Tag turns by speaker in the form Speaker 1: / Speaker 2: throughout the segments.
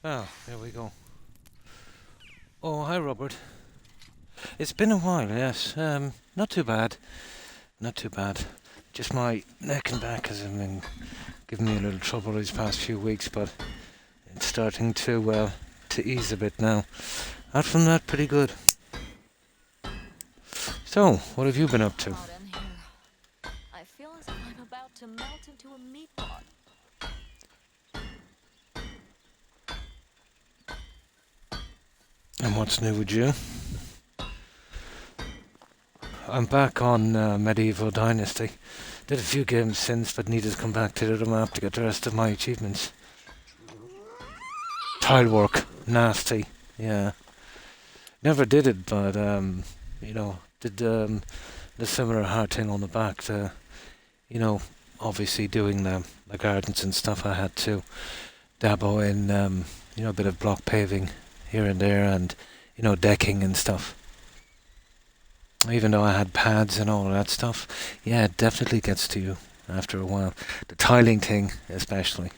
Speaker 1: Oh, there we go. Oh, hi, Robert. It's been a while, yes. Not too bad. Not too bad. Just my neck and back has been giving me a little trouble these past few weeks, but it's starting to ease a bit now. Out from that, pretty good. So, what have you been up to?
Speaker 2: Hot in here. I feel as if I'm about to melt into a meat pot.
Speaker 1: And what's new with you? I'm back on Medieval Dynasty. Did a few games since, but needed to come back to the map to get the rest of my achievements. Tile work, nasty. Yeah, never did it, but did the similar hard thing on the back. Obviously doing the gardens and stuff. I had to dabble in a bit of block paving here and there, and decking and stuff. Even though I had pads and all of that stuff, yeah, it definitely gets to you after a while. The tiling thing, especially.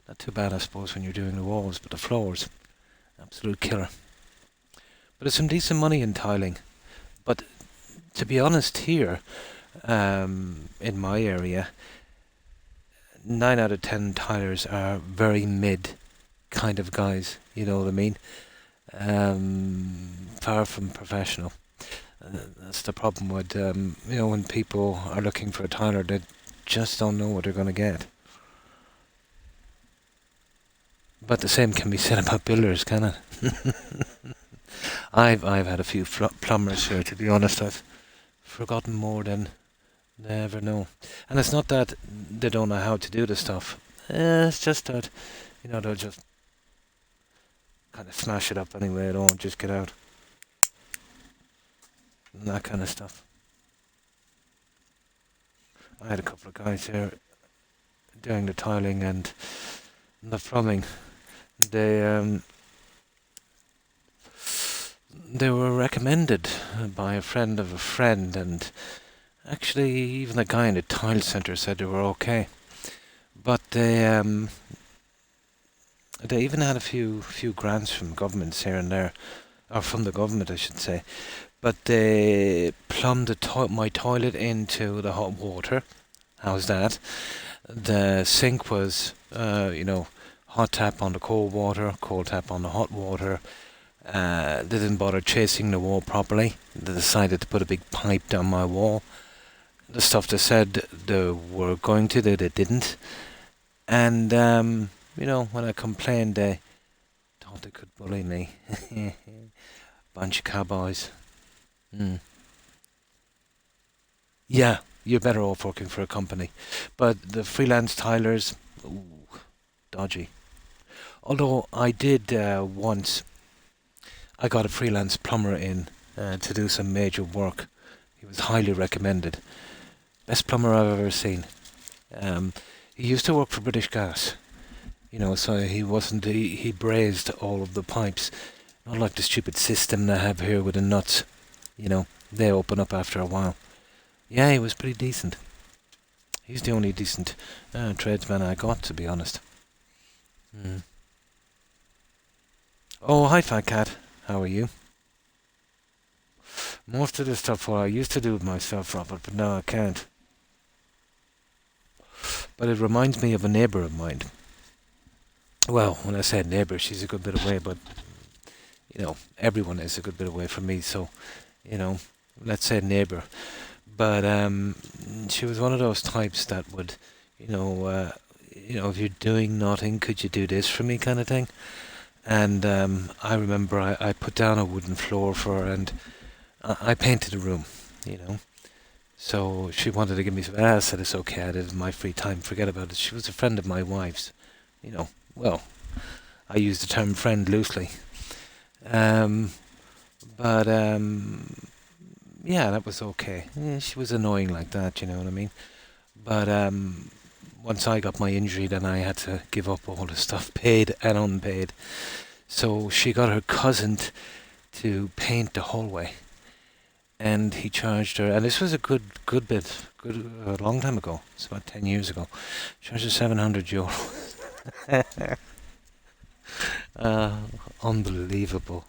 Speaker 1: Not too bad, I suppose, when you're doing the walls, but the floors, absolute killer. But there's some decent money in tiling. But to be honest, here in my area, 9 out of 10 tilers are very mid kind of guys. You know what I mean? Far from professional. That's the problem with when people are looking for a tiler, they just don't know what they're going to get. But the same can be said about builders, can it? I've had a few plumbers here. To be honest, I've forgotten more than they ever know. And it's not that they don't know how to do the stuff. It's just that they'll just kind of smash it up anyway. They don't just get out and that kind of stuff. I had a couple of guys here doing the tiling and the plumbing. They were recommended by a friend of a friend, and actually even the guy in the tile centre said they were okay. But they even had a few grants from governments here and there, or from the government, I should say. But they plumbed my toilet into the hot water. How's that? The sink was, hot tap on the cold water, cold tap on the hot water. They didn't bother chasing the wall properly. They decided to put a big pipe down my wall. The stuff they said they were going to, they didn't. And, when I complained, they thought they could bully me. Bunch of cowboys. Mm. Yeah, you're better off working for a company. But the freelance tilers, ooh, dodgy. Although I did once, I got a freelance plumber in to do some major work. He was highly recommended. Best plumber I've ever seen. He used to work for British Gas, so he brazed all of the pipes. Not like the stupid system they have here with the nuts. They open up after a while. Yeah, he was pretty decent. He's the only decent tradesman I got, to be honest. Mm. Oh, hi, Fat Cat. How are you? Most of the stuff I used to do it myself, Robert, but now I can't. But it reminds me of a neighbour of mine. Well, when I said neighbour, she's a good bit away, but, everyone is a good bit away from me, so, let's say neighbour. But she was one of those types that would, if you're doing nothing, could you do this for me kind of thing? And I remember I put down a wooden floor for her, and I painted a room, So she wanted to give me some. I said it's okay. I did it in my free time. Forget about it. She was a friend of my wife's. Well, I use the term friend loosely. Um, but yeah, that was okay. Yeah, she was annoying like that. You know what I mean? But once I got my injury, then I had to give up all the stuff, paid and unpaid. So she got her cousin to paint the hallway, and he charged her. And this was a a long time ago. It's about 10 years ago. Charged her €700. uh, Unbelievable.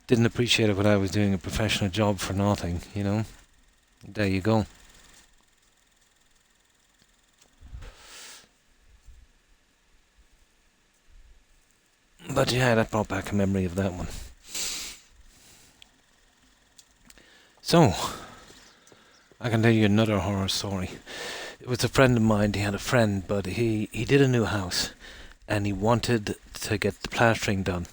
Speaker 1: Didn't appreciate it when I was doing a professional job for nothing, you know? There you go. But yeah, that brought back a memory of that one. So, I can tell you another horror story. It was a friend of mine, he had a friend, but he did a new house and he wanted to get the plastering done.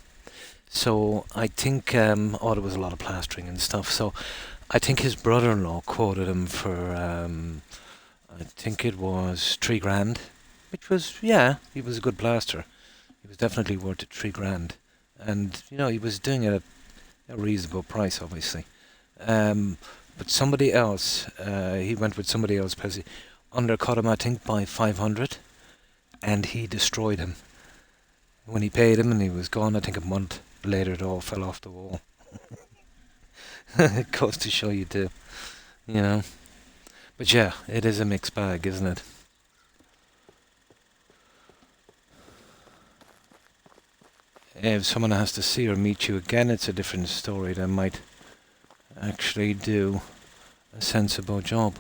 Speaker 1: So I think, oh, there was a lot of plastering and stuff. So I think his brother-in-law quoted him for, I think it was 3 grand, which was, yeah, he was a good plaster. He was definitely worth it, 3 grand. And, he was doing it at a reasonable price, obviously. Um, but somebody else, he went with somebody else because he undercut him, I think, by 500, and he destroyed him. When he paid him and he was gone, I think a month later it all fell off the wall. It goes to show you too, you know. But yeah, it is a mixed bag, isn't it? If someone has to see or meet you again, it's a different story. They might actually do a sensible job.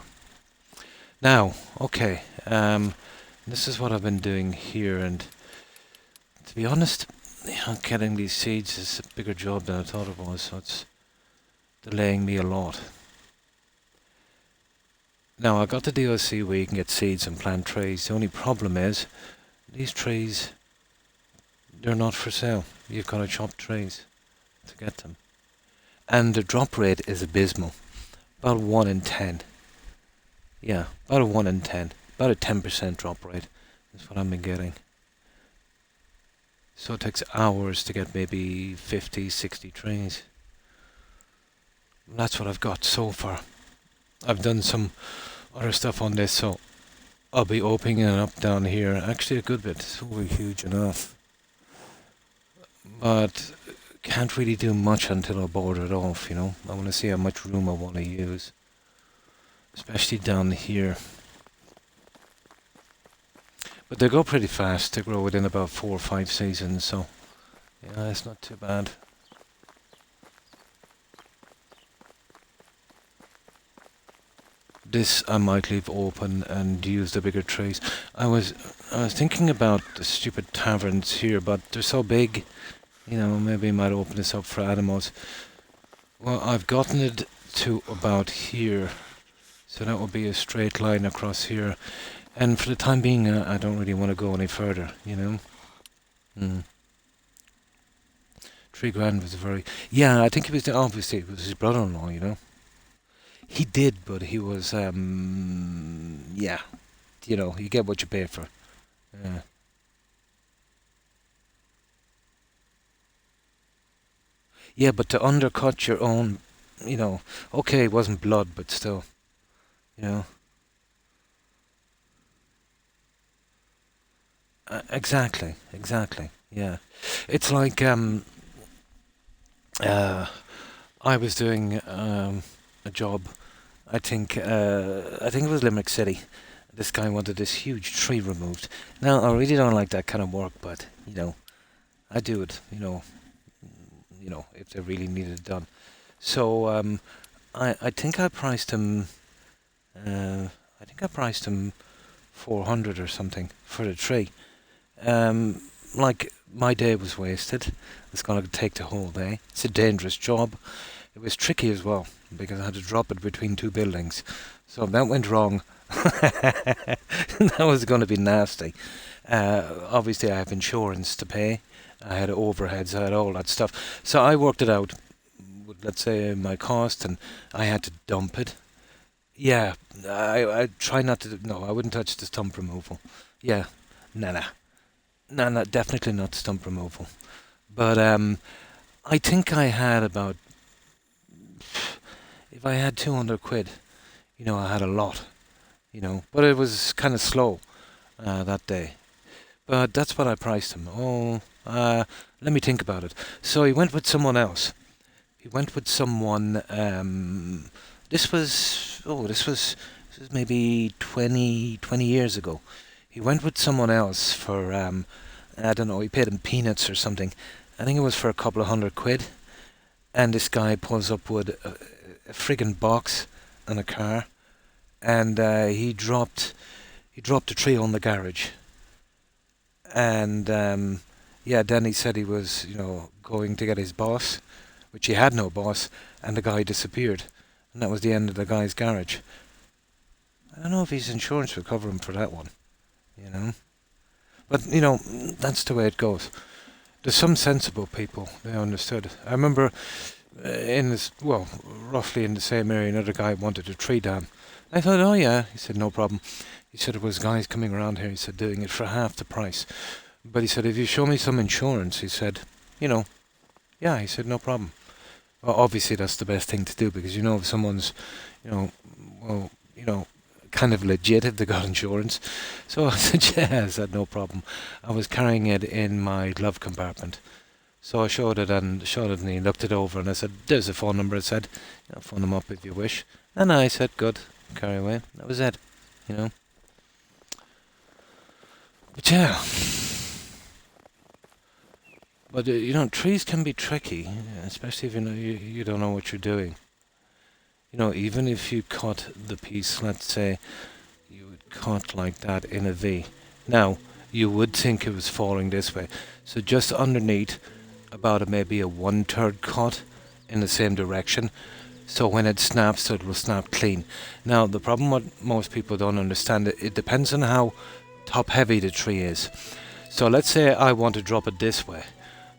Speaker 1: Now, okay, this is what I've been doing here, and to be honest, getting these seeds is a bigger job than I thought it was, so it's delaying me a lot. Now, I got the DLC where you can get seeds and plant trays. The only problem is, these trays, they're not for sale. You've got to chop trays to get them. And the drop rate is abysmal. About 1 in 10. Yeah, about a 1 in 10. About a 10% drop rate is what I've been getting. So it takes hours to get maybe 50, 60 trays. That's what I've got so far. I've done some other stuff on this, so I'll be opening it up down here. Actually, a good bit. It's over huge enough. But can't really do much until I border it off, I want to see how much room I want to use. Especially down here. But they go pretty fast. They grow within about 4 or 5 seasons, so yeah, it's not too bad. This I might leave open and use the bigger trays. I was thinking about the stupid taverns here, but they're so big, maybe I might open this up for animals. Well, I've gotten it to about here, so that will be a straight line across here. And for the time being, I don't really want to go any further, 3 grand was very... Yeah, I think obviously it was his brother-in-law, He did, but he was, yeah, you get what you pay for. Yeah. Yeah, but to undercut your own, okay, it wasn't blood, but still, you know. Exactly, yeah. It's like, uh, I was doing a job. I think it was Limerick City. This guy wanted this huge tree removed. Now I really don't like that kind of work, but I do it. If they really needed it done. So I think I priced him. I think I priced him 400 or something for the tree. Like my day was wasted. It's gonna take the whole day. It's a dangerous job. It was tricky as well because I had to drop it between 2 buildings. So if that went wrong, that was going to be nasty. Obviously, I have insurance to pay. I had overheads, I had all that stuff. So I worked it out, with, let's say, my cost, and I had to dump it. Yeah, I try not to. No, I wouldn't touch the stump removal. Yeah, nah, definitely not stump removal. But I think I had about, if I had 200 quid, I had a lot, but it was kind of slow that day. But that's what I priced him. Oh, let me think about it. So he went with someone else. He went with someone. This was maybe 20 years ago. he went with someone else for I don't know. He paid him peanuts or something. I think it was for a couple of £100. And this guy pulls up with a friggin' box and a car, and he dropped a tree on the garage. And yeah, then he said he was, going to get his boss, which he had no boss, and the guy disappeared, and that was the end of the guy's garage. I don't know if his insurance would cover him for that one, you know. But that's the way it goes. There's some sensible people. They understood. I remember roughly in the same area, another guy wanted a tree down. I thought, oh yeah, he said, no problem. He said, there was guys coming around here, he said, doing it for half the price. But he said, if you show me some insurance, he said, yeah, he said, no problem. Well, obviously that's the best thing to do, because if someone's, well, kind of legit if they got insurance. So I said, yeah, I said, no problem. I was carrying it in my glove compartment. So I showed it and he looked it over and I said, there's a phone number. I said, phone them up if you wish. And I said, good, carry away. That was it, But yeah. But, trees can be tricky, especially if you don't know what you're doing. Even if you cut the piece, let's say, you would cut like that in a V. Now, you would think it was falling this way. So just underneath, about maybe a 1/3 cut in the same direction. So when it snaps, it will snap clean. Now, the problem what most people don't understand, it depends on how top heavy the tree is. So let's say I want to drop it this way,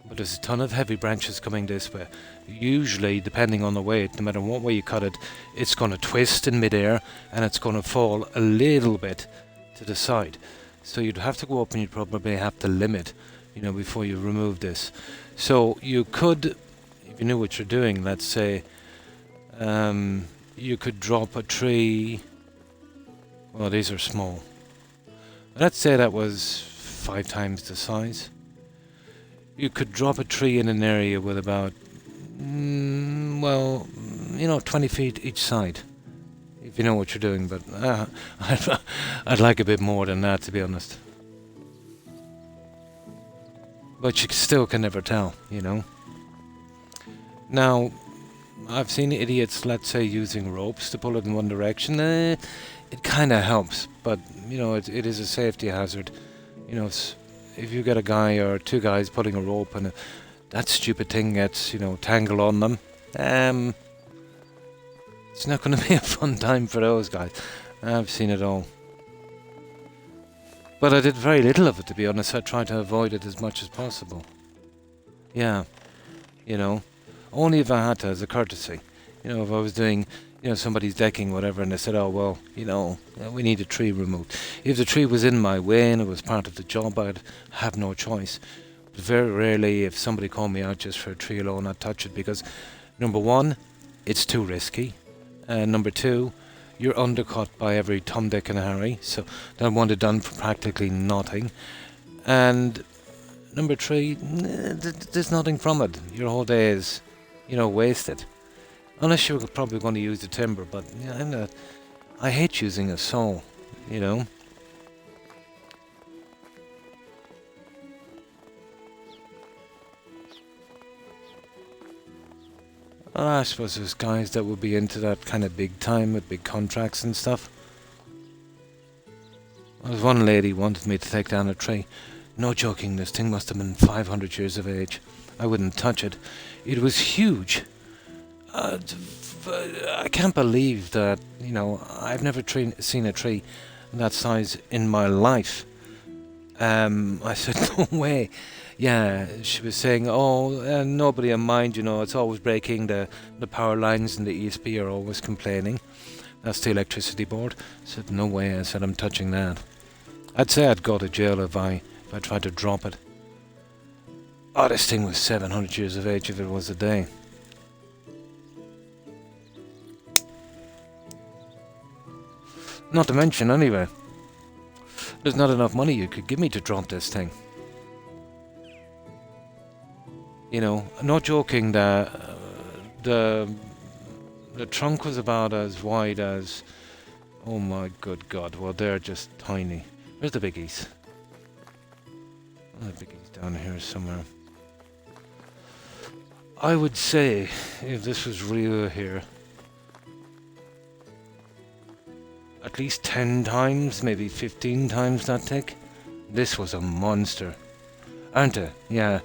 Speaker 1: but there's a ton of heavy branches coming this way. Usually, depending on the weight, no matter what way you cut it, it's going to twist in midair and it's going to fall a little bit to the side. So you'd have to go up and you'd probably have to limit, before you remove this. So you could, if you knew what you're doing, let's say, you could drop a tree. Well, these are small. Let's say that was 5 times the size. You could drop a tree in an area with about, 20 feet each side, if you know what you're doing. But I'd like a bit more than that, to be honest. But you still can never tell, Now, I've seen idiots, let's say, using ropes to pull it in one direction. It kind of helps, but, it is a safety hazard. If you get a guy or 2 guys pulling a rope and that stupid thing gets, tangled on them, it's not going to be a fun time for those guys. I've seen it all. But I did very little of it, to be honest. I tried to avoid it as much as possible. Yeah, only if I had to, as a courtesy. If I was doing, somebody's decking, whatever, and they said, oh, well, we need a tree removed. If the tree was in my way and it was part of the job, I'd have no choice. But very rarely, if somebody called me out just for a tree alone, I'd touch it because, number one, it's too risky. And number two, you're undercut by every Tom, Dick and Harry, so that one is done for practically nothing. And number three, there's nothing from it. Your whole day is, wasted. Unless you're probably going to use the timber, but I hate using a saw, I suppose there's guys that would be into that kind of big time with big contracts and stuff. There was one lady wanted me to take down a tree. No joking, this thing must have been 500 years of age. I wouldn't touch it. It was huge. I can't believe that, I've never seen a tree that size in my life. I said, no way. Yeah, she was saying, nobody will mind, it's always breaking, the power lines and the ESP are always complaining. That's the electricity board. I said, no way. I said, I'm touching that. I'd say I'd go to jail if I tried to drop it. Oh, this thing was 700 years of age if it was a day. Not to mention, anyway, there's not enough money you could give me to drop this thing. Not joking, the trunk was about as wide as, oh my good God, well, they're just tiny. Where's the biggies? Oh, the biggies down here somewhere. I would say, if this was real here, at least 10 times, maybe 15 times that tick. This was a monster. Aren't it? Yeah.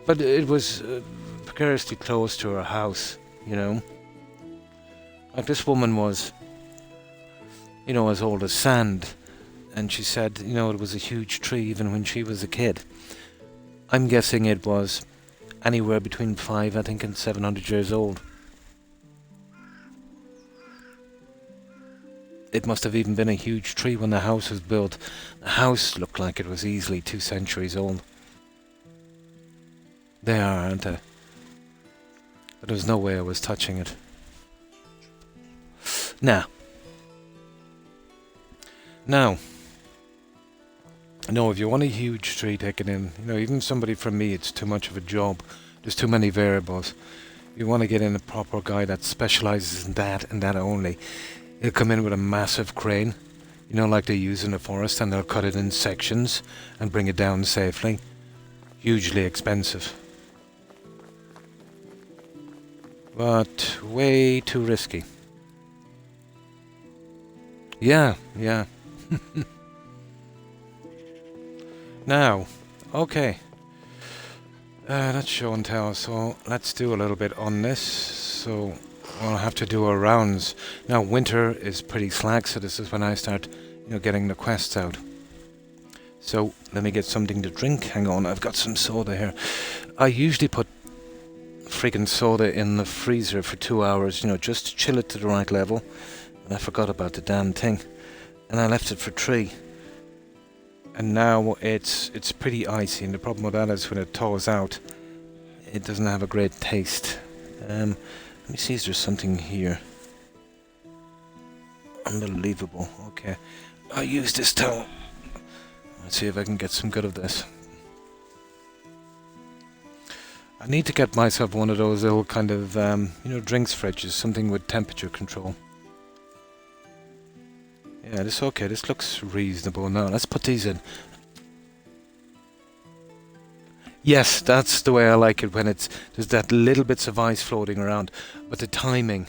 Speaker 1: But it was precariously close to her house, you know. Like this woman was, you know, as old as sand. And she said, you know, it was a huge tree even when she was a kid. I'm guessing it was anywhere between 5, I think, and 700 years old. It must have even been a huge tree when the house was built. The house looked like it was easily 2 centuries old. They are, aren't they? But there was no way I was touching it. Now, if you want a huge tree taken in, you know, even somebody from me, it's too much of a job. There's too many variables. You want to get in a proper guy that specialises in that and that only. He'll come in with a massive crane, you know, like they use in the forest, and they'll cut it in sections and bring it down safely. Hugely expensive. But way too risky. Yeah. Now, okay. That's show and tell, so let's do a little bit on this. So we'll have to do our rounds. Now, winter is pretty slack, so this is when I start, you know, getting the quests out. So let me get something to drink. Hang on, I've got some soda here. I usually put freaking soda in the freezer for 2 hours, you know, just to chill it to the right level. And I forgot about the damn thing. And I left it for 3. And now it's pretty icy, and the problem with that is when it thaws out, it doesn't have a great taste. Let me see if there's something here. Unbelievable. Okay, I'll use this towel. Let's see if I can get some good of this. I need to get myself one of those little kind of, you know, drinks fridges, something with temperature control. Yeah, this okay. This looks reasonable. Now, let's put these in. Yes, that's the way I like it when there's that little bits of ice floating around. But the timing,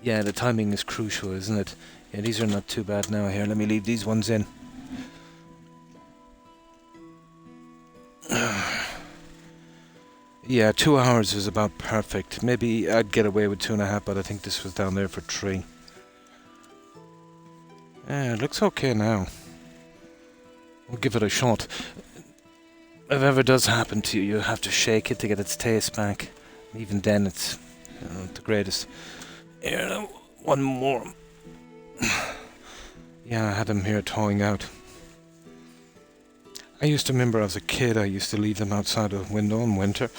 Speaker 1: yeah, the timing is crucial, isn't it? Yeah, these are not too bad now. Here, let me leave these ones in. Yeah, 2 hours is about perfect. Maybe I'd get away with 2.5, but I think this was down there for 3. Yeah, it looks okay now. We'll give it a shot. If ever does happen to you, you have to shake it to get its taste back. Even then, it's, you know, the greatest. Here, one more. Yeah, I had them here thawing out. I used to remember as a kid, I used to leave them outside the window in winter.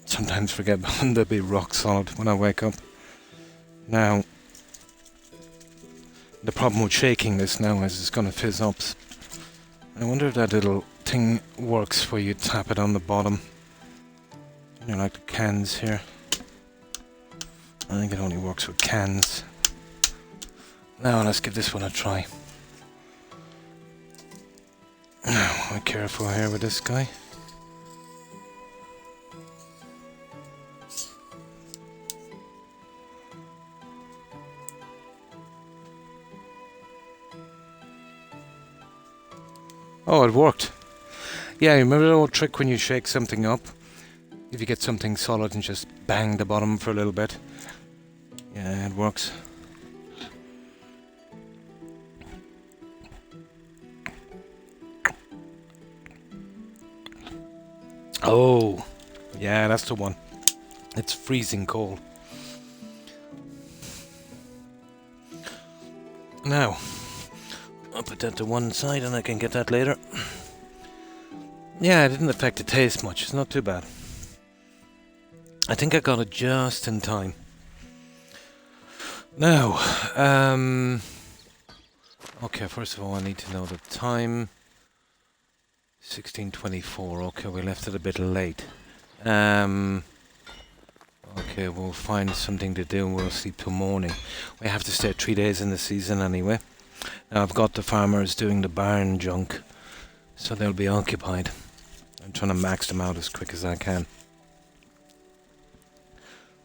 Speaker 1: Sometimes forget about them, they'll be rock solid when I wake up. Now, the problem with shaking this now is it's going to fizz up. I wonder if that little thing works where you tap it on the bottom. You know, like the cans here. I think it only works with cans. Now let's give this one a try. Be careful here with this guy. Oh, it worked. Yeah, you remember the old trick when you shake something up? If you get something solid and just bang the bottom for a little bit. Yeah, it works. Oh, yeah, that's the one. It's freezing cold. Now, I'll put that to one side and I can get that later. Yeah, it didn't affect the taste much. It's not too bad. I think I got it just in time. Now, okay, first of all I need to know the time. 16:24. Okay, we left it a bit late. Okay, we'll find something to do and we'll sleep till morning. We have to stay 3 days in the season anyway. Now I've got the farmers doing the barn junk, so they'll be occupied. I'm trying to max them out as quick as I can.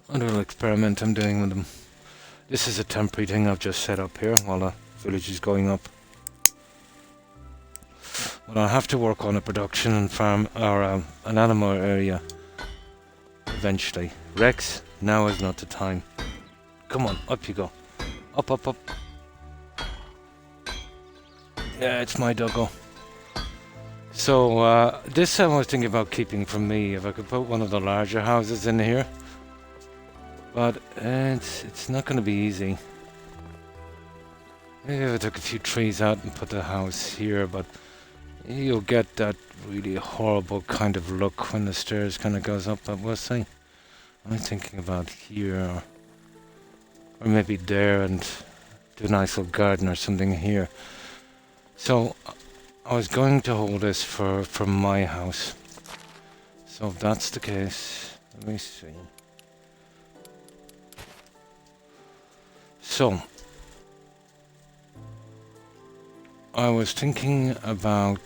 Speaker 1: A little experiment I'm doing with them. This is a temporary thing I've just set up here while the village is going up. But I'll have to work on a production and farm, or an animal area eventually. Rex, now is not the time. Come on, up you go. Up, up, up. Yeah, it's my doggo. So, this I was thinking about keeping from me, if I could put one of the larger houses in here. But it's not going to be easy. Maybe if I took a few trees out and put the house here, but you'll get that really horrible kind of look when the stairs kind of goes up, but we'll see. I'm thinking about here, or maybe there, and do a nice little garden or something here. So I was going to hold this for my house. So if that's the case, let me see. So I was thinking about,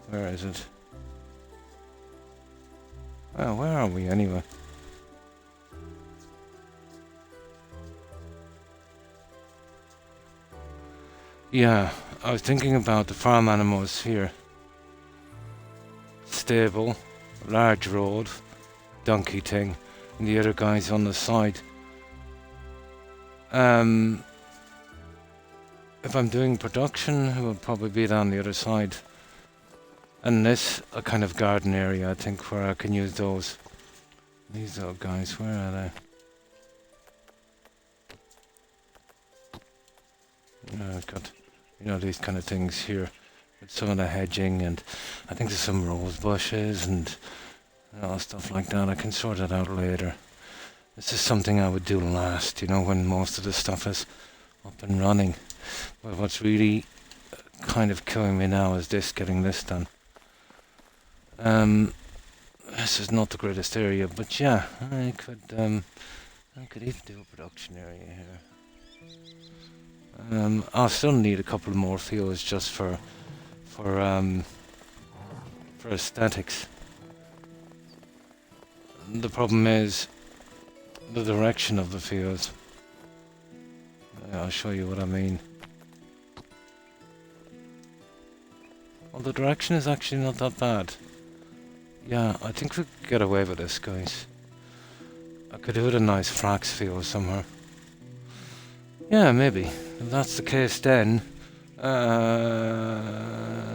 Speaker 1: where is it? Well, where are we anyway? Yeah, I was thinking about the farm animals here. Stable, large road, donkey thing, and the other guys on the side. If I'm doing production, it will probably be down the other side. And this, a kind of garden area, I think, where I can use those. These little guys, where are they? I've got, these kind of things here. With some of the hedging, and I think there's some rose bushes and stuff like that. I can sort it out later. This is something I would do last, when most of the stuff is up and running. But what's really kind of killing me now is getting this done. This is not the greatest area, but yeah, I could even do a production area here. I'll still need a couple more fields just for aesthetics. The problem is the direction of the fields. I'll show you what I mean. Well, the direction is actually not that bad. Yeah, I think we could get away with this, guys. I could do it a nice flax field somewhere. Yeah, maybe. If that's the case then,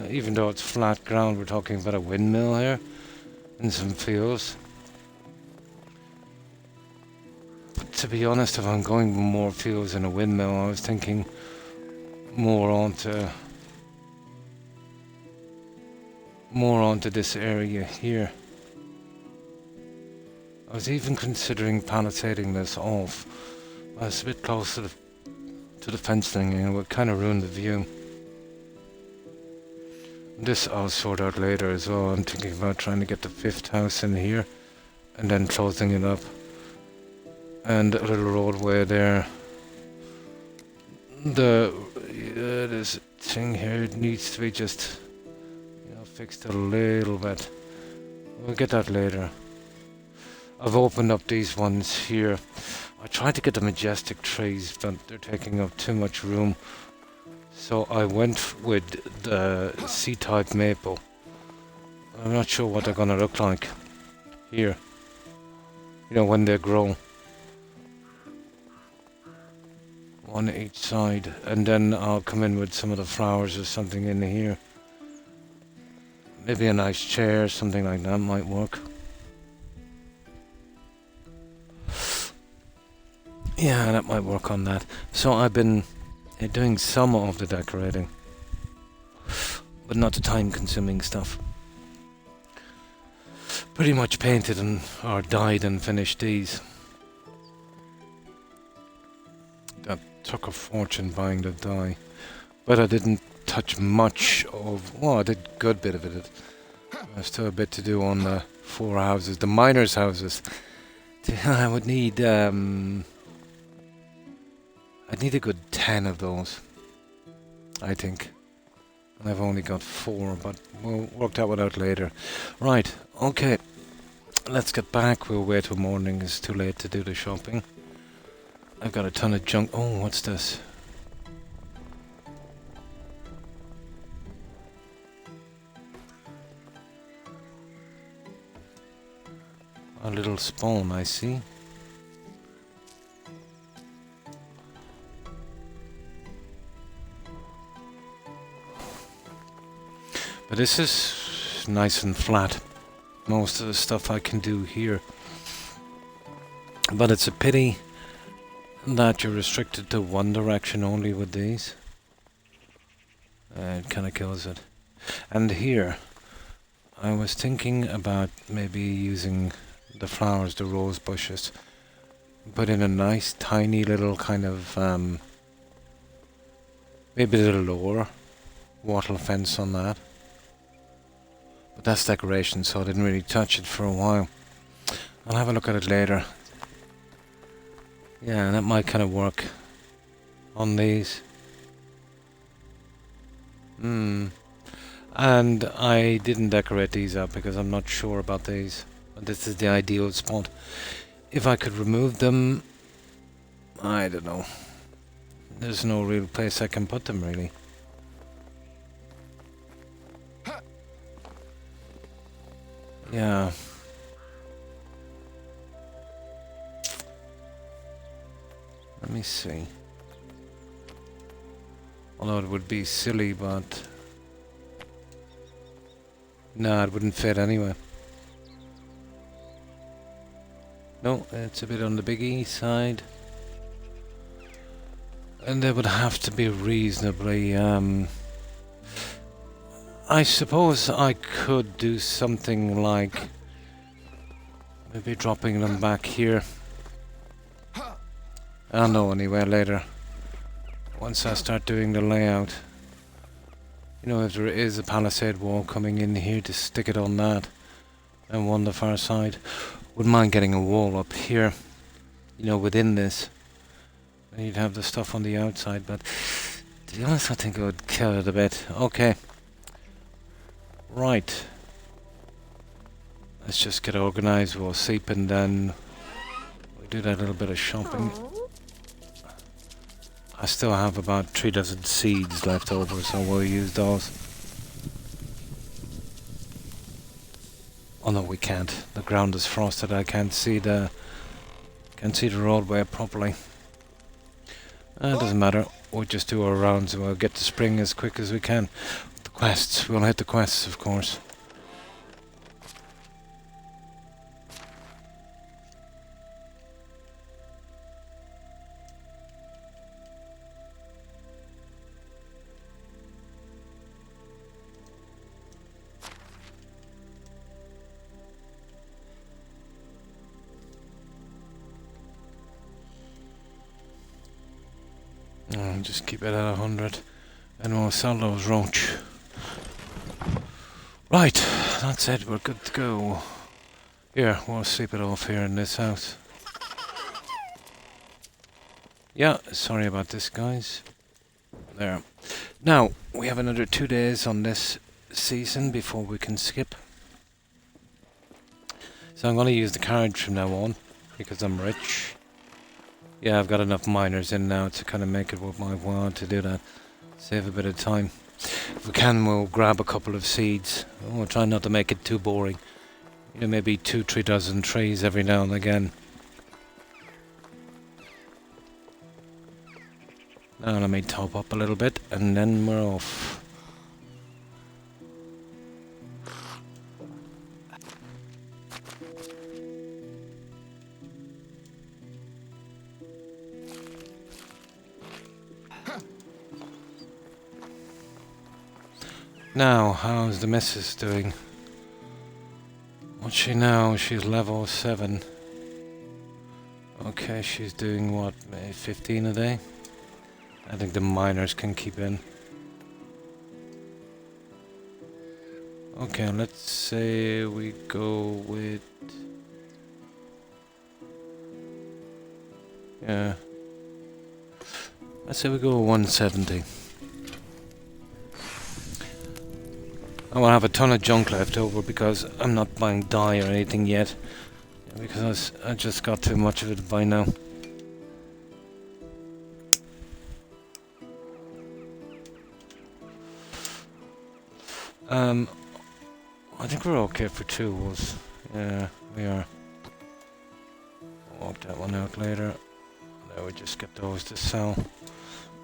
Speaker 1: even though it's flat ground, we're talking about a windmill here and some fields. But to be honest, if I'm going more fields than a windmill, I was thinking more onto this area here. I was even considering palisading this off. I was a bit close to the fencing, and it would kind of ruin the view. This I'll sort out later as well. I'm thinking about trying to get the 5th house in here and then closing it up. And a little roadway there. This thing here needs to be just fixed a little bit. We'll get that later. I've opened up these ones here. I tried to get the majestic trees, but they're taking up too much room. So I went with the C-type maple. I'm not sure what they're gonna look like here. When they grow. One each side, and then I'll come in with some of the flowers or something in here. Maybe a nice chair, something like that might work. Yeah, that might work on that. So I've been doing some of the decorating, but not the time-consuming stuff. Pretty much painted or dyed and finished these. That took a fortune buying the dye, but I didn't touch much of. Well, I did a good bit of it. There's still a bit to do on the 4 houses, the miners' houses. I would need I'd need a good 10 of those. I think. And I've only got 4, but we'll work that one out later. Right, okay. Let's get back. We'll wait till morning. It's too late to do the shopping. I've got a ton of junk. Oh, what's this? A little spawn, I see. But this is nice and flat. Most of the stuff I can do here. But it's a pity that you're restricted to one direction only with these. It kind of kills it. And here, I was thinking about maybe using the flowers, the rose bushes, but in a nice tiny little kind of, maybe a little lower wattle fence on that. But that's decoration, so I didn't really touch it for a while. I'll have a look at it later. Yeah, that might kind of work on these. And I didn't decorate these up because I'm not sure about these. But this is the ideal spot. If I could remove them, I don't know. There's no real place I can put them, really. Yeah. Let me see. Although it would be silly, but... no, it wouldn't fit anyway. No, it's a bit on the biggie side. And they would have to be reasonably... I suppose I could do something like... maybe dropping them back here. I'll know anyway later. Once I start doing the layout. You know, if there is a palisade wall coming in here, to stick it on that. And one the far side. Wouldn't mind getting a wall up here. You know, within this. And you'd have the stuff on the outside, but... to be honest, I think it would kill it a bit. Okay. Right. Let's just get organised. We'll sleep and then... we'll do that little bit of shopping. I still have about 3 dozen seeds left over, so we'll use those. Oh no, we can't. The ground is frosted. I can't see the roadway properly. It doesn't matter. We'll just do our rounds and we'll get to spring as quick as we can. The quests. We'll hit the quests, of course. Just keep it at 100 and we'll sell those roach. Right, that's it, we're good to go. Here, we'll sleep it off here in this house. Yeah, sorry about this, guys. There. Now, we have another 2 days on this season before we can skip. So I'm going to use the carriage from now on, because I'm rich. Yeah, I've got enough miners in now to kind of make it worth my while to do that. Save a bit of time. If we can, we'll grab a couple of seeds. We'll try not to make it too boring. You know, maybe 2-3 dozen trees every now and again. Now let me top up a little bit and then we're off. Now, how's the missus doing? What's she now? She's level 7. Okay, she's doing what, maybe 15 a day? I think the miners can keep in. Okay, let's say we go with... yeah. Let's say we go with 170. I will have a ton of junk left over because I'm not buying dye or anything yet. Because I just got too much of it to buy now. I think we're okay for tools. Yeah, we are. Walk that one out later. Now we just get those to sell.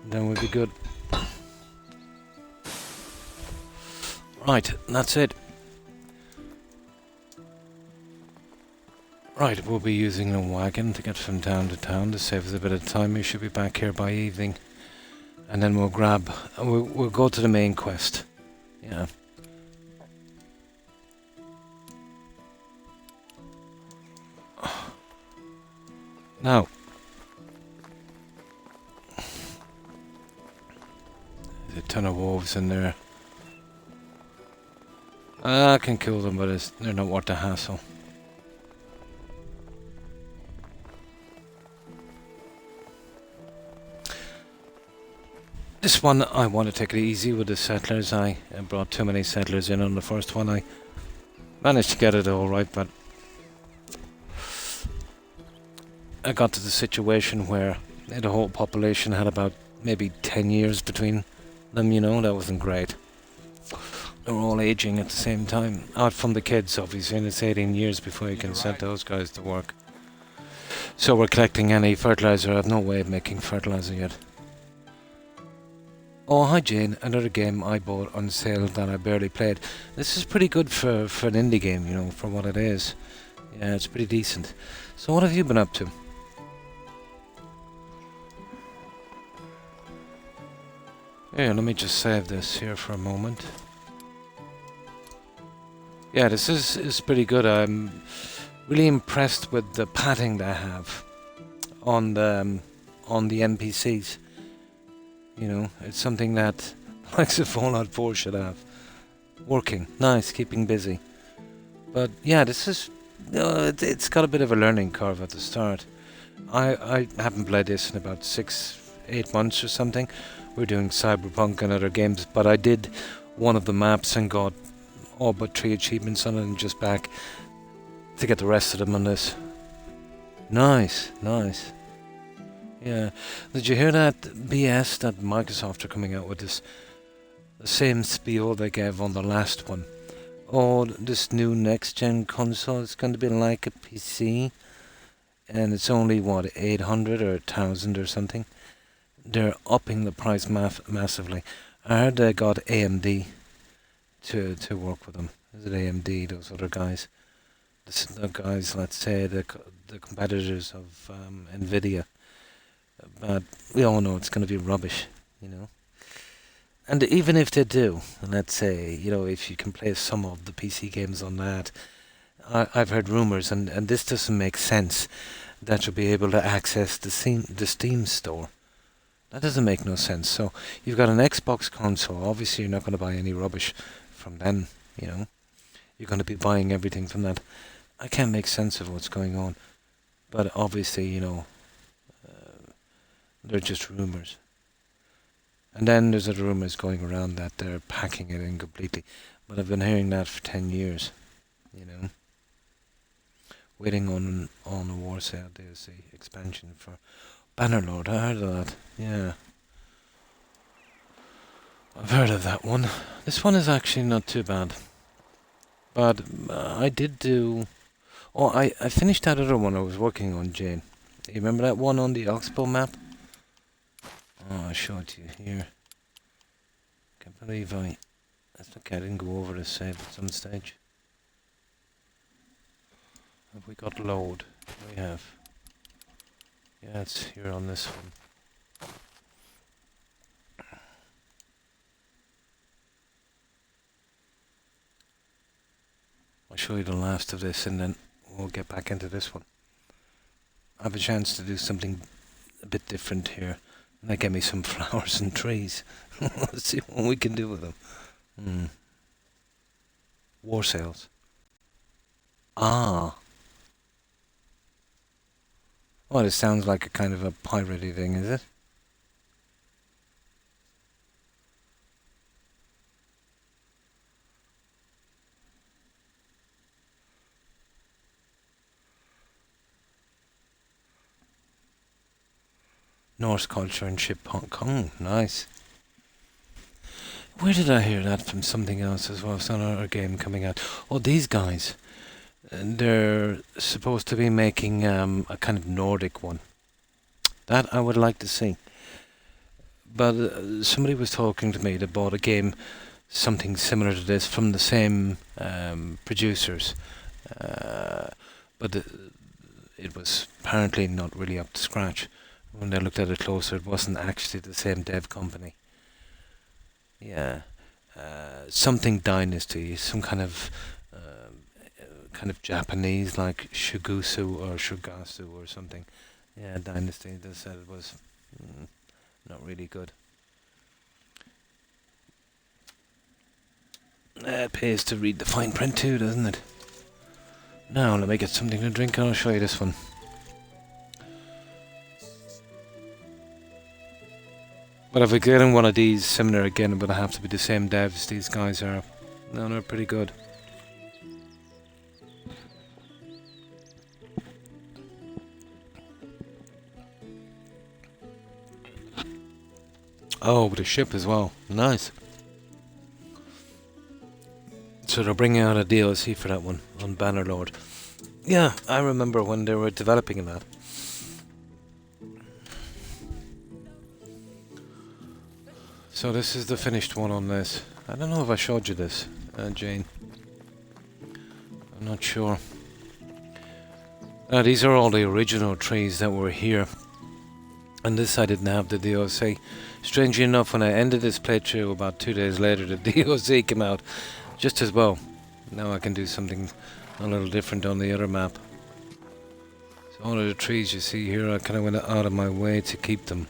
Speaker 1: And then we'll be good. Right, that's it. Right, we'll be using a wagon to get from town to town to save us a bit of time. We should be back here by evening. And then we'll grab... We'll go to the main quest. Yeah. Now. There's a ton of wolves in there. I can kill them, but they're not worth the hassle. This one, I want to take it easy with the settlers. I brought too many settlers in on the first one. I managed to get it all right, but I got to the situation where the whole population had about maybe 10 years between them, you know. That wasn't great. They were all aging at the same time. Out from the kids, obviously, and it's 18 years before you can send those guys to work. So we're collecting any fertilizer. I have no way of making fertilizer yet. Oh, hi Jane, another game I bought on sale that I barely played. This is pretty good for an indie game, you know, for what it is. Yeah, it's pretty decent. So what have you been up to? Here, let me just save this here for a moment. Yeah, this is pretty good. I'm really impressed with the padding they have on the NPCs. You know, it's something that likes of Fallout 4 should have. Working, nice, keeping busy. But yeah, this is it's got a bit of a learning curve at the start. I haven't played this in about 6-8 months or something. We're doing Cyberpunk and other games, but I did one of the maps and got all but 3 achievements on it, and just back to get the rest of them on this. Nice, nice. Yeah. Did you hear that BS that Microsoft are coming out with this? The same spiel they gave on the last one. Oh, this new next-gen console is going to be like a PC. And it's only, what, 800 or 1,000 or something? They're upping the price massively. I heard they got AMD to work with them. Is it AMD, those other guys? The guys, let's say, the competitors of NVIDIA. But we all know it's going to be rubbish, you know. And even if they do, let's say, you know, if you can play some of the PC games on that, I've heard rumours, and this doesn't make sense, that you'll be able to access the Steam store. That doesn't make no sense. So you've got an Xbox console. Obviously, you're not going to buy any rubbish from them, you know. You're going to be buying everything from that. I can't make sense of what's going on. But obviously, you know, they're just rumours. And then there's other rumours going around that they're packing it in completely. But I've been hearing that for 10 years, you know. Waiting on a War Sale DLC expansion for Bannerlord. I heard of that, yeah. I've heard of that one. This one is actually not too bad. But I did do... Oh, I finished that other one I was working on, Jane. You remember that one on the Oxbow map? Oh, I'll show it to you here. Can't believe That's okay, I didn't go over the save at some stage. Have we got load? We have. Yeah, it's here on this one. I'll show you the last of this and then we'll get back into this one. I have a chance to do something a bit different here. And they gave me some flowers and trees. Let's see what we can do with them. War sales. Ah. Well, it sounds like a kind of a piratey thing, is it? Norse culture and ship Hong Kong. Nice. Where did I hear that from? Something else as well. It's another game coming out. Oh, these guys. They're supposed to be making a kind of Nordic one. That I would like to see. But somebody was talking to me that bought a game, something similar to this, from the same producers. But it was apparently not really up to scratch. When they looked at it closer, it wasn't actually the same dev company. Yeah. Something Dynasty, some kind of Japanese, like Shugusu or Shugasu or something. Yeah, Dynasty. They said it was not really good. It pays to read the fine print too, doesn't it? Now let me get something to drink and I'll show you this one. But if I get in one of these similar again, it would have to be the same devs. These guys are. No, they're pretty good. Oh, with a ship as well. Nice. So they're bringing out a DLC for that one on Bannerlord. Yeah, I remember when they were developing that. So this is the finished one on this. I don't know if I showed you this, Jane. I'm not sure. These are all the original trees that were here. And this I didn't have the DLC. Strangely enough, when I ended this playthrough about 2 days later, the DLC came out just as well. Now I can do something a little different on the other map. So all of the trees you see here, I kind of went out of my way to keep them.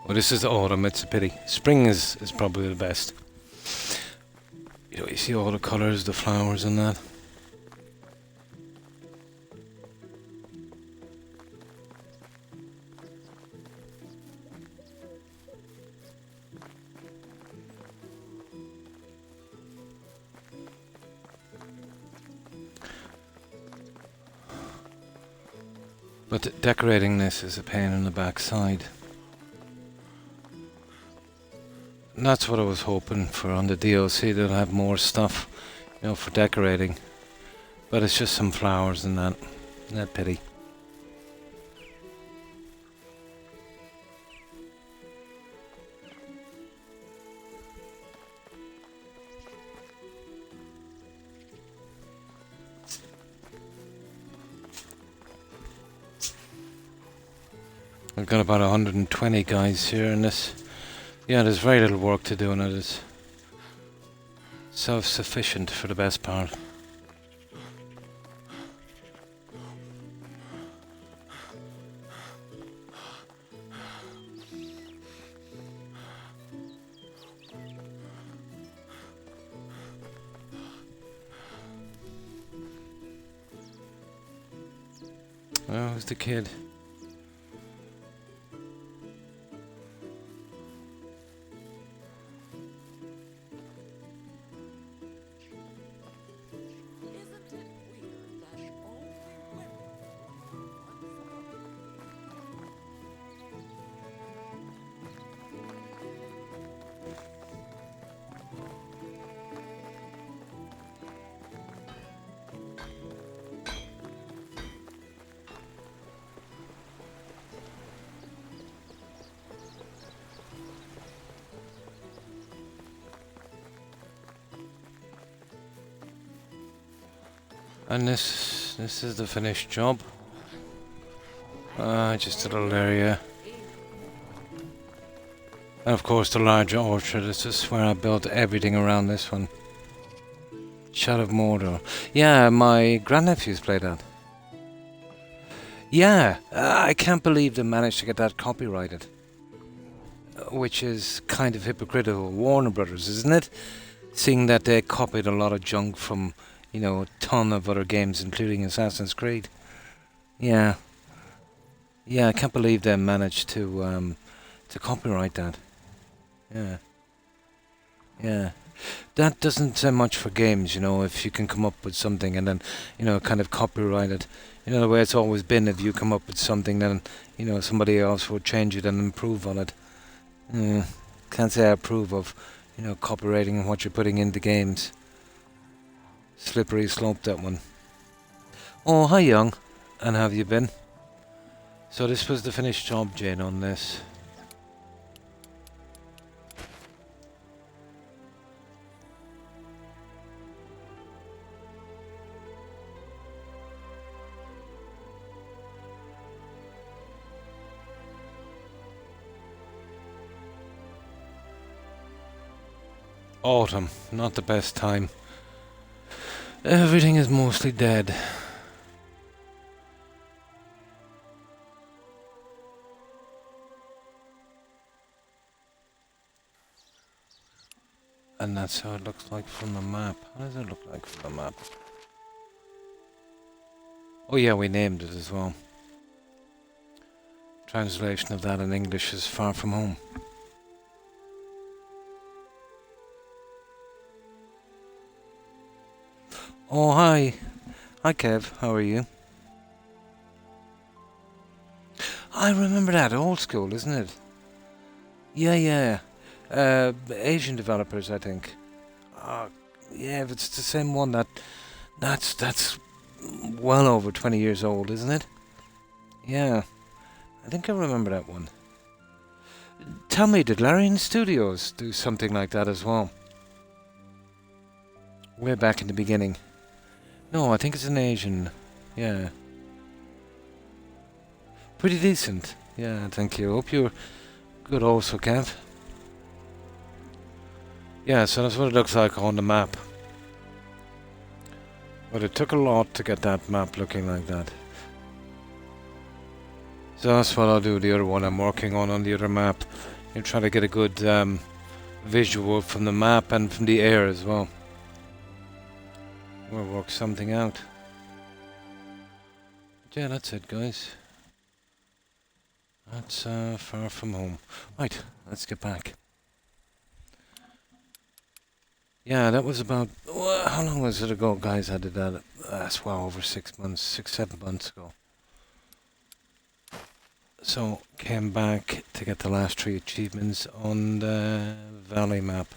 Speaker 1: Well, this is autumn, it's a pity. Spring is probably the best. You know, you see all the colours, the flowers and that. But decorating this is a pain in the backside. And that's what I was hoping for on the DLC. They'll have more stuff, you know, for decorating. But it's just some flowers and that. That pity. I've got about 120 guys here in this. Yeah, there's very little work to do and it is self-sufficient for the best part. Oh, who's the kid? And this is the finished job. Just a little area. And of course the larger orchard. This is where I built everything around this one. Shadow of Mordor. Yeah, my grandnephews play that. Yeah, I can't believe they managed to get that copyrighted. Which is kind of hypocritical. Warner Brothers, isn't it? Seeing that they copied a lot of junk from, you know, a ton of other games, including Assassin's Creed. Yeah. Yeah, I can't believe they managed to copyright that. Yeah. Yeah. that doesn't say much for games, if you can come up with something and then, kind of copyright it. The way it's always been, if you come up with something, then, somebody else will change it and improve on it. Can't say I approve of, copywriting what you're putting into games. Slippery slope, that one. Oh, hi, Young. And how have you been? So this was the finished job, Jane, on this. Autumn, not the best time. Everything is mostly dead. And that's how it looks like from the map. How does it look like from the map? Oh yeah, we named it as well. Translation of that in English is Far From Home. Oh, hi. Hi, Kev. How are you? I remember that. Old school, isn't it? Yeah. Asian developers, I think. Yeah, if it's the same one, that's well over 20 years old, isn't it? Yeah. I think I remember that one. Tell me, did Larian Studios do something like that as well? Way back in the beginning. No, I think it's an Asian. Yeah. Pretty decent. Yeah, thank you. Hope you're good also, Kev. Yeah, so that's what it looks like on the map. But it took a lot to get that map looking like that. So that's what I'll do the other one I'm working on the other map. You'll try to get a good visual from the map and from the air as well. We'll work something out. But yeah, that's it, guys. That's Far From Home. Right, let's get back. Yeah, that was about... how long was it ago, guys? I did that. That's well over 6 months, 7 months ago. So, came back to get the last 3 achievements on the Valley map.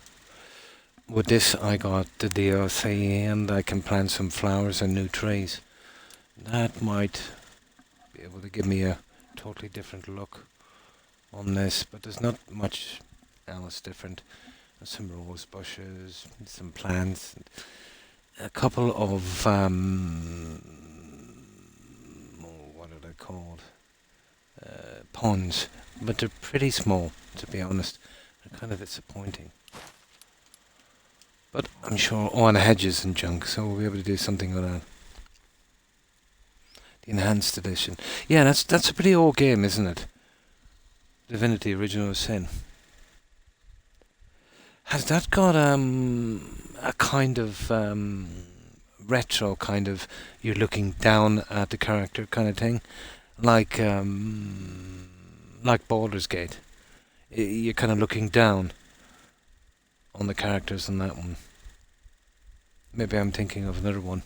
Speaker 1: With this, I got the DLC and I can plant some flowers and new trees. That might be able to give me a totally different look on this, but there's not much else different. There's some rose bushes, some plants, a couple of, what are they called? Ponds, but they're pretty small, to be honest. They're kind of disappointing. But I'm sure, and hedges and junk, so we'll be able to do something with that. The Enhanced Edition. Yeah, that's a pretty old game, isn't it? Divinity Original Sin. Has that got a kind of retro kind of you're looking down at the character kind of thing? Like Baldur's Gate. You're kind of looking down on the characters in that one. Maybe I'm thinking of another one.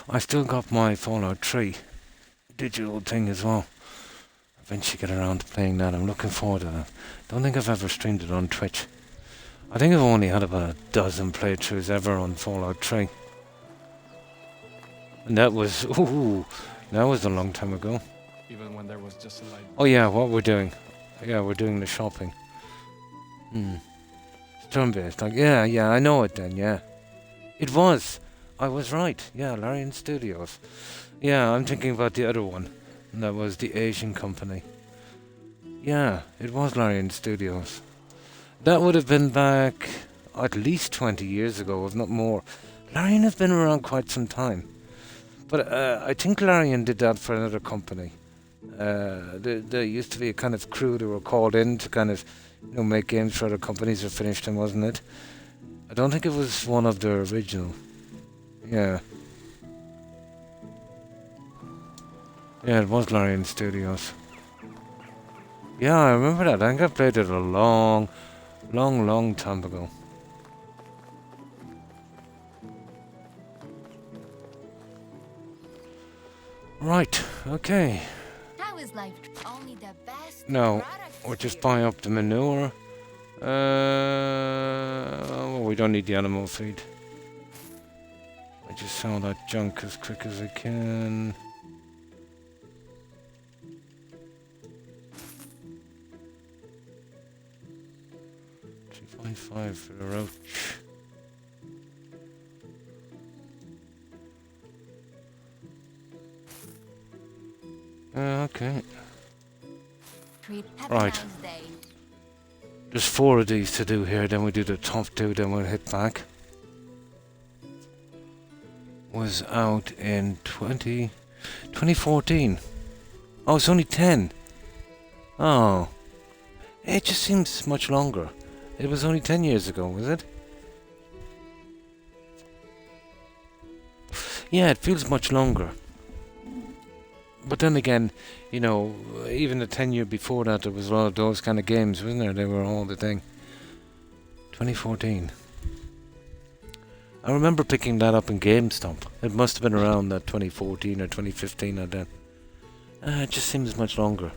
Speaker 1: I still got my Fallout 3 digital thing as well. Eventually get around to playing that. I'm looking forward to that. Don't think I've ever streamed it on Twitch. I think I've only had about a dozen playthroughs ever on Fallout 3. And that was a long time ago.
Speaker 3: Even when there was just a light.
Speaker 1: Oh yeah, what we're doing. Yeah, we're doing the shopping. It's turn-based. Like, yeah, I know it then, yeah. It was. I was right. Yeah, Larian Studios. Yeah, I'm thinking about the other one. And that was the Asian company. Yeah, it was Larian Studios. That would have been back at least 20 years ago, if not more. Larian has been around quite some time. But I think Larian did that for another company. There used to be a kind of crew that were called in to kind of, make games for other companies or finish them, wasn't it? don't think it was one of the original. Yeah. Yeah, it was Larian Studios. Yeah, I remember that. I think I played it a long time ago. Right, okay.
Speaker 2: How is life? Only the best.
Speaker 1: Now,
Speaker 2: products
Speaker 1: we're just
Speaker 2: here.
Speaker 1: buying up the manure. Well, we don't need the animal feed. I just sell that junk as quick as I can. $3.5 for the roach. Okay.
Speaker 2: Treat
Speaker 1: Right.
Speaker 2: Valentine's Day.
Speaker 1: There's 4 of these to do here, then we do the top 2, then we'll hit back. Was out in 2014. Oh, it's only 10. Oh. It just seems much longer. It was only 10 years ago, was it? Yeah, it feels much longer. But then again, you know, even the 10 year before that, there was a lot of those kind of games, wasn't there? They were all the thing. 2014. I remember picking that up in GameStop. It must have been around that 2014 or 2015 or then. It just seems much longer.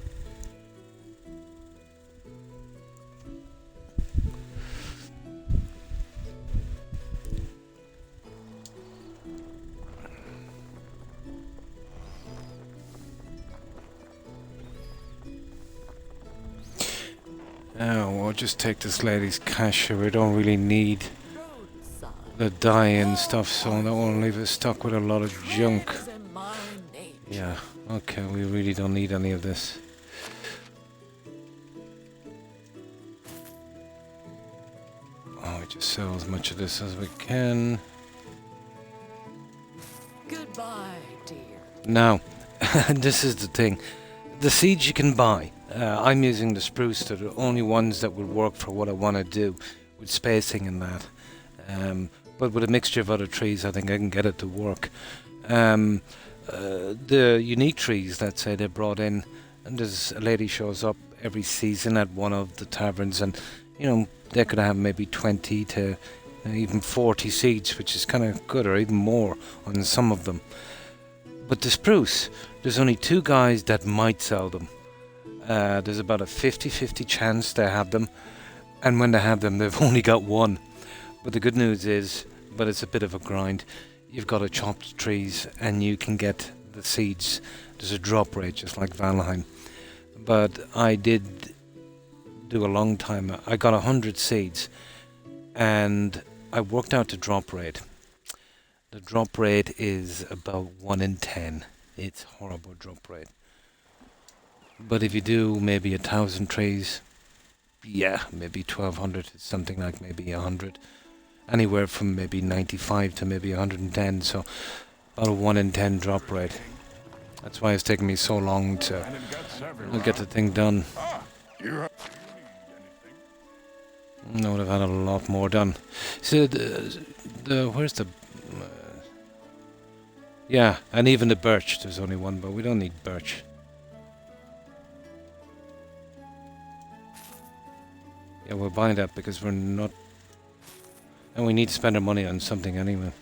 Speaker 1: Oh, we'll just take this lady's cash here. We don't really need the dye and stuff, so that won't leave us stuck with a lot of junk. Yeah, okay, we really don't need any of this. Oh, we just sell as much of this as we can.
Speaker 4: Goodbye, dear.
Speaker 1: Now, and this is the thing. The seeds you can buy. I'm using the spruce. They're the only ones that would work for what I want to do with spacing and that. But with a mixture of other trees, I think I can get it to work. The unique trees, let's say, they brought in, and there's a lady shows up every season at one of the taverns, and you know they could have maybe 20 to even 40 seeds, which is kind of good, or even more on some of them. But the spruce, there's only 2 guys that might sell them. There's about a 50-50 chance they have them, and when they have them, they've only got 1. But the good news is, but it's a bit of a grind, you've got to chop the trees and you can get the seeds. There's a drop rate, just like Valheim. But I did do a long time. I got 100 seeds, and I worked out the drop rate. The drop rate is about 1 in 10. It's horrible drop rate. But if you do maybe 1,000 trees, yeah, maybe 1,200. It's something like maybe 100. Anywhere from maybe 95 to maybe 110. So about a 1 in 10 drop rate. That's why it's taken me so long to get the thing done. I would have had a lot more done. So where's the... yeah, and even the birch, there's only 1, but we don't need birch. Yeah, we're buying that because we're not... and we need to spend our money on something anyway.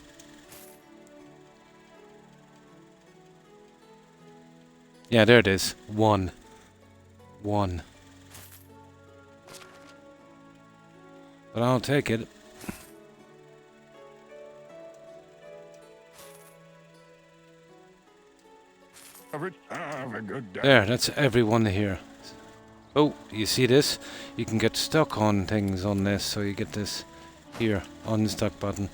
Speaker 1: Yeah, there it is. 1. 1. But I'll take it.
Speaker 5: Have a good day.
Speaker 1: There, that's everyone here. Oh, you see this? You can get stuck on things on this, so you get this here, unstuck button.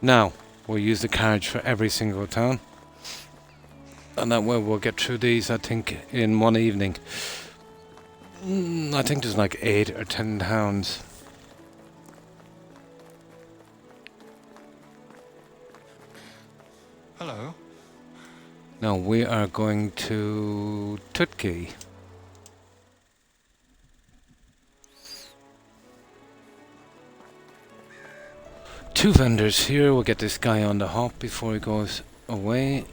Speaker 1: Now, we'll use the carriage for every single town. And that way we'll get through these, I think, in one evening. I think there's like 8 or 10 towns.
Speaker 3: Hello.
Speaker 1: Now we are going to Tutki. 2 vendors here. We'll get this guy on the hop before he goes away.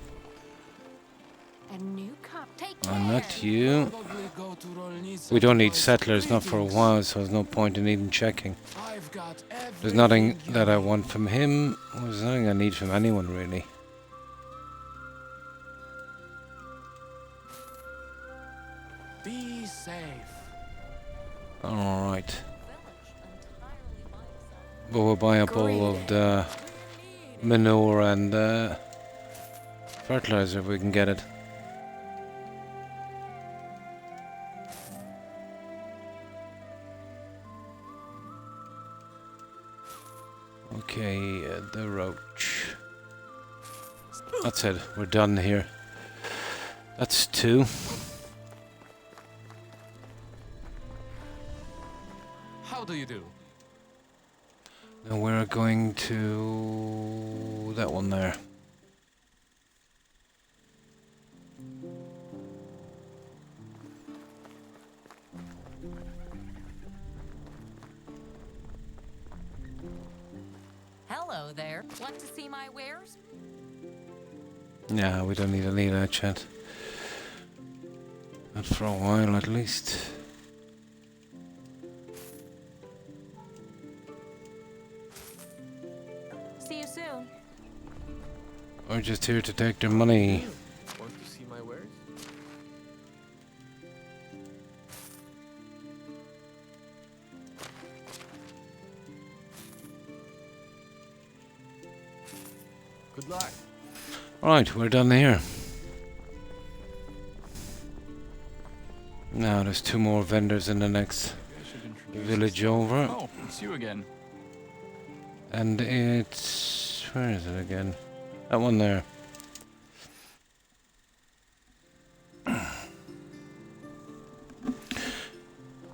Speaker 2: A new cup. Take
Speaker 1: Not you.
Speaker 3: Probably go to Rolnica
Speaker 1: We don't
Speaker 3: to
Speaker 1: need
Speaker 3: buy
Speaker 1: settlers, not for a
Speaker 3: greetings.
Speaker 1: while, so there's no point in even checking.
Speaker 3: I've got
Speaker 1: There's nothing
Speaker 3: everything
Speaker 1: that I
Speaker 3: you
Speaker 1: want from him. There's nothing I need from anyone, really.
Speaker 3: Be safe.
Speaker 1: Alright.
Speaker 2: village entirely by itself.
Speaker 1: But we'll buy up all of the manure and fertilizer if we can get it. Okay, the roach. That's it, we're done here. That's 2.
Speaker 3: How do you do?
Speaker 1: Now we're going to that one there.
Speaker 2: Hello there. Want to see my wares?
Speaker 1: Yeah, we don't need any of that chat. Not for a while, at least.
Speaker 2: See you soon.
Speaker 1: We're just here to take their money.
Speaker 3: Want to see my wares? Good luck.
Speaker 1: Right, we're done here. Now there's 2 more vendors in the next
Speaker 3: I should introduce
Speaker 1: village over.
Speaker 3: Oh, it's you again.
Speaker 1: And it's... where is it again? That one there.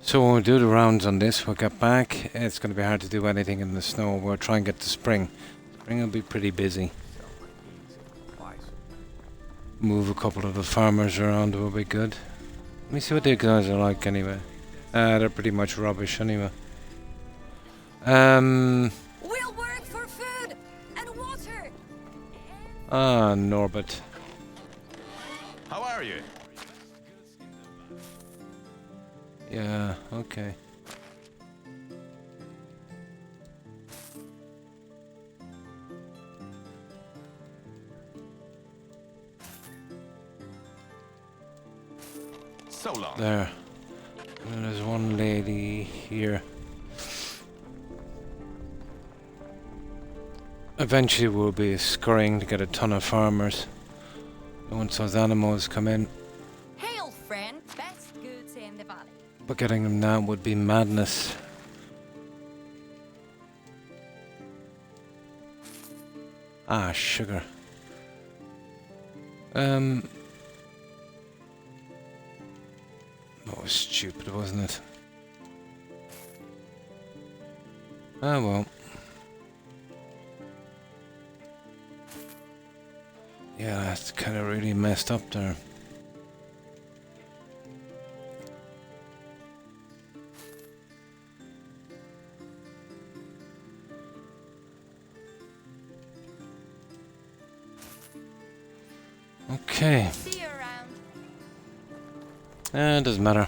Speaker 1: So when we do the rounds on this, we'll get back. It's going to be hard to do anything in the snow. We'll try and get to spring. Spring will be pretty busy. Move a couple of the farmers around will be good. Let me see what the guys are like anyway. They're pretty much rubbish anyway.
Speaker 2: We'll work for food and water.
Speaker 1: Norbert.
Speaker 5: How are you?
Speaker 1: Yeah, okay.
Speaker 5: So long.
Speaker 1: There. And then there's one lady here. Eventually we'll be scurrying to get a ton of farmers. And once those animals come in,
Speaker 2: Hail, friend. Best goods in the valley.
Speaker 1: but getting them now would be madness. Ah, sugar. That was stupid, wasn't it? Ah, well. Yeah, that's kind of really messed up there. Okay.
Speaker 2: See you around.
Speaker 1: It doesn't matter.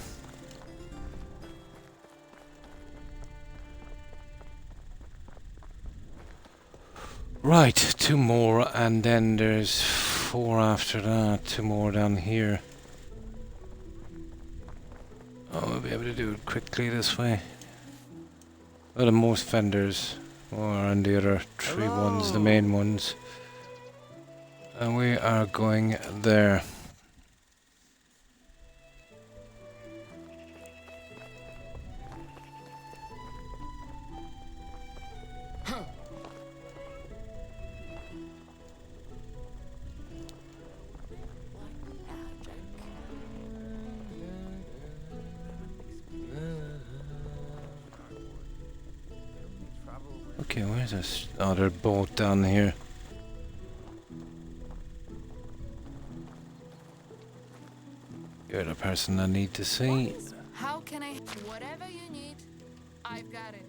Speaker 1: Right, 2 more, and then there's 4 after that. 2 more down here. Oh, we'll be able to do it quickly this way. Well, the most vendors are on the other 3 ones, the main ones. And we are going there. Okay, where's this other boat down here? You're the person I need to see.
Speaker 4: How can I? Whatever you need, I've got it.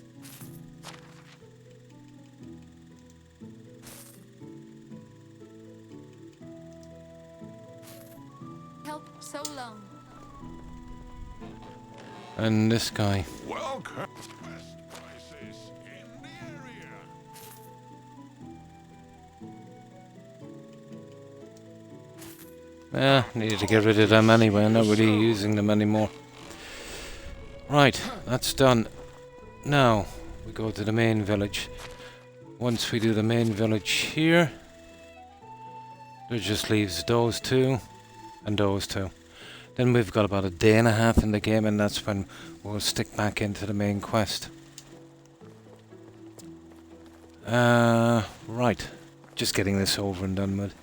Speaker 2: help so long.
Speaker 1: And this guy.
Speaker 5: Welcome. Best prices in the area.
Speaker 1: Needed to get rid of them anyway. I'm not really using them anymore. Right, that's done. Now, we go to the main village. Once we do the main village here, it just leaves those two and those two. Then we've got about a day and a half in the game, and that's when we'll stick back into the main quest. Right. Just getting this over and done with.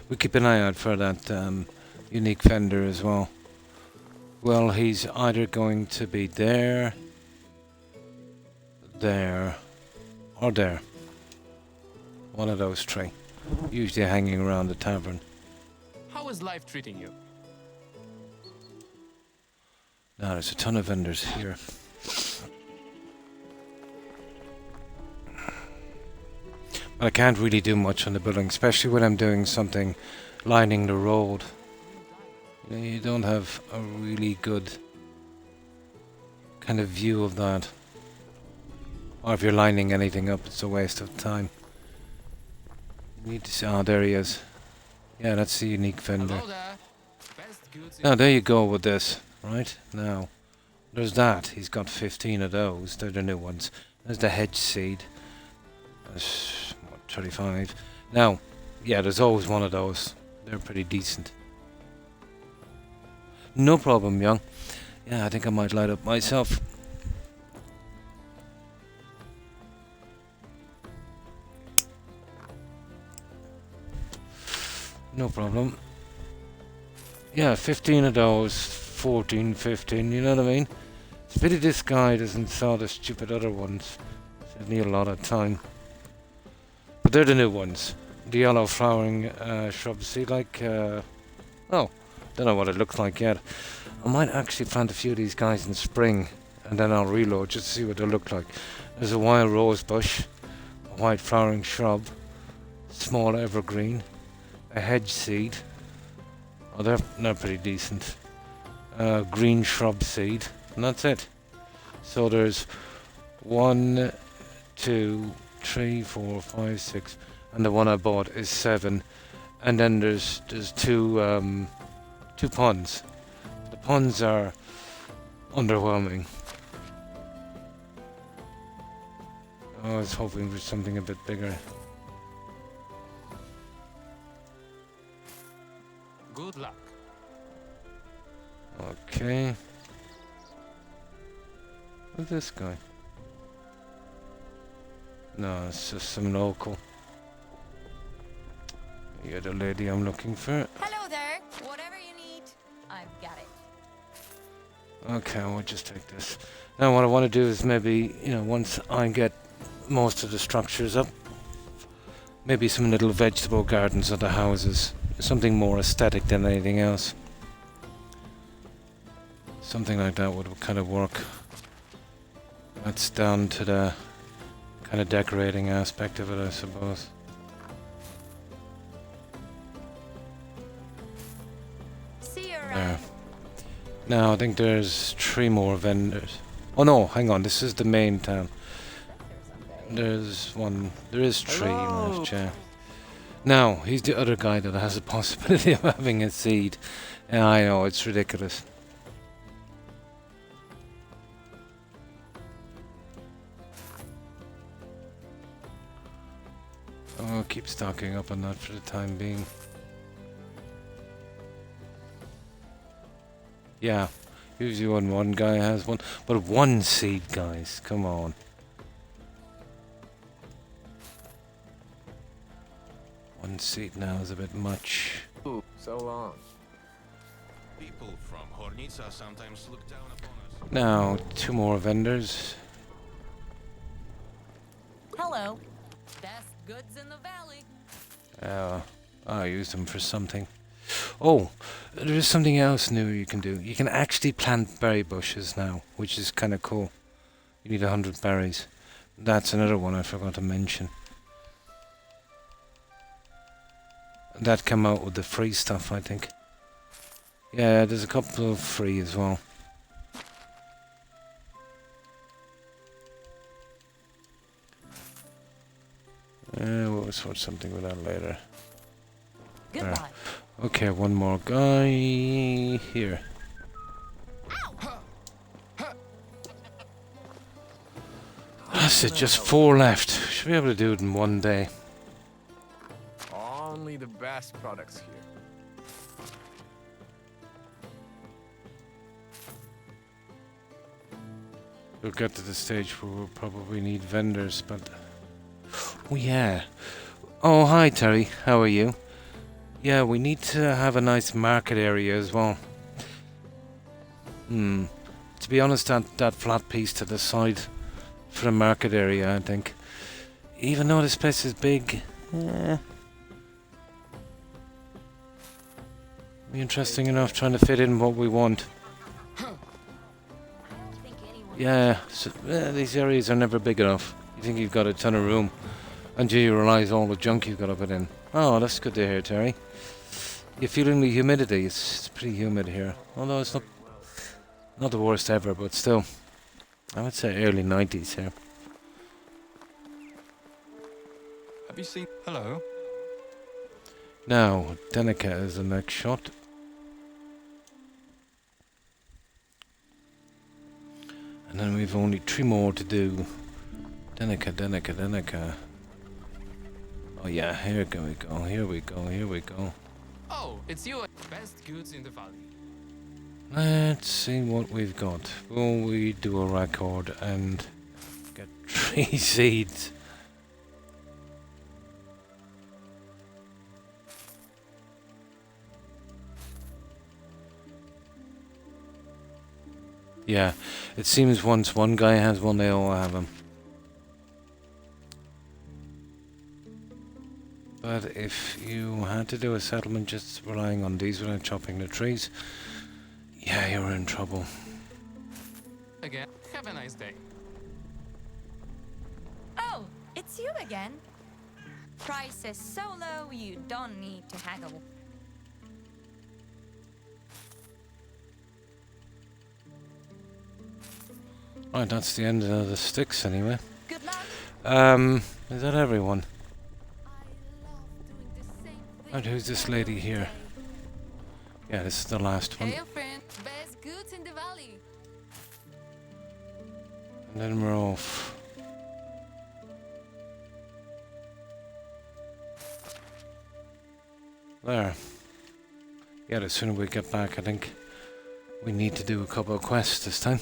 Speaker 1: We keep an eye out for that unique vendor as well. Well, he's either going to be there, there, or there. One of those three. Usually hanging around the tavern.
Speaker 3: How is life treating you?
Speaker 1: Now, there's a ton of vendors here. But I can't really do much on the building, especially when I'm doing something lining the road. You know, you don't have a really good kind of view of that. Or if you're lining anything up, it's a waste of time. You need to see. Oh, there he is. Yeah, that's the unique vendor.
Speaker 3: Hello there. Best goods in
Speaker 1: Now, there you go with this. Right? Now, there's that. He's got 15 of those. They're the new ones. There's the hedge seed. That's, what, 35. Now, yeah, there's always one of those. They're pretty decent. No problem, young. Yeah, I think I might light up myself. No problem. Yeah, 15 of those, 14, 15, you know what I mean? It's a pity this guy doesn't sell the stupid other ones. Save me a lot of time. But they're the new ones. The yellow flowering shrubs. See, like, oh, don't know what it looks like yet. I might actually plant a few of these guys in spring, and then I'll reload just to see what they look like. There's a wild rose bush, a white flowering shrub, small evergreen, a hedge seed. Oh, they're pretty decent. Green shrub seed, and that's it. So there's 1, 2, 3, 4, 5, 6, and the one I bought is 7. And then there's two puns. The puns are underwhelming. I was hoping for something a bit bigger.
Speaker 3: good luck.
Speaker 1: Okay. Who's this guy? No, it's just some local. You're the lady I'm looking for.
Speaker 2: Hello there. Whatever you need, I've got it.
Speaker 1: Okay, we'll just take this. Now what I want to do is maybe, once I get most of the structures up, maybe some little vegetable gardens at the houses. Something more aesthetic than anything else. Something like that would kind of work. That's down to the kind of decorating aspect of it, I suppose.
Speaker 2: See you
Speaker 1: There.
Speaker 2: around.
Speaker 1: Now I think there's 3 more vendors. Oh no, hang on, this is the main town. There's one. There is 3
Speaker 3: Hello.
Speaker 1: left, yeah. Now, he's the other guy that has a possibility of having a seed. Yeah, I know, it's ridiculous. I'll keep stocking up on that for the time being. Yeah, usually when one guy has one. But 1 seed, guys, come on. One seed now is a bit much.
Speaker 3: Ooh, so long.
Speaker 5: People from Hornica sometimes look down upon us.
Speaker 1: Now, 2 more vendors.
Speaker 2: Hello. Best goods in the valley.
Speaker 1: I'll use them for something. Oh, there's something else new you can do. You can actually plant berry bushes now, which is kind of cool. You need 100 berries. That's another one I forgot to mention. That came out with the free stuff, I think. Yeah, there's a couple of free as well. We'll sort something with that later.
Speaker 4: Goodbye.
Speaker 1: Okay, one more guy here. That's it, just 4 left. Should be able to do it in one day.
Speaker 3: Only the best products here.
Speaker 1: We'll get to the stage where we'll probably need vendors, but... Oh, yeah. Oh, hi, Terry. How are you? Yeah, we need to have a nice market area as well. To be honest, that flat piece to the side for the market area, I think. Even though this place is big, be interesting enough trying to fit in what we want.
Speaker 2: I don't think anyone.
Speaker 1: Yeah, so, these areas are never big enough. You think you've got a ton of room until you realise all the junk you've got to put in. Oh, that's good to hear, Terry. You're feeling the humidity. It's pretty humid here. Although it's not the worst ever, but still. I would say early 90s here.
Speaker 3: Have you seen? Hello.
Speaker 1: Now, Denica is the next shot. And then we've only 3 more to do. Denica. Oh yeah, here we go.
Speaker 3: Oh, it's you. Best goods in the valley.
Speaker 1: Let's see what we've got. Will we do a record and get 3 seeds? Yeah, it seems once one guy has one, they all have them. But if you had to do a settlement just relying on these without chopping the trees, yeah, you're in trouble.
Speaker 3: Again. Have a nice day.
Speaker 2: Oh, it's you again. Price is so low, you don't need to haggle.
Speaker 1: Right, that's the end of the sticks anyway.
Speaker 2: Good luck.
Speaker 1: Is that everyone?
Speaker 2: I love doing the same thing.
Speaker 1: Right, who's this lady here? Yeah, this is the last one.
Speaker 2: Hey, friend. Best goods in the valley.
Speaker 1: And then we're off. There. Yeah, the sooner we get back, I think we need to do a couple of quests this time.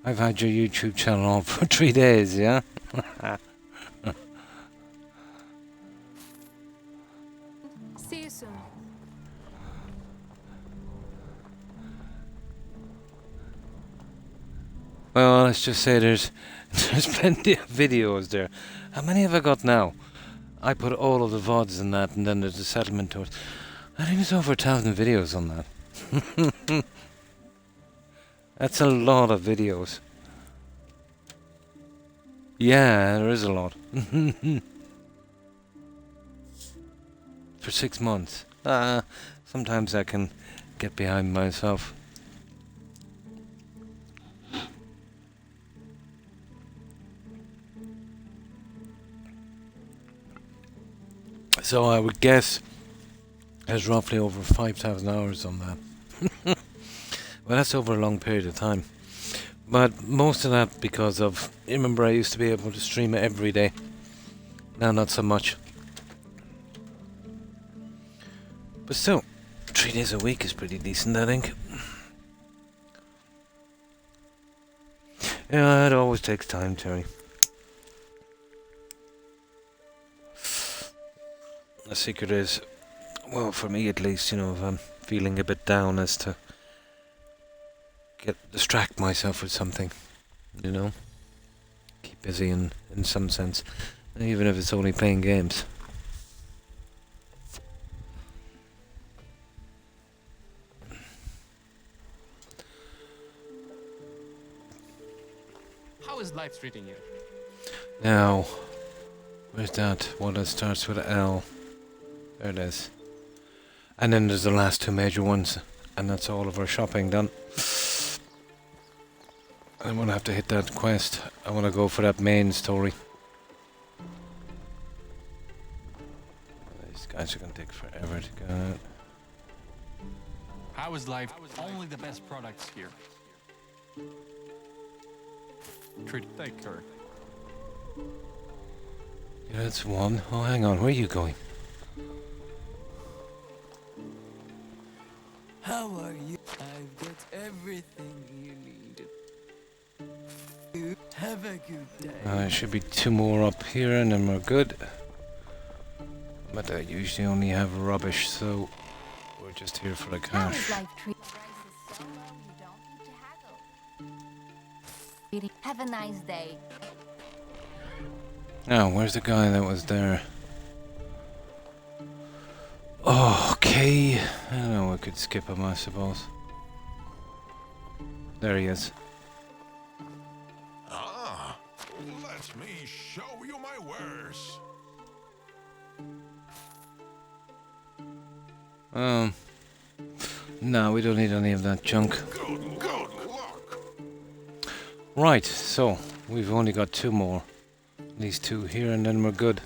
Speaker 1: I've had your YouTube channel on for 3 days, yeah?
Speaker 2: See you soon.
Speaker 1: Well, let's just say there's plenty of videos there. How many have I got now? I put all of the VODs in that, and then there's a settlement to it. I think there's over 1,000 videos on that. That's a lot of videos. Yeah, there is a lot. For 6 months. Sometimes I can get behind myself. So I would guess there's roughly over 5,000 hours on that. Well, that's over a long period of time. But most of that because of... Remember, I used to be able to stream it every day. Now, not so much. But still, 3 days a week is pretty decent, I think. Yeah, it always takes time, Terry. The secret is, well, for me at least, you know, if I'm feeling a bit down, as to distract myself with something, you know, keep busy in some sense, even if it's only playing games.
Speaker 3: How is life treating you?
Speaker 1: Now, where's that? Well, it starts with an L. There it is. And then there's the last two major ones, and that's all of our shopping done. I'm gonna have to hit that quest. I wanna go for that main story. These guys are gonna take forever to go out.
Speaker 3: How is life? Only the best products here. Take her.
Speaker 1: Yeah, that's one. Oh, hang on. Where are you going?
Speaker 6: How are you? I've got everything you need. You have a good day.
Speaker 1: There should be two more up here, and then we're good. But I usually only have rubbish, so we're just here for the
Speaker 4: How is
Speaker 1: cash.
Speaker 4: life treat?
Speaker 2: Price is so low, you don't need to haggle.
Speaker 4: Have a nice day.
Speaker 1: Now, where's the guy that was there? Oh, okay. I don't know, we could skip him, I suppose. There he is.
Speaker 5: Ah, let me show you my wares.
Speaker 1: No, we don't need any of that junk.
Speaker 5: Good luck.
Speaker 1: Right, so we've only got two more. These two here, and then we're good.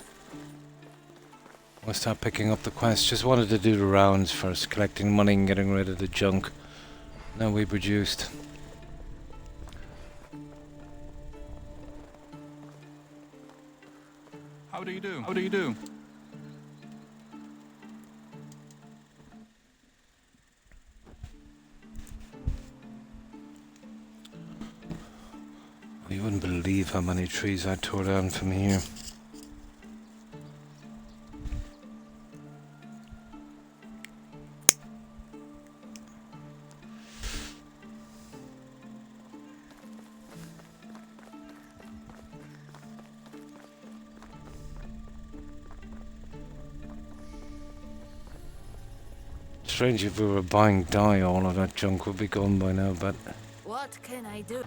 Speaker 1: We'll start picking up the quests. Just wanted to do the rounds first, collecting money and getting rid of the junk. Now we produced.
Speaker 3: How do you do? How do you do?
Speaker 1: You wouldn't believe how many trees I tore down from here. Strange if we were buying dye, all of that junk would be gone by now, but
Speaker 4: What can I do?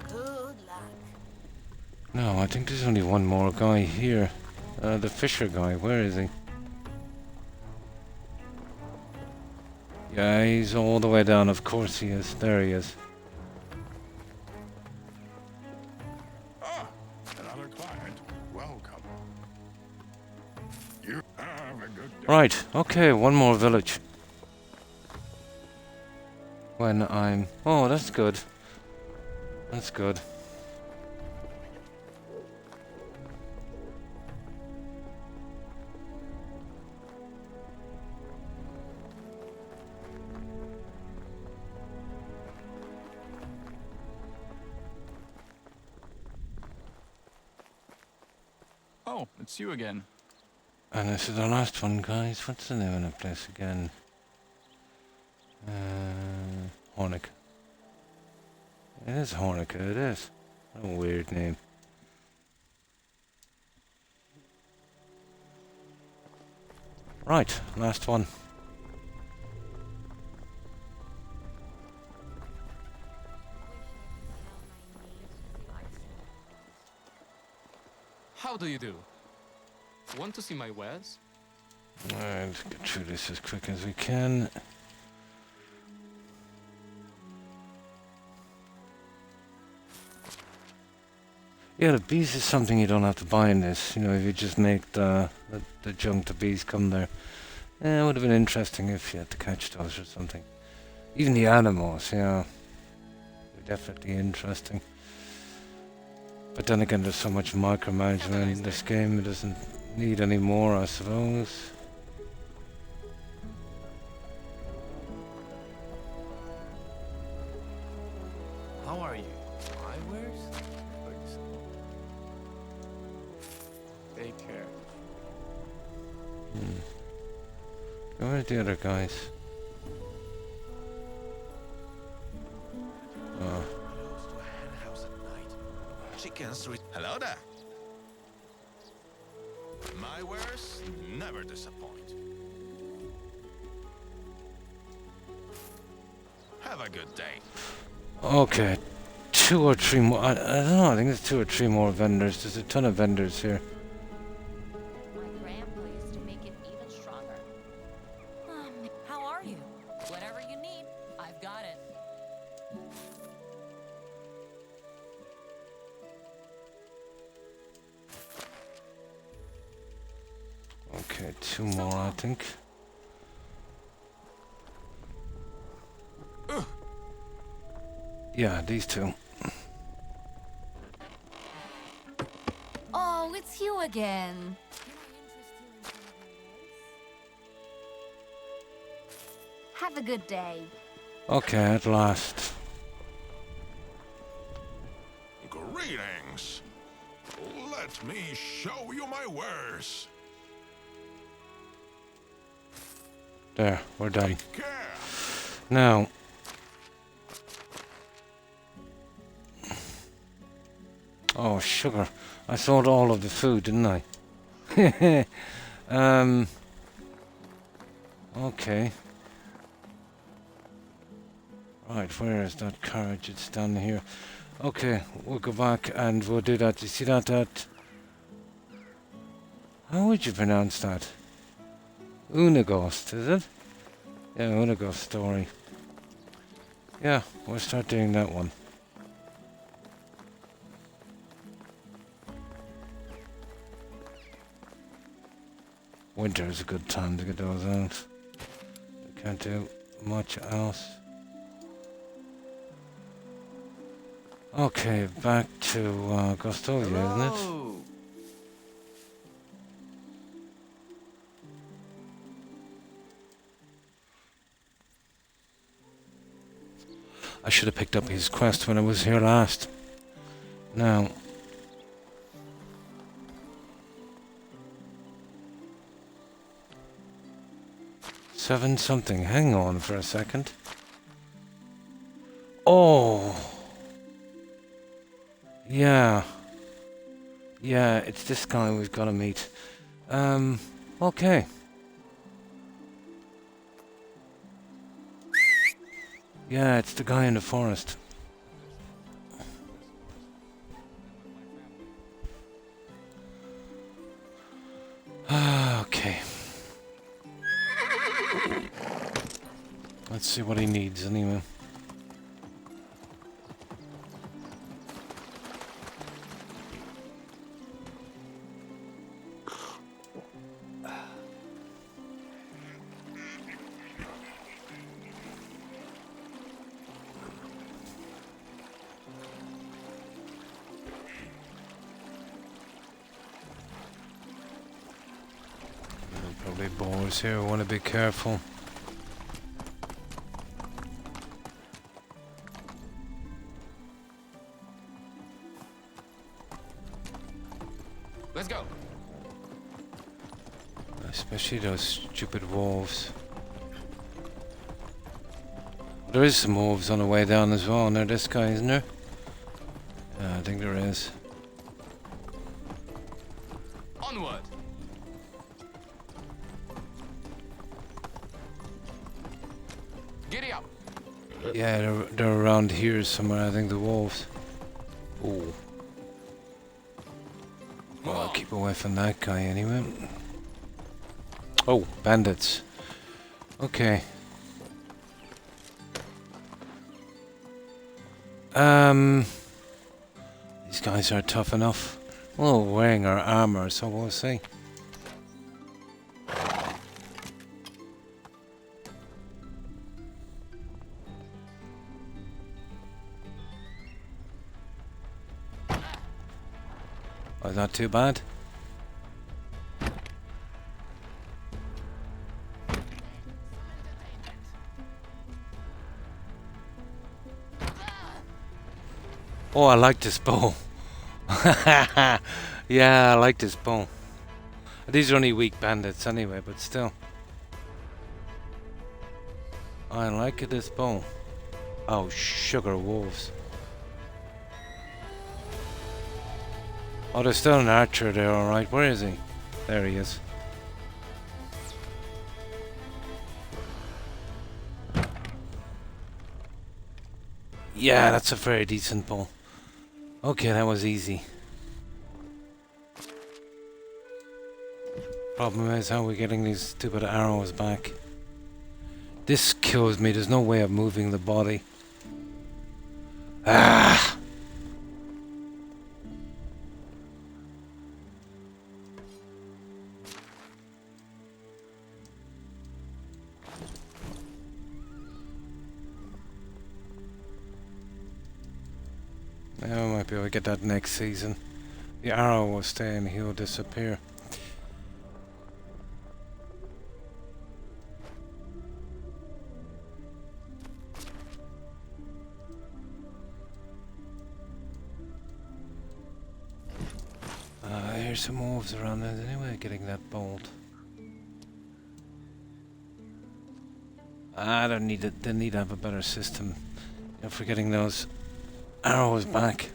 Speaker 4: Good luck.
Speaker 1: no, I think there's only one more guy here. The fisher guy, where is he? Yeah, he's all the way down, of course he is. There he is.
Speaker 5: Ah, another client. Welcome. You have a good day.
Speaker 1: Right, okay, one more village. When I'm... Oh, that's good. That's good.
Speaker 3: Oh, it's you again.
Speaker 1: And this is the last one, guys. What's the name of the place again? Hornick. It is Hornica, it is. What a weird name. Right, last one.
Speaker 3: How do you do? Want to see my wares?
Speaker 1: Alright, let's get through this as quick as we can. Yeah, the bees is something you don't have to buy in this. You know, if you just make the junk, the bees come there. It would have been interesting if you had to catch those or something. Even the animals, yeah. They're definitely interesting. But then again, there's so much micromanagement in this game, it doesn't need any more, I suppose.
Speaker 6: How are you? My wares? Take care.
Speaker 1: Where are the other guys? Oh.
Speaker 5: Close to a hen house at night. Chickens with... Hello there. My wares never disappoint. Have a good day.
Speaker 1: Okay, 2 or 3 more. I don't know. I think there's 2 or 3 more vendors. There's a ton of vendors here.
Speaker 2: My grandpa used to make it even stronger. How are you? Whatever you need, I've got it.
Speaker 1: Okay, 2 more, I think. Yeah, these 2.
Speaker 4: Oh, it's you again. Have a good day.
Speaker 1: Okay, at last.
Speaker 5: Greetings. Let me show you my wares.
Speaker 1: There, we're done.
Speaker 5: Take care.
Speaker 1: Now, oh, sugar. I sold all of the food, didn't I? Okay. Right, where is that carriage? It's down here. Okay, we'll go back and we'll do that. You see that? How would you pronounce that? Unagost, is it? Yeah, Unagost story. Yeah, we'll start doing that one. Winter is a good time to get those out. I can't do much else. Okay, back to Gostovia, isn't it?
Speaker 6: Hello.
Speaker 1: I should have picked up his quest when I was here last. Now, seven something. Hang on for a second. Oh, yeah, it's this guy we've got to meet. Okay. Yeah, it's the guy in the forest. Okay. Let's see what he needs anyway. Probably boars here. I want to be careful.
Speaker 3: Let's go.
Speaker 1: Especially those stupid wolves. There is some wolves on the way down as well. Now this guy, isn't there? Yeah, I think there is.
Speaker 3: Onward. Giddy up.
Speaker 1: Yeah, they're around here somewhere. I think the wolves. Oh. Well, I'll keep away from that guy anyway. Oh, bandits. Okay. These guys are tough enough. Well, wearing our armor, so we'll see. Oh, not too bad. Oh, I like this bow. Yeah, I like this bow. These are only weak bandits anyway, but still. I like this bow. Oh, sugar wolves. Oh, there's still an archer there, alright. Where is he? There he is. Yeah, that's a very decent pull. Okay, that was easy. Problem is, how are we getting these stupid arrows back? This kills me. There's no way of moving the body. Ah! Yeah, we might be able to get that next season. The arrow will stay and he'll disappear. Here's some moves around there. Anyway, getting that bolt. I don't need it. They need to have a better system for getting those arrows back.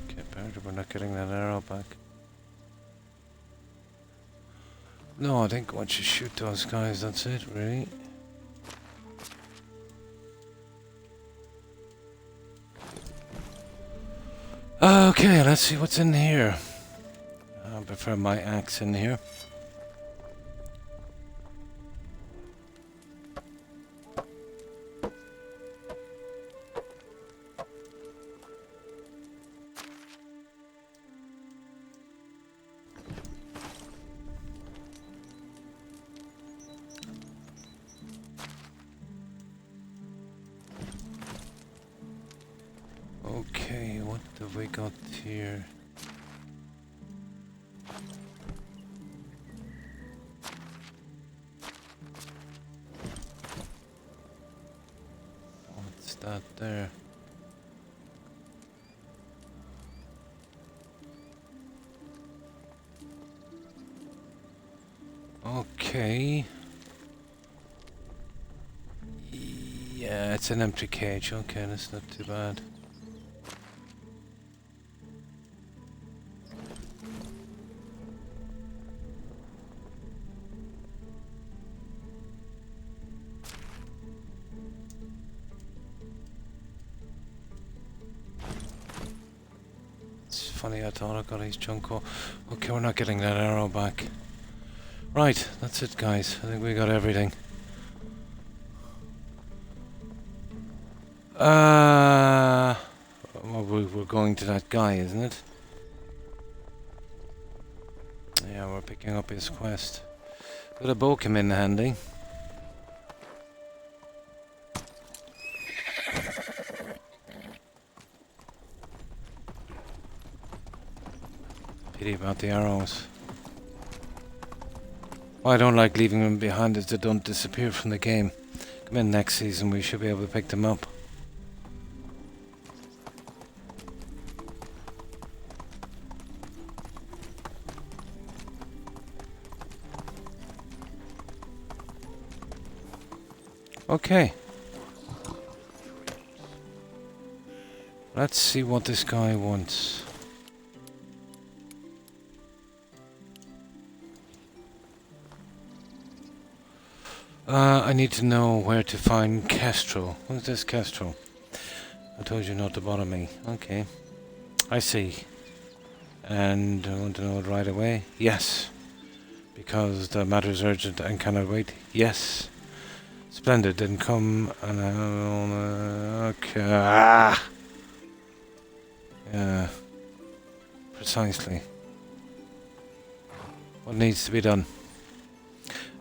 Speaker 1: Okay, apparently we're not getting that arrow back. No, I think once you shoot those guys, that's it, really. Okay, let's see what's in here. I prefer my axe in here. Okay, what have we got here? What's that there? Okay. Yeah, it's an empty cage. Okay, that's not too bad. Funny, I thought I got his Junko. Okay, we're not getting that arrow back. Right, that's it, guys. I think we got everything. Well, we're going to that guy, isn't it? Yeah, we're picking up his quest. Could a bow come in handy? Pity about the arrows. What I don't like leaving them behind is they don't disappear from the game. Come in next season, we should be able to pick them up. Okay. Let's see what this guy wants. I need to know where to find Kestrel. Who's this Kestrel? I told you not to bother me. Okay. I see. And I want to know it right away? Yes. Because the matter is urgent and cannot wait? Yes. Splendid. Then come and I wanna... Okay. Ah! Yeah. Precisely. What needs to be done?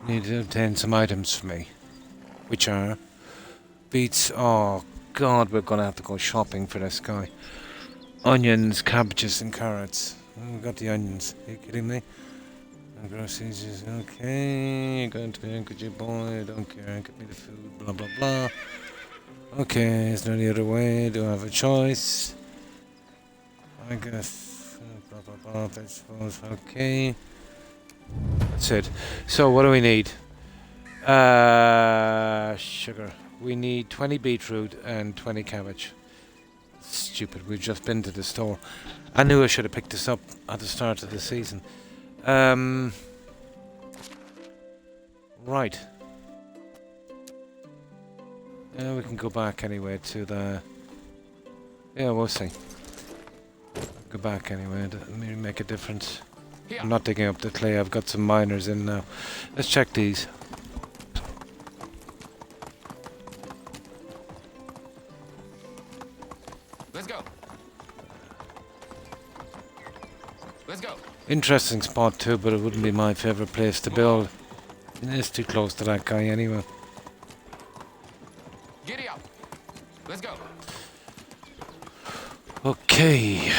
Speaker 1: Need to obtain some items for me. Which are... beets. Oh, God, we're gonna have to go shopping for this guy. Onions, cabbages, and carrots. Oh, we got the onions. Are you kidding me? Groceries, okay. Going to be a good boy. Don't care. Get me the food. Blah, blah, blah. Okay, is there any other way? Do I have a choice? I guess. Blah, blah, blah. Vegetables. Okay. That's it. So, what do we need? Sugar. We need 20 beetroot and 20 cabbage. stupid. We've just been to the store. I knew I should have picked this up at the start of the season. Right. Yeah, we can go back anyway to the... Yeah, we'll see. Go back anyway. It may make a difference.
Speaker 3: Here.
Speaker 1: I'm not digging up the clay. I've got some miners in now. Let's check these.
Speaker 3: Let's go. Let's go.
Speaker 1: Interesting spot too, but it wouldn't be my favourite place to build. It's too close to that guy anyway.
Speaker 3: Giddy up. Let's go.
Speaker 1: Okay.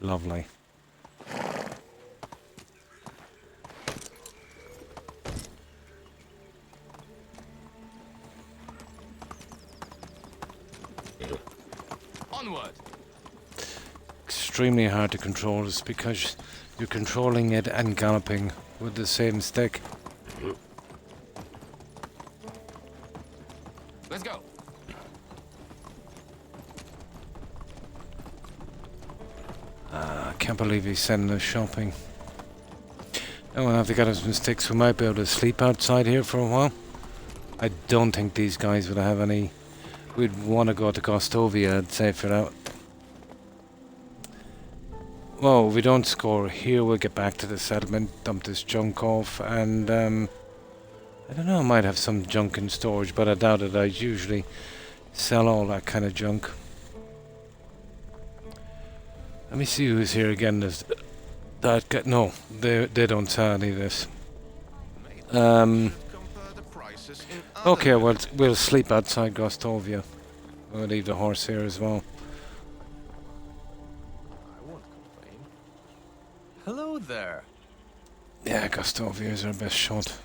Speaker 1: Lovely.
Speaker 3: Onward.
Speaker 1: Extremely hard to control this because you're controlling it and galloping with the same stick.
Speaker 3: Let's go.
Speaker 1: I can't believe he's sending us shopping. Oh, well, if he got his mistakes, we might be able to sleep outside here for a while. I don't think these guys would have any... We'd want to go to Gostovia, I'd say, for that. Well, if we don't score here, we'll get back to the settlement, dump this junk off, and I don't know, I might have some junk in storage, but I doubt it. I usually sell all that kind of junk. Let me see who's here again. There's that guy. No, they don't sell any of this.
Speaker 5: Compare the prices in other
Speaker 1: Okay, well,
Speaker 5: villages.
Speaker 1: we'll sleep outside Gostovia. We'll leave the horse here as well.
Speaker 6: I won't complain. Hello there.
Speaker 1: Yeah, Gostovia is our best shot.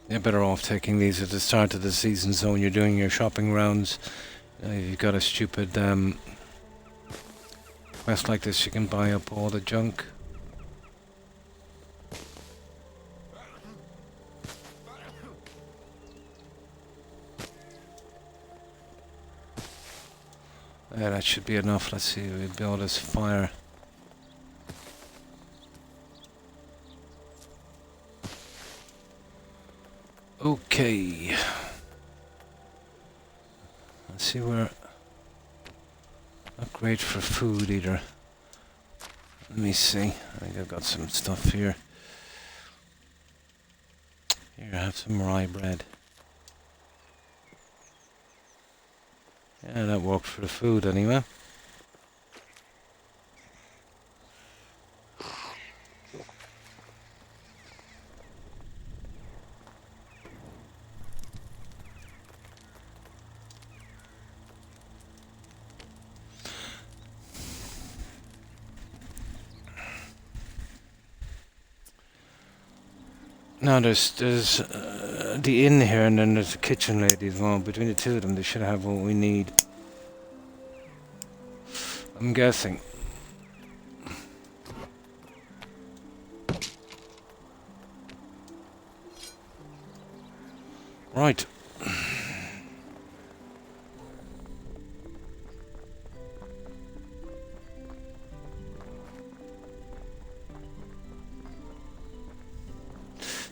Speaker 1: You're better off taking these at the start of the season, so when you're doing your shopping rounds, you've got a stupid quest like this, you can buy up all the junk. Yeah, that should be enough. Let's see, we build this fire. Okay. Let's see where... Not great for food either. Let me see. I think I've got some stuff here. Here, have some rye bread. Yeah, that worked for the food anyway. Now there's the inn here, and then there's the kitchen lady as well. Between the two of them, they should have what we need. I'm guessing. Right.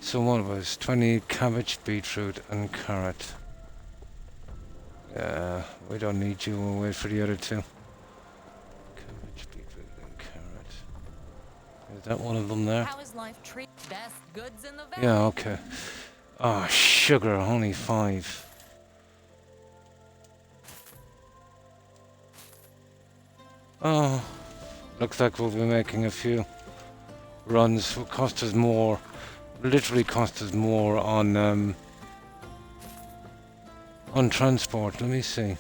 Speaker 1: So what was 20 cabbage, beetroot and carrot. We don't need you, we'll wait for the other two. Cabbage, beetroot and carrot. Is that one of them there?
Speaker 2: How is life treat? Best goods in the valley.
Speaker 1: Yeah, okay. Oh, sugar, only 5. Oh, looks like we'll be making a few runs. Will cost us more. Literally cost us more on transport. Let me see.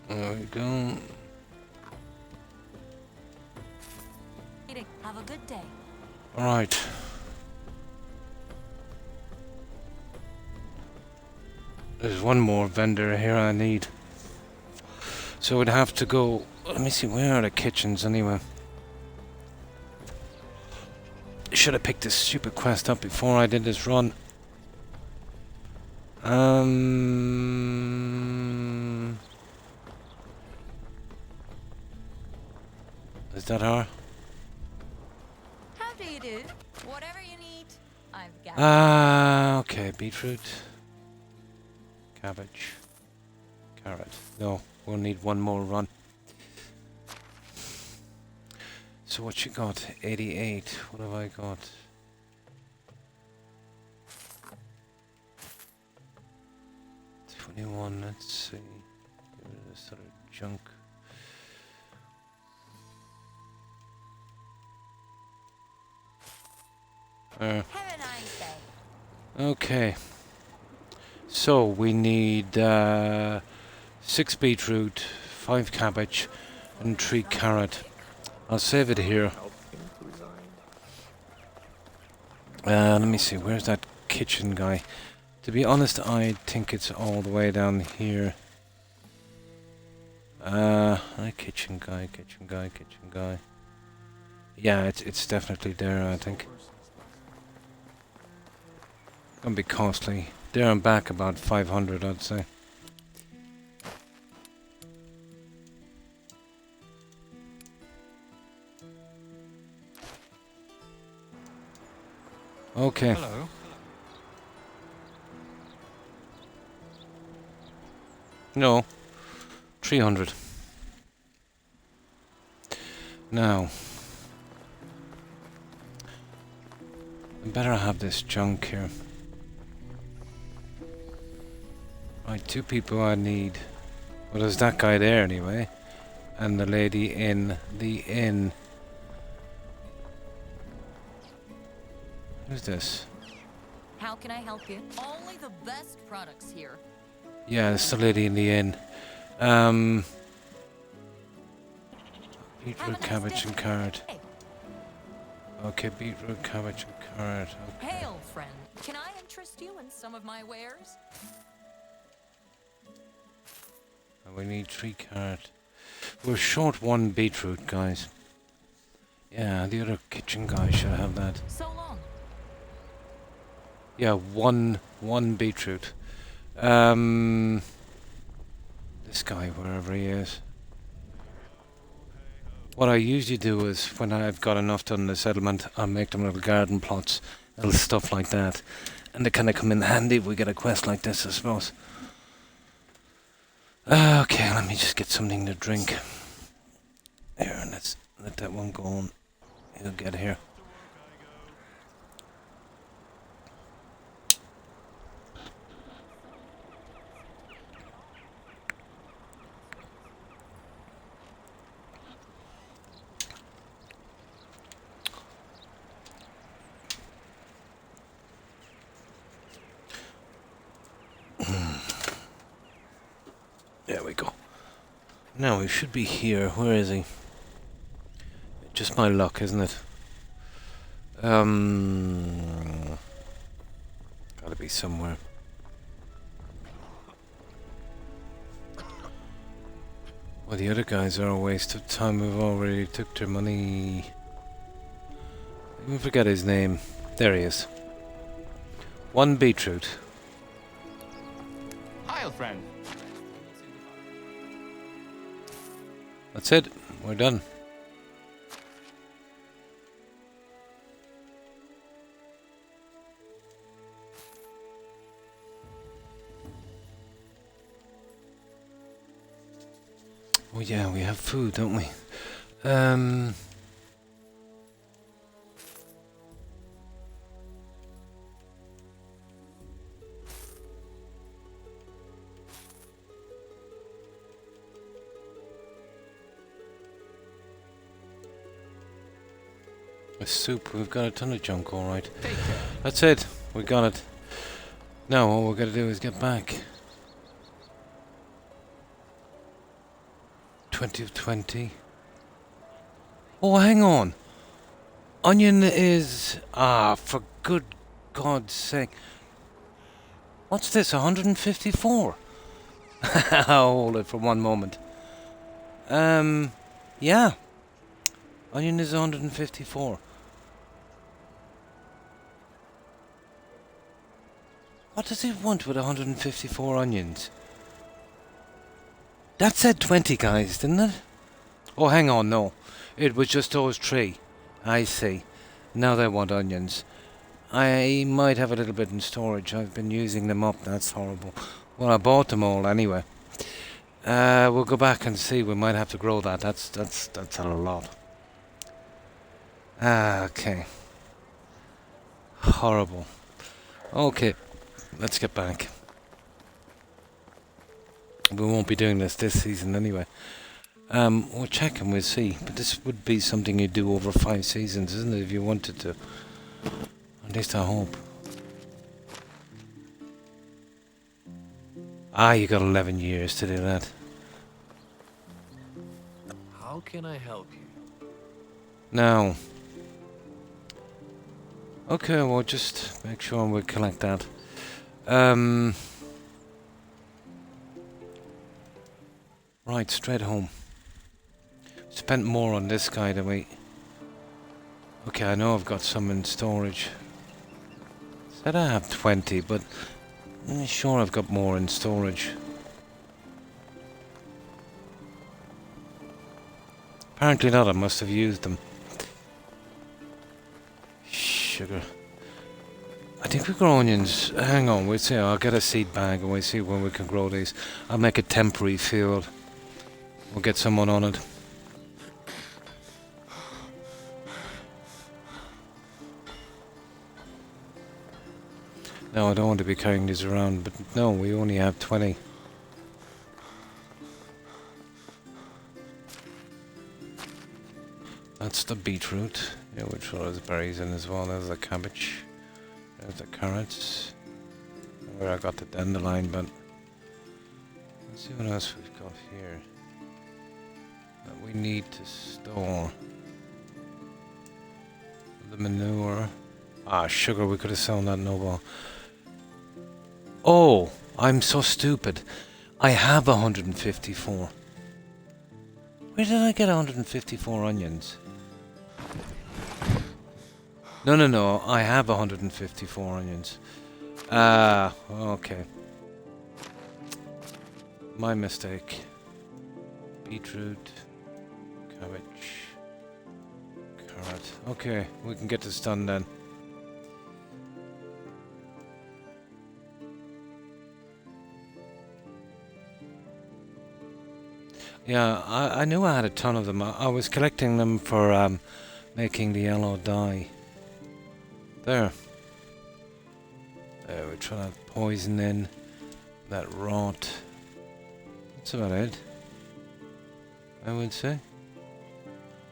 Speaker 1: There we go.
Speaker 2: day.
Speaker 1: Alright. There's one more vendor here I need. So we'd have to go... Let me see, where are the kitchens anyway? Should have picked this stupid quest up before I did this run. Is that her?
Speaker 2: How do you do? Whatever you need, I've got it.
Speaker 1: Okay, beetroot. Cabbage. Carrot. No, we'll need one more run. So what you got? 88. What have I got? Let's see. Get rid of this sort of junk.
Speaker 2: Have a nice day.
Speaker 1: Okay. So we need 6 beetroot, 5 cabbage, and 3 carrot. I'll save it here. Let me see. Where's that kitchen guy? To be honest, I think it's all the way down here. Kitchen guy. Yeah, it's definitely there, I think. Gonna be costly. There and back about 500, I'd say. Okay.
Speaker 3: Hello.
Speaker 1: No. 300. Now. I better have this junk here. Right, 2 people I need. Well, there's that guy there anyway. And the lady in the inn. Who's this?
Speaker 2: How can I help you? Only the best products here.
Speaker 1: Yeah, it's the lady in the inn.
Speaker 2: Have a
Speaker 1: Beetroot,
Speaker 2: nice
Speaker 1: cabbage,
Speaker 2: day.
Speaker 1: and carrot.
Speaker 2: Hey.
Speaker 1: Okay, beetroot, cabbage, and carrot. Okay.
Speaker 2: Hail, friend. Can I interest you in some of my wares?
Speaker 1: And we need 3 carrot. We're short 1 beetroot, guys. Yeah, the other kitchen guy should have that.
Speaker 2: So long.
Speaker 1: Yeah, one beetroot. This guy, wherever he is. What I usually do is, when I've got enough done in the settlement, I'll make them little garden plots, little stuff like that. And they kind of come in handy if we get a quest like this, I suppose. Okay, let me just get something to drink. Here, let's let that one go on. He'll get here. There we go. Now he should be here. Where is he? Just my luck, isn't it? Gotta be somewhere. Well, the other guys are a waste of time. We've already took their money. I forget his name. There he is. 1 beetroot.
Speaker 3: Hi, friend.
Speaker 1: That's it. We're done. Oh yeah, we have food, don't we? A soup. We've got a ton of junk, all right.
Speaker 3: Take care.
Speaker 1: That's it. We got it. Now all we're gonna do is get back. 20 of 20. Oh, hang on. Onion is... Ah, for good God's sake. What's this, 154? I'll hold it for one moment. Yeah. Onion is 154. What does he want with 154 onions? That said 20, guys, didn't it? Oh, hang on, no. It was just those 3. I see. Now they want onions. I might have a little bit in storage. I've been using them up. That's horrible. Well, I bought them all anyway. We'll go back and see. We might have to grow that. That's a lot. Okay. Horrible. Okay. Let's get back. We won't be doing this season anyway. We'll check and we'll see. But this would be something you do over 5 seasons, isn't it? If you wanted to. At least I hope. Ah, you got 11 years to do that.
Speaker 6: How can I help you?
Speaker 1: Now. Okay, well, just make sure we collect that. Right, straight home. Spent more on this guy than we... Okay, I know I've got some in storage. Said I have 20, but I'm sure I've got more in storage. Apparently not, I must have used them. Sugar. I think we grow onions. Hang on, we'll see. I'll get a seed bag and we'll see when we can grow these. I'll make a temporary field. We'll get someone on it. No, I don't want to be carrying these around, but no, we only have 20. That's the beetroot. Yeah, we'll throw those berries in as well. There's the cabbage. There's the carrots. Where I got the dandelion, but let's see what else we've got here that we need to store. The manure. Ah, sugar, we could have sold that noble. Oh, I'm so stupid. I have 154. Where did I get 154 onions? No, I have 154 onions. Ah, okay. My mistake. Beetroot, cabbage, carrot. Okay, we can get this done then. Yeah, I knew I had a ton of them. I was collecting them for making the yellow dye. There. There, we try that poison in. That rot. That's about it, I would say.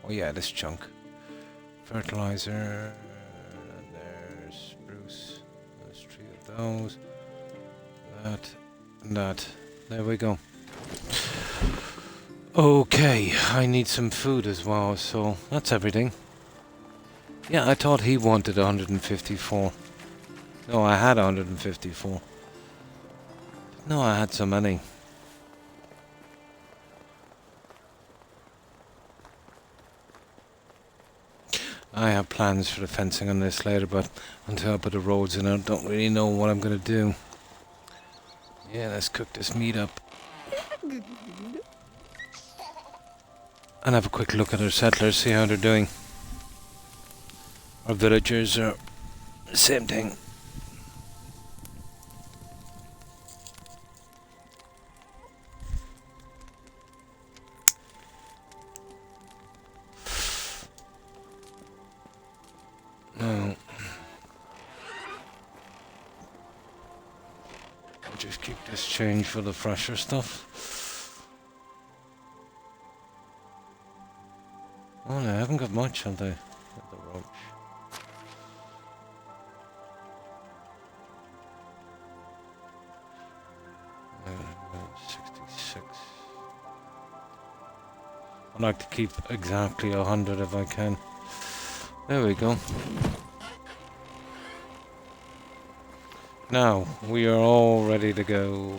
Speaker 1: Oh yeah, this chunk. Fertilizer. And there's spruce. There's 3 of those. That. And that. There we go. Okay, I need some food as well, so that's everything. Yeah, I thought he wanted 154. No, I had 154. No, I had so many. I have plans for the fencing on this later, but until I put the roads in, I don't really know what I'm going to do. Yeah, let's cook this meat up. And have a quick look at our settlers, see how they're doing. Our villagers are the same thing. No. I'll just keep this change for the fresher stuff. Oh no, I haven't got much on the roach. Uh, 66. I'd like to keep exactly 100 if I can. There we go. Now, we are all ready to go.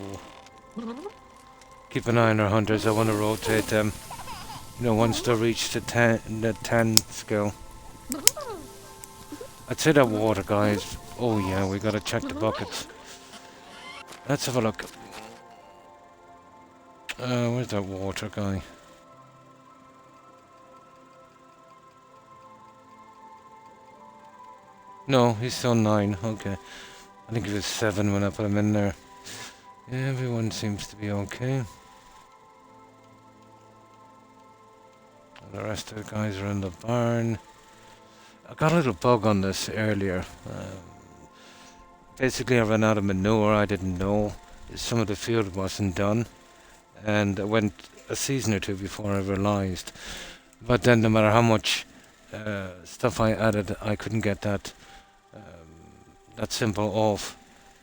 Speaker 1: Keep an eye on our hunters. I want to rotate them. You know, once they reach the 10 skill. I'd say that water, guys. Oh yeah, we gotta check the buckets. Let's have a look. Where's that water guy? No, he's still 9. Okay. I think he was 7 when I put him in there. Yeah, everyone seems to be okay. The rest of the guys are in the barn. I got a little bug on this earlier. Basically, I ran out of manure. I didn't know. Some of the field wasn't done. And I went a season or two before I realised. But then no matter how much stuff I added, I couldn't get that simple off.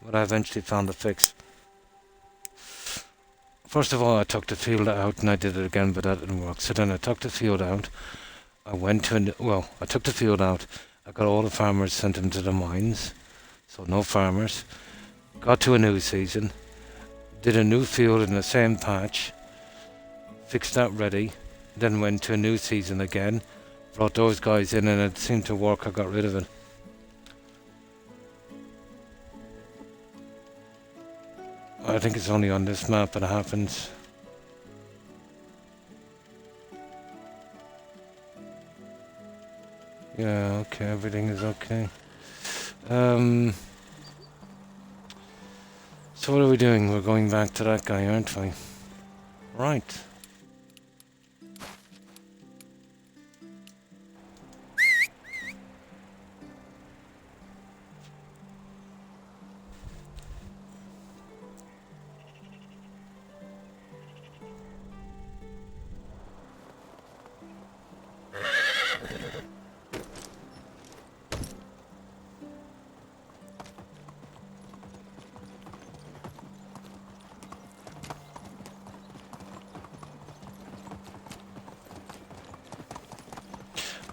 Speaker 1: But I eventually found the fix. First of all, I took the field out and I did it again, but that didn't work. So then I took the field out. I took the field out. I got all the farmers, sent them to the mines. So no farmers. Got to a new season. Did a new field in the same patch. Fixed that ready. Then went to a new season again. Brought those guys in and it seemed to work. I got rid of it. I think it's only on this map that it happens. Yeah, okay, everything is okay. So what are we doing? We're going back to that guy, aren't we? Right.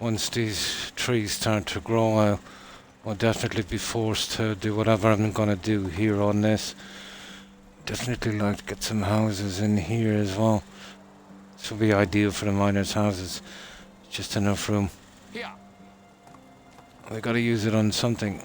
Speaker 1: Once these trees start to grow, I'll definitely be forced to do whatever I'm going to do here on this. Definitely like to get some houses in here as well. This will be ideal for the miners' houses. Just enough room.
Speaker 3: Here.
Speaker 1: They got to use it on something.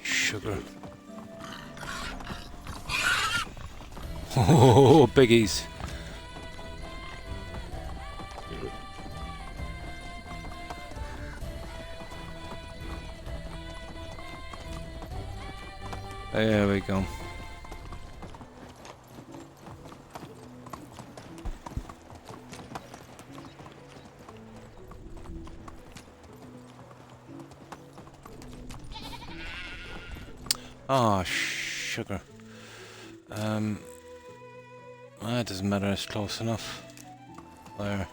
Speaker 1: Sugar. Oh, biggies. There we go. Ah, sugar. It doesn't matter, it's close enough. There.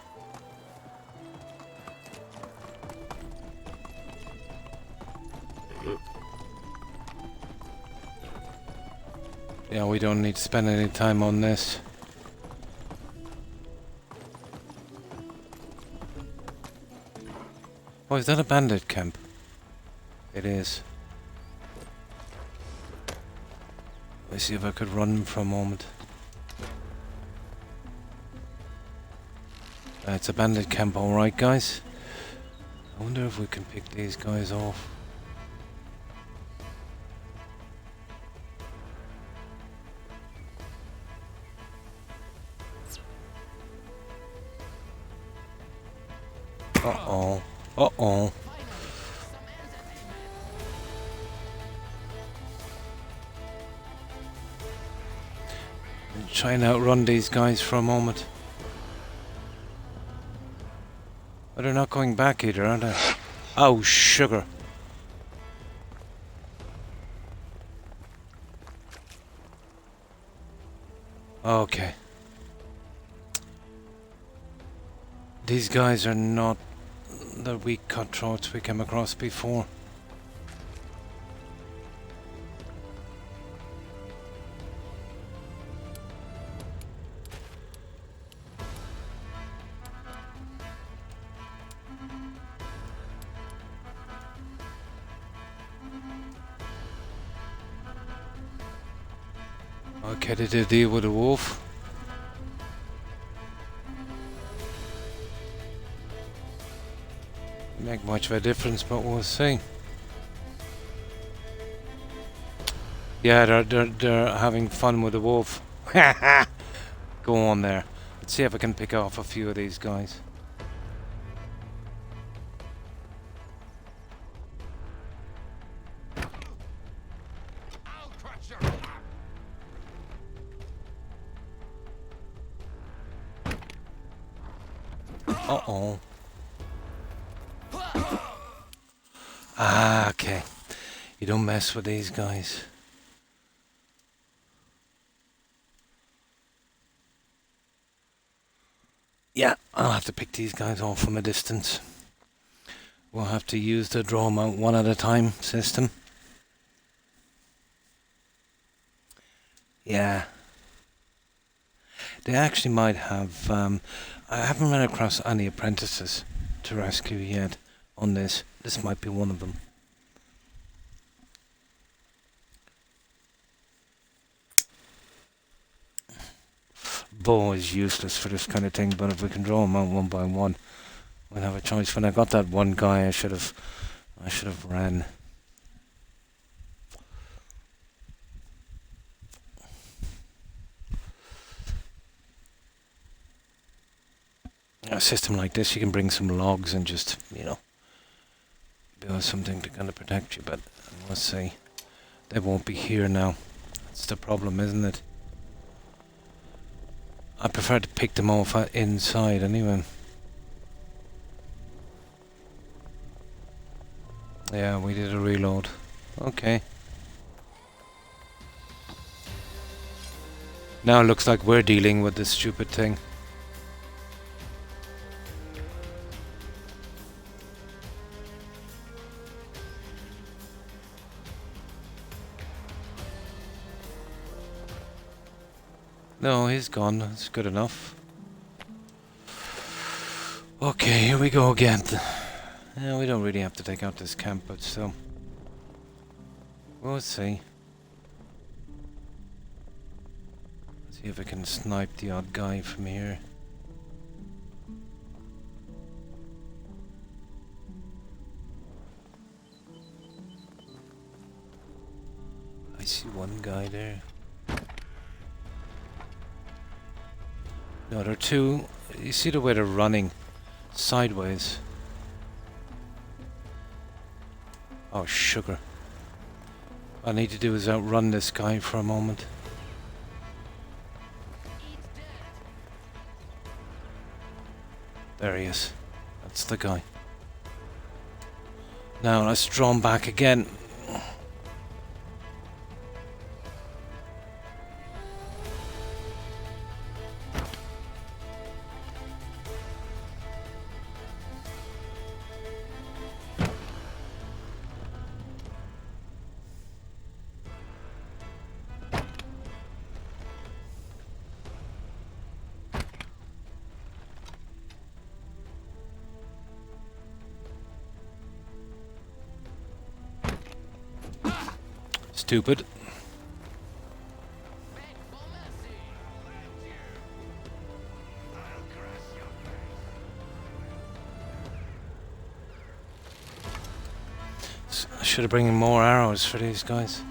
Speaker 1: Yeah, we don't need to spend any time on this. Oh, is that a bandit camp? It is. Let's see if I could run for a moment. It's a bandit camp, alright guys. I wonder if we can pick these guys off. Uh-oh. Uh-oh. Try and outrun these guys for a moment. Oh, they're not going back either, are they? Oh, sugar. Okay. These guys are not the weak cutthroats we came across before. Okay, they did deal with a wolf. Make much of a difference, but we'll see. Yeah, they're having fun with the wolf. Go on there. Let's see if I can pick off a few of these guys.
Speaker 5: I'll crush your...
Speaker 1: Uh-oh. Ah, okay. You don't mess with these guys. Yeah, I'll have to pick these guys off from a distance. We'll have to use the draw them out one at a time system. Yeah. They actually might have... I haven't run across any apprentices to rescue yet on this. This might be one of them. Bow is useless for this kind of thing, but if we can draw them out one by one, we'll have a choice. When I got that one guy, I should have ran. A system like this, you can bring some logs and just, build something to kind of protect you, but let's see. They won't be here now. That's the problem, isn't it? I prefer to pick them off inside anyway. Yeah, we did a reload. Okay. Now it looks like we're dealing with this stupid thing. No, he's gone. That's good enough. Okay, here we go again. Yeah, we don't really have to take out this camp, but still. We'll see. See if I can snipe the odd guy from here. I see one guy there. No, there are two. You see the way they're running sideways. Oh, sugar. What I need to do is outrun this guy for a moment. There he is. That's the guy. Now let's draw him back again. Stupid. I should have bringing more arrows for these guys.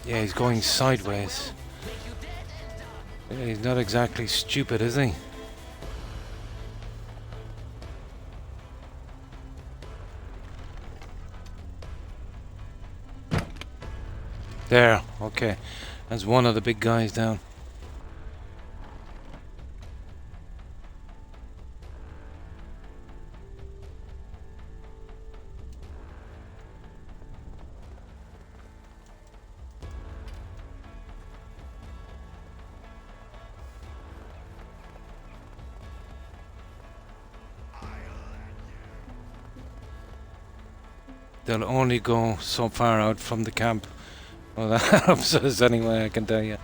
Speaker 1: Yeah, he's going sideways. Yeah, he's not exactly stupid, is he? There, okay. That's one of the big guys down. They'll only go so far out from the camp. Well, that helps us anyway, I can tell you.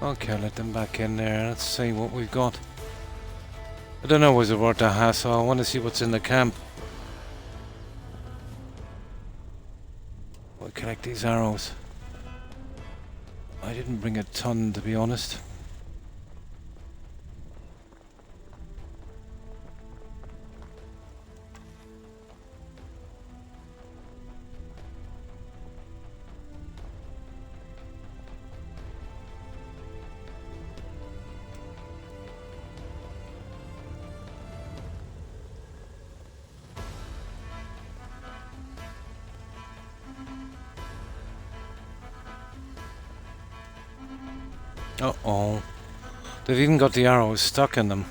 Speaker 1: Okay, let them back in there. Let's see what we've got. I don't know, was it worth the hassle? I want to see what's in the camp. We'll collect these arrows. I didn't bring a ton, to be honest. Uh-oh. They've even got the arrows stuck in them.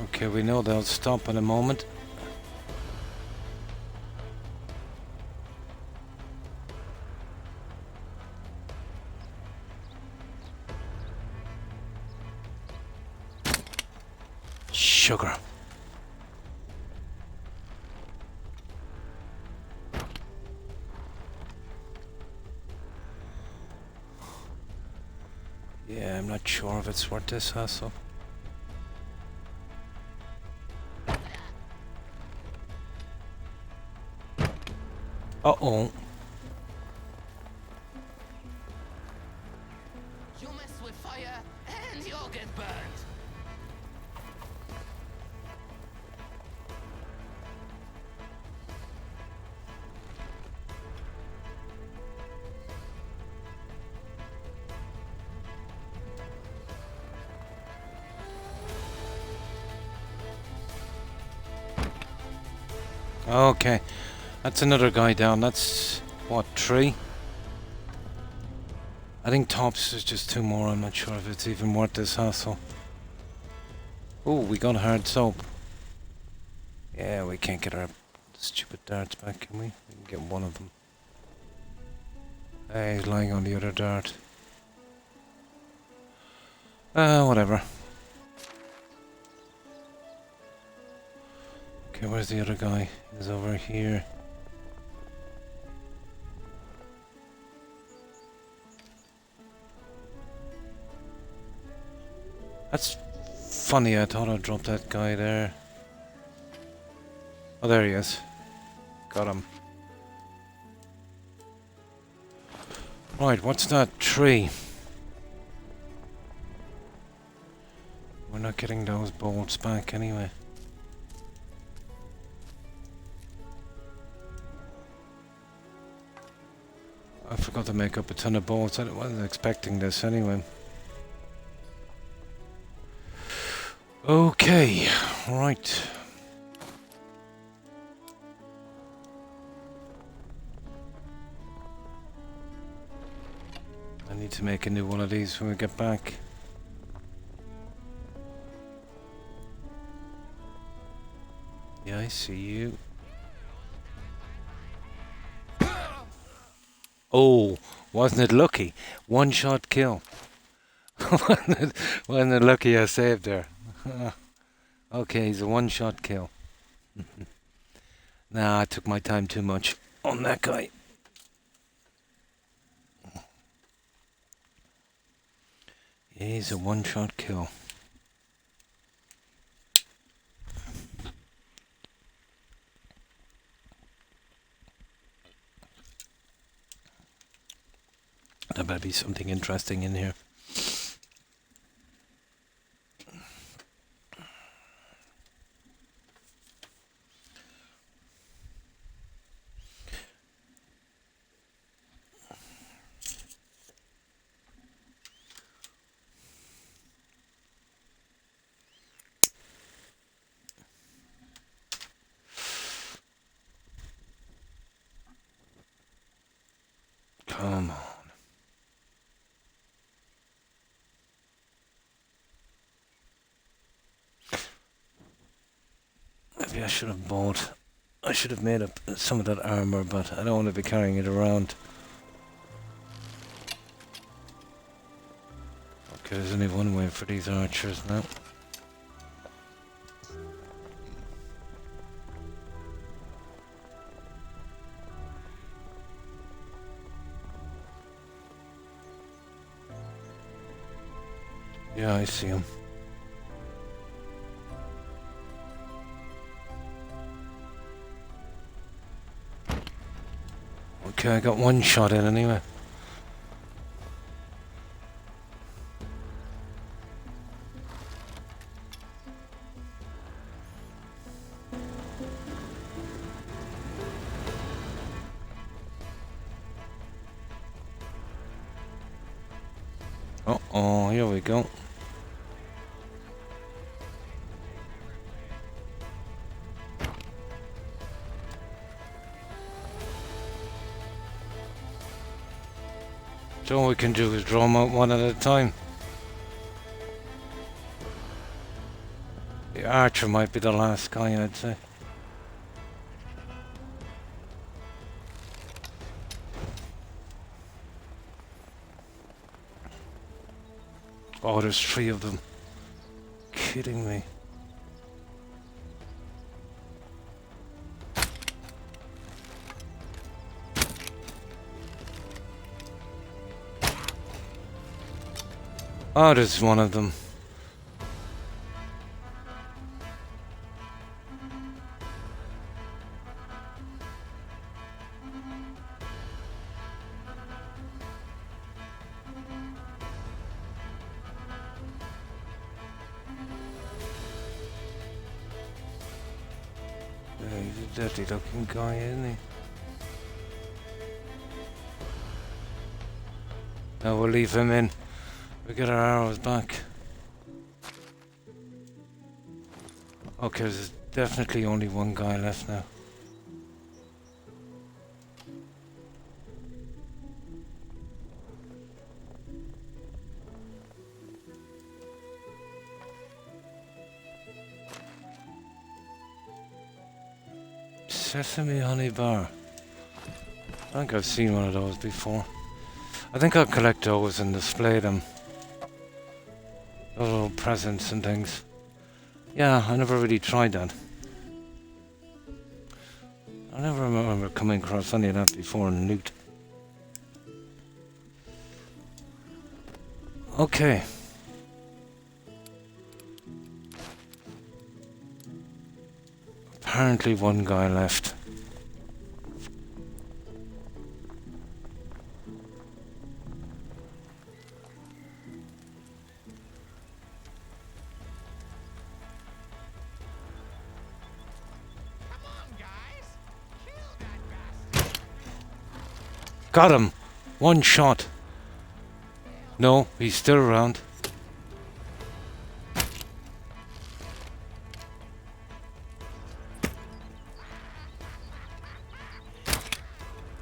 Speaker 1: Okay, we know they'll stop in a moment. Sugar. Yeah, I'm not sure if it's worth this hassle. Uh-oh.
Speaker 3: You mess with fire and you'll get burned.
Speaker 1: Okay. That's another guy down. That's, what, 3? I think tops is just 2 more. I'm not sure if it's even worth this hassle. Oh, we got hard soap. Yeah, we can't get our stupid darts back, can we? We can get one of them. Hey, he's lying on the other dart. Whatever. Okay, where's the other guy? He's over here. That's funny, I thought I'd drop that guy there. Oh, there he is. Got him. Right, what's that tree? We're not getting those bolts back anyway. I forgot to make up a ton of bolts. I wasn't expecting this anyway. Okay, right. I need to make a new one of these when we get back. Yeah, I see you. Oh, wasn't it lucky? 1-shot kill. wasn't it lucky I saved her? Okay, he's a 1-shot kill. Nah, I took my time too much on that guy. He's a 1-shot kill. There better be something interesting in here. I should have bought. I should have made up some of that armor, but I don't want to be carrying it around. Okay, there's only one way for these archers now. Yeah, I see him. Okay, I got one shot in anyway. Uh-oh, here we go. So all we can do is draw them out one at a time. The archer might be the last guy, I'd say. Oh, there's 3 of them. Kidding me. Oh, there's one of them. Yeah, he's a dirty looking guy, isn't he? Now we'll leave him in. We get our arrows back. Okay, there's definitely only one guy left now. Sesame honey bar. I think I've seen one of those before. I think I'll collect those and display them. Those little presents and things. Yeah, I never really tried that. I never remember coming across any of that before in loot. Okay. Apparently one guy left. Got him! One shot. No, he's still around.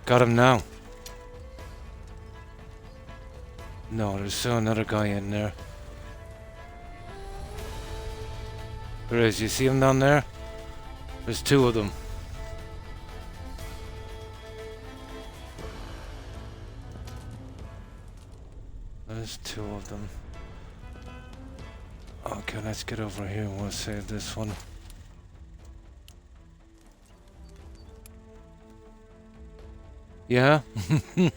Speaker 1: Got him now. No, there's still another guy in there. There is. You see him down there? There's 2 of them. There's 2 of them. Okay, let's get over here and we'll save this one. Yeah? And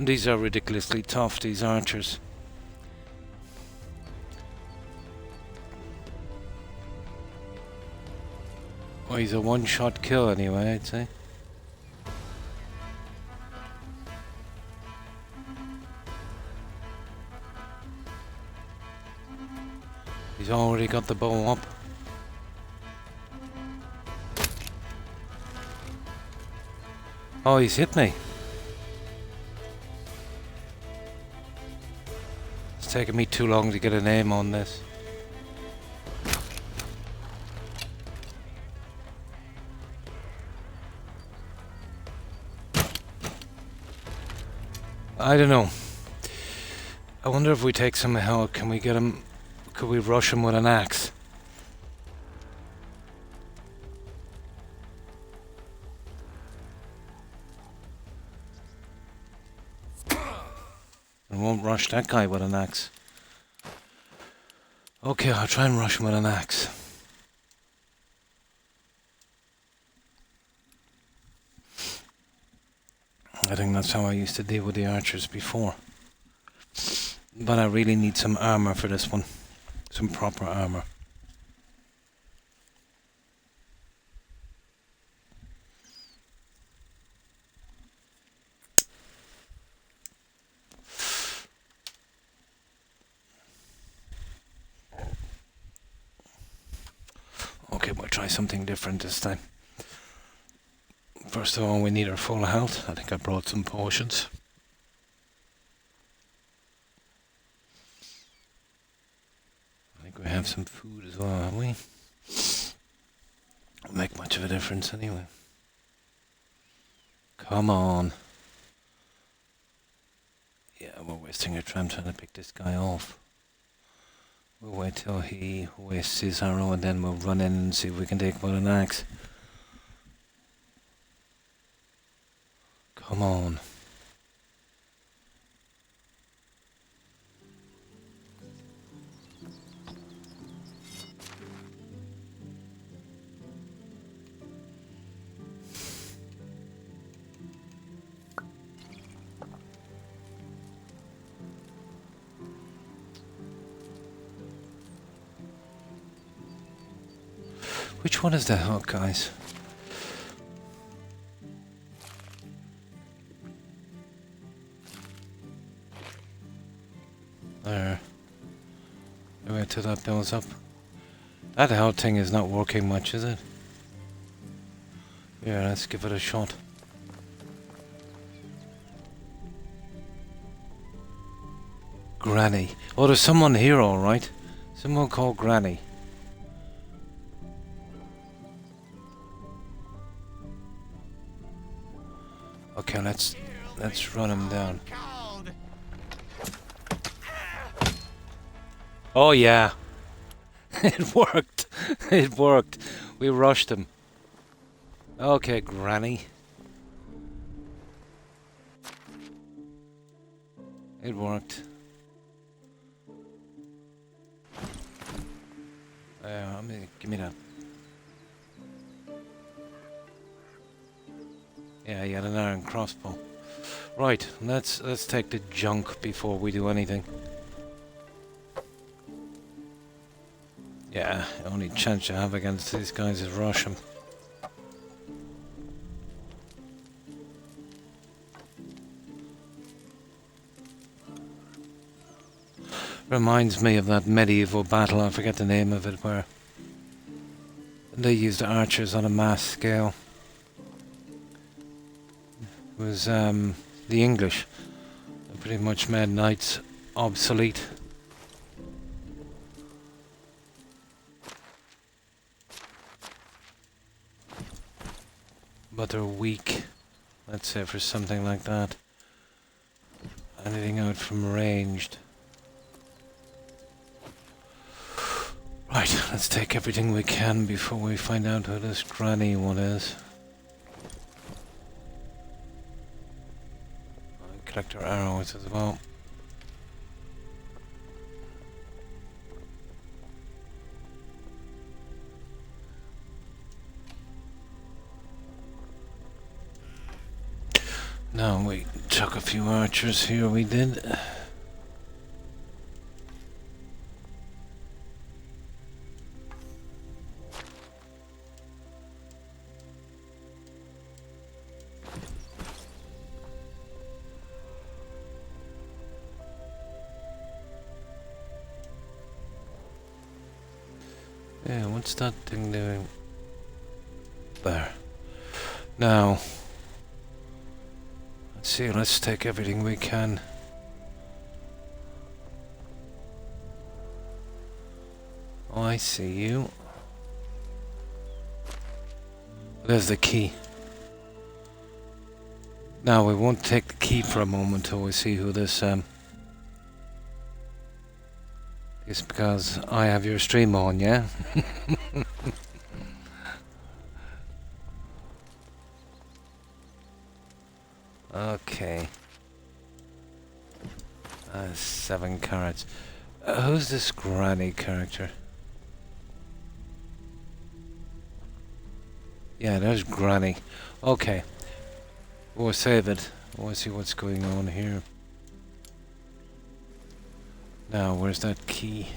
Speaker 1: these are ridiculously tough, these archers. Well, he's a one-shot kill anyway, I'd say. He's already got the bow up. Oh, he's hit me. It's taking me too long to get an aim on this. I don't know. I wonder if we take some help, can we get him... Could we rush him with an axe? won't rush that guy with an axe. Okay, I'll try and rush him with an axe. I think that's how I used to deal with the archers before. But I really need some armor for this one. Some proper armor. Okay, we'll try something different this time. First of all, we need our full health. I think I brought some potions. I think we have some food as well, haven't we? Won't make much of a difference anyway. Come on. Yeah, we're wasting our time trying to pick this guy off. We'll wait till he wastes his arrow and then we'll run in and see if we can take him with an axe. Come on. Which one is the hook, guys? There. Wait till that builds up. That health thing is not working much, is it? Yeah, let's give it a shot. Granny. Oh, there's someone here, alright. Someone called Granny. Okay, let's run him down. Oh yeah. It worked. It worked. We rushed him. Okay, Granny. It worked. Give me that. Yeah, he had an iron crossbow. Right, let's take the junk before we do anything. Yeah, the only chance you have against these guys is rush them. Reminds me of that medieval battle, I forget the name of it, where they used archers on a mass scale. It was the English. They pretty much made knights obsolete. But they're weak, let's say, for something like that. Anything out from ranged. Right, let's take everything we can before we find out who this Granny one is. And collect our arrows as well. Now we chuck a few archers here, we did. Yeah, what's that thing doing? There. Now, let's see, let's take everything we can. Oh, I see you. There's the key. Now, we won't take the key for a moment till we see who this is, because I have your stream on, yeah? Okay. 7 carrots. Who's this granny character? Yeah, there's Granny. Okay. We'll save it. We'll see what's going on here. Now, where's that key?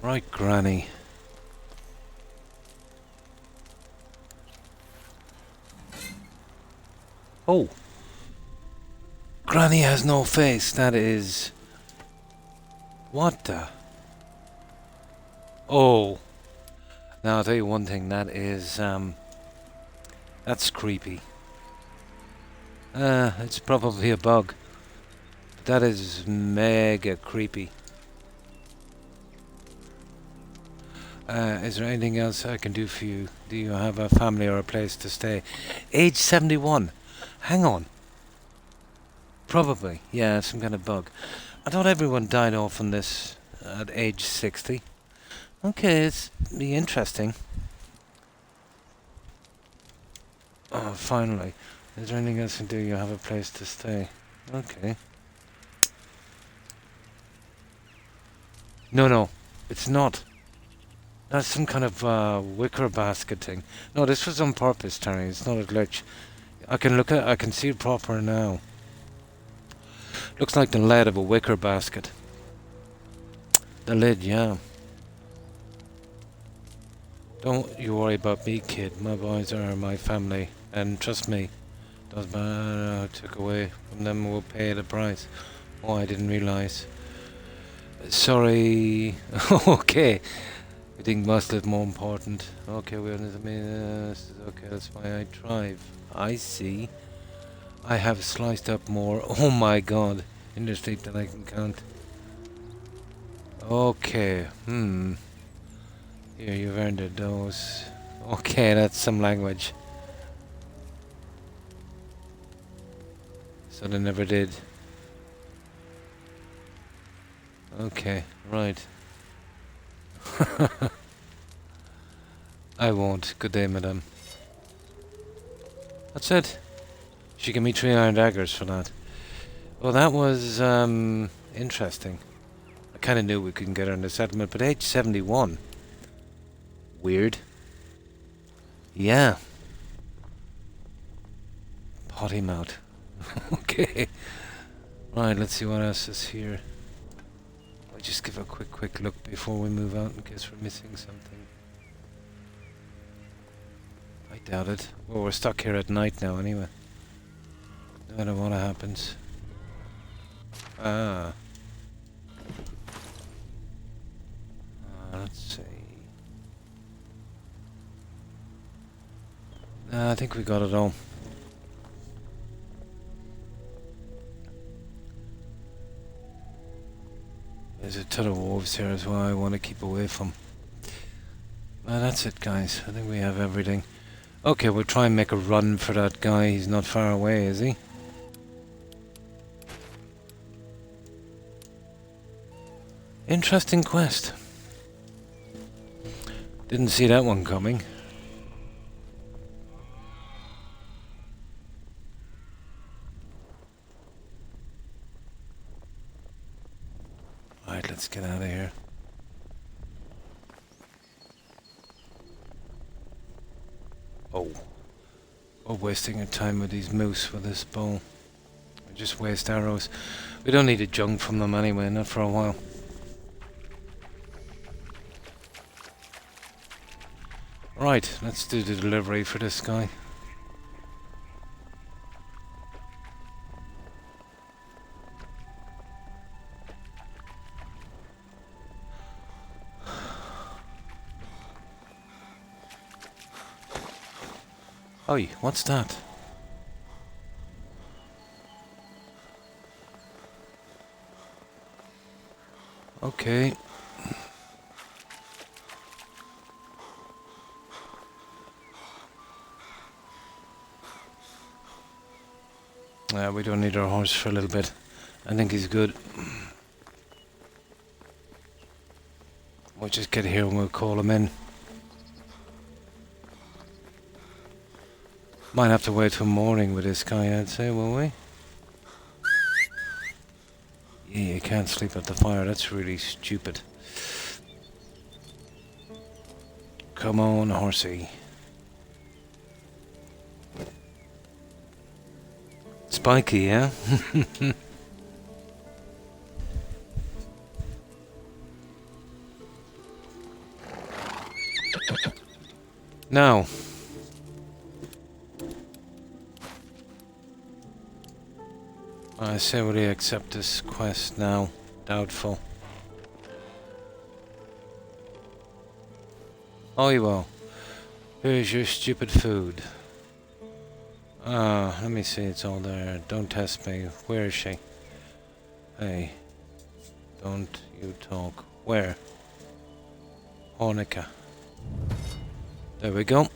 Speaker 1: Right, Granny. Oh! Granny has no face. That is... What the... Oh! Now, I'll tell you one thing. That is, that's creepy. It's probably a bug. That is mega creepy. Is there anything else I can do for you? Do you have a family or a place to stay? Age 71. Hang on. Probably. Yeah, some kind of bug. I thought everyone died off on this at age 60. Okay, it's be interesting. Oh, finally. Is there anything else I can do? You have a place to stay. Okay. No, it's not. That's some kind of wicker basket thing. No, this was on purpose, Terry. It's not a glitch. I can see it proper now. Looks like the lid of a wicker basket. The lid, yeah. Don't you worry about me, kid. My boys are my family. And trust me, doesn't matter I took away from them, we'll pay the price. Oh, I didn't realise. Sorry. Okay. I think muscle is more important. Okay, we understand. Okay, that's why I drive. I see. I have sliced up more. Oh my god. In the street that I can count. Okay. Here, you've earned a dose. Okay, that's some language. So they never did. Okay, right. I won't. Good day, madam. That's it. She gave me 3 iron daggers for that. Well, that was, interesting. I kind of knew we couldn't get her in the settlement, but age 71. Weird. Yeah. Potty mouth. Okay. Right, let's see what else is here. I'll just give a quick look before we move out in case we're missing something. I doubt it. Well, we're stuck here at night now anyway. No matter what happens. Let's see. I think we got it all. There's a ton of wolves here as well I want to keep away from. That's it, guys. I think we have everything. Okay, we'll try and make a run for that guy. He's not far away, is he? Interesting quest. Didn't see that one coming. Right, let's get out of here. Oh, wasting your time with these moose with this bow. I just waste arrows. We don't need a junk from them anyway, not for a while. Right, let's do the delivery for this guy. Oi, what's that? Okay. We don't need our horse for a little bit. I think he's good. We'll just get here and we'll call him in. Might have to wait till morning with this guy, I'd say, will we? Yeah, you can't sleep at the fire. That's really stupid. Come on, horsey. Spiky, yeah? Now. I say, will he accept this quest now? Doubtful. Oh, he will. Here's your stupid food. Let me see, it's all there. Don't test me. Where is she? Hey. Don't you talk. Where? Hornica. There we go.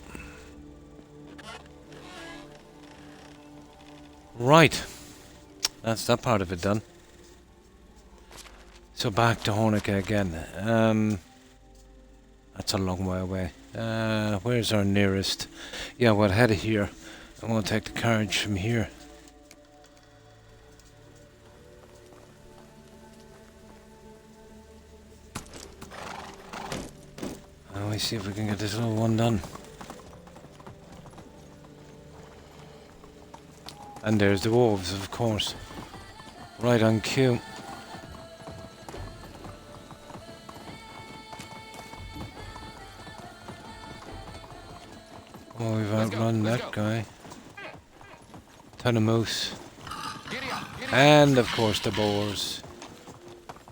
Speaker 1: Right. That's that part of it done. So back to Hornica again. That's a long way away. Where's our nearest? Yeah, we'll head here. I'm gonna take the carriage from here. Let me see if we can get this little one done. And there's the wolves, of course. Right on cue. Oh, we've outrun that guy. Ton of moose. And of course the boars.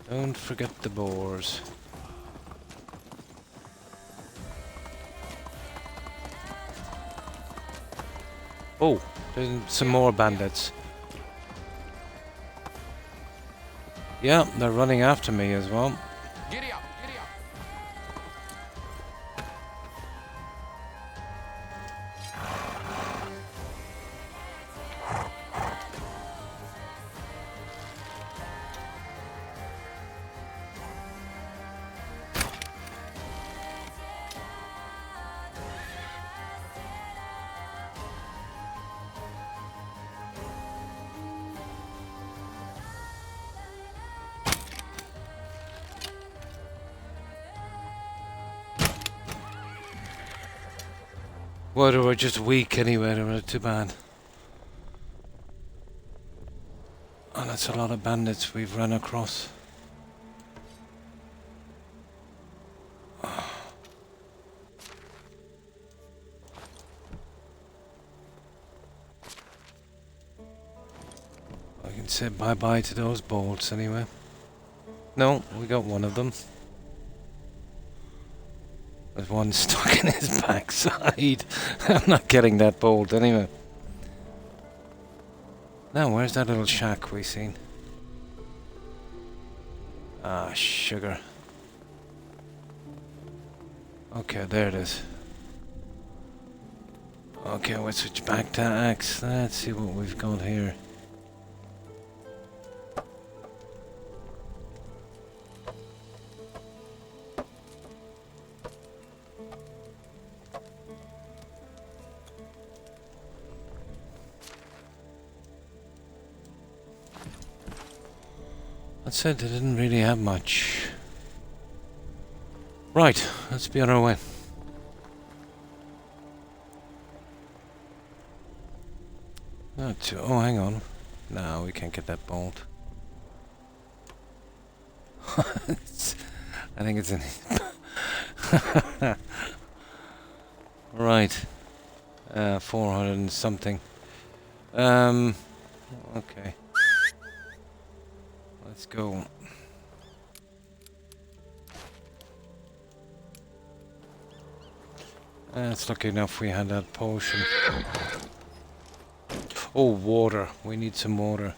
Speaker 1: Don't forget the boars. Oh, there's some more bandits. Yeah, they're running after me as well.
Speaker 3: Giddy up, giddy up.
Speaker 1: Well, they were just weak anyway, they were too bad. And that's a lot of bandits we've run across. I can say bye-bye to those bolts anyway. No, we got one of them. There's one stuck in his backside. I'm not getting that bolt anyway. Now, where's that little shack we seen? Ah, sugar. Okay, there it is. Okay, we'll switch back to axe. Let's see what we've got here. That said, they didn't really have much. Right, let's be on our way. Oh, hang on. No, we can't get that bolt. I think it's in. Right. 400 and something. Okay. Let's go. It's lucky enough we had that potion. Oh, water. We need some water.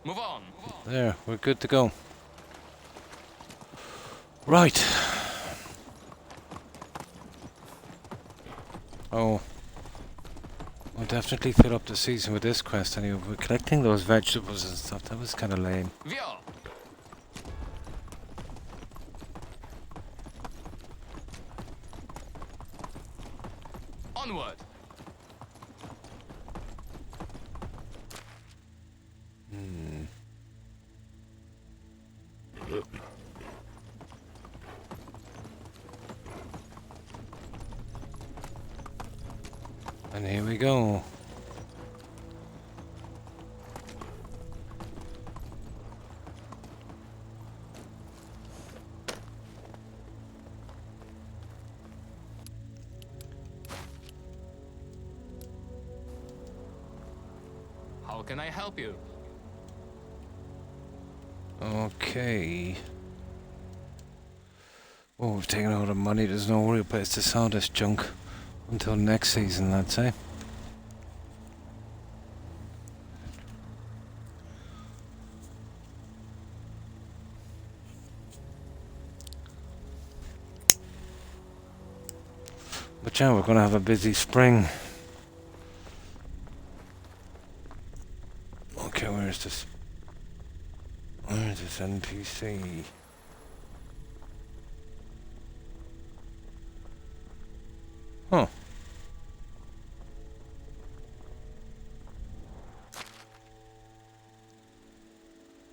Speaker 3: Move on.
Speaker 1: There, we're good to go. Right. Oh, We'll definitely fill up the season with this quest anyway. We're collecting those vegetables and stuff. That was kind of lame.
Speaker 3: Via. Onward.
Speaker 1: And here we go.
Speaker 3: How can I help you?
Speaker 1: Okay. Oh, we've taken all the money. There's no real place to sell this junk until next season, I'd say. But yeah, we're going to have a busy spring. Okay, where's this? Where's this NPC? Huh.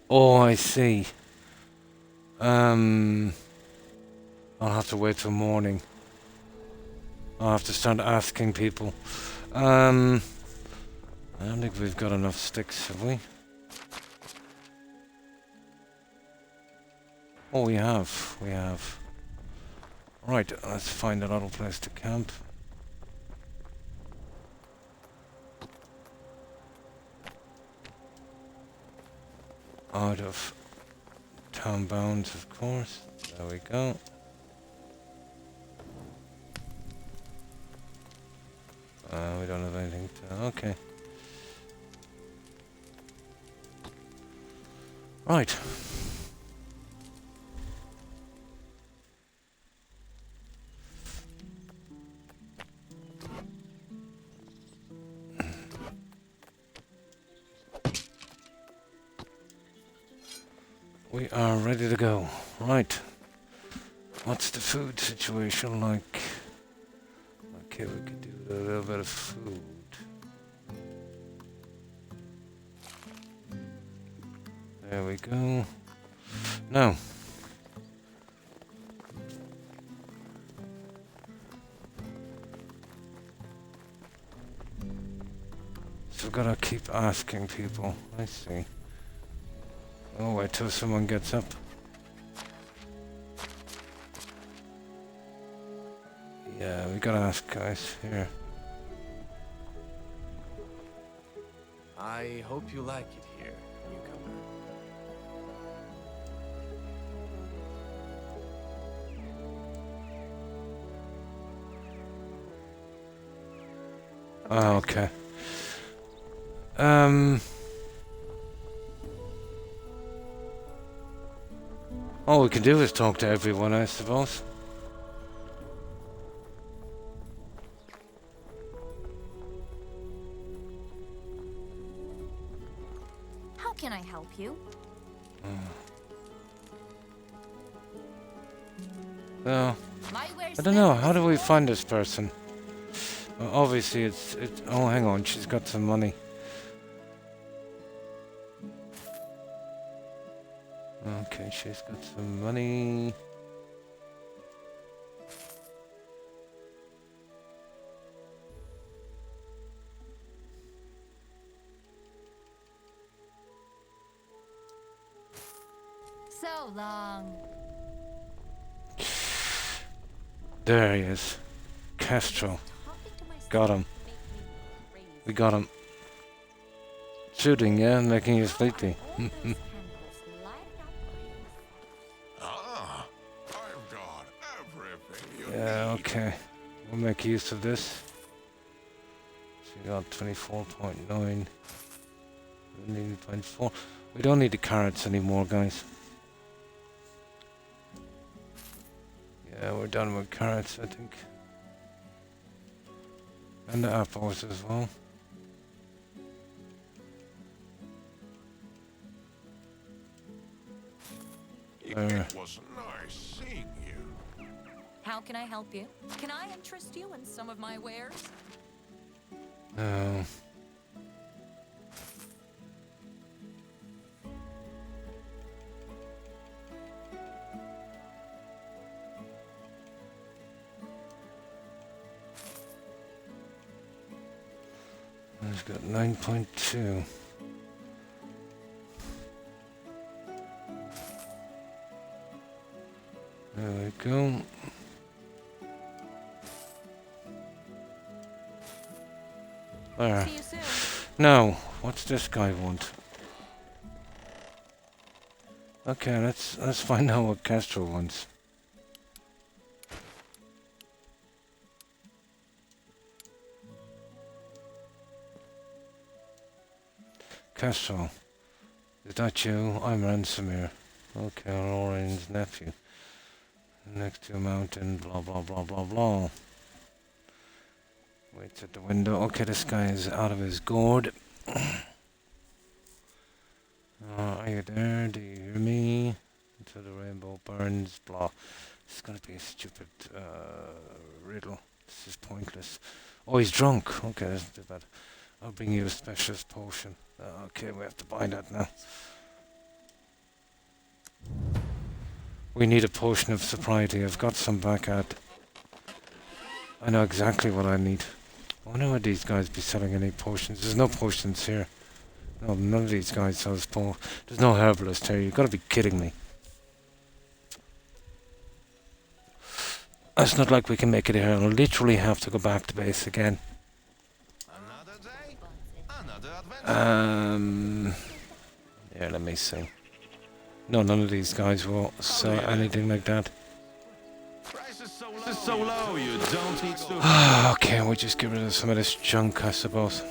Speaker 1: Oh, I see. I'll have to wait till morning. I'll have to start asking people. I don't think we've got enough sticks, have we? Oh, we have. We have. Right, let's find another place to camp. Out of town bounds, of course. There we go. We don't have anything to... Okay. Right. We are ready to go. Right. What's the food situation like? Okay, we could do a little bit of food. There we go. Now. So we've got to keep asking people. I see. Oh, wait till someone gets up. Yeah, we gotta ask guys here.
Speaker 6: I hope you like it here, newcomer.
Speaker 1: Oh, okay. All we can do is talk to everyone, I suppose.
Speaker 4: How can I help you?
Speaker 1: So,
Speaker 2: My wares
Speaker 1: I don't know, how do we find this person? Well, obviously it's... Oh, hang on, she's got some money. Okay, she's got some money.
Speaker 4: So long.
Speaker 1: There he is. Castro. Got him. We got him. Shooting, yeah, making you sleepy.
Speaker 5: Ah, I've got everything you
Speaker 1: Yeah,
Speaker 5: need.
Speaker 1: okay. We'll make use of this. So we got 24.9. 19.4. We don't need the carrots anymore, guys. Yeah, we're done with carrots, I think. And the apples as well.
Speaker 5: It was nice seeing you.
Speaker 2: How can I help you? Can I interest you in some of my wares?
Speaker 1: Oh. He's got 9.2. There we go. There.
Speaker 2: See you soon.
Speaker 1: Now, what's this guy want? Okay, let's find out what Castro wants. Castro, is that you? I'm Ransomir. Okay, Aurorane's nephew. Next to a mountain, blah blah blah blah blah. Waits at the window. Okay, this guy is out of his gourd. Are you there? Do you hear me? Until the rainbow burns, blah. This is gonna be a stupid riddle. This is pointless. Oh, he's drunk. Okay, that's too bad. I'll bring you a specialist potion. Okay, we have to buy that now. We need a potion of sobriety. I've got some back at. I know exactly what I need. I wonder would these guys be selling any potions. There's no potions here. No, none of these guys sells There's no herbalist here. You've got to be kidding me. It's not like we can make it here. I'll literally have to go back to base again.
Speaker 5: Another day, another adventure.
Speaker 1: Yeah, let me see. No, none of these guys will sell anything like that.
Speaker 5: Price is so low, you don't need to.
Speaker 1: Okay, we'll just get rid of some of this junk, I suppose.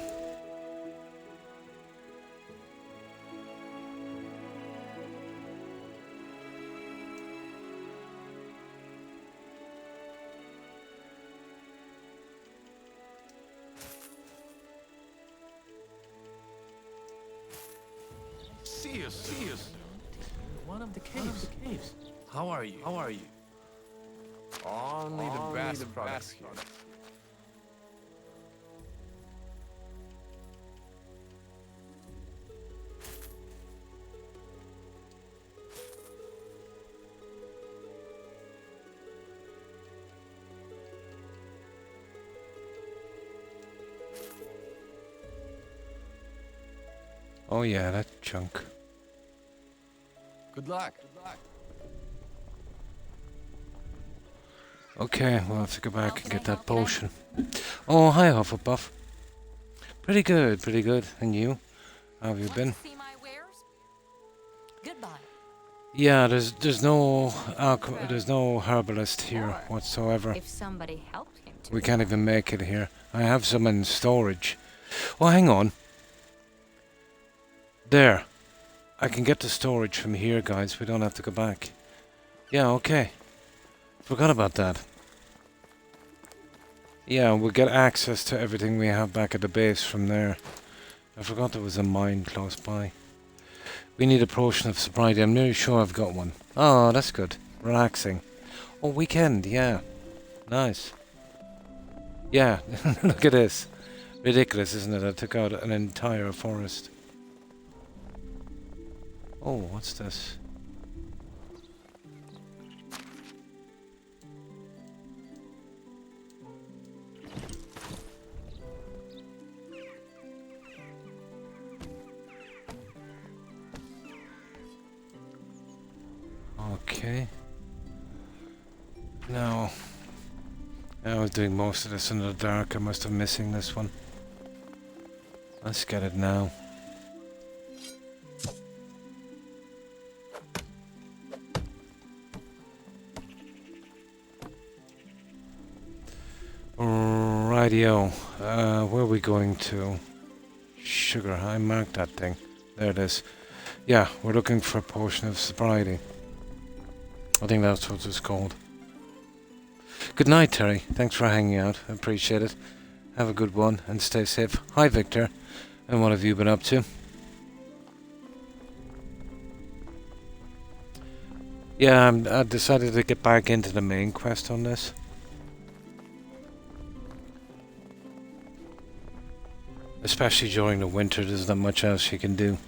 Speaker 5: See you soon.
Speaker 6: One of the caves. How are you? Only the best products here.
Speaker 1: Oh yeah, that junk.
Speaker 6: Good luck.
Speaker 1: Okay, we'll have to go back and get that potion. Oh, hi Hufflepuff. Pretty good. And you? How have you
Speaker 2: Want
Speaker 1: been?
Speaker 2: to see my wares? Goodbye.
Speaker 1: Yeah, there's no herbalist here whatsoever.
Speaker 4: If somebody helped him to.
Speaker 1: We can't even make it here. I have some in storage. Oh, hang on. There. I can get the storage from here, guys. We don't have to go back. Yeah, okay. Forgot about that. Yeah, we'll get access to everything we have back at the base from there. I forgot there was a mine close by. We need a potion of sobriety. I'm nearly sure I've got one. Oh, that's good. Relaxing. Oh, weekend, yeah. Nice. Yeah, look at this. Ridiculous, isn't it? I took out an entire forest. Oh, what's this? Okay. Now, I was doing most of this in the dark. I must have missing this one. Let's get it now. Rightio. Where are we going to? Sugar. I marked that thing. There it is. Yeah, we're looking for a potion of sobriety. I think that's what it's called. Good night, Terry. Thanks for hanging out. I appreciate it. Have a good one and stay safe. Hi, Victor. And what have you been up to? Yeah, I decided to get back into the main quest on this. Especially during the winter, there's not much else you can do.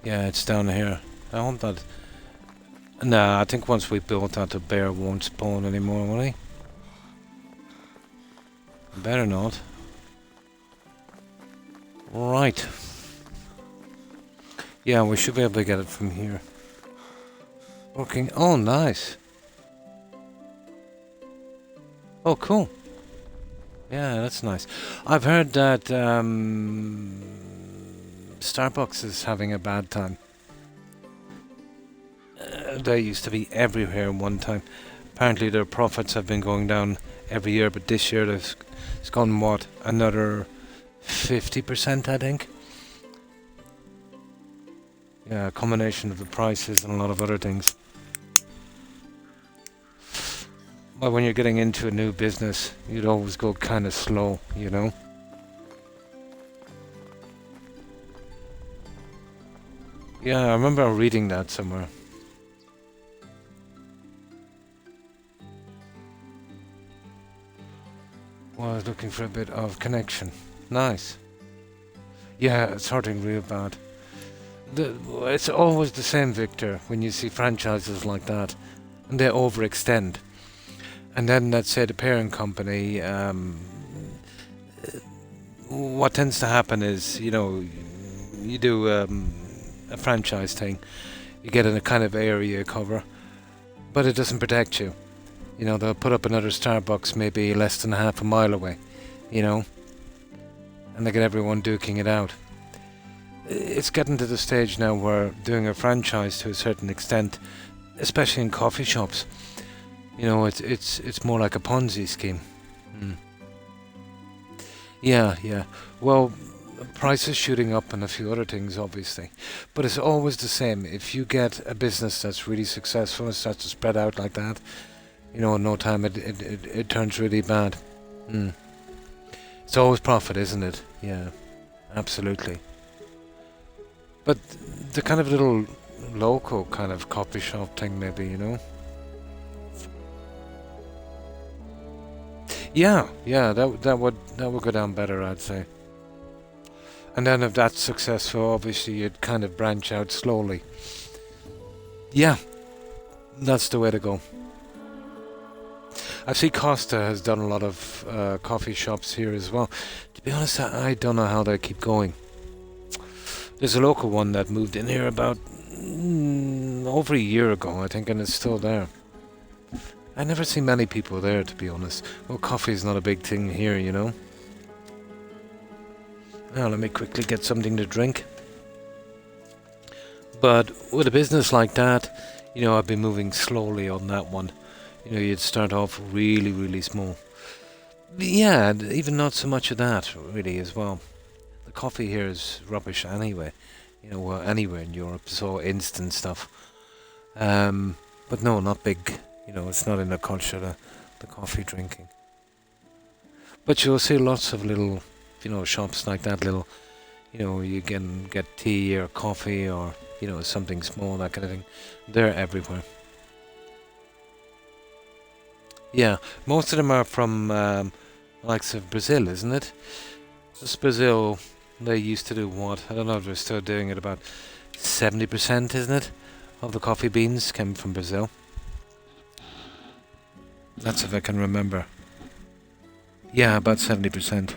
Speaker 1: Yeah, it's down here. I want that. Nah, I think once we build that, the bear won't spawn anymore, will he? Better not. Right. Yeah, we should be able to get it from here. Working. Oh, nice. Oh, cool. Yeah, that's nice. I've heard that Starbucks is having a bad time. They used to be everywhere one time. Apparently their profits have been going down every year, but this year it's gone, what, another 50%, I think? Yeah, a combination of the prices and a lot of other things. Well, when you're getting into a new business, you'd always go kind of slow, you know? Yeah, I remember reading that somewhere. Well, I was looking for a bit of connection. Nice. Yeah, it's hurting real bad. It's always the same, Victor, when you see franchises like that. And they overextend. And then, let's say, the parent company, what tends to happen is, you know, you do a franchise thing. You get in a kind of area cover. But it doesn't protect you. You know, they'll put up another Starbucks maybe less than half a mile away, you know, and they get everyone duking it out. It's getting to the stage now where doing a franchise to a certain extent, especially in coffee shops, you know, it's more like a Ponzi scheme. Yeah. Well, prices shooting up and a few other things, obviously, but it's always the same. If you get a business that's really successful and starts to spread out like that, you know, in no time it turns really bad. It's always profit, isn't it? Yeah, absolutely. But the kind of little local kind of coffee shop thing, maybe, you know? Yeah, that would go down better, I'd say. And then if that's successful, obviously you'd kind of branch out slowly. Yeah, that's the way to go. I see Costa has done a lot of coffee shops here as well. To be honest, I don't know how they keep going. There's a local one that moved in here about over a year ago, I think, and it's still there. I never see many people there, to be honest. Well, coffee is not a big thing here, you know. Now, let me quickly get something to drink. But with a business like that, you know, I've been moving slowly on that one. You know, you'd start off really, really small. Yeah, even not so much of that, really, as well. The coffee here is rubbish anyway. You know, anywhere in Europe, so instant stuff. But no, not big. You know, it's not in the culture, the coffee drinking. But you'll see lots of little, you know, shops like that, little, you know, you can get tea or coffee or, you know, something small, that kind of thing. They're everywhere. Yeah, most of them are from the likes of Brazil, isn't it? Just Brazil, they used to do what? I don't know if they're still doing it, about 70%, isn't it? Of the coffee beans came from Brazil. That's if I can remember. Yeah, about 70%.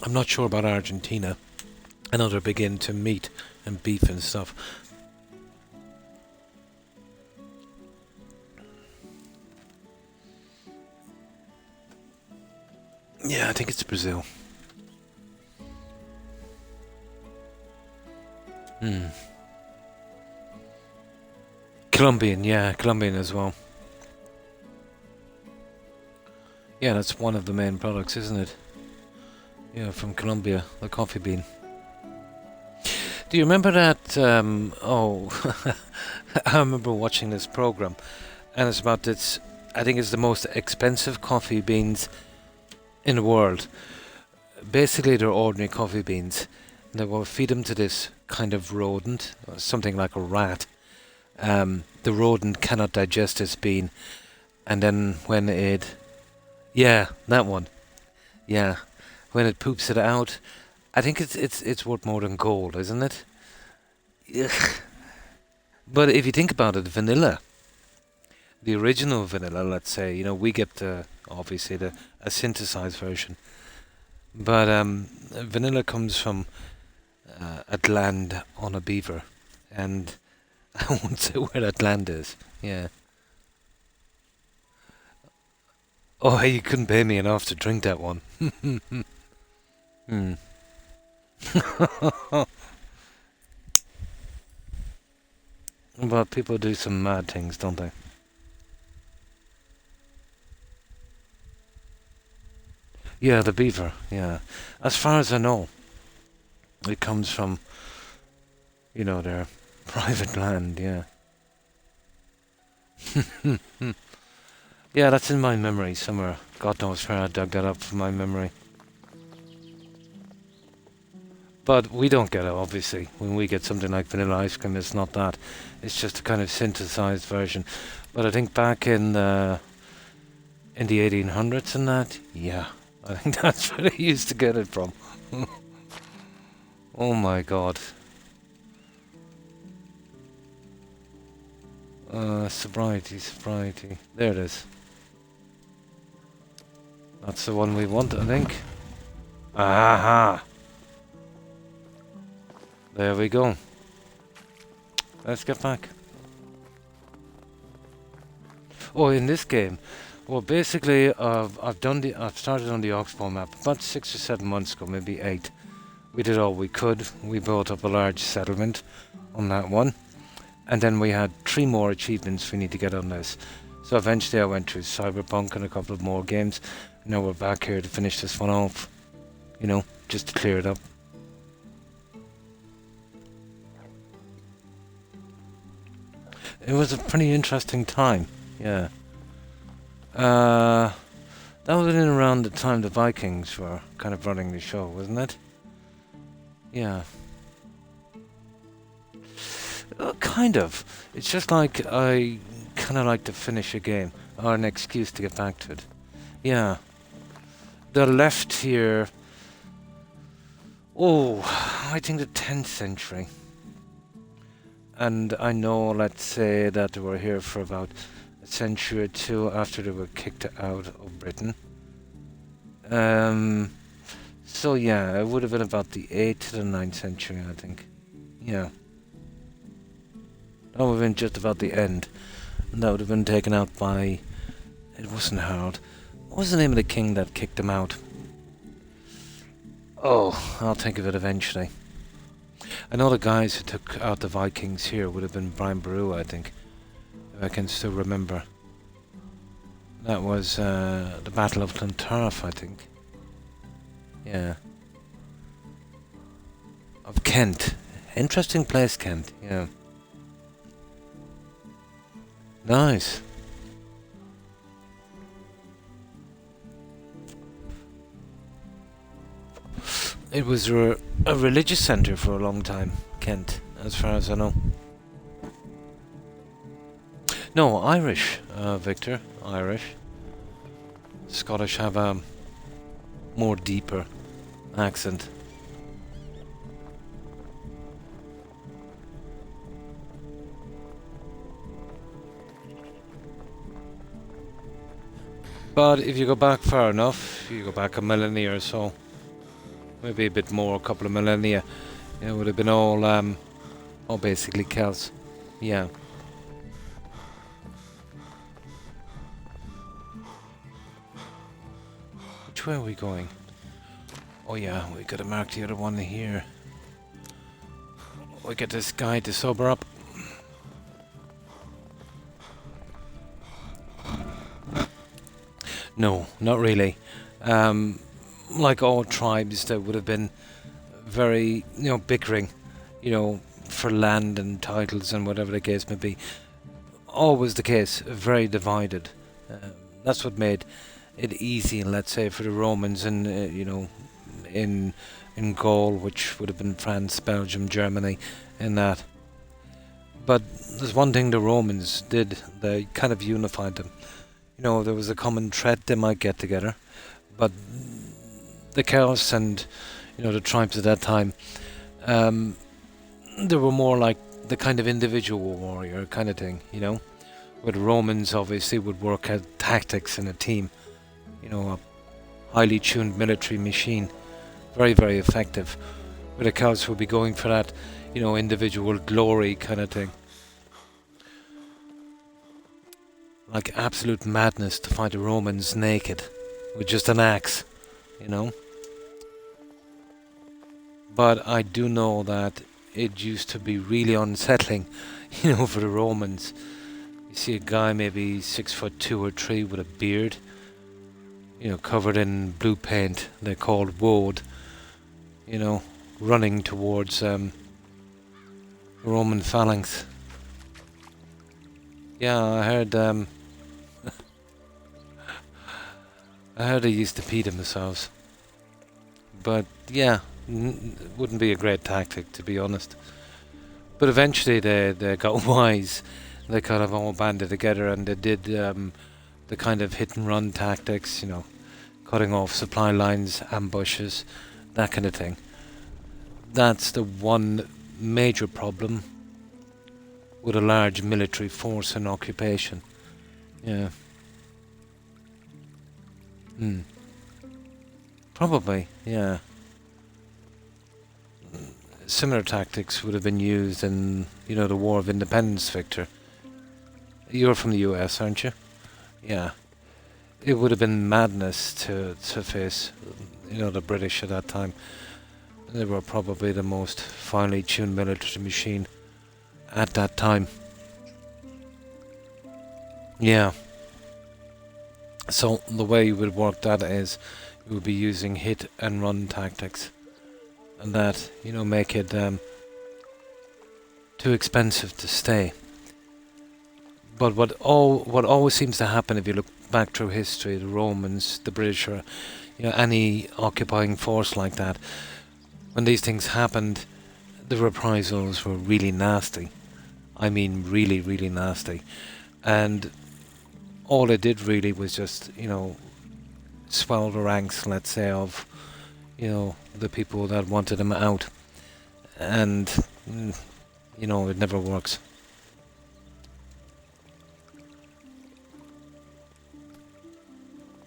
Speaker 1: I'm not sure about Argentina. I know they're big into meat and beef and stuff. Yeah, I think it's Brazil. Colombian, yeah, Colombian as well. Yeah, that's one of the main products, isn't it? Yeah, from Colombia, the coffee bean. Do you remember that? I remember watching this program, and it's about this. I think it's the most expensive coffee beans in the world. basically they're ordinary coffee beans. They will feed them to this kind of rodent, something like a rat. The rodent cannot digest this bean, and then when it, yeah, that one, yeah, when it poops it out, I think it's worth more than gold, isn't it? Ugh. But if you think about it, vanilla, the original vanilla, let's say, we get obviously a synthesized version, but vanilla comes from a gland on a beaver, and I won't say where that gland is. Yeah. Oh, hey, you couldn't pay me enough to drink that one. Hmm. But people do some mad things, don't they? Yeah, the beaver, yeah. As far as I know, it comes from, their private land, yeah. Yeah, that's in my memory somewhere. God knows where I dug that up from my memory. But we don't get it, obviously. When we get something like vanilla ice cream, it's not that. It's just a kind of synthesized version. But I think back in the 1800s and that, yeah, I think that's where they used to get it from. Oh my god. Sobriety. There it is. That's the one we want, I think. Aha! There we go. Let's get back. Oh, in this game, well, basically, I've started on the Oxbow map about 6 or 7 months ago, maybe 8. We did all we could. We built up a large settlement on that one, and then we had 3 more achievements we need to get on this. So eventually, I went through Cyberpunk and a couple of more games. Now we're back here to finish this one off. Just to clear it up. It was a pretty interesting time, yeah. That was in around the time the Vikings were kind of running the show, wasn't it? Yeah. Kind of. It's just like I kind of like to finish a game, or an excuse to get back to it. Yeah. The left here... Oh, I think the 10th century. And I know, let's say, that they were here for about a century or two after they were kicked out of Britain. So yeah, it would have been about the 8th to the 9th century, I think. Yeah. That would have been just about the end. And that would have been taken out by... It wasn't Harold. What was the name of the king that kicked them out? Oh, I'll think of it eventually. I know the guys who took out the Vikings here would have been Brian Boru, I think. If I can still remember. That was the Battle of Clontarf, I think. Yeah. Of Kent. Interesting place, Kent, yeah. Nice. It was a religious centre for a long time, Kent, as far as I know. No, Irish, Victor. Irish. Scottish have a more deeper accent. But if you go back far enough, you go back a millennia or so, maybe a bit more, a couple of millennia, it would have been all basically Celts. Yeah. Which way are we going? Oh yeah, we gotta mark the other one here. We get this guy to sober up. No, not really. Like all tribes, there would have been very, bickering, for land and titles and whatever the case may be. Always the case, very divided. That's what made it easy, let's say, for the Romans in, in Gaul, which would have been France, Belgium, Germany, in that. But there's one thing the Romans did, they kind of unified them. There was a common threat, they might get together, but the Celts and, the tribes at that time, they were more like the kind of individual warrior kind of thing, where the Romans obviously would work at tactics in a team, a highly tuned military machine, very, very effective, where the Celts would be going for that, individual glory kind of thing. Like absolute madness to find the Romans naked with just an axe, But I do know that it used to be really unsettling, for the Romans. You see a guy maybe 6'2" or 3" with a beard, covered in blue paint they called woad, running towards Roman phalanx. Yeah, I heard they used to pee themselves. But yeah, wouldn't be a great tactic, to be honest. But eventually they got wise. They kind of all banded together and they did the kind of hit and run tactics, cutting off supply lines, ambushes, that kind of thing. That's the one major problem with a large military force and occupation. Yeah. Probably, yeah. Similar tactics would have been used in, the War of Independence, Victor. You're from the US, aren't you? Yeah. It would have been madness to face, the British at that time. They were probably the most finely tuned military machine at that time. Yeah. So the way you would work that is you would be using hit and run tactics, and that make it too expensive to stay. But what always seems to happen if you look back through history, the Romans, the British, or any occupying force like that, when these things happened, the reprisals were really nasty. I mean, really, really nasty, and all it did really was just, swell the ranks, let's say, of, the people that wanted them out. And, it never works.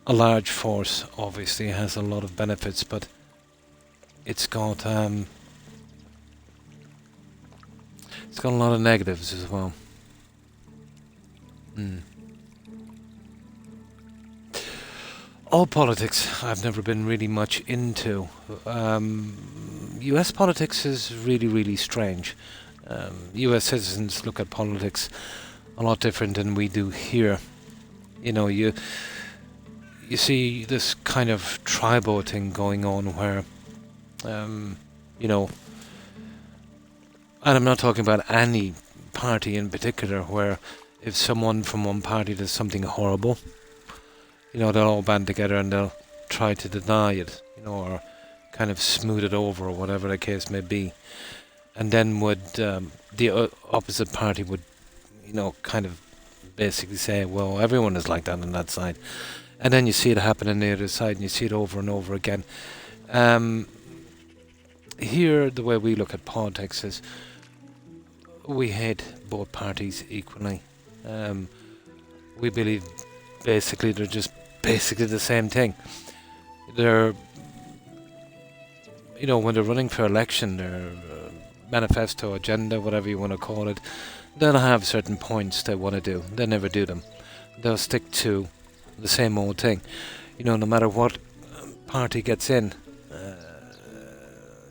Speaker 1: A large force obviously has a lot of benefits, but it's got a lot of negatives as well. All politics I've never been really much into. US politics is really, really strange. US citizens look at politics a lot different than we do here. You see this kind of tribal thing going on where, and I'm not talking about any party in particular, where if someone from one party does something horrible, they'll all band together and they'll try to deny it, or kind of smooth it over, or whatever the case may be. And then the opposite party would, kind of basically say, well, everyone is like that on that side. And then you see it happen on the other side, and you see it over and over again. Here, the way we look at politics is we hate both parties equally. We believe basically they're just basically the same thing. They're, when they're running for election, their manifesto, agenda, whatever you want to call it, they'll have certain points they want to do. They never do them. They'll stick to the same old thing. No matter what party gets in,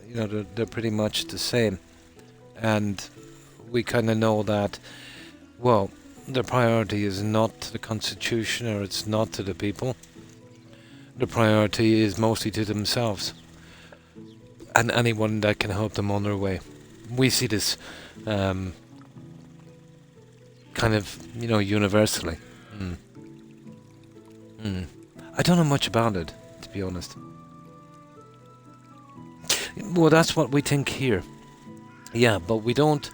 Speaker 1: they're pretty much the same. And we kind of know that, well, their priority is not to the Constitution, or it's not to the people. The priority is mostly to themselves and anyone that can help them on their way. We see this kind of, universally. I don't know much about it, to be honest. Well, that's what we think here. Yeah, but we don't.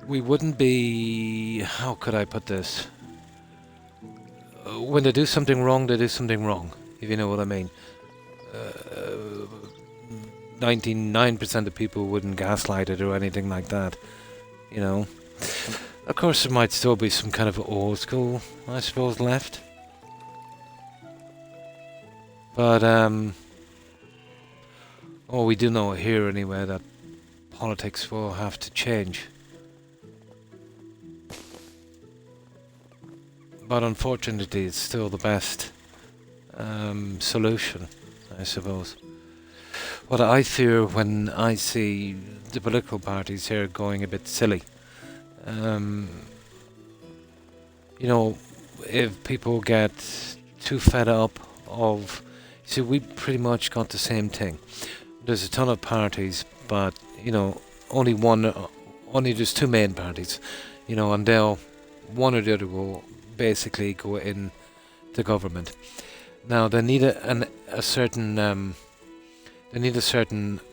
Speaker 1: We wouldn't be. How could I put this? When they do something wrong, they do something wrong. If you know what I mean. 99% of people wouldn't gaslight it or anything like that. You know. Of course, there might still be some kind of old school, I suppose, left. But we do know here anyway that politics will have to change. But unfortunately, it's still the best solution, I suppose. What I fear when I see the political parties here going a bit silly, if people get too fed up of... See, we pretty much got the same thing. There's a ton of parties, but, only there's two main parties, and one or the other will basically go in the government. Now, they need a certain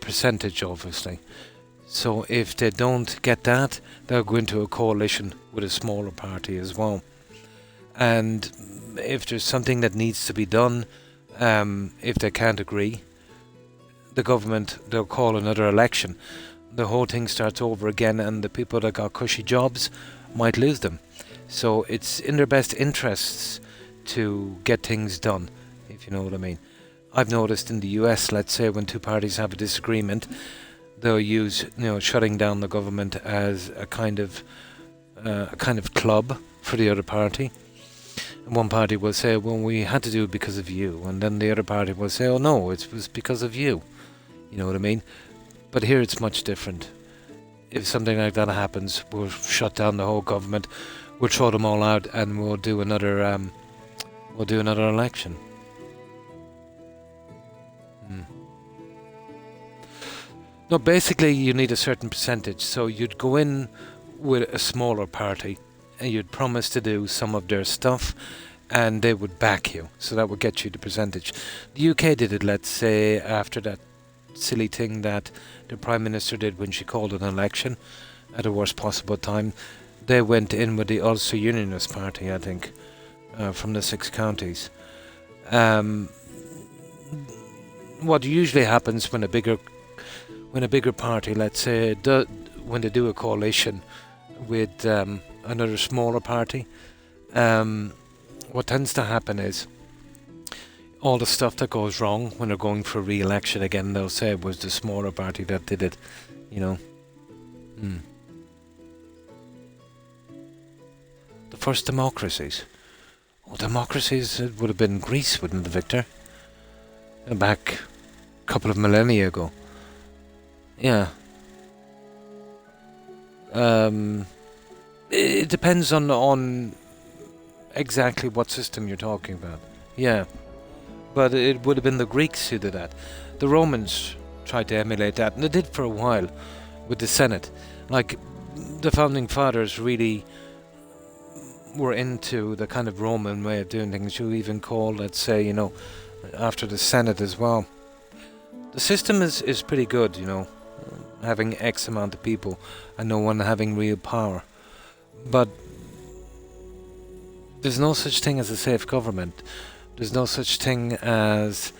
Speaker 1: percentage, obviously. So if they don't get that, they'll go into a coalition with a smaller party as well. And if there's something that needs to be done, if they can't agree, they'll call another election. The whole thing starts over again, and the people that got cushy jobs might lose them. So it's in their best interests to get things done, if you know what I mean. I've noticed in the US, let's say, when two parties have a disagreement, they'll use, shutting down the government as a kind of club for the other party. And one party will say, well, we had to do it because of you. And then the other party will say, oh no, it was because of you. You know what I mean? But here it's much different. If something like that happens, we'll shut down the whole government, we'll throw them all out, and we'll do another election. No, basically you need a certain percentage. So you'd go in with a smaller party and you'd promise to do some of their stuff and they would back you. So that would get you the percentage. The UK did it, let's say, after that silly thing that the Prime Minister did when she called an election at the worst possible time. They went in with the Ulster Unionist Party, I think, from the 6 counties. What usually happens when a bigger party, let's say, when they do a coalition with another smaller party, what tends to happen is all the stuff that goes wrong when they're going for re-election again, they'll say it was the smaller party that did it, The first democracies. Democracies, it would have been Greece, wouldn't it, Victor? Back a couple of millennia ago. Yeah. It depends on exactly what system you're talking about. Yeah. But it would have been the Greeks who did that. The Romans tried to emulate that, and they did for a while with the Senate. Like, the Founding Fathers really were into the kind of Roman way of doing things. You even call, let's say, after the Senate as well. The system is pretty good, having X amount of people and no one having real power. But there's no such thing as a safe government. There's no such thing as,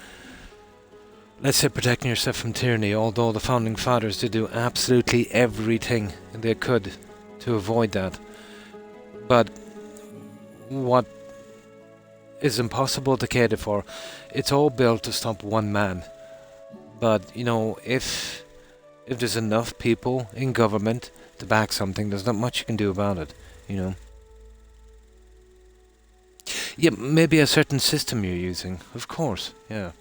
Speaker 1: let's say, protecting yourself from tyranny, although the Founding Fathers did do absolutely everything they could to avoid that. But what is impossible to cater for, it's all built to stop one man. But, if there's enough people in government to back something, there's not much you can do about it, Yeah, maybe a certain system you're using, of course, yeah.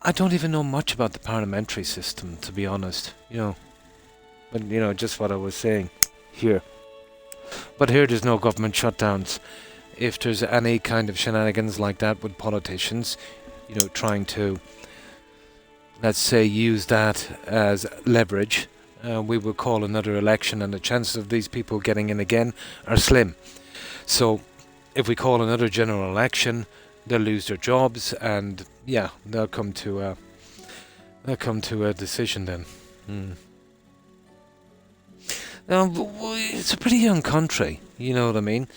Speaker 1: I don't even know much about the parliamentary system, to be honest, But, just what I was saying here. But here there's no government shutdowns. If there's any kind of shenanigans like that with politicians, trying to, let's say, use that as leverage, we will call another election, and the chances of these people getting in again are slim. So if we call another general election, they'll lose their jobs, and yeah, they'll come to a decision then. Mm. Now, it's a pretty young country, you know what I mean?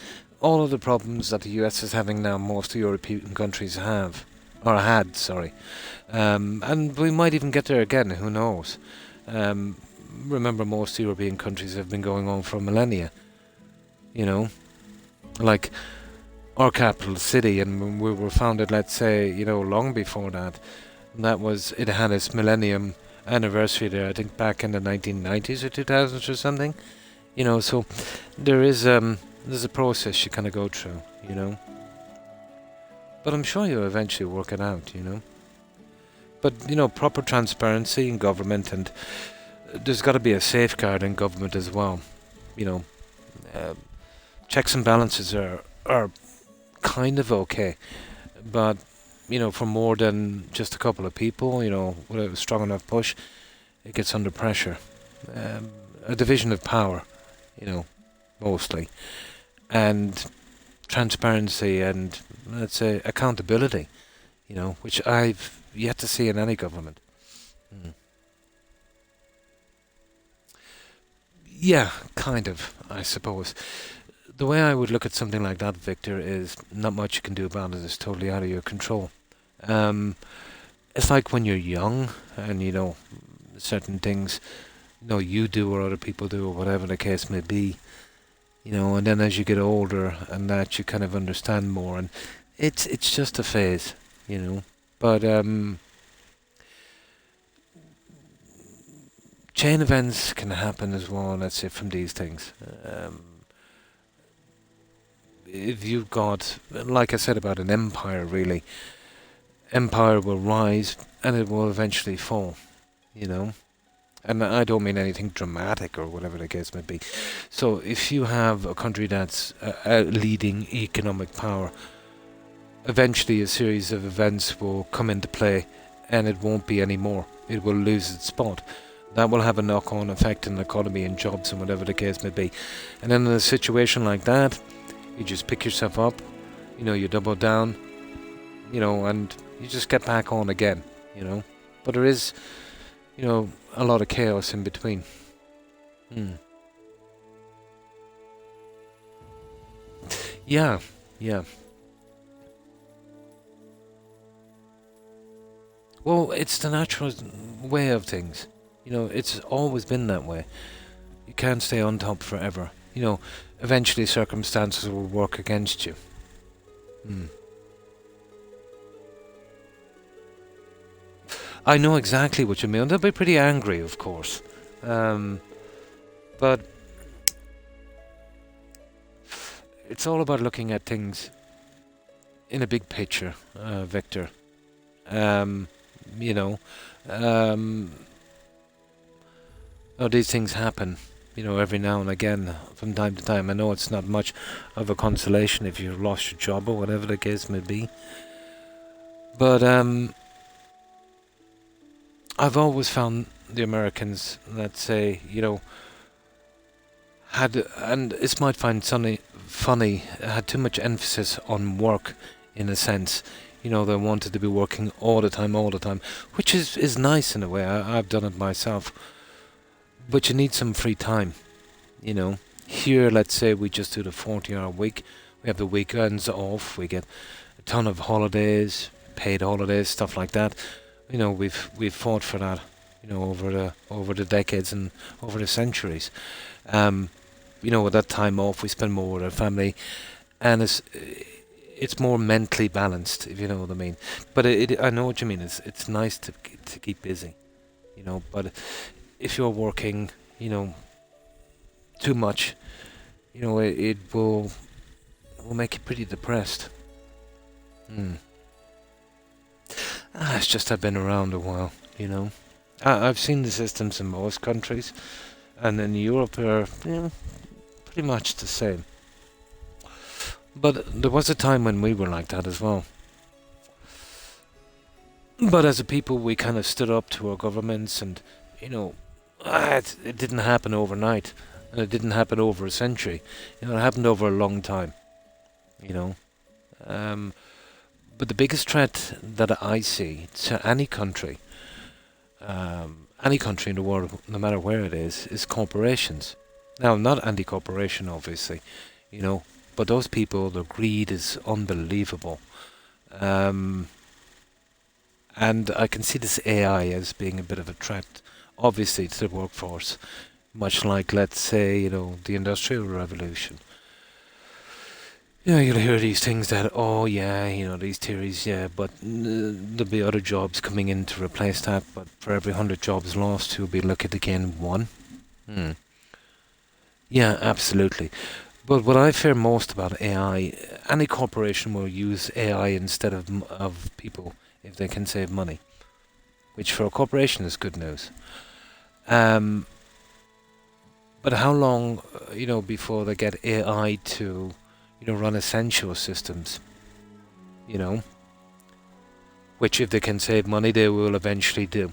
Speaker 1: All of the problems that the US is having now, most European countries have, or had, sorry. And we might even get there again, who knows? Remember, most European countries have been going on for millennia, you know? Like our capital city, and we were founded, let's say, you know, long before that. And it had its millennium anniversary there, I think back in the 1990s or 2000s or something. You know, so there's a process you kind of go through, you know. But I'm sure you'll eventually work it out, you know. But, you know, proper transparency in government, and there's got to be a safeguard in government as well. You know, checks and balances are kind of okay, but, you know, for more than just a couple of people, you know, with a strong enough push, it gets under pressure. A division of power, you know, mostly. And transparency and, let's say, accountability, you know, which I've yet to see in any government. Mm. Yeah, kind of, I suppose. The way I would look at something like that, Victor, is not much you can do about it. It's totally out of your control. It's like when you're young and, you know, certain things, you know, you do or other people do or whatever the case may be, you know, and then as you get older and that, you kind of understand more, and it's just a phase, you know. But chain events can happen as well, let's say, from these things. If you've got, like I said about an empire, really, empire will rise and it will eventually fall, you know. And I don't mean anything dramatic or whatever the case may be. So if you have a country that's a leading economic power, eventually a series of events will come into play and it won't be anymore. It will lose its spot. That will have a knock-on effect in the economy and jobs and whatever the case may be. And then in a situation like that, you just pick yourself up, you know, you double down, you know, and you just get back on again, you know. But there is, you know, a lot of chaos in between. Yeah. Well, it's the natural way of things. You know, it's always been that way. You can't stay on top forever. You know, eventually circumstances will work against you. I know exactly what you mean. They'll be pretty angry, of course. But it's all about looking at things in a big picture, Victor. You know, these things happen, you know, every now and again, from time to time. I know it's not much of a consolation if you've lost your job or whatever the case may be. But I've always found the Americans, let's say, you know, had, and this might find something funny, had too much emphasis on work, in a sense. You know, they wanted to be working all the time, which is nice in a way. I've done it myself. But you need some free time, you know. Here, let's say we just do the 40-hour week. We have the weekends off. We get a ton of holidays, paid holidays, stuff like that. You know, we've fought for that, you know, over the decades and over the centuries. You know, with that time off, we spend more with our family, and it's more mentally balanced, if you know what I mean. But I know what you mean. It's nice to keep busy, you know. But if you're working, you know, too much, you know, it will make you pretty depressed. It's just I've been around a while, you know. I've seen the systems in most countries, and in Europe they're, you know, pretty much the same. But there was a time when we were like that as well. But as a people, we kind of stood up to our governments, and, you know, it didn't happen overnight, and it didn't happen over a century. You know, it happened over a long time, you know. But the biggest threat that I see to any country in the world, no matter where it is corporations. Now, I'm not anti-corporation, obviously, you know, but those people, their greed is unbelievable. Um, and I can see this AI as being a bit of a threat, obviously, to the workforce, much like, let's say, you know, the Industrial Revolution. You know, you'll hear these things that, oh yeah, you know, these theories, yeah, but there'll be other jobs coming in to replace that, but for every 100 jobs lost, you'll be looking to gain one. Hmm. Yeah, absolutely. But what I fear most about AI, any corporation will use AI instead of people if they can save money, which for a corporation is good news. Um, but how long, you know, before they get AI to, you know, run essential systems, you know, which if they can save money, they will eventually do.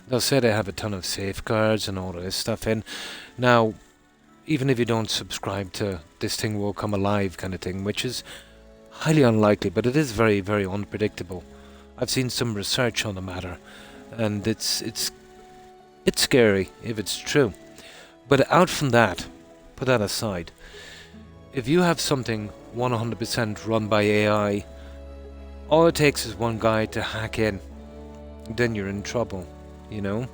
Speaker 1: They'll say they have a ton of safeguards and all of this stuff in. Now, even if you don't subscribe to this thing will come alive kind of thing, which is highly unlikely, but it is very, very unpredictable. I've seen some research on the matter, and it's scary if it's true. But out from that, put that aside. If you have something 100% run by AI, all it takes is one guy to hack in, then you're in trouble, you know?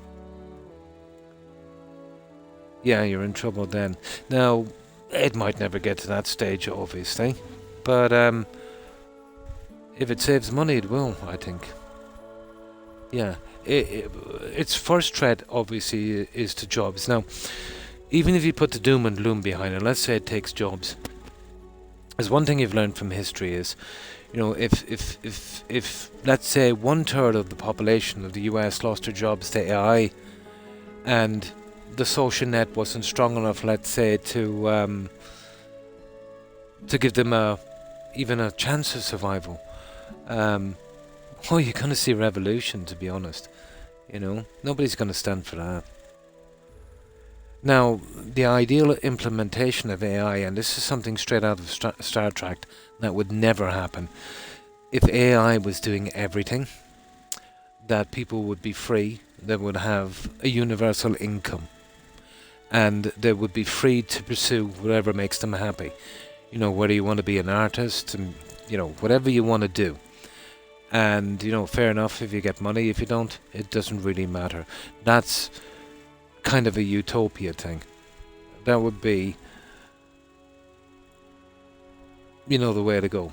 Speaker 1: Yeah, you're in trouble then. Now, it might never get to that stage, obviously, but if it saves money, it will, I think. Yeah, its first threat, obviously, is to jobs. Now, even if you put the doom and gloom behind it, let's say it takes jobs. There's one thing you've learned from history is, you know, if let's say 1/3 of the population of the US lost their jobs to AI, and the social net wasn't strong enough, let's say, to give them even a chance of survival, oh, you're going to see revolution, to be honest. You know, nobody's going to stand for that. Now, the ideal implementation of AI, and this is something straight out of Star Trek, that would never happen. If AI was doing everything, that people would be free, they would have a universal income, and they would be free to pursue whatever makes them happy. You know, whether you want to be an artist, and, you know, whatever you want to do. And, you know, fair enough if you get money. If you don't, it doesn't really matter. That's kind of a utopia thing. That would be, you know, the way to go.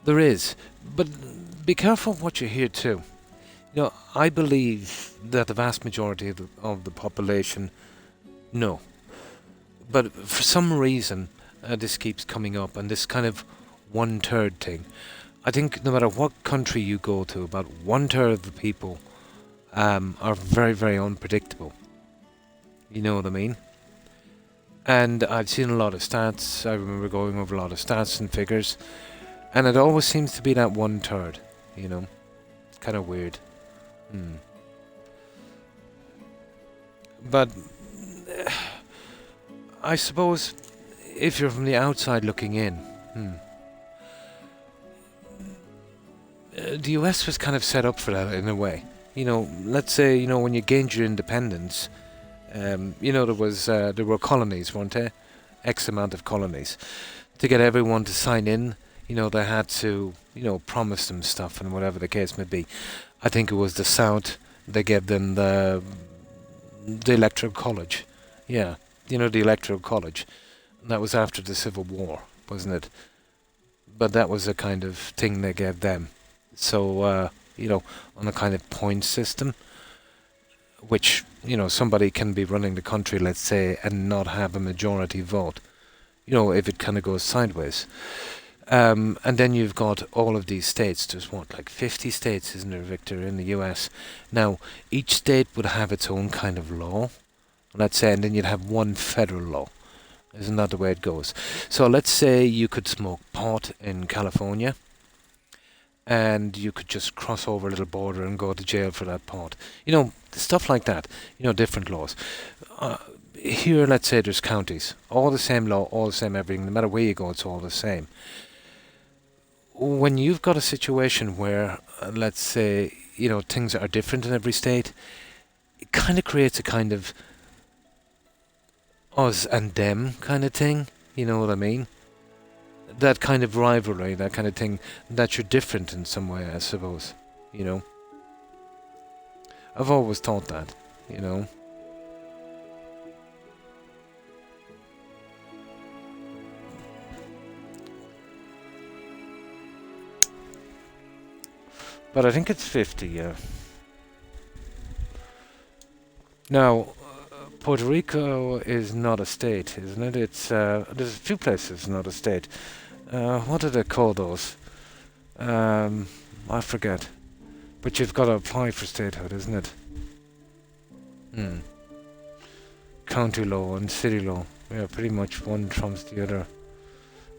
Speaker 1: There is. But be careful what you hear too. You know, I believe that the vast majority of the population, no. But for some reason, this keeps coming up, and this kind of 1/3 thing. I think no matter what country you go to, about 1/3 of the people are very, very unpredictable. You know what I mean? And I've seen a lot of stats. I remember going over a lot of stats and figures, and it always seems to be that 1/3. You know, it's kind of weird. But I suppose if you're from the outside looking in, the US was kind of set up for that in a way. You know, let's say, you know, when you gained your independence, you know, there were colonies, weren't there? X amount of colonies. To get everyone to sign in, you know, they had to, you know, promise them stuff and whatever the case may be. I think it was the South, they gave them the Electoral College. Yeah, you know, the Electoral College. And that was after the Civil War, wasn't it? But that was a kind of thing they gave them. So, you know, on a kind of point system, which, you know, somebody can be running the country, let's say, and not have a majority vote, you know, if it kind of goes sideways. And then you've got all of these states. There's what, like 50 states, isn't there, Victor, in the US? Now, each state would have its own kind of law, let's say, and then you'd have one federal law. Isn't that the way it goes? So let's say you could smoke pot in California, and you could just cross over a little border and go to jail for that pot. You know, stuff like that. You know, different laws. Here, let's say there's counties. All the same law, all the same everything. No matter where you go, it's all the same. when you've got a situation where, let's say, things are different in every state, it kind of creates a kind of us and them kind of thing. You know what I mean? That kind of rivalry, that kind of thing, that you're different in some way, I suppose. You know? I've always thought that, you know? But I think it's 50, yeah. Now, Puerto Rico is not a state, isn't it? It's there's a few places not a state. What do they call those? I forget. But you've got to apply for statehood, isn't it? County law and city law. Yeah, pretty much one trumps the other.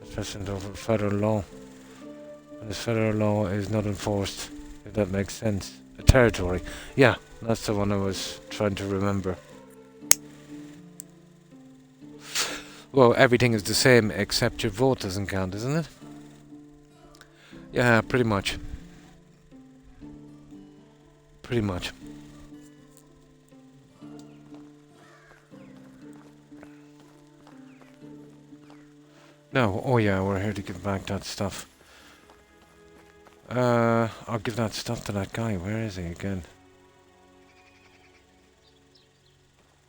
Speaker 1: Especially over federal law. And this federal law is not enforced, if that makes sense. A territory. Yeah, that's the one I was trying to remember. Well, everything is the same except your vote doesn't count, isn't it? Yeah, pretty much. Pretty much. No, oh yeah, we're here to give back that stuff. I'll give that stuff to that guy. Where is he again?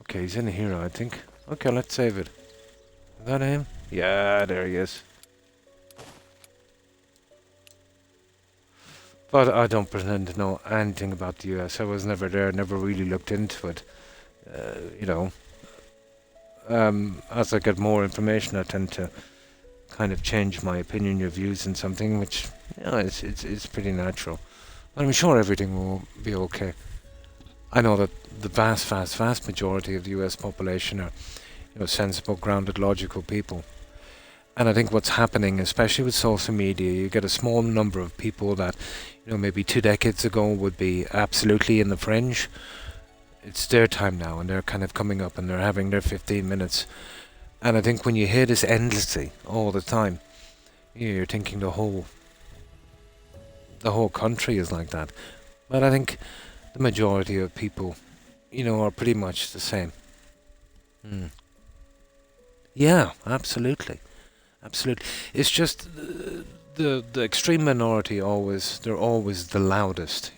Speaker 1: Okay, he's in here, I think. Okay, let's save it. Is that him? Yeah, there he is. But I don't pretend to know anything about the US. I was never there, never really looked into it. You know, as I get more information, I tend to kind of change my opinion or views in something, which, it's pretty natural. But I'm sure everything will be okay. I know that the vast majority of the US population are, sensible, grounded, logical people. And I think what's happening, especially with social media, you get a small number of people that, maybe 2 decades ago would be absolutely in the fringe. It's their time now, and they're kind of coming up, and they're having their 15 minutes. And I think when you hear this endlessly, all the time, you're thinking the whole country is like that. But I think the majority of people, are pretty much the same. Yeah, absolutely. Absolutely. It's just the extreme minority they're always the loudest,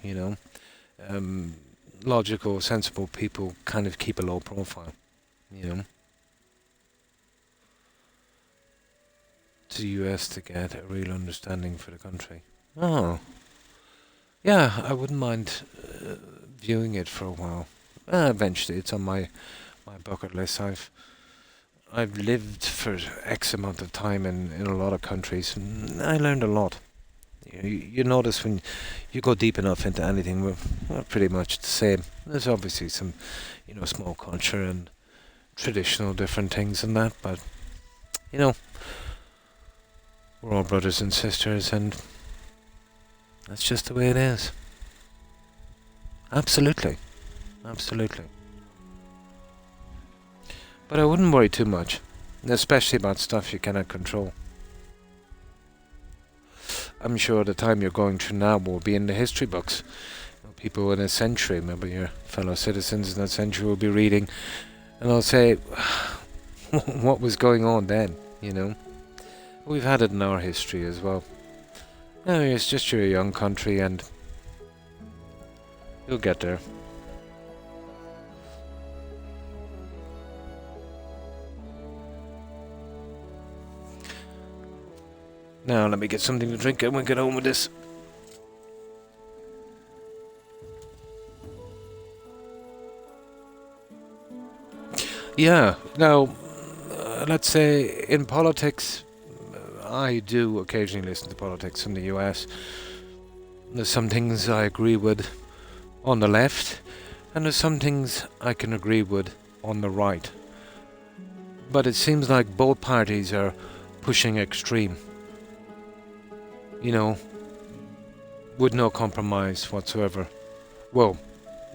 Speaker 1: Logical, sensible people kind of keep a low profile, To the US to get a real understanding for the country. Oh. Yeah, I wouldn't mind viewing it for a while. Eventually, it's on my bucket list. I've lived for X amount of time in a lot of countries, and I learned a lot. You notice when you go deep enough into anything, we're pretty much the same. There's obviously some, small culture and traditional different things and that, but, we're all brothers and sisters, and that's just the way it is. Absolutely. Absolutely. But I wouldn't worry too much, especially about stuff you cannot control. I'm sure the time you're going through now will be in the history books. People in a century, maybe your fellow citizens in that century will be reading, and they'll say, what was going on then, We've had it in our history as well. No, it's just you're a young country, and you'll get there. Now let me get something to drink and we'll get on with this. Yeah, now, let's say in politics, I do occasionally listen to politics in the US. There's some things I agree with on the left, and there's some things I can agree with on the right. But it seems like both parties are pushing extreme. With no compromise whatsoever. Well,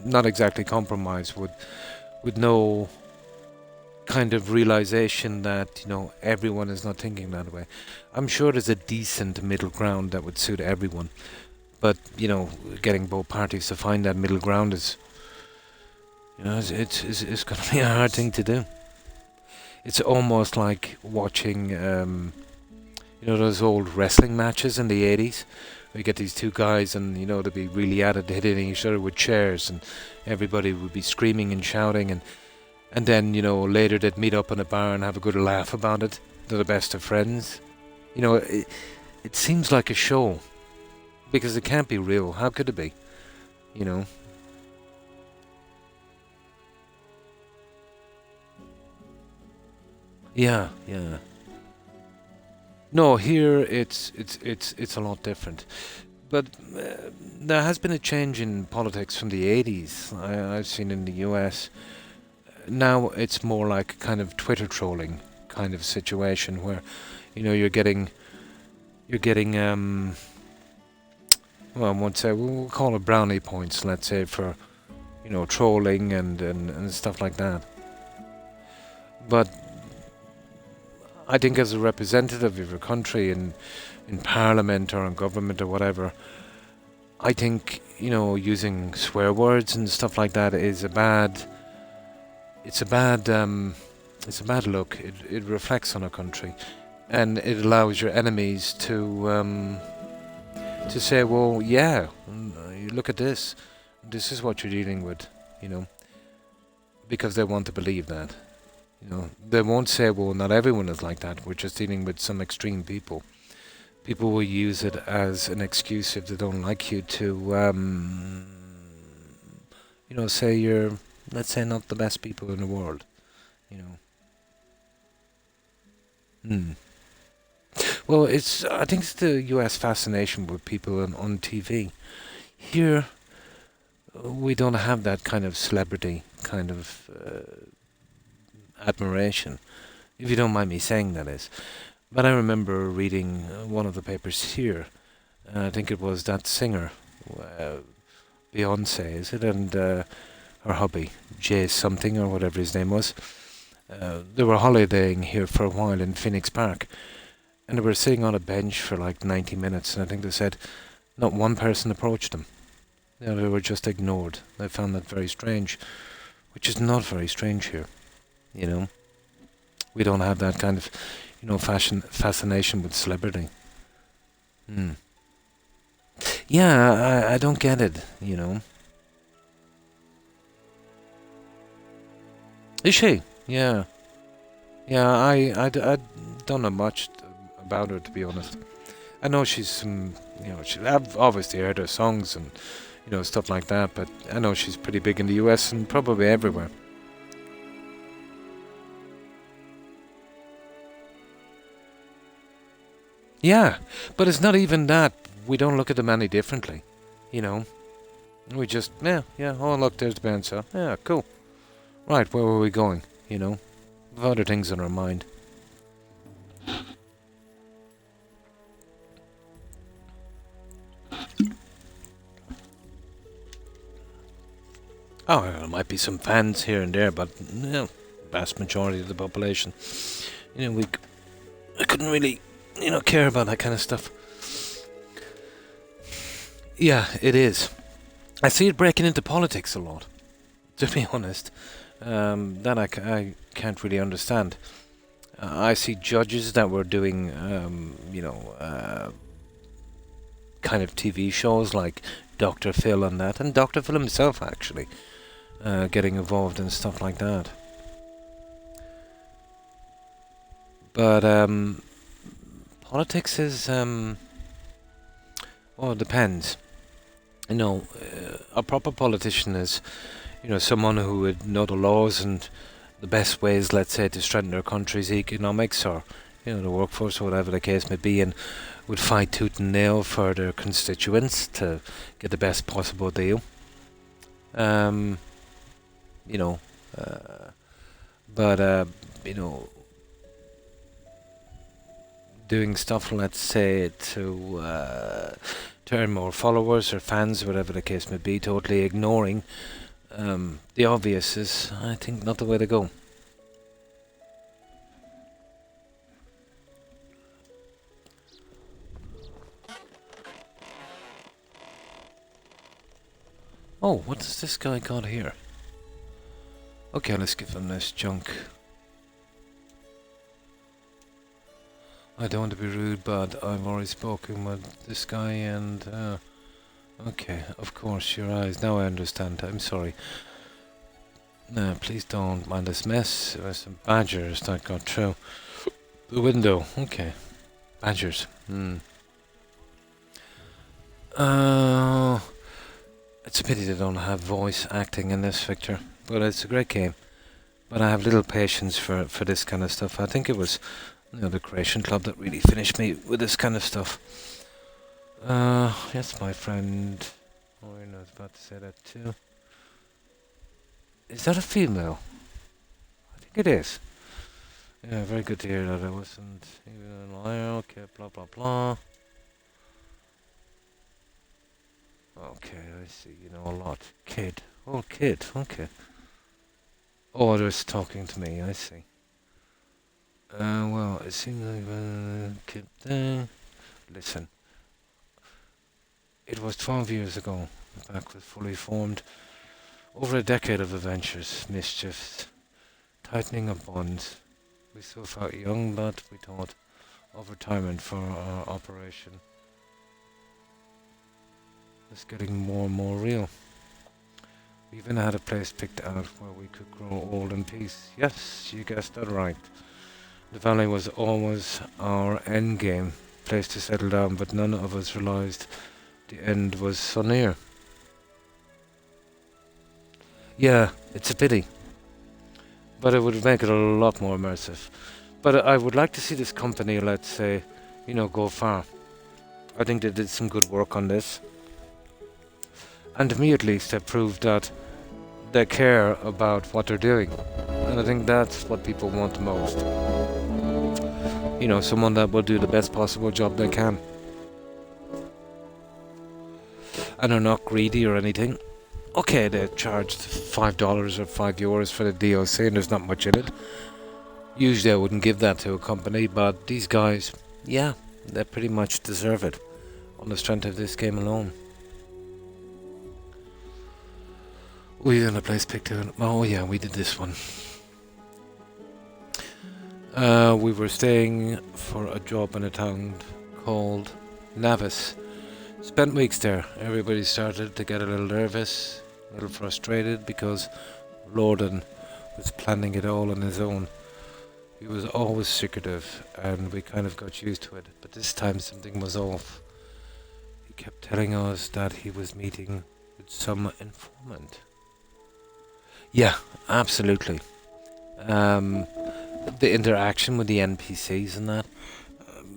Speaker 1: not exactly compromise, with no kind of realization that, everyone is not thinking that way. I'm sure there's a decent middle ground that would suit everyone. But, getting both parties to find that middle ground is, it's going to be a hard thing to do. It's almost like watching, those old wrestling matches in the 80s. Where you get these two guys and, they'd be really at it, hitting each other with chairs, and everybody would be screaming and shouting. And then, later they'd meet up in a bar and have a good laugh about it. They're the best of friends. It seems like a show. Because it can't be real. How could it be? Yeah. No, here it's a lot different. But there has been a change in politics from the 80s. I've seen in the US. Now it's more like kind of Twitter trolling kind of situation where, you're getting well, I won't say, we'll call it brownie points, let's say, for, trolling and stuff like that. But I think as a representative of your country in parliament or in government or whatever, I think, using swear words and stuff like that is a bad look. It reflects on a country, and it allows your enemies to say, well, yeah, look at this. This is what you're dealing with, because they want to believe that. They won't say, well, not everyone is like that. We're just dealing with some extreme people. People will use it as an excuse if they don't like you to, say you're, let's say, not the best people in the world, Well, I think it's the US fascination with people on TV. Here, we don't have that kind of celebrity kind of admiration, if you don't mind me saying, that is. But I remember reading one of the papers here, and I think it was that singer, Beyonce, is it? And her hubby, Jay something or whatever his name was. They were holidaying here for a while in Phoenix Park, and they were sitting on a bench for like 90 minutes, and I think they said not one person approached them. They were just ignored. They found that very strange, which is not very strange here. We don't have that kind of, fascination with celebrity. Yeah, I don't get it, Is she? Yeah. Yeah, I don't know much about her, to be honest. I know she's some, I've obviously heard her songs and, stuff like that, but I know she's pretty big in the US and probably everywhere. Yeah, but it's not even that. We don't look at them any differently, We just, yeah, oh look, there's the band, so, yeah, cool. Right, where were we going, With other things on our mind. Oh, there might be some fans here and there, but, vast majority of the population, I couldn't really, care about that kind of stuff. Yeah, it is. I see it breaking into politics a lot, to be honest. That I can't really understand. I see judges that were doing, kind of TV shows like Dr. Phil and that, and Dr. Phil himself actually, getting involved in stuff like that. But politics is, well, it depends. A proper politician is, someone who would know the laws and the best ways, let's say, to strengthen their country's economics or, the workforce or whatever the case may be, and would fight tooth and nail for their constituents to get the best possible deal. Doing stuff, let's say, to earn more followers or fans, whatever the case may be, totally ignoring the obvious is, I think, not the way to go. Oh, what does this guy got here? Okay, let's give him this junk. I don't want to be rude, but I've already spoken with this guy and... okay, of course, your eyes. Now I understand. I'm sorry. No, please don't mind this mess. There were some badgers that got through the window. Okay. Badgers. It's a pity they don't have voice acting in this, Victor. But it's a great game. But I have little patience for this kind of stuff. I think it was the Creation Club that really finished me with this kind of stuff. Yes, my friend. Oh, I was about to say that too. Is that a female? I think it is. Yeah, very good to hear that I wasn't even a liar. Okay, blah blah blah. Okay, I see. You know a lot. Kid. Oh, kid. Okay. Oh, they're talking to me. I see. Well, it seems like kid thing. Listen. It was 12 years ago. The pack was fully formed. Over a decade of adventures, mischiefs, tightening of bonds. We still felt young, but we thought of retirement for our operation. It's getting more and more real. We even had a place picked out where we could grow old in peace. Yes, you guessed that right. The valley was always our end game, place to settle down, but none of us realized the end was so near. Yeah, it's a pity. But it would make it a lot more immersive. But I would like to see this company, let's say, go far. I think they did some good work on this. And to me at least, they proved that they care about what they're doing. And I think that's what people want the most. Someone that will do the best possible job they can. And are not greedy or anything. Okay, they charged $5 or €5 for the DLC and there's not much in it. Usually I wouldn't give that to a company, but these guys, yeah, they pretty much deserve it. On the strength of this game alone. We in a place picked out. Oh yeah, we did this one. We were staying for a job in a town called Navis. Spent weeks there. Everybody started to get a little nervous, a little frustrated because Lorden was planning it all on his own. He was always secretive and we kind of got used to it. But this time something was off. He kept telling us that he was meeting with some informant. Yeah, absolutely. The interaction with the NPCs and that.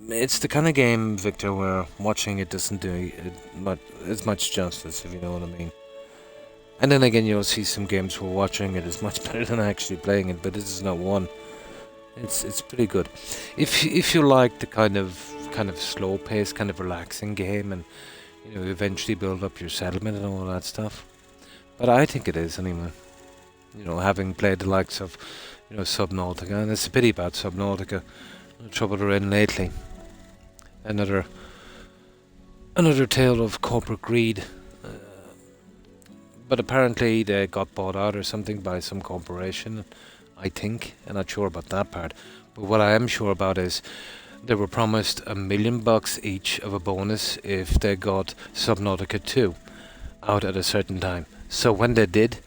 Speaker 1: It's the kind of game, Victor, where watching it doesn't do it as much justice, if you know what I mean. And then again, you'll see some games where watching it is much better than actually playing it, but this is not one. It's pretty good. If you like the kind of slow paced, kind of relaxing game, and eventually build up your settlement and all that stuff. But I think it is anyway. Having played the likes of Subnautica, and it's a pity about Subnautica, the trouble they're in lately. Another tale of corporate greed. But apparently they got bought out or something by some corporation, I think. I'm not sure about that part. But what I am sure about is they were promised $1 million each of a bonus if they got Subnautica 2 out at a certain time. So when they did,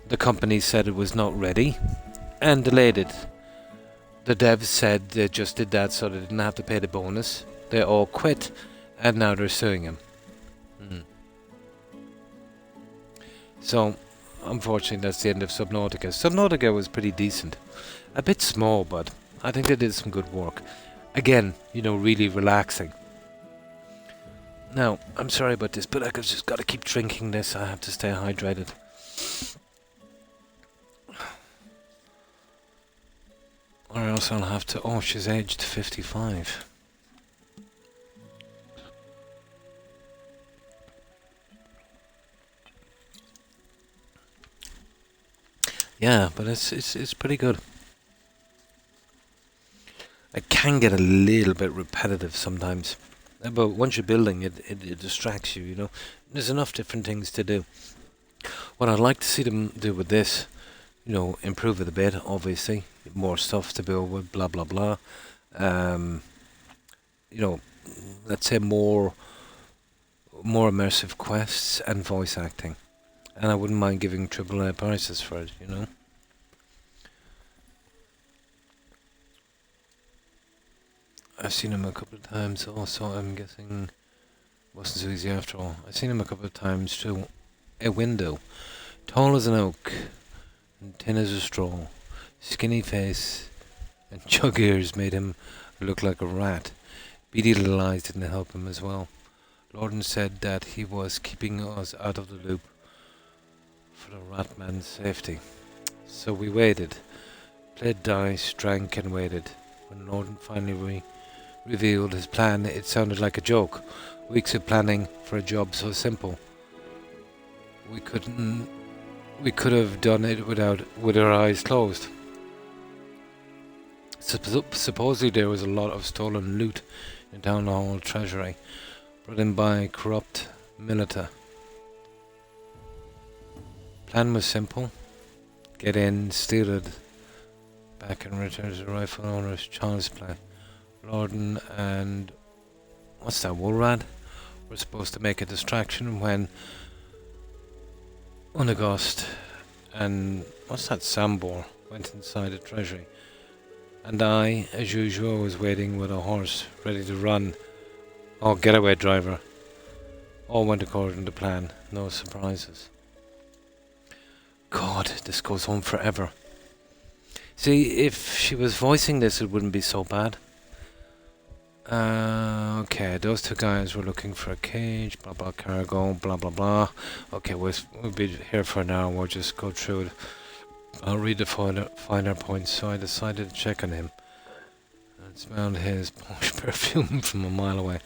Speaker 1: the company said it was not ready and delayed it. The devs said they just did that so they didn't have to pay the bonus. They all quit and now they're suing him. So, unfortunately, that's the end of Subnautica. Subnautica was pretty decent. A bit small, but I think they did some good work. Again, really relaxing. Now, I'm sorry about this, but I've just got to keep drinking this. I have to stay hydrated. Or else I'll have to... Oh, she's aged 55. Yeah, but it's pretty good. It can get a little bit repetitive sometimes. But once you're building, it distracts you, you know. There's enough different things to do. What I'd like to see them do with this, you know, improve it a bit, obviously. More stuff to build with, blah, blah, blah. You know, let's say more immersive quests and voice acting. And I wouldn't mind giving AAA prices for it, you know. I've seen him a couple of times also, I'm guessing wasn't so easy after all. I've seen him a couple of times through a window. Tall as an oak, and thin as a straw. Skinny face and chug ears made him look like a rat. Beady little eyes didn't help him as well. Lorden said that he was keeping us out of the loop for the rat man's safety. So we waited, played dice, drank and waited. When Lorden finally revealed his plan, it sounded like a joke. Weeks of planning for a job so simple. We could have done it with our eyes closed. Supposedly there was a lot of stolen loot in Town Hall Treasury, brought in by corrupt militia. Plan was simple. Get in, steal it, back and return to the rightful owner's child's play. Lorden and... what's that, Woolrad? We're supposed to make a distraction when Unagost and... what's that, Sambor went inside the treasury. And I, as usual, was waiting with a horse, ready to run. Oh, getaway driver. All went according to plan. No surprises. God, this goes on forever. See, if she was voicing this, it wouldn't be so bad. Okay, those two guys were looking for a cage, blah blah cargo, blah blah blah. Okay, we'll be here for an hour, we'll just go through it. I'll read the finer points, so I decided to check on him. I smelled his posh perfume from a mile away,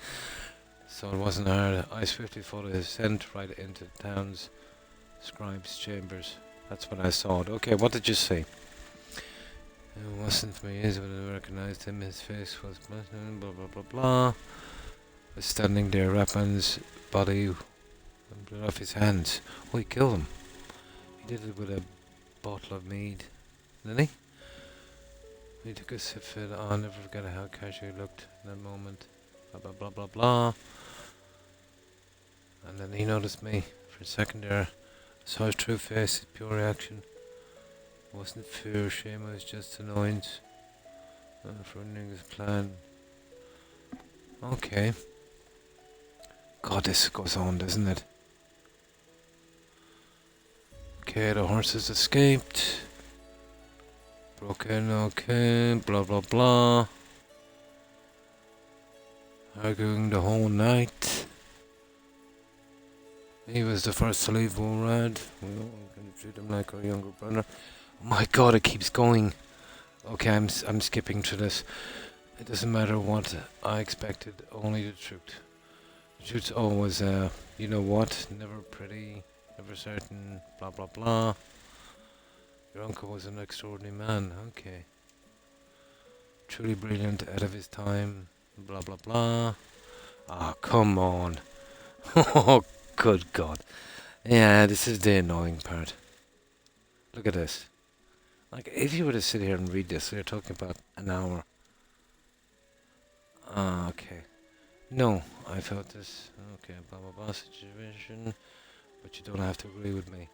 Speaker 1: so it wasn't hard. I swiftly followed his scent right into the town's scribe's chambers. That's when I saw it. Okay, what did you see? It wasn't for years when I recognized him. His face was blah blah blah blah. Was standing there, Rapman's body and blew off his hands. Oh, he killed him. He did it with a bottle of mead, didn't he? He took a sip of it. I'll never forget how casual he looked in that moment. Blah blah blah blah blah. And then he noticed me for a second there. I saw his true face, his pure reaction. It wasn't fear or shame, it was just annoyance for ruining his plan. Okay. God, this goes on, doesn't it? Okay, the horses escaped. Broken, okay, blah blah blah. Arguing the whole night. He was the first to leave Woolrad. We all going to treat him like our younger brother. Oh my God, it keeps going. Okay, I'm skipping through this. It doesn't matter what I expected, only the truth. The truth's always, you know what, never pretty, never certain, blah blah blah. Your uncle was an extraordinary man, okay. Truly brilliant, ahead of his time, blah blah blah. Ah, come on. Oh, good God. Yeah, this is the annoying part. Look at this. Like, if you were to sit here and read this, we're talking about an hour. Ah, okay. No, I felt this. Okay, blah blah blah situation. But you don't have to agree with me.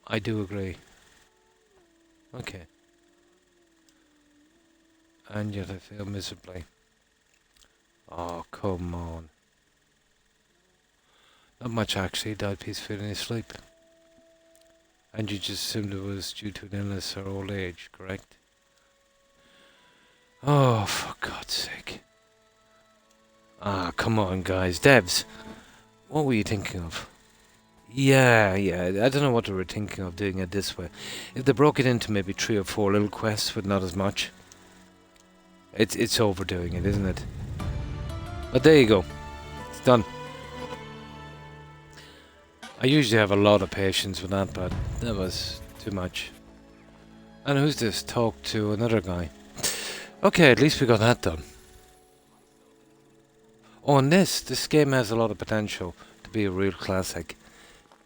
Speaker 1: I do agree. Okay. And yet I feel miserably. Oh, come on. Not much actually, died peacefully in his sleep. And you just assumed it was due to an illness or old age, correct? Oh, for God's sake. Ah, come on guys. Devs, what were you thinking of? Yeah, I don't know what they were thinking of doing it this way. If they broke it into maybe 3 or 4 little quests with not as much. It's overdoing it, isn't it? But there you go. It's done. I usually have a lot of patience with that, but that was too much. And who's this? Talk to another guy. Okay, at least we got that done. Oh, and this game has a lot of potential to be a real classic.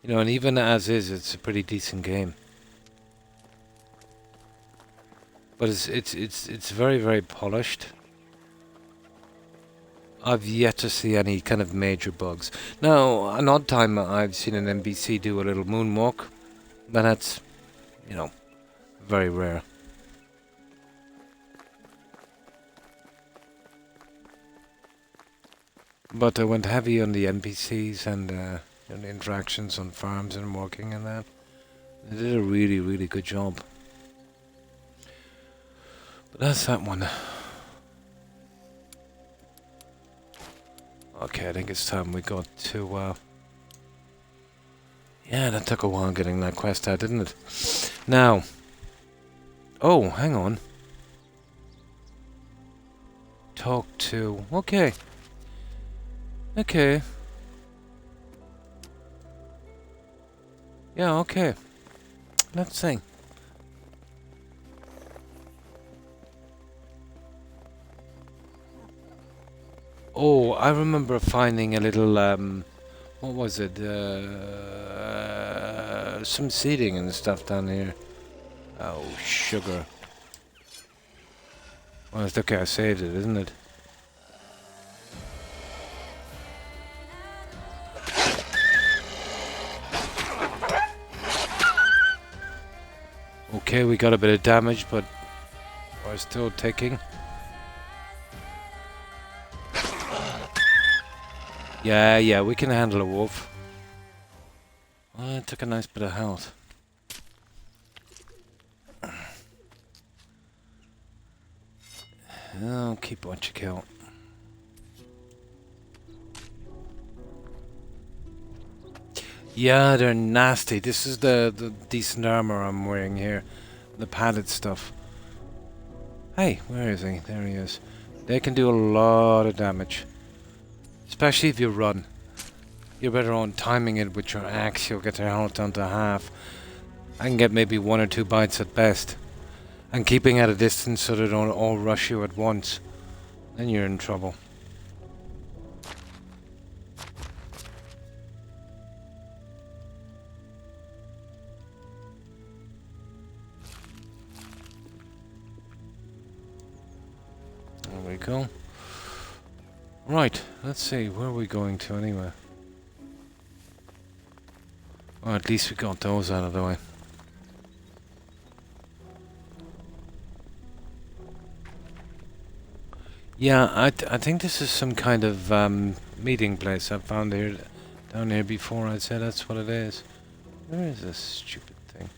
Speaker 1: You know, and even as is, it's a pretty decent game. But it's very, very polished. I've yet to see any kind of major bugs. Now, an odd time I've seen an NPC do a little moonwalk, but that's, you know, very rare. But I went heavy on the NPCs and the interactions on farms and walking and that. They did a really, really good job. But that's that one. Okay, I think it's time we got to... Yeah, that took a while getting that quest out, didn't it? Now... Oh, hang on. Talk to... Okay. Okay. Yeah, okay. Let's see. Oh, I remember finding a little, what was it? Some seeding and stuff down here. Oh, sugar. Well, it's okay, I saved it, isn't it? Okay, we got a bit of damage, but we're still taking. Yeah, we can handle a wolf. Well, it took a nice bit of health. Oh, keep what you kill. Yeah, they're nasty. This is the decent armor I'm wearing here. The padded stuff. Hey, where is he? There he is. They can do a lot of damage. Especially if you run. You're better on timing it with your axe. You'll get their health down to half. And get maybe 1 or 2 bites at best. And keeping at a distance so they don't all rush you at once. Then you're in trouble. There we go. Right, let's see, where are we going to anyway? Well, at least we got those out of the way. Yeah, I think this is some kind of meeting place I found here, down here before. I'd say that's what it is. Where is this stupid thing?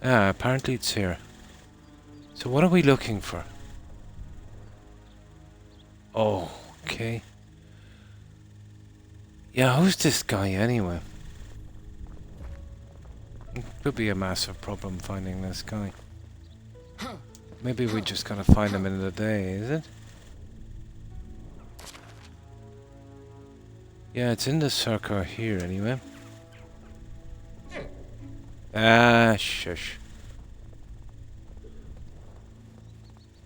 Speaker 1: Ah, apparently it's here. So what are we looking for? Oh, okay. Yeah, who's this guy anyway? It could be a massive problem finding this guy. Maybe we just gotta find him in the day, is it? Yeah, it's in the circle here anyway. Ah, shush.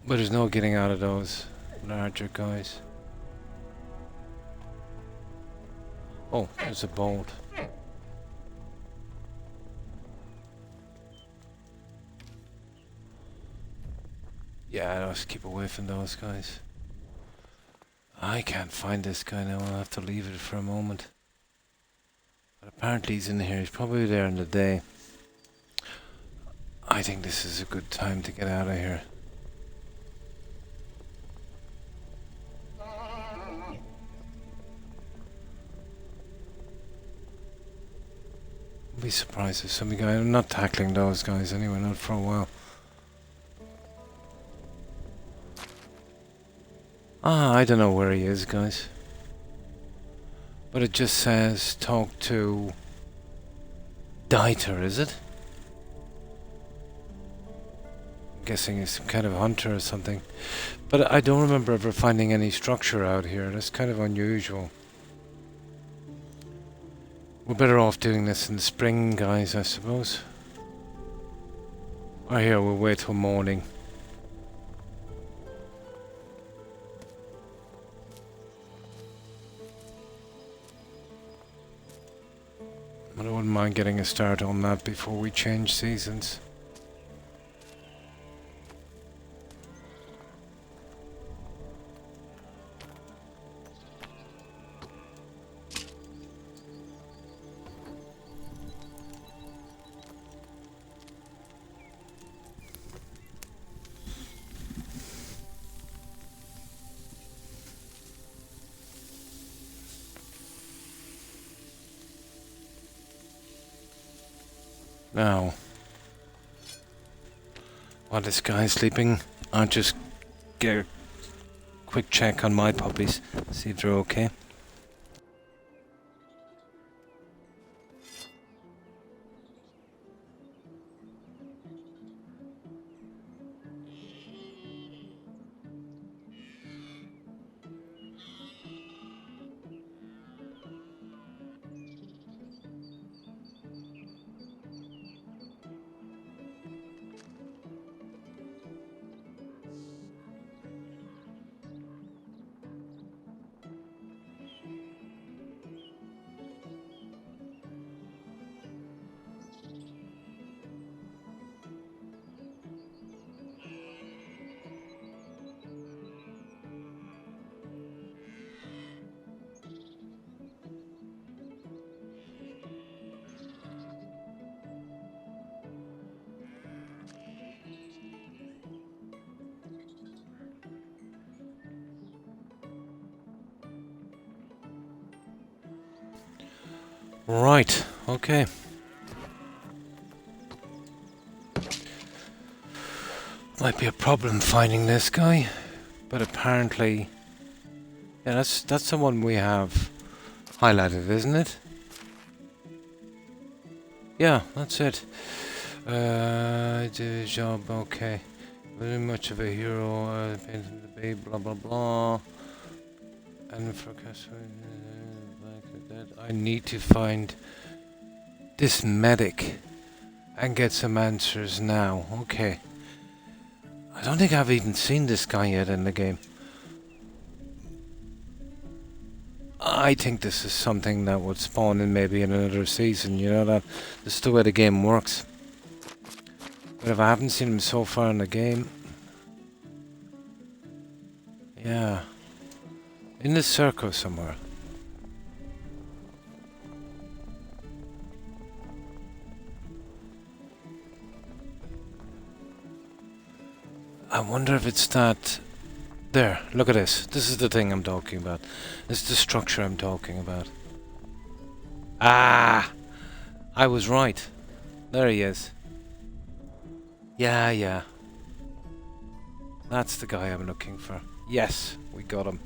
Speaker 1: But there's no getting out of those larger guys. Oh, there's a bolt. Yeah, let's keep away from those guys. I can't find this guy now. I'll have to leave it for a moment. But apparently he's in here. He's probably there in the day. I think this is a good time to get out of here. I'd be surprised if some guy... I'm not tackling those guys anyway, not for a while. Ah, I don't know where he is, guys. But it just says talk to Dieter, is it? I'm guessing he's some kind of hunter or something. But I don't remember ever finding any structure out here. That's kind of unusual. We're better off doing this in the spring, guys, I suppose. Or here, we'll wait till morning. But I wouldn't mind getting a start on that before we change seasons. Now, while this guy's sleeping, I'll just get a quick check on my puppies, see if they're okay. Right, okay. Might be a problem finding this guy, but apparently, yeah, that's the one we have highlighted, isn't it? Yeah, that's it. Did a job, okay. Very much of a hero, painting the babe, blah blah blah. And for I need to find this medic and get some answers now. Okay. I don't think I've even seen this guy yet in the game. I think this is something that would spawn in maybe in another season, you know, that this is the way the game works. But if I haven't seen him so far in the game... Yeah. In the circle somewhere. I wonder if it's that... There, look at this. This is the thing I'm talking about. This is the structure I'm talking about. Ah! I was right. There he is. Yeah. That's the guy I'm looking for. Yes, we got him.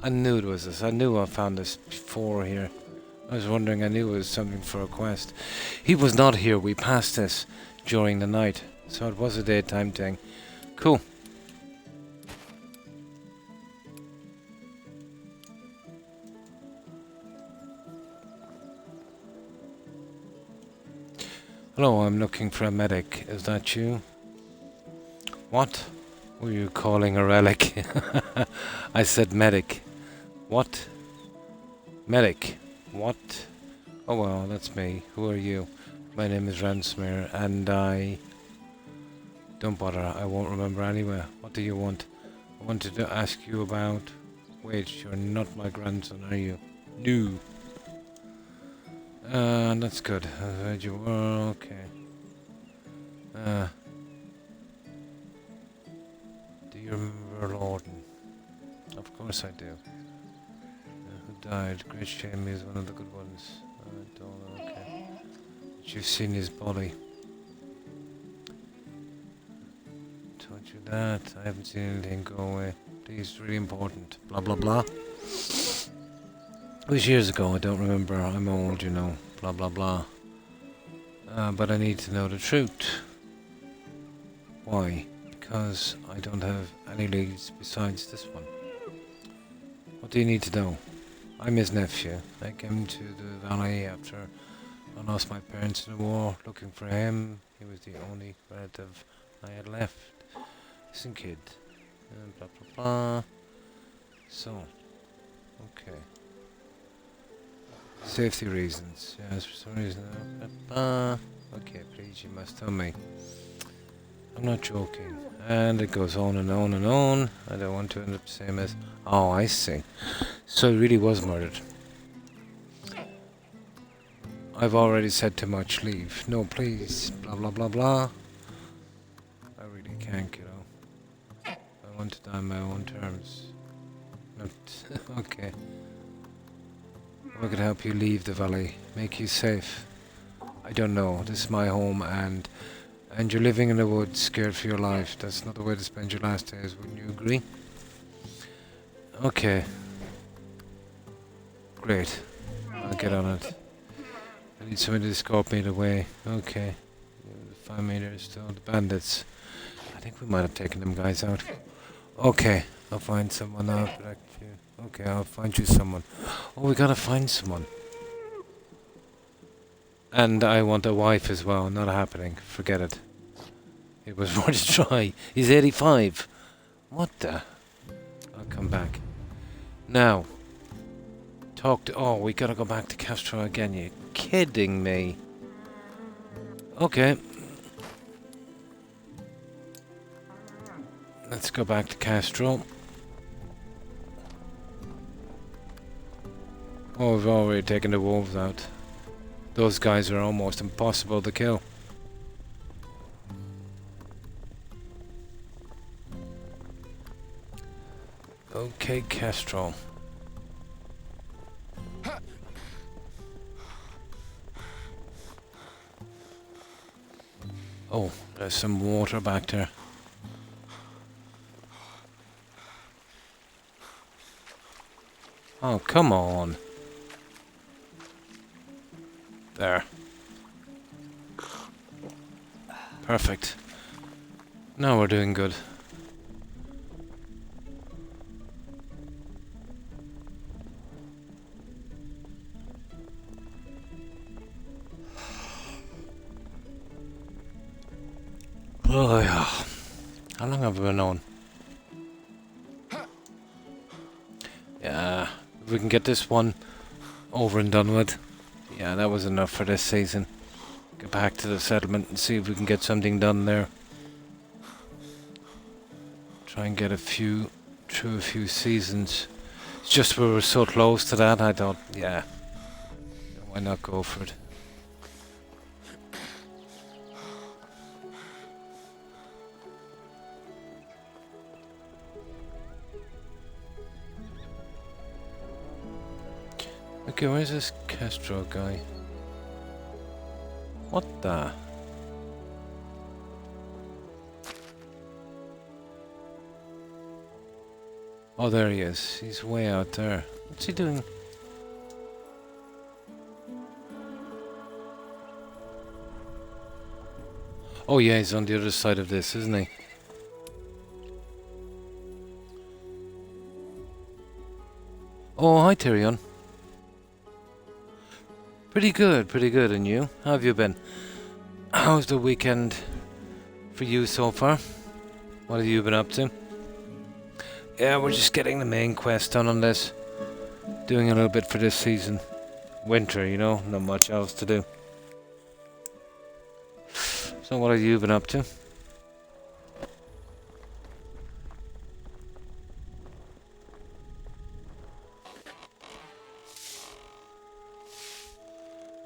Speaker 1: I knew it was this. I knew I found this before here. I was wondering, I knew it was something for a quest. He was not here. We passed this during the night. So it was a daytime thing. Cool. Hello, I'm looking for a medic. Is that you? What were you calling a relic? I said medic. What? Medic. What? Oh well, that's me. Who are you? My name is Ransomere, and I... Don't bother, I won't remember anyway. What do you want? I wanted to ask you about... Wait, you're not my grandson, are you? No. That's good. I heard you were, okay. Do you remember Lorden? Of course I do. Who died? Great shame, he's one of the good ones. I don't know, okay. But you've seen his body. Told you that. I haven't seen anything. Go away. Please, really important. Blah blah blah. It was years ago, I don't remember. I'm old, you know. Blah blah blah. But I need to know the truth. Why? Because I don't have any leads besides this one. What do you need to know? I'm his nephew. I came to the valley after I lost my parents in the war, looking for him. He was the only relative I had left. Listen, kid. Blah blah blah. So, okay. Safety reasons. Yes, for some reason. Okay, please, you must tell me. I'm not joking. And it goes on and on and on. I don't want to end up the same as... Oh, I see. So he really was murdered. I've already said too much. Leave. No, please. Blah, blah, blah, blah. I really can't, you know. I want to die on my own terms. Not... okay. I could help you leave the valley. Make you safe. I don't know. This is my home and you're living in the woods, scared for your life. That's not the way to spend your last days, wouldn't you agree? Okay. Great. I'll get on it. I need somebody to escort me away. Okay. 5 meters still. The bandits. I think we might have taken them guys out. Okay. I'll find someone. I'll protect you. Okay, I'll find you someone. Oh, we gotta find someone. And I want a wife as well. Not happening. Forget it. It was worth a try. He's 85. What the? I'll come back. Now. Talk to... Oh, we gotta go back to Castro again. You kidding me? Okay. Let's go back to Castro. Oh, we've already taken the wolves out. Those guys are almost impossible to kill. Okay, Castro. Oh, there's some water back there. Oh, come on. There. Perfect. Now we're doing good. Oh yeah. How long have we been on? Yeah, if we can get this one over and done with. Yeah, that was enough for this season. Get back to the settlement and see if we can get something done there. Try and get through a few seasons. It's just we were so close to that, I thought, yeah, why not go for it? Okay, where's this Castro guy? What the? Oh, there he is. He's way out there. What's he doing? Oh yeah, he's on the other side of this, isn't he? Oh, hi Tyrion. Pretty good, and you? How have you been? How's the weekend for you so far? What have you been up to? Yeah, we're just getting the main quest done on this. Doing a little bit for this season. Winter, you know, not much else to do. So what have you been up to?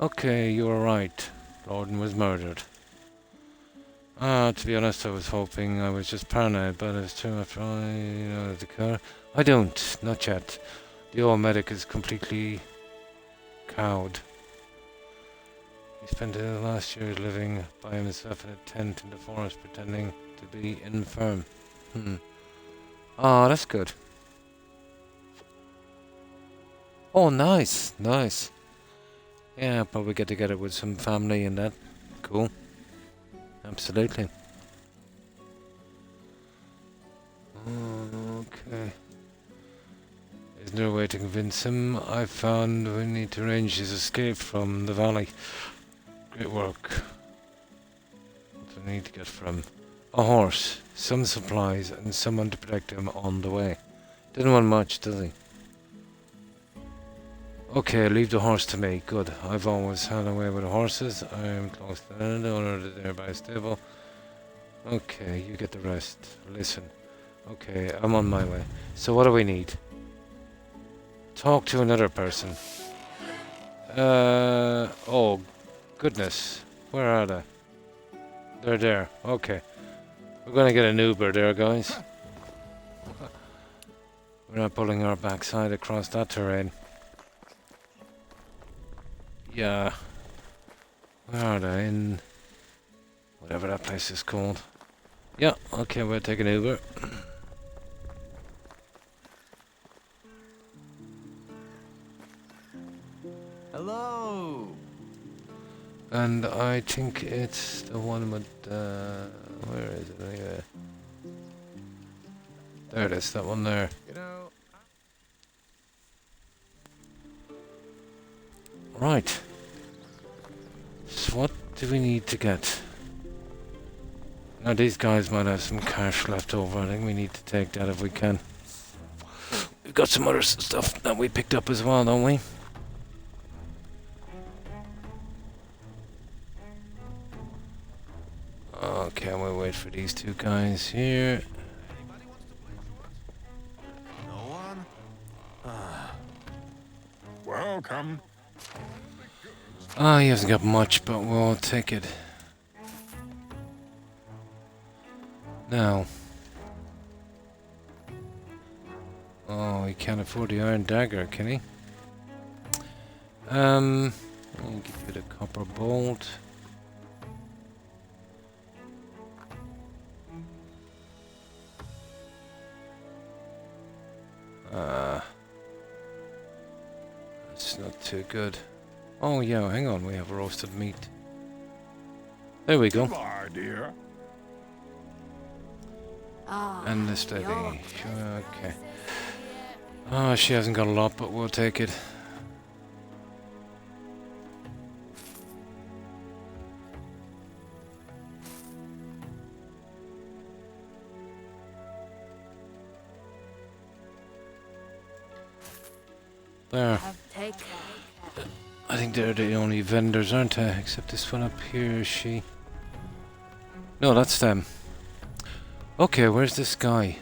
Speaker 1: Okay, you were right. Lorden was murdered. To be honest, I was hoping I was just paranoid, but it's too much. The car. I don't, not yet. The old medic is completely cowed. He spent the last year living by himself in a tent in the forest, pretending to be infirm. Oh, that's good. Oh, nice. Yeah, probably get together with some family and that. Cool. Absolutely. Okay. Is there a way to convince him? I found we need to arrange his escape from the valley. Great work. What do I need to get from? A horse, some supplies, and someone to protect him on the way. Didn't want much, does he? Okay, leave the horse to me. Good. I've always had a way with the horses. I am close to the end, owner of the nearby stable. Okay, you get the rest. Listen. Okay, I'm on my way. So what do we need? Talk to another person. Oh, goodness. Where are they? They're there. Okay. We're gonna get an Uber there, guys. We're not pulling our backside across that terrain. Yeah. Where are they? In whatever that place is called. Yeah, okay, we're taking Uber.
Speaker 6: Hello.
Speaker 1: And I think it's the one with where is it anyway? There it is, that one there.
Speaker 6: You know,
Speaker 1: Right. So what do we need to get? Now these guys might have some cash left over. I think we need to take that if we can. We've got some other stuff that we picked up as well, don't we? Okay, we'll wait for these two guys here.
Speaker 5: Anybody wants to play short? No one?
Speaker 7: Welcome.
Speaker 1: Oh, he hasn't got much, but we'll take it. Now. Oh, he can't afford the iron dagger, can he? I'll give you the copper bolt. That's not too good. Oh yeah, hang on, we have roasted meat. There we go.
Speaker 7: Goodbye, dear.
Speaker 4: Ah,
Speaker 1: And the steady.
Speaker 4: your
Speaker 1: Sure, okay.
Speaker 4: princess, yeah.
Speaker 1: Oh, she hasn't got a lot, but we'll take it. There.
Speaker 4: Have taken.
Speaker 1: I think they're the only vendors, aren't they? Except this one up here, is she? No, that's them. Okay, where's this guy?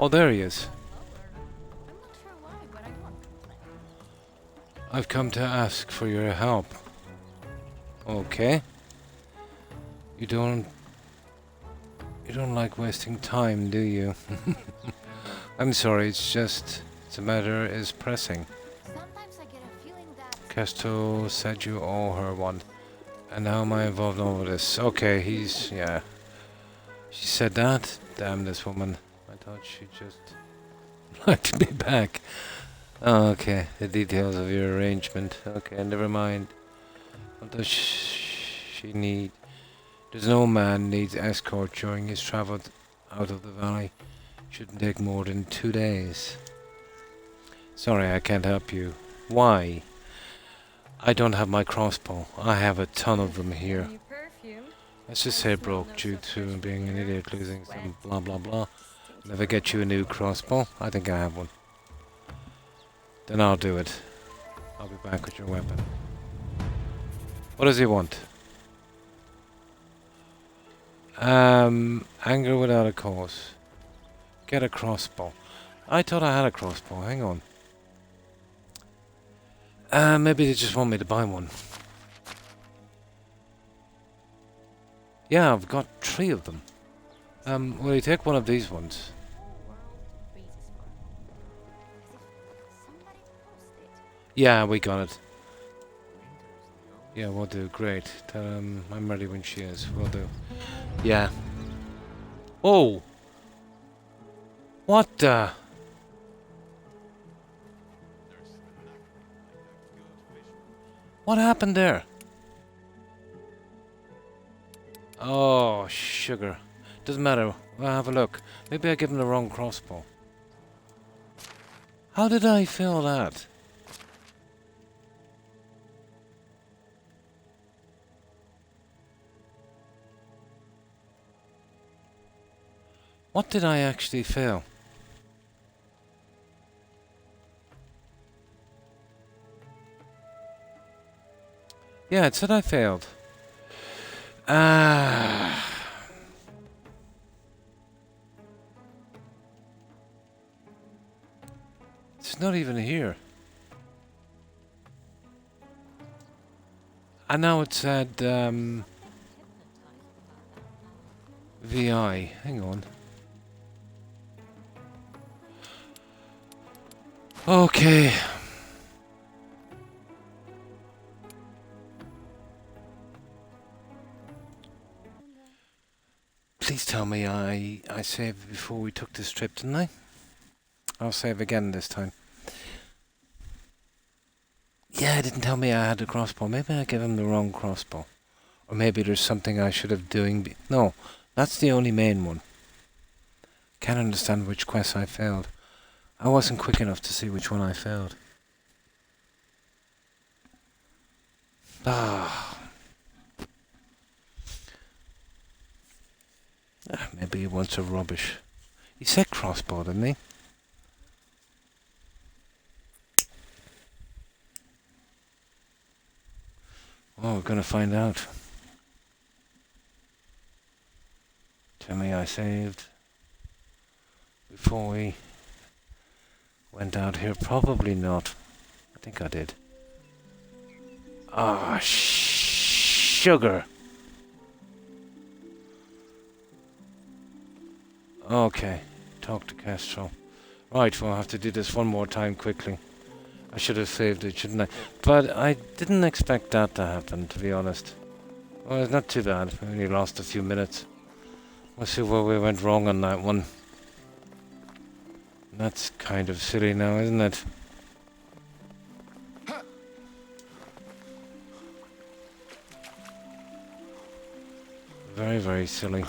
Speaker 1: Oh, there he is.
Speaker 2: I'm not sure why, but I want.
Speaker 1: I've come to ask for your help. Okay. You don't like wasting time, do you? I'm sorry, it's a matter is pressing.
Speaker 4: Sometimes I get a feeling that
Speaker 1: Casto said you owe her one. And how am I involved in all of this? Okay, yeah. She said that? Damn this woman. I thought she'd just like to be back. Oh, okay, the details of your arrangement. Okay, never mind. What does she need? There's no man needs escort during his travel out of the valley. Shouldn't take more than 2 days. Sorry, I can't help you. Why? I don't have my crossbow. I have a ton of them here.
Speaker 8: New perfume.
Speaker 1: Let's just say broke due to being an idiot, losing some blah blah blah. Never get you a new crossbow. I think I have one. Then I'll do it. I'll be back with your weapon. What does he want? Anger without a cause. Get a crossbow. I thought I had a crossbow. Hang on. Maybe they just want me to buy one. Yeah, I've got 3 of them. Will you take one of these ones?
Speaker 4: somebody posted.
Speaker 1: Yeah, we got it. Yeah, we'll do. Great. I'm ready when she is. We'll do. Yeah. Oh! What the? What happened there? Oh, sugar. Doesn't matter. I'll have a look. Maybe I gave him the wrong crossbow. How did I feel that? What did I actually fail? Yeah, it said I failed. Ah. It's not even here. And now it said VI. Hang on. Okay. Please tell me I saved before we took this trip, didn't I? I'll save again this time. Yeah, it didn't tell me I had a crossbow. Maybe I gave him the wrong crossbow. Or maybe there's something I should have doing. No, that's the only main one. Can't understand which quest I failed. I wasn't quick enough to see which one I failed. Maybe he wants a rubbish. He said crossbow, didn't he? Oh, we're gonna find out. Tell me I saved before we went out here. Probably not. I think I did. Ah, sugar. Okay, talk to Castro. Right, we'll have to do this one more time quickly. I should have saved it, shouldn't I? But I didn't expect that to happen, to be honest. Well, it's not too bad. We only lost a few minutes. We'll see where we went wrong on that one. That's kind of silly now, isn't it? Very, very silly.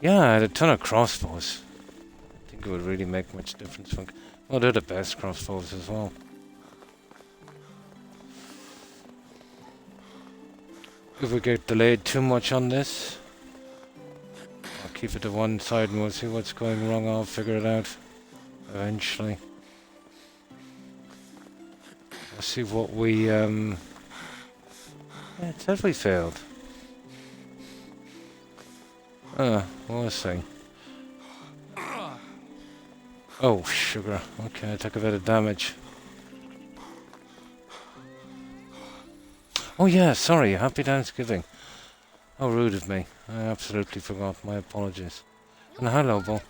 Speaker 1: Yeah, I had a ton of crossbows. I think it would really make much difference. Well, they're the best crossbows as well. If we get delayed too much on this, I'll keep it to one side and we'll see what's going wrong. I'll figure it out eventually. I'll see what we, yeah, it said we failed. We'll see. Oh, sugar. Okay, I took a bit of damage. Oh yeah, sorry. Happy Thanksgiving. How rude of me. I absolutely forgot. My apologies. And hello, Bo.
Speaker 4: So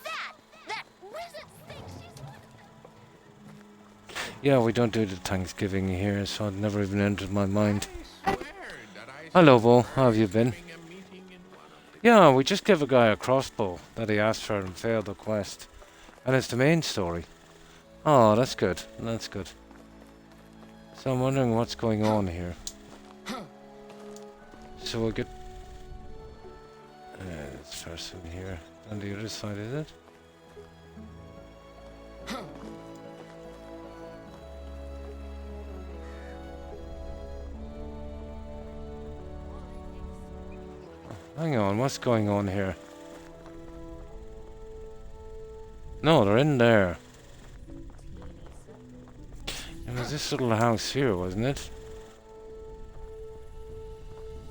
Speaker 4: fat! That wizard thinks she's...
Speaker 1: Yeah, we don't do the Thanksgiving here, so it never even entered my mind. Hello, Bo. How have you been? Yeah, we just gave a guy a crossbow that he asked for and failed the quest. And it's the main story. Oh, that's good. That's good. So I'm wondering what's going on here. So we'll get... it's first in here. On the other side, is it? Hang on, what's going on here? No, they're in there. It was this little house here, wasn't it?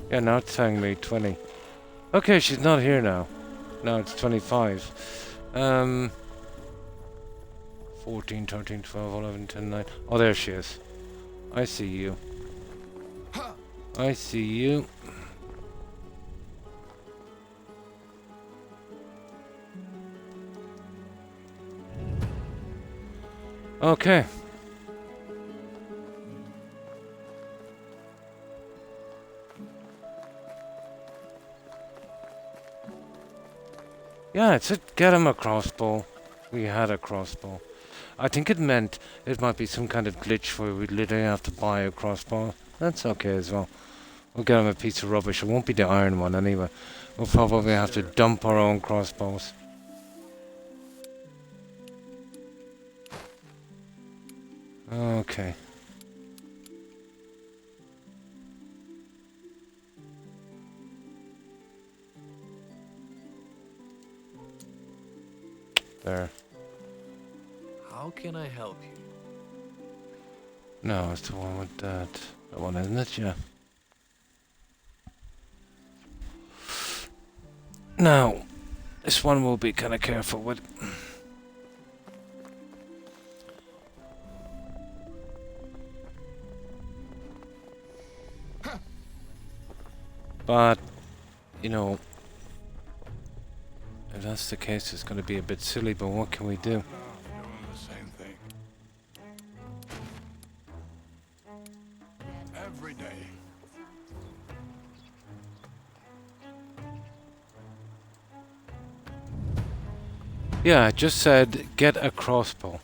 Speaker 1: Yeah, now it's telling me 20. Okay, she's not here now. Now it's 25. 14, 13, 12, 11, 10, 9. Oh, there she is. I see you. I see you. Okay. Yeah, it's it. Get him a crossbow. We had a crossbow. I think it meant it might be some kind of glitch where we literally have to buy a crossbow. That's okay as well. We'll get him a piece of rubbish. It won't be the iron one anyway. We'll probably have to dump our own crossbows. Okay. There.
Speaker 6: How can I help you?
Speaker 1: No, it's the one with that. That one, isn't it? Yeah. Now, this one we'll be kind of careful with. But, you know, if that's the case, it's going to be a bit silly, but what can we do?
Speaker 7: Doing the same thing. Every day.
Speaker 1: Yeah, I just said get a crossbow.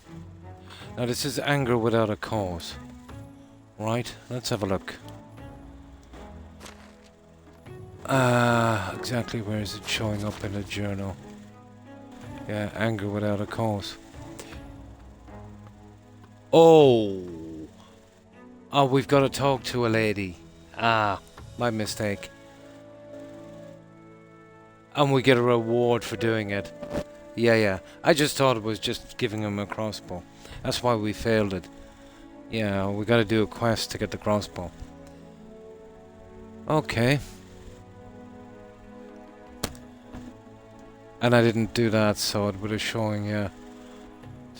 Speaker 1: Now this is anger without a cause. Right, let's have a look. Exactly where is it showing up in the journal? Yeah, anger without a cause. Oh! Oh, we've got to talk to a lady. Ah, my mistake. And we get a reward for doing it. Yeah. I just thought it was just giving him a crossbow. That's why we failed it. Yeah, we gotta do a quest to get the crossbow. Okay. And I didn't do that, so it would have showing, yeah.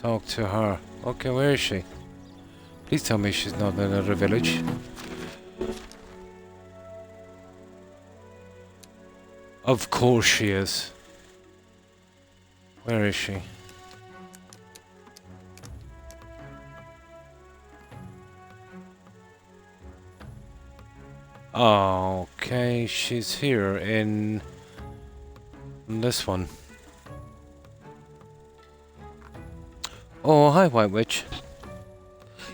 Speaker 1: Talk to her. Okay, where is she? Please tell me she's not in another village. Of course she is. Where is she? Okay, she's here in this one. Oh, hi, White Witch.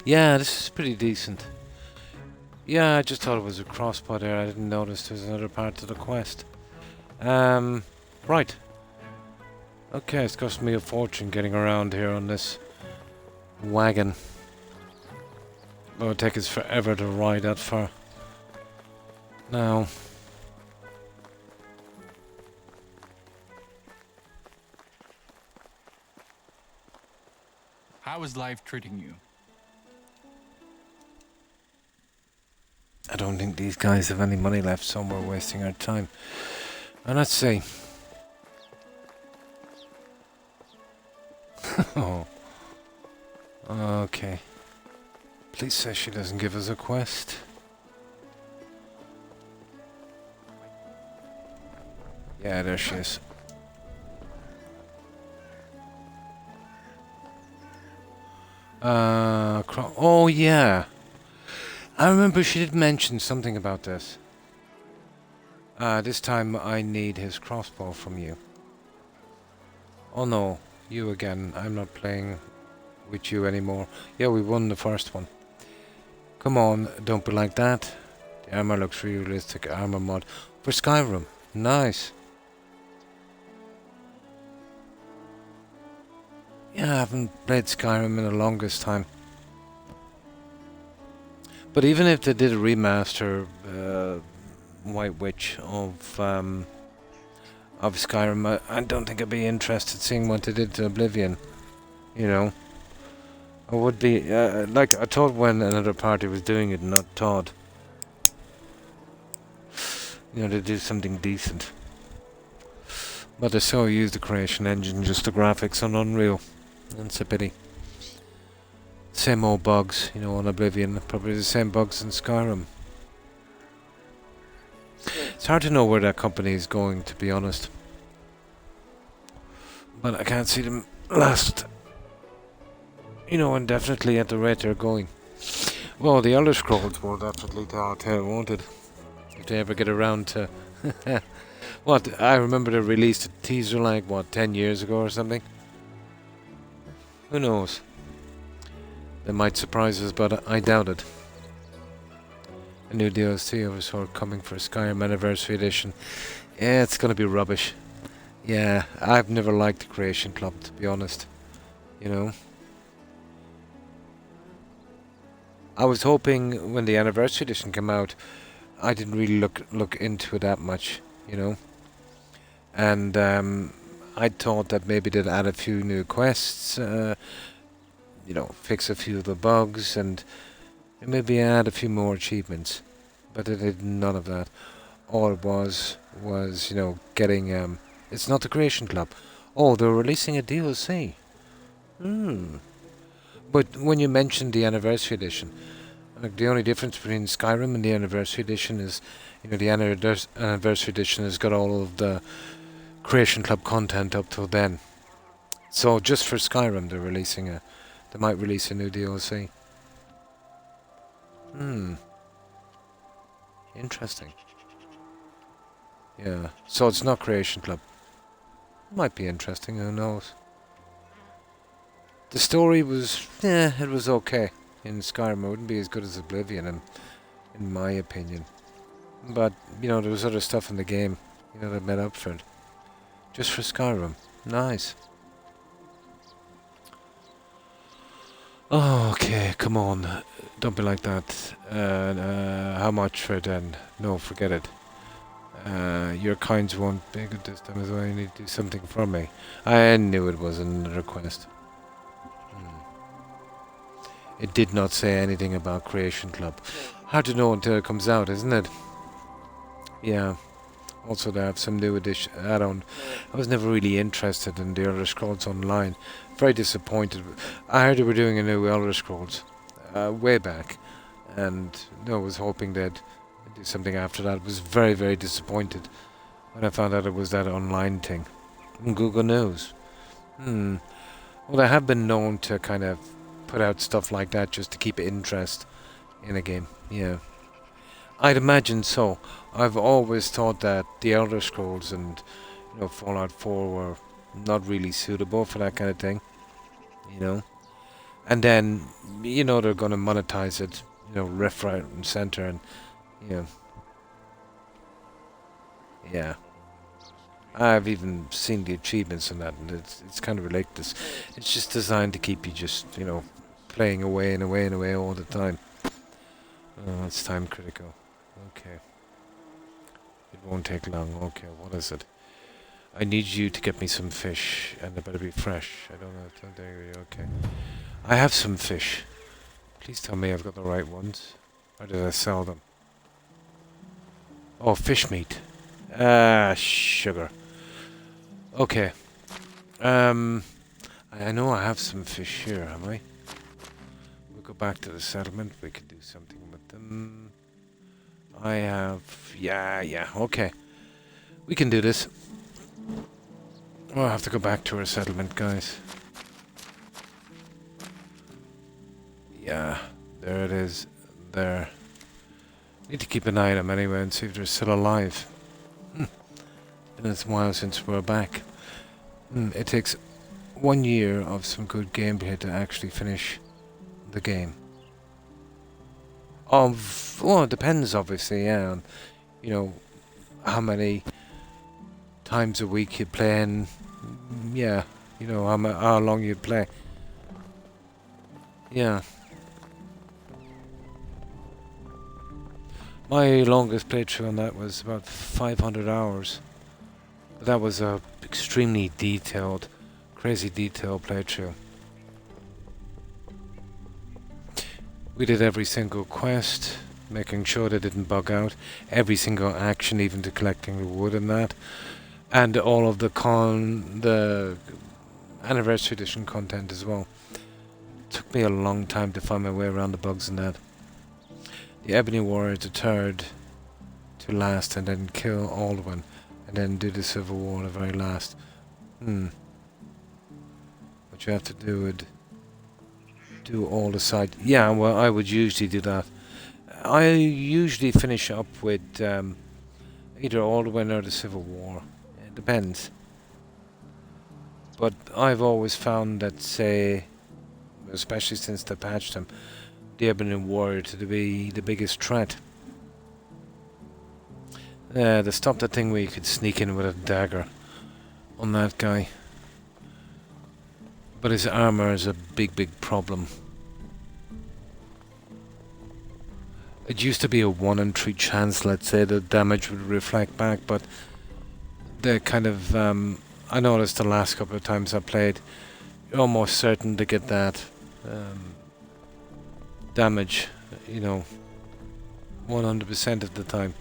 Speaker 1: Yeah, this is pretty decent. Yeah, I just thought it was a crossbow there. I didn't notice there's another part to the quest. Right. Okay, it's cost me a fortune getting around here on this wagon. It would take us forever to ride that far. Now,
Speaker 3: How is life treating you?
Speaker 1: I don't think these guys have any money left, so we're wasting our time. And let's see. Oh. Okay. Please say she doesn't give us a quest. Yeah, there she is. Oh yeah. I remember she did mention something about this. This time I need his crossbow from you. Oh no, you again. I'm not playing with you anymore. Yeah, we won the first one. Come on, don't be like that. The armor looks realistic. Armor mod for Skyrim. Nice. Yeah, I haven't played Skyrim in the longest time. But even if they did a remaster, White Witch of Skyrim, I don't think I'd be interested seeing what they did to Oblivion. You know, I would be like I thought when another party was doing it, not Todd. You know, they do something decent. But they so use the creation engine, just the graphics on Unreal. That's a pity. Same old bugs, you know, on Oblivion. Probably the same bugs in Skyrim. It's hard to know where that company is going, to be honest. But I can't see them last, you know, indefinitely at the rate they're going. Well, the Elder Scrolls will definitely tell, won't it? If they ever get around to... What, I remember they released a teaser like, what, 10 years ago or something? Who knows? They might surprise us, but I doubt it. A new DLC of a sort coming for Skyrim Anniversary Edition. Yeah, it's gonna be rubbish. Yeah, I've never liked the Creation Club, to be honest. You know? I was hoping when the Anniversary Edition came out, I didn't really look into it that much, you know? And I thought that maybe they'd add a few new quests, you know, fix a few of the bugs, and Maybe add a few more achievements, but it did none of that. All it was getting it's not the Creation Club. Oh, they're releasing a DLC. Hmm. But when you mentioned the Anniversary Edition, like the only difference between Skyrim and the Anniversary Edition is, the Anniversary Edition has got all of the Creation Club content up till then. So just for Skyrim, they might release a new DLC. Interesting. Yeah. So it's not Creation Club. Might be interesting. Who knows? The story was, it was okay in Skyrim. It wouldn't be as good as Oblivion, in my opinion. But there was other stuff in the game, that made up for it. Just for Skyrim, nice. Oh, okay, come on, don't be like that. How much for it then? No, forget it. Your kinds won't be good this time as well. You need to do something for me. I knew it wasn't a request. It did not say anything about Creation Club. Hard to know until it comes out, isn't it? Yeah. Also, they have some new edition add-on. I was never really interested in the Elder Scrolls Online. Very disappointed. I heard they were doing a new Elder Scrolls way back, and I was hoping they'd do something after that. I was very, very disappointed when I found out it was that online thing. Google News. Well, they have been known to kind of put out stuff like that just to keep interest in a game. Yeah. I'd imagine so. I've always thought that the Elder Scrolls and Fallout 4 were not really suitable for that kind of thing. And then they're going to monetize it, left, right, and center, and yeah. I've even seen the achievements in that, and it's kind of ridiculous. It's just designed to keep you just playing away and away and away all the time. Oh, it's time critical. Okay. It won't take long. Okay, what is it? I need you to get me some fish, and they better be fresh. I don't know. Okay. I have some fish. Please tell me I've got the right ones. Or did I sell them? Oh, fish meat. Sugar. Okay. I know I have some fish here, have I? We'll go back to the settlement. We could do something with them. I have... Yeah, okay. We can do this. I'll have to go back to our settlement, guys. Yeah, there it is. There. Need to keep an eye on them anyway and see if they're still alive. And it's a while since we're back. It takes 1 year of some good gameplay to actually finish the game. It depends, obviously, yeah, on, how many times a week you play, and yeah, how long you play. Yeah. My longest playthrough on that was about 500 hours. But that was a extremely detailed, crazy detailed playthrough. We did every single quest, making sure they didn't bug out. Every single action, even to collecting the wood and that. And all of the Anniversary Edition content as well. It took me a long time to find my way around the bugs and that. The Ebony Warrior, the third to last, and then kill Alduin, and then do the Civil War the very last. What you have to do would do all the side. Yeah, well, I would usually do that. I usually finish up with either Alduin or the Civil War. It depends. But I've always found that, say, especially since they patched them, the Ebony Warrior to be the biggest threat. They stopped that thing where you could sneak in with a dagger on that guy. But his armor is a big, big problem. It used to be a 1 in 3 chance, let's say, the damage would reflect back, but the kind of, I noticed the last couple of times I played, you're almost certain to get that damage you know, 100% of the time.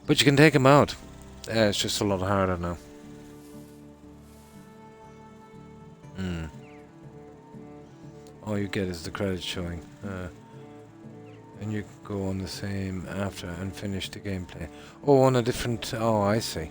Speaker 1: But you can take them out. It's just a lot harder now. All you get is the credits showing. And you go on the same after and finish the gameplay. Oh, on a different... Oh, I see.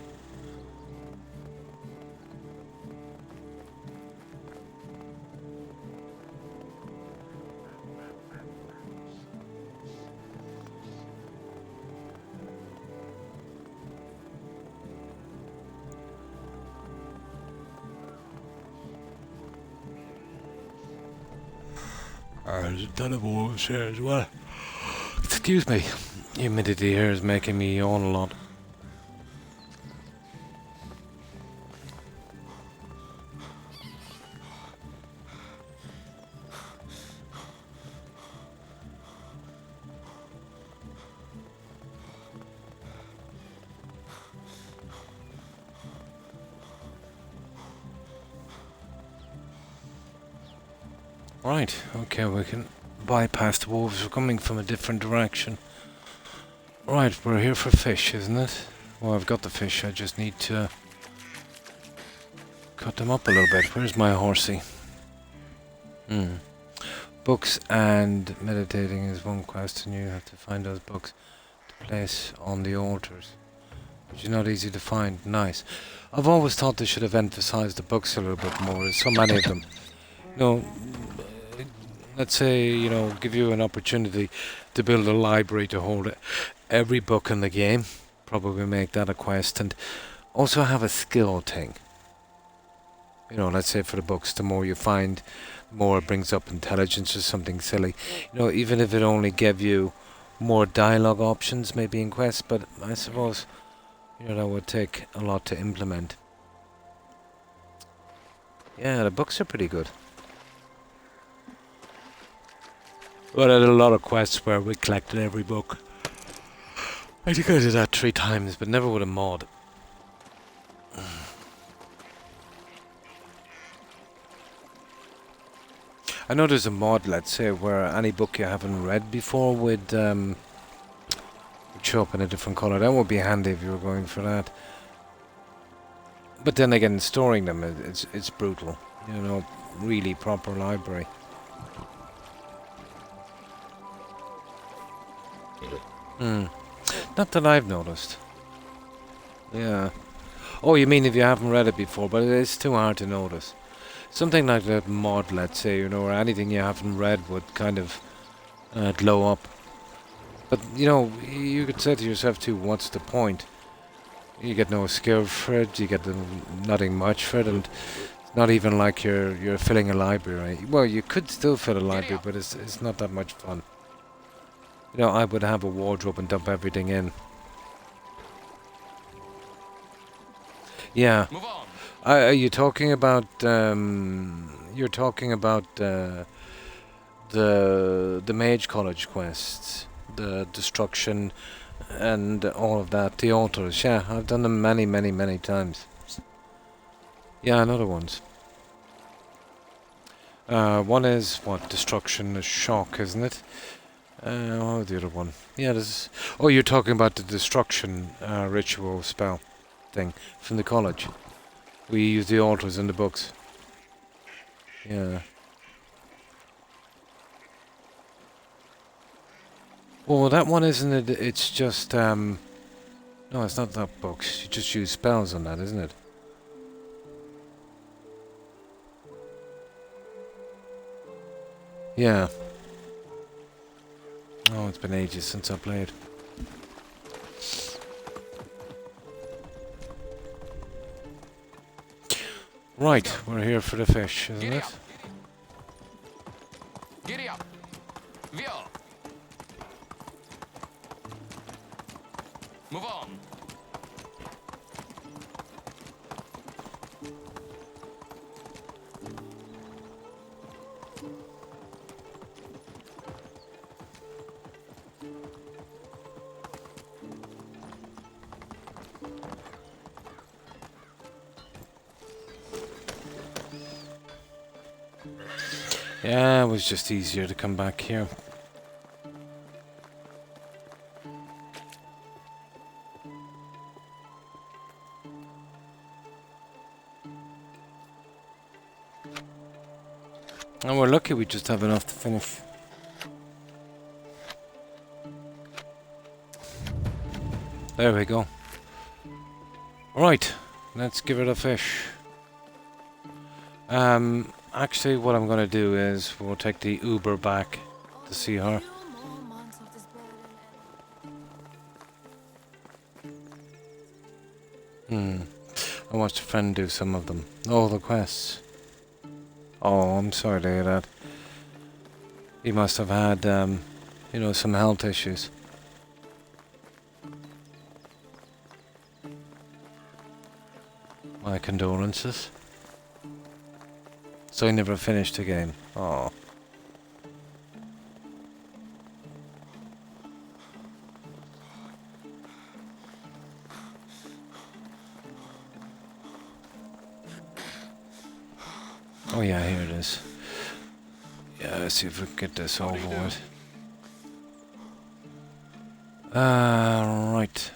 Speaker 1: There's a ton of wolves here as well. Excuse me. Humidity here is making me yawn a lot. Right, okay, we can bypass the wolves. We're coming from a different direction. Right, we're here for fish, isn't it? Well, I've got the fish, I just need to cut them up a little bit. Where's my horsey? Books and meditating is one quest, and you have to find those books to place on the altars, which is not easy to find. Nice. I've always thought they should have emphasized the books a little bit more. There's so many of them. No. Let's say, you know, give you an opportunity to build a library to hold every book in the game. Probably make that a quest, and also have a skill thing. You know, let's say for the books, the more you find, the more it brings up intelligence or something silly. You know, even if it only gave you more dialogue options, maybe in quests, but I suppose, you know, that would take a lot to implement. Yeah, the books are pretty good. But I did a lot of quests where we collected every book. I think I did that 3 times, but never with a mod. I know there's a mod, let's say, where any book you haven't read before would show up in a different colour. That would be handy if you were going for that. But then again, storing them, it's brutal. You know, really proper library. Not that I've noticed. Yeah. Oh, you mean if you haven't read it before, but it's too hard to notice. Something like that mod, let's say, you know, or anything you haven't read would kind of glow up. But, you know, you could say to yourself too, what's the point? You get no skill for it, you get nothing much for it, and it's not even like you're filling a library. Well, you could still fill a library, but it's not that much fun. You know, I would have a wardrobe and dump everything in. Yeah.
Speaker 3: Move on.
Speaker 1: Are you talking about? You're talking about the Mage College quests, the destruction, and all of that. The altars. Yeah, I've done them many times. Yeah, another ones. One is what? Destruction, a shock, isn't it? Oh, the other one. Yeah, there's... Oh, you're talking about the destruction ritual spell thing from the college. We use the altars in the books. Yeah. Well, that one isn't it. It's just... No, it's not that books. You just use spells on that, isn't it? Yeah. Oh, it's been ages since I played. Right, we're here for the fish, isn't
Speaker 3: Giddy
Speaker 1: it?
Speaker 3: up. Giddy up. Vio. Move on.
Speaker 1: Yeah, it was just easier to come back here. And we're lucky we just have enough to finish. There we go. Right, let's give it a fish. Actually what I'm gonna do is we'll take the Uber back to see her. I watched a friend do some of them. Oh, the quests. Oh, I'm sorry to hear that. He must have had, you know, some health issues. My condolences. So he never finished the game. Oh. Oh yeah, here it is. Yeah, let's see if we can get this over with. Right.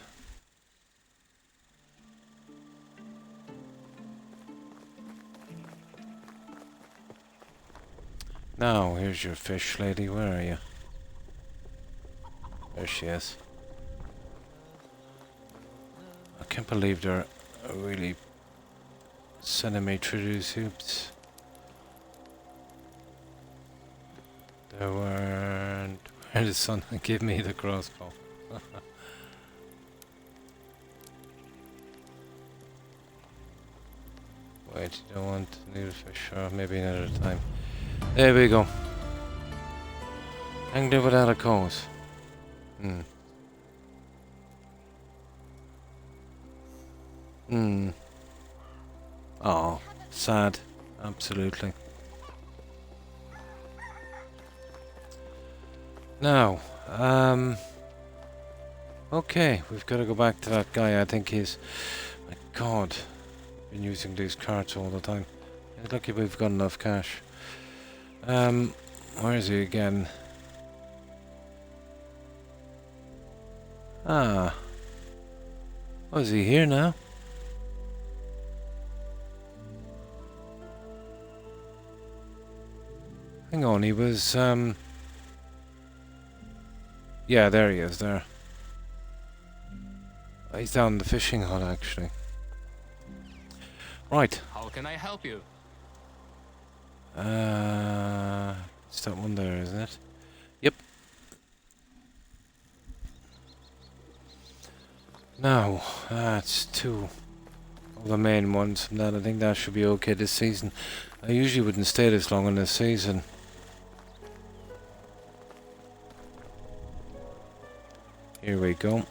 Speaker 1: Now, here's your fish lady. Where are you? There she is. I can't believe they're really sending me through these hoops. There weren't... Where did someone give me the crossbow? Wait, you don't want needlefish, or maybe another time. There we go. Angler without a cause. Oh, sad. Absolutely. Now, okay, we've got to go back to that guy. I think he's... My God. Been using these carts all the time. Lucky we've got enough cash. Where is he again? Ah. Oh, is he here now? Hang on, he was, yeah, there he is, there. He's down in the fishing hut, actually. Right.
Speaker 3: How can I help you?
Speaker 1: It's that one there, isn't it? Yep. Now, that's two of the main ones. And I think that should be okay this season. I usually wouldn't stay this long in this season. Here we go.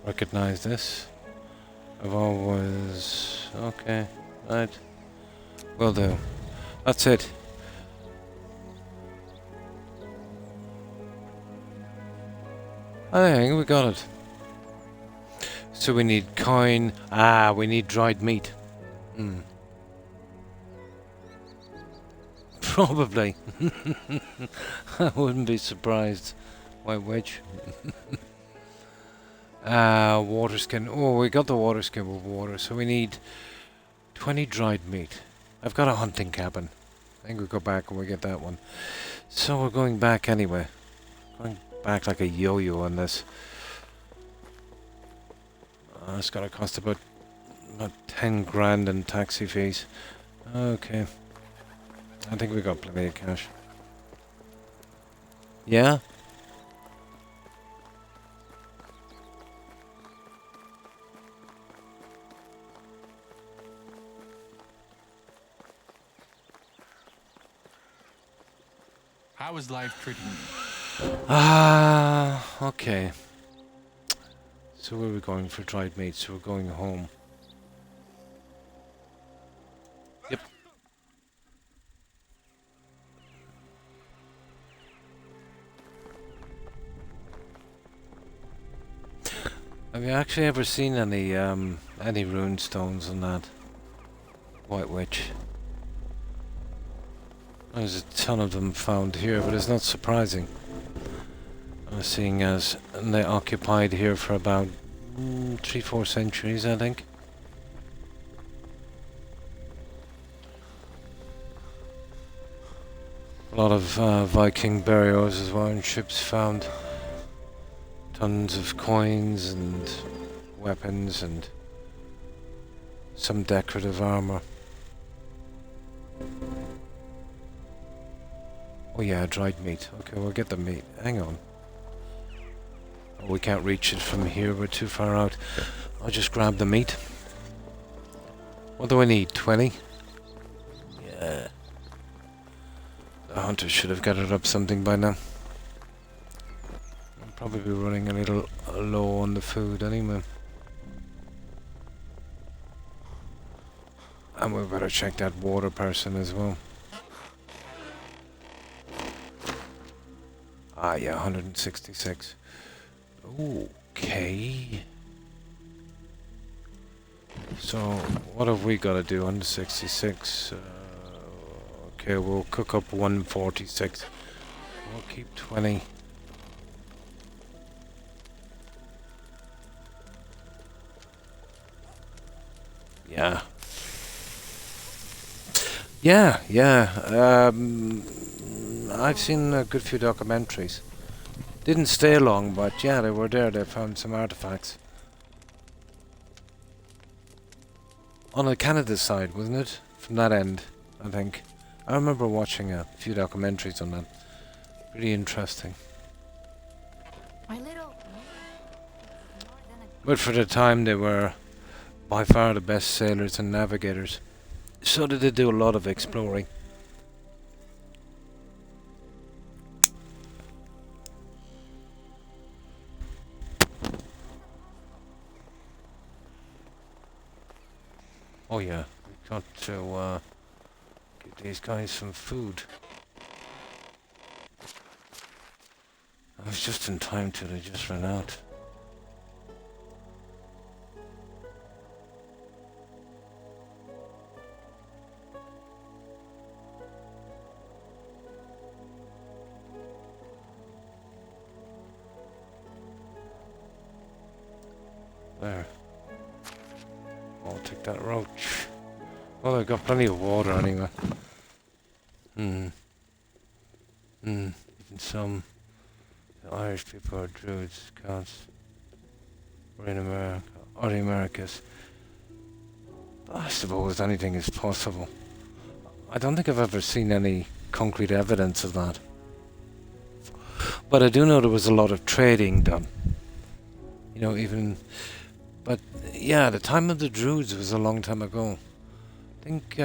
Speaker 1: Recognize this. I've always... Okay, right. Will do. That's it. I think we got it. So we need coin. Ah, we need dried meat. Probably. I wouldn't be surprised. White wedge. Water skin. Oh, we got the water skin with water, so we need 20 dried meat. I've got a hunting cabin. I think we'll go back and we get that one. So we're going back anyway. Going back like a yo-yo on this. It's gotta cost about 10 grand in taxi fees. Okay. I think we got plenty of cash. Yeah?
Speaker 3: How is life treating you?
Speaker 1: Okay. So where are we going for dried meat? So we're going home. Yep. Have you actually ever seen any rune stones on that White Witch? There's a ton of them found here, but it's not surprising. Seeing as they occupied here for about 3-4 centuries, I think. A lot of Viking burials as well, and ships found tons of coins and weapons and some decorative armor. Oh yeah, dried meat. Okay, we'll get the meat. Hang on. Oh, we can't reach it from here, we're too far out. I'll just grab the meat. What do I need? 20? Yeah. The hunter should have gathered up something by now. I'll probably be running a little low on the food anyway. And we better check that water person as well. Ah yeah, 166. Okay. So, what have we got to do? 166. Okay, we'll cook up 146. We'll keep 20. Yeah. Yeah. I've seen a good few documentaries. Didn't stay long, but yeah, they were there. They found some artifacts. On the Canada side, wasn't it? From that end, I think. I remember watching a few documentaries on that. Really interesting.
Speaker 2: My little.
Speaker 1: But for the time, they were by far the best sailors and navigators. So did they do a lot of exploring. Oh yeah, we've got to give these guys some food. I was just in time till they just ran out. There. I'll take that roach. Well, they've got plenty of water anyway. Even some Irish people are Druids, Scots, or in America, or the Americas. But I suppose anything is possible. I don't think I've ever seen any concrete evidence of that. But I do know there was a lot of trading done. You know, even... But yeah, the time of the Druids was a long time ago. I think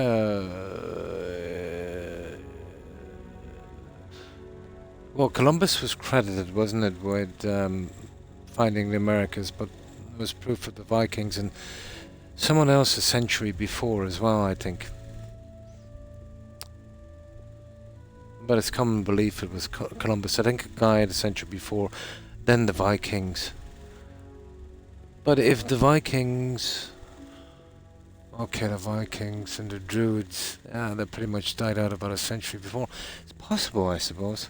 Speaker 1: well, Columbus was credited, wasn't it, with finding the Americas, but there was proof of the Vikings and someone else a century before as well, I think. But it's common belief it was Columbus. I think a guy a century before, then the Vikings. But if the Vikings... Okay, the Vikings and the Druids, yeah, they pretty much died out about a century before. It's possible, I suppose.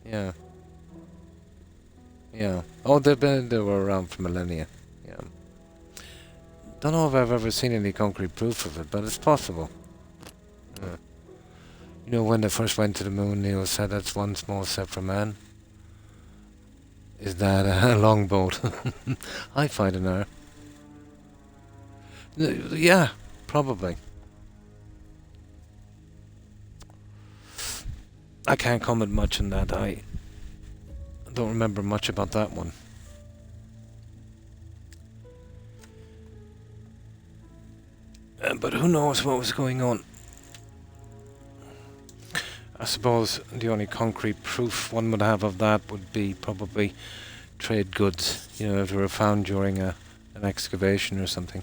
Speaker 1: Yeah. Yeah. Oh, they were around for millennia. Yeah. Don't know if I've ever seen any concrete proof of it, but it's possible. Yeah. You know, when they first went to the moon, Neil said that's one small step for man. Is that a longboat? I find an hour. Yeah, probably. I can't comment much on that. I don't remember much about that one. But who knows what was going on? I suppose the only concrete proof one would have of that would be probably trade goods, you know, if they were found during an excavation or something.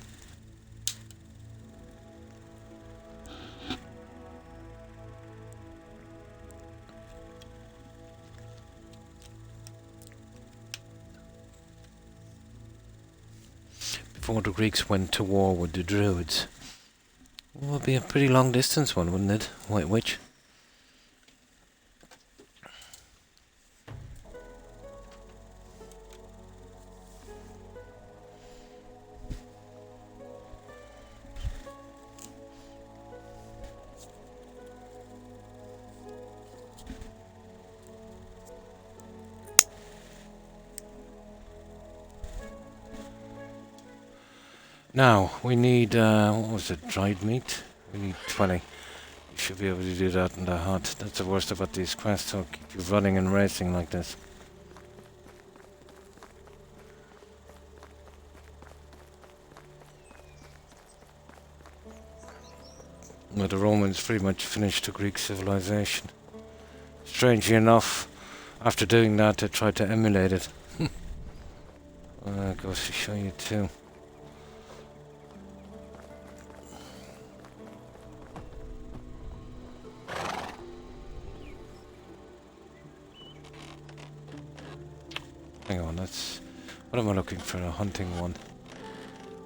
Speaker 1: before the Greeks went to war with the Druids. Well, it would be a pretty long distance one, wouldn't it? White Witch. Now, we need, what was it, dried meat? We need 20. You should be able to do that in the hut. That's the worst about these quests, they'll keep you running and racing like this. Well, the Romans pretty much finished the Greek civilization. Strangely enough, after doing that, they tried to emulate it. Goes to show you too. Hang on, that's... What am I looking for? A hunting one.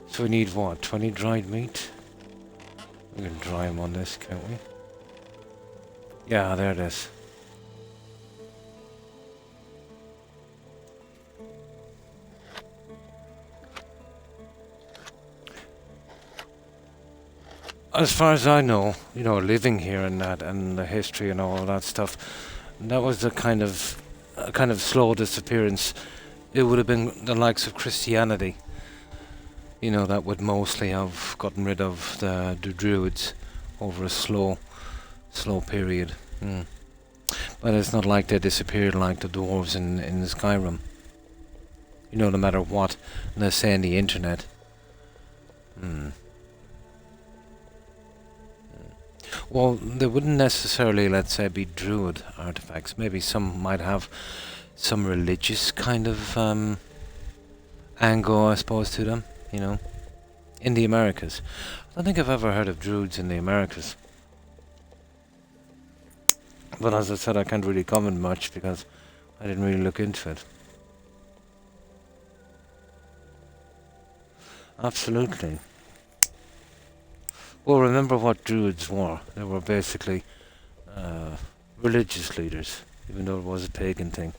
Speaker 1: So we need what? 20 dried meat? We can dry them on this, can't we? Yeah, there it is. As far as I know, you know, living here and that, and the history and all that stuff, that was a kind of slow disappearance. It would have been the likes of Christianity, you know, that would mostly have gotten rid of the Druids over a slow period. But it's not like they disappeared like the dwarves in Skyrim. You know, no matter what they say on the internet. Well, they wouldn't necessarily, let's say, be druid artifacts. Maybe some might have some religious kind of angle, I suppose, to them, you know. In the Americas. I don't think I've ever heard of druids in the Americas. But as I said, I can't really comment much because I didn't really look into it. Absolutely. Well, remember what druids were. They were basically religious leaders, even though it was a pagan thing.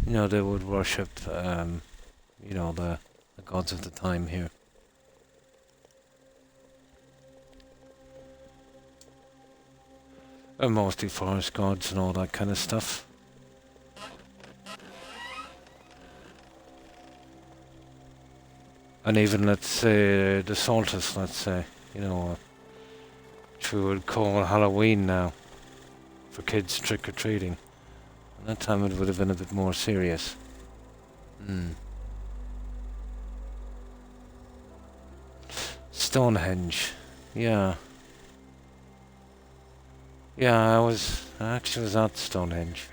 Speaker 1: You know, they would worship, you know, the gods of the time here. And mostly forest gods and all that kind of stuff. And even, let's say, the solstice, let's say, you know, which we would call Halloween now, for kids trick-or-treating. At that time it would have been a bit more serious. Stonehenge, yeah. Yeah, I actually was at Stonehenge.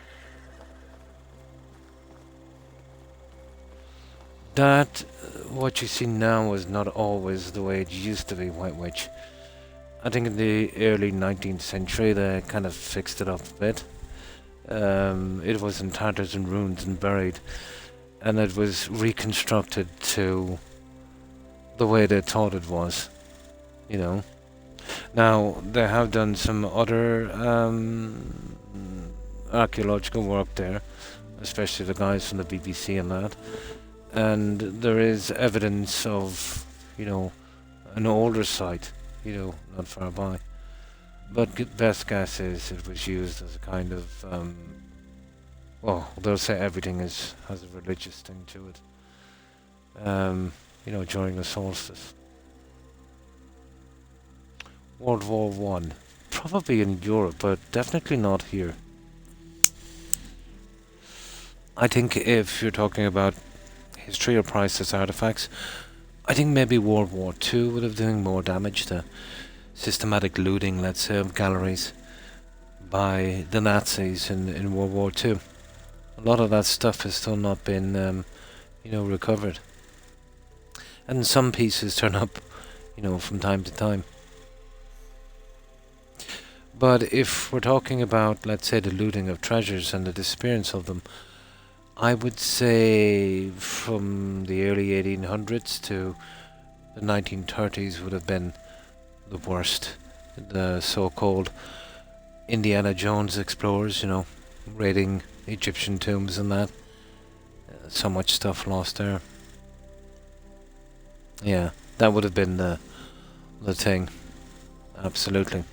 Speaker 1: That, what you see now is not always the way it used to be, White Witch. I think in the early 19th century they kind of fixed it up a bit. It was in tatters and ruins and buried, and it was reconstructed to the way they thought it was, you know. Now, they have done some other archaeological work there, especially the guys from the BBC and that, and there is evidence of, you know, an older site, you know, not far by. But best guess is it was used as a kind of, well, they'll say everything has a religious thing to it, you know, during the solstice. World War One, probably in Europe, but definitely not here. I think if you're talking about history or priceless artifacts, I think maybe World War Two would have done more damage to systematic looting, let's say, of galleries by the Nazis in World War Two. A lot of that stuff has still not been, you know, recovered. And some pieces turn up, you know, from time to time. But if we're talking about, let's say, the looting of treasures and the disappearance of them, I would say from the early 1800s to the 1930s would have been the worst. The so-called Indiana Jones explorers, you know, raiding Egyptian tombs and that. So much stuff lost there. Yeah, that would have been the thing. Absolutely.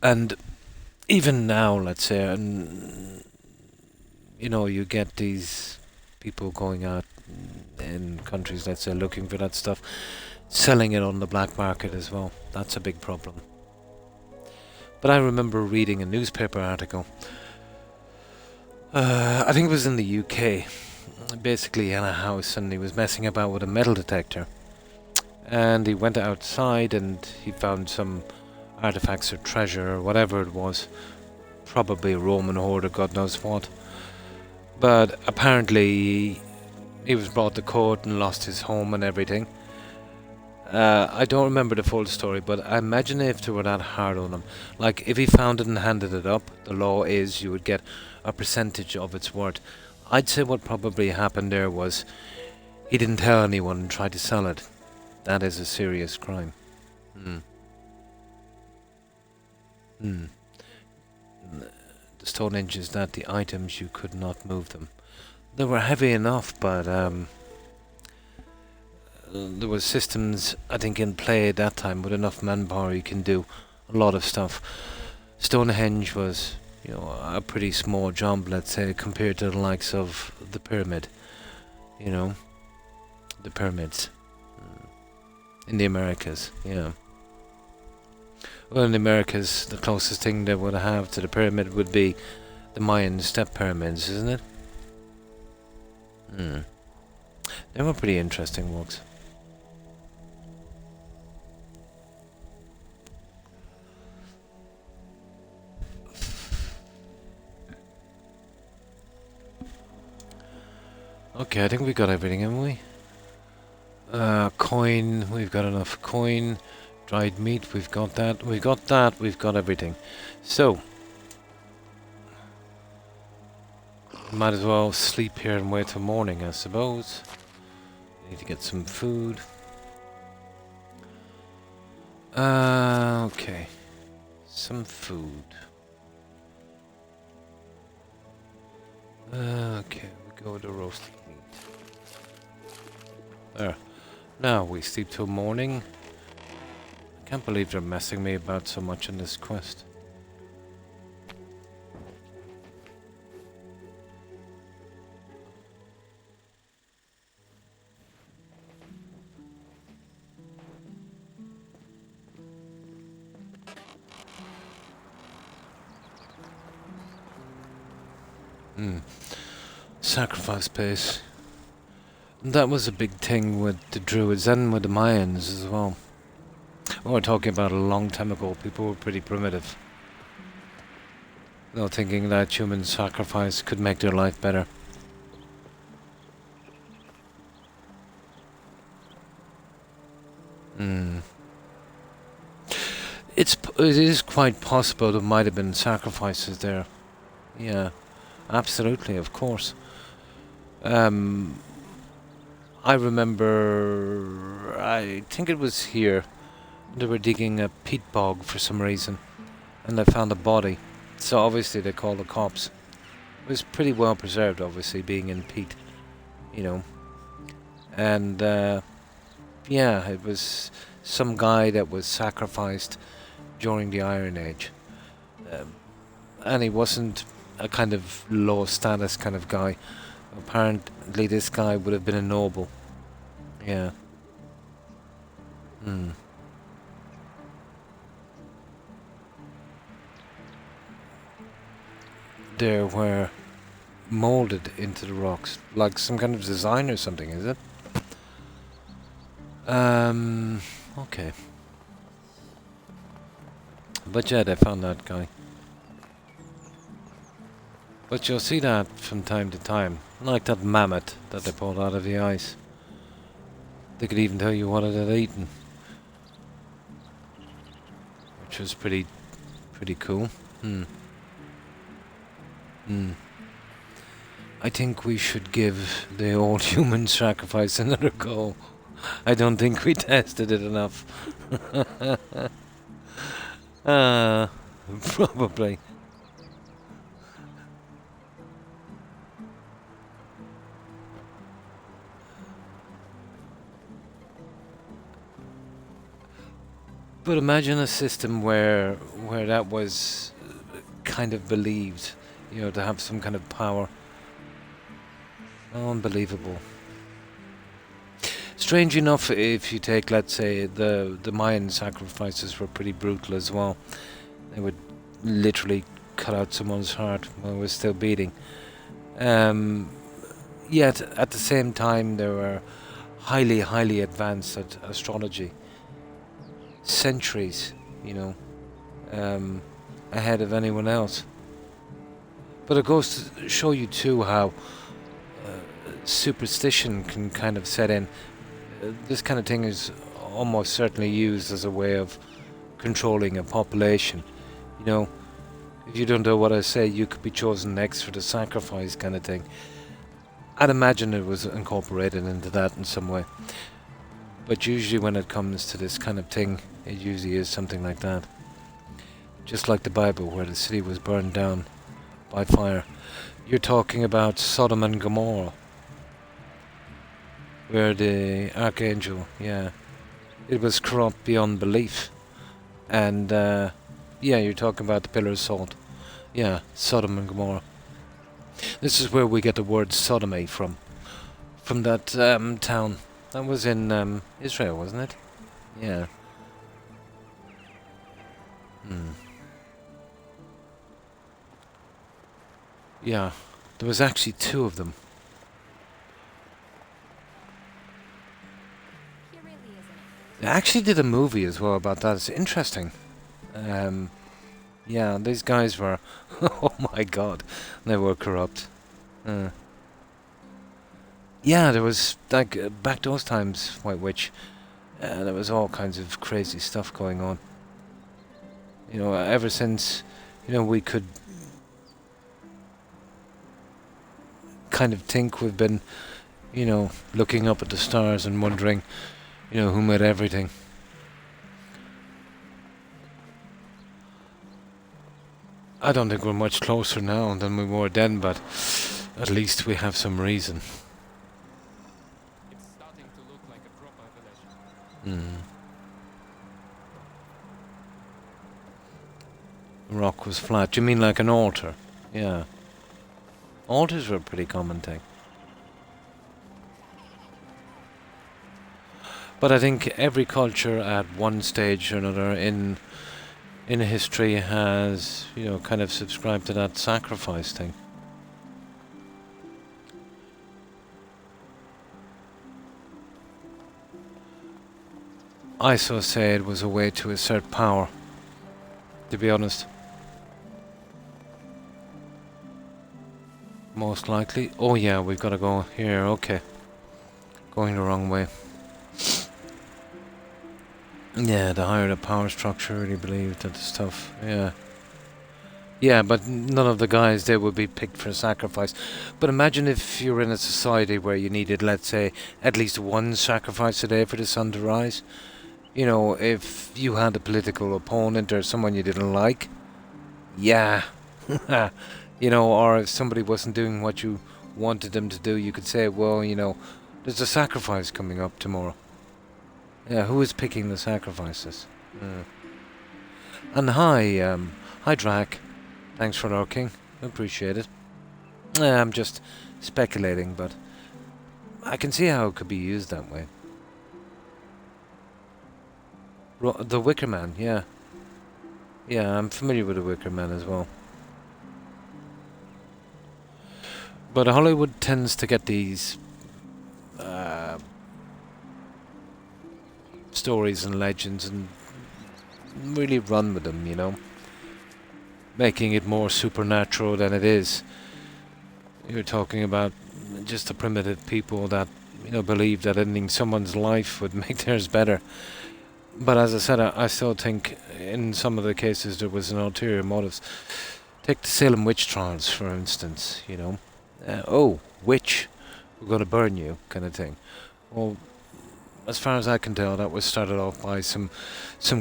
Speaker 1: And even now, let's say, and you know, you get these people going out in countries, let's say, looking for that stuff, selling it on the black market as well. That's a big problem. But I remember reading a newspaper article. I think it was in the UK. Basically, in a house, and he was messing about with a metal detector. And he went outside, and he found some artifacts or treasure or whatever it was. Probably a Roman hoard or God knows what. But apparently, he was brought to court and lost his home and everything. I don't remember the full story, but I imagine if they were that hard on him, like if he found it and handed it up, the law is you would get a percentage of its worth. I'd say what probably happened there was he didn't tell anyone and tried to sell it. That is a serious crime. The Stonehenge is that the items you could not move them. They were heavy enough, but there was systems, I think, in play at that time with enough manpower you can do a lot of stuff. Stonehenge was, you know, a pretty small job, let's say, compared to the likes of the pyramid. You know, the pyramids in the Americas, yeah. Well, in the Americas, the closest thing they would have to the pyramid would be the Mayan step pyramids, isn't it? They were pretty interesting works. Okay, I think we got everything, haven't we? Coin, we've got enough coin. Dried meat, we've got that. We've got that, we've got everything. So, might as well sleep here and wait till morning, I suppose. Need to get some food. Okay. Some food. Okay, we go with the roasted meat. There. Now we sleep till morning. I can't believe they're messing me about so much in this quest. Sacrifice base. That was a big thing with the Druids and with the Mayans as well. We're talking about a long time ago. People were pretty primitive. You know, thinking that human sacrifice could make their life better. It is quite possible there might have been sacrifices there. Yeah, absolutely, of course. I remember, I think it was here, they were digging a peat bog for some reason, and they found a body. So obviously they called the cops. It was pretty well preserved, obviously, being in peat, you know. And yeah, it was some guy that was sacrificed during the Iron Age. And he wasn't a kind of low status kind of guy. Apparently this guy would have been a noble. Yeah. They were molded into the rocks, like some kind of design or something, is it? Okay. But yeah, they found that guy. But you'll see that from time to time, like that mammoth that they pulled out of the ice. They could even tell you what it had eaten, which was pretty cool. I think we should give the old human sacrifice another go. I don't think we tested it enough. uh, Probably. But imagine a system where that was kind of believed, to have some kind of power. Unbelievable. Strange enough, if you take, let's say, the Mayan sacrifices were pretty brutal as well. They would literally cut out someone's heart while it was still beating. Yet, at the same time, they were highly, highly advanced at astrology. Centuries, ahead of anyone else. But it goes to show you too how superstition can kind of set in. This kind of thing is almost certainly used as a way of controlling a population. If you don't know what I say, you could be chosen next for the sacrifice kind of thing. I'd imagine it was incorporated into that in some way. But usually when it comes to this kind of thing, it usually is something like that. Just like the Bible, where the city was burned down by fire. You're talking about Sodom and Gomorrah, where the archangel, it was corrupt beyond belief. And, you're talking about the pillar of salt. Yeah, Sodom and Gomorrah. This is where we get the word sodomy from that town. That was in Israel, wasn't it? Yeah. Yeah, there was actually 2 of them.
Speaker 2: He really isn't.
Speaker 1: They actually did a movie as well about that. It's interesting. These guys were, oh my god, they were corrupt. There was, like, back those times, White Witch, there was all kinds of crazy stuff going on. Ever since, we could kind of think we've been, looking up at the stars and wondering, who made everything. I don't think we're much closer now than we were then, but at least we have some reason.
Speaker 3: It's starting to look like a proper village.
Speaker 1: Rock was flat. Do you mean like an altar? Yeah. Altars were a pretty common thing. But I think every culture at one stage or another in history has, kind of subscribed to that sacrifice thing. I so say it was a way to assert power, to be honest. Most likely. Oh yeah, we've got to go here, okay. Going the wrong way. Yeah, the higher the power structure, really believed that the stuff, yeah. Yeah, but none of the guys there would be picked for sacrifice. But imagine if you're in a society where you needed, let's say, at least one sacrifice a day for the sun to rise. If you had a political opponent or someone you didn't like. Yeah. Or if somebody wasn't doing what you wanted them to do, you could say, well, there's a sacrifice coming up tomorrow. Yeah, who is picking the sacrifices? And hi Drac. Thanks for lurking. Appreciate it. I'm just speculating, but I can see how it could be used that way. The Wicker Man, yeah. Yeah, I'm familiar with the Wicker Man as well. But Hollywood tends to get these stories and legends and really run with them, making it more supernatural than it is. You're talking about just the primitive people that, believe that ending someone's life would make theirs better. But as I said, I still think in some of the cases there was an ulterior motive. Take the Salem witch trials, for instance, oh, witch, we're going to burn you, kind of thing. Well, as far as I can tell, that was started off by some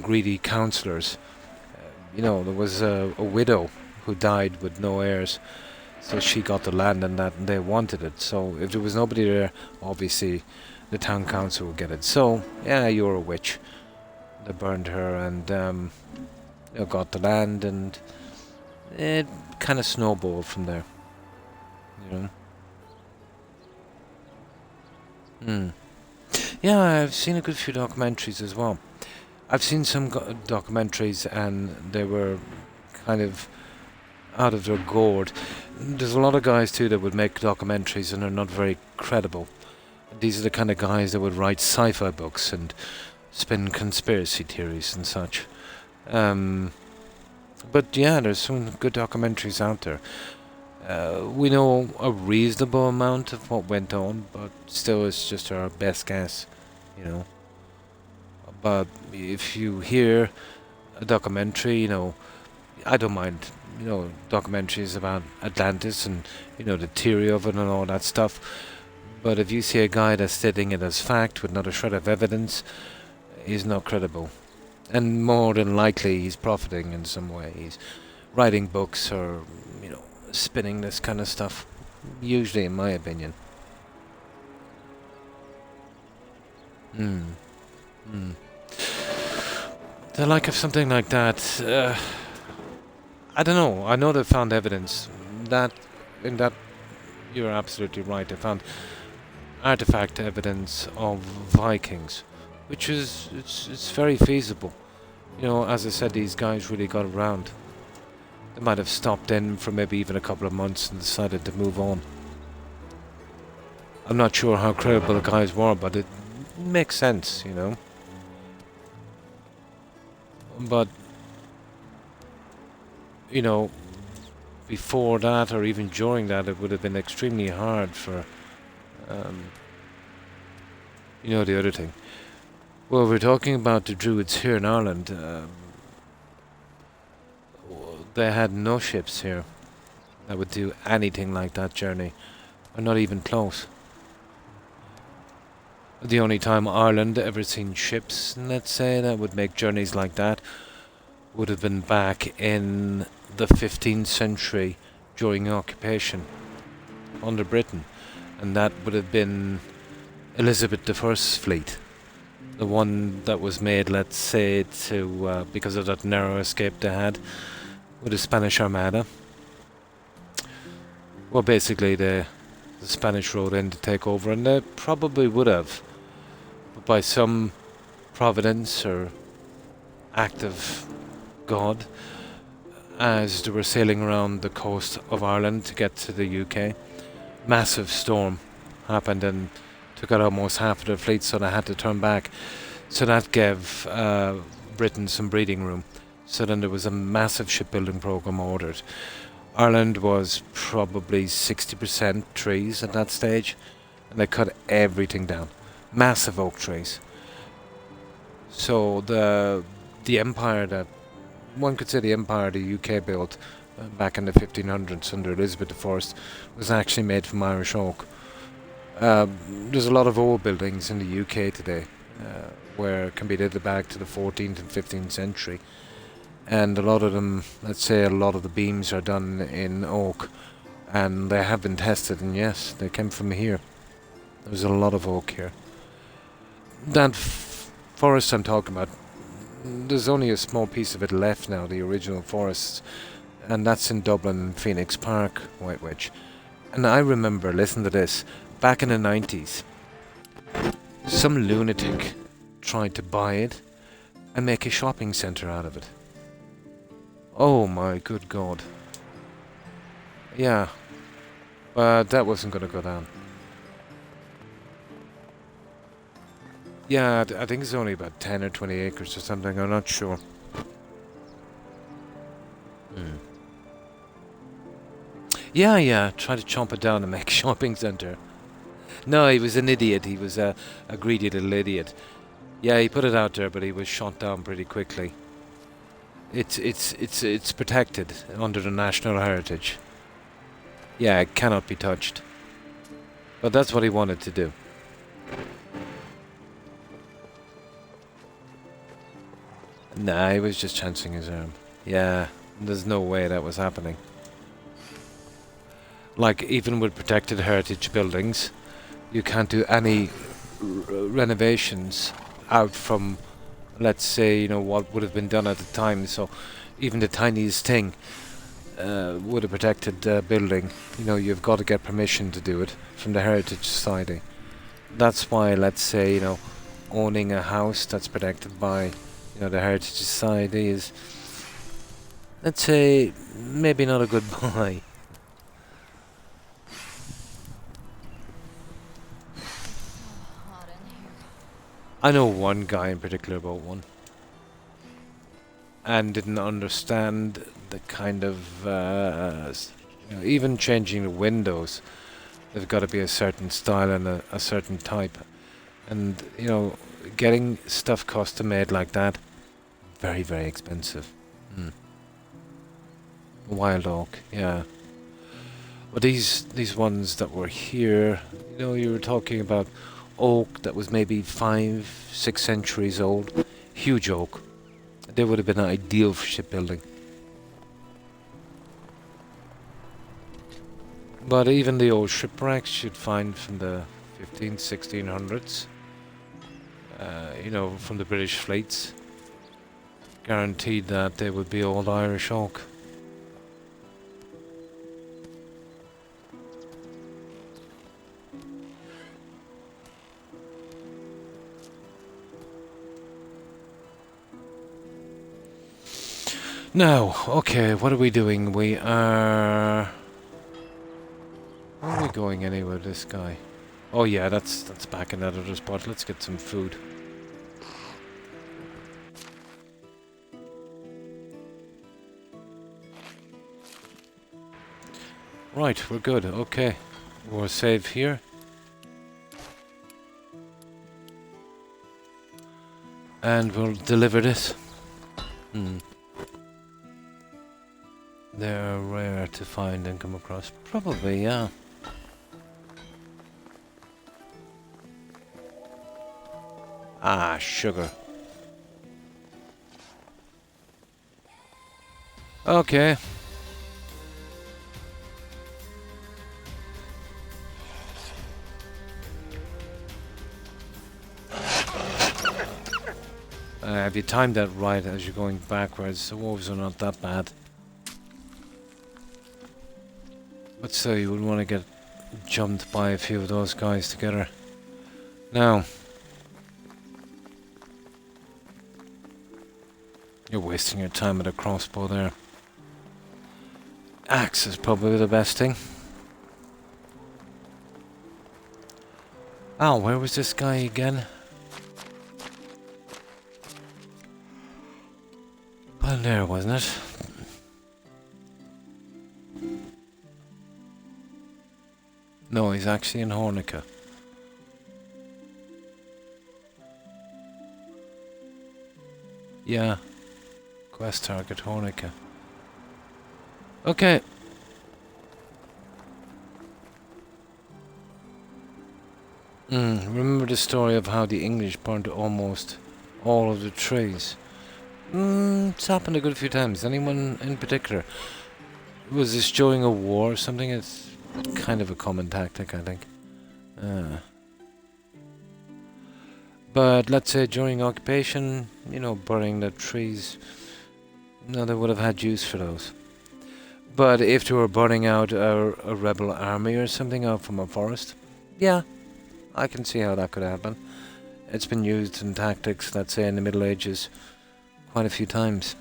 Speaker 1: greedy councillors. You know, there was a widow who died with no heirs, so she got the land and that, and they wanted it. So if there was nobody there, obviously the town council would get it. So yeah, you're a witch. They burned her and you know, got the land, and it kind of snowballed from there. You know. Hmm. Yeah, I've seen a good few documentaries as well. I've seen some documentaries, and they were kind of out of their gourd. There's a lot of guys too that would make documentaries and are not very credible. These are the kind of guys that would write sci-fi books and spin conspiracy theories and such. But yeah, there's some good documentaries out there. We know a reasonable amount of what went on, but still it's just our best guess, you know. But if you hear a documentary, you know, I don't mind, you know, documentaries about Atlantis and, you know, the theory of it and all that stuff. But if you see a guy that's stating it as fact with not a shred of evidence, he's not credible. And more than likely he's profiting in some way. He's writing books or, you know, spinning this kind of stuff. Usually, in my opinion. The like of something like that, I don't know. I know they found evidence. In that, you're absolutely right. They found artifact evidence of Vikings, which is it's very feasible. You know, as I said, these guys really got around. They might have stopped in for maybe even a couple of months and decided to move on. I'm not sure how credible the guys were, but it makes sense, you know. But, you know, before that or even during that, it would have been extremely hard for, you know, the other thing. Well, we're talking about the Druids here in Ireland. They had no ships here that would do anything like that journey, or not even close. The only time Ireland ever seen ships, let's say, that would make journeys like that would have been back in the 15th century during occupation under Britain, and that would have been Elizabeth I's fleet, the one that was made, let's say, to because of that narrow escape they had with the Spanish Armada. Well, basically the Spanish rode in to take over, and they probably would have, but by some providence or act of God, as they were sailing around the coast of Ireland to get to the UK, massive storm happened and took out almost half of their fleet, so they had to turn back. So that gave Britain some breathing room. So then there was a massive shipbuilding program ordered. Ireland was probably 60% trees at that stage, and they cut everything down. Massive oak trees. So the empire that, one could say the empire the UK built back in the 1500s under Elizabeth I was actually made from Irish oak. There's a lot of old buildings in the UK today where it can be dated back to the 14th and 15th century. And a lot of them, let's say a lot of the beams are done in oak, and they have been tested, and yes, they came from here. There's a lot of oak here. That forest I'm talking about, there's only a small piece of it left now, the original forests, and that's in Dublin, Phoenix Park, Whitewich. And I remember, listen to this, back in the 90s, some lunatic tried to buy it and make a shopping centre out of it. Oh my good God. Yeah, but that wasn't going to go down. Yeah, I think it's only about 10 or 20 acres or something, I'm not sure. Yeah, try to chomp it down and make a shopping centre. No, he was an idiot, he was a greedy little idiot. Yeah, he put it out there, but he was shot down pretty quickly. It's protected under the National Heritage. Yeah, it cannot be touched. But that's what he wanted to do. Nah, he was just chancing his arm. Yeah, there's no way that was happening. Like, even with protected heritage buildings, you can't do any renovations out from, let's say, you know, what would have been done at the time. So even the tiniest thing with a protected building, you know, you've got to get permission to do it from the Heritage Society. That's why, let's say, you know, owning a house that's protected by, you know, the Heritage Society is, let's say, maybe not a good buy.
Speaker 2: Hot in here.
Speaker 1: I know one guy in particular bought one and didn't understand the kind of, you know, even changing the windows, there's got to be a certain style and a certain type. And, you know, getting stuff custom made like that, very, very expensive. Wild oak, yeah. But these ones that were here, you know, you were talking about oak that was maybe 5-6 centuries old, huge oak. They would have been ideal for shipbuilding. But even the old shipwrecks you'd find from the 1600s, you know, from the British fleets, guaranteed that they would be old Irish oak. Now, okay, what are we doing? We are... Where are we going anyway with this guy? Oh yeah, that's back in that other spot. Let's get some food. Right, we're good. Okay. We'll save here. And we'll deliver this. They're rare to find and come across. Probably, yeah. Ah, sugar. Okay. If you timed that right as you're going backwards, the wolves are not that bad. But still, you would want to get jumped by a few of those guys together. Now, you're wasting your time with a crossbow there. Axe is probably the best thing. Oh, where was this guy again? Well, there, wasn't it? No, he's actually in Hornica. Yeah. Quest target Hornica. Okay. Remember the story of how the English burnt almost all of the trees? It's happened a good few times. Anyone in particular? Was this during a war or something? It's kind of a common tactic, I think. But let's say during occupation, you know, burning the trees, no, they would have had use for those. But if they were burning out a rebel army or something out from a forest, yeah, I can see how that could happen. It's been used in tactics, let's say in the Middle Ages, quite a few times.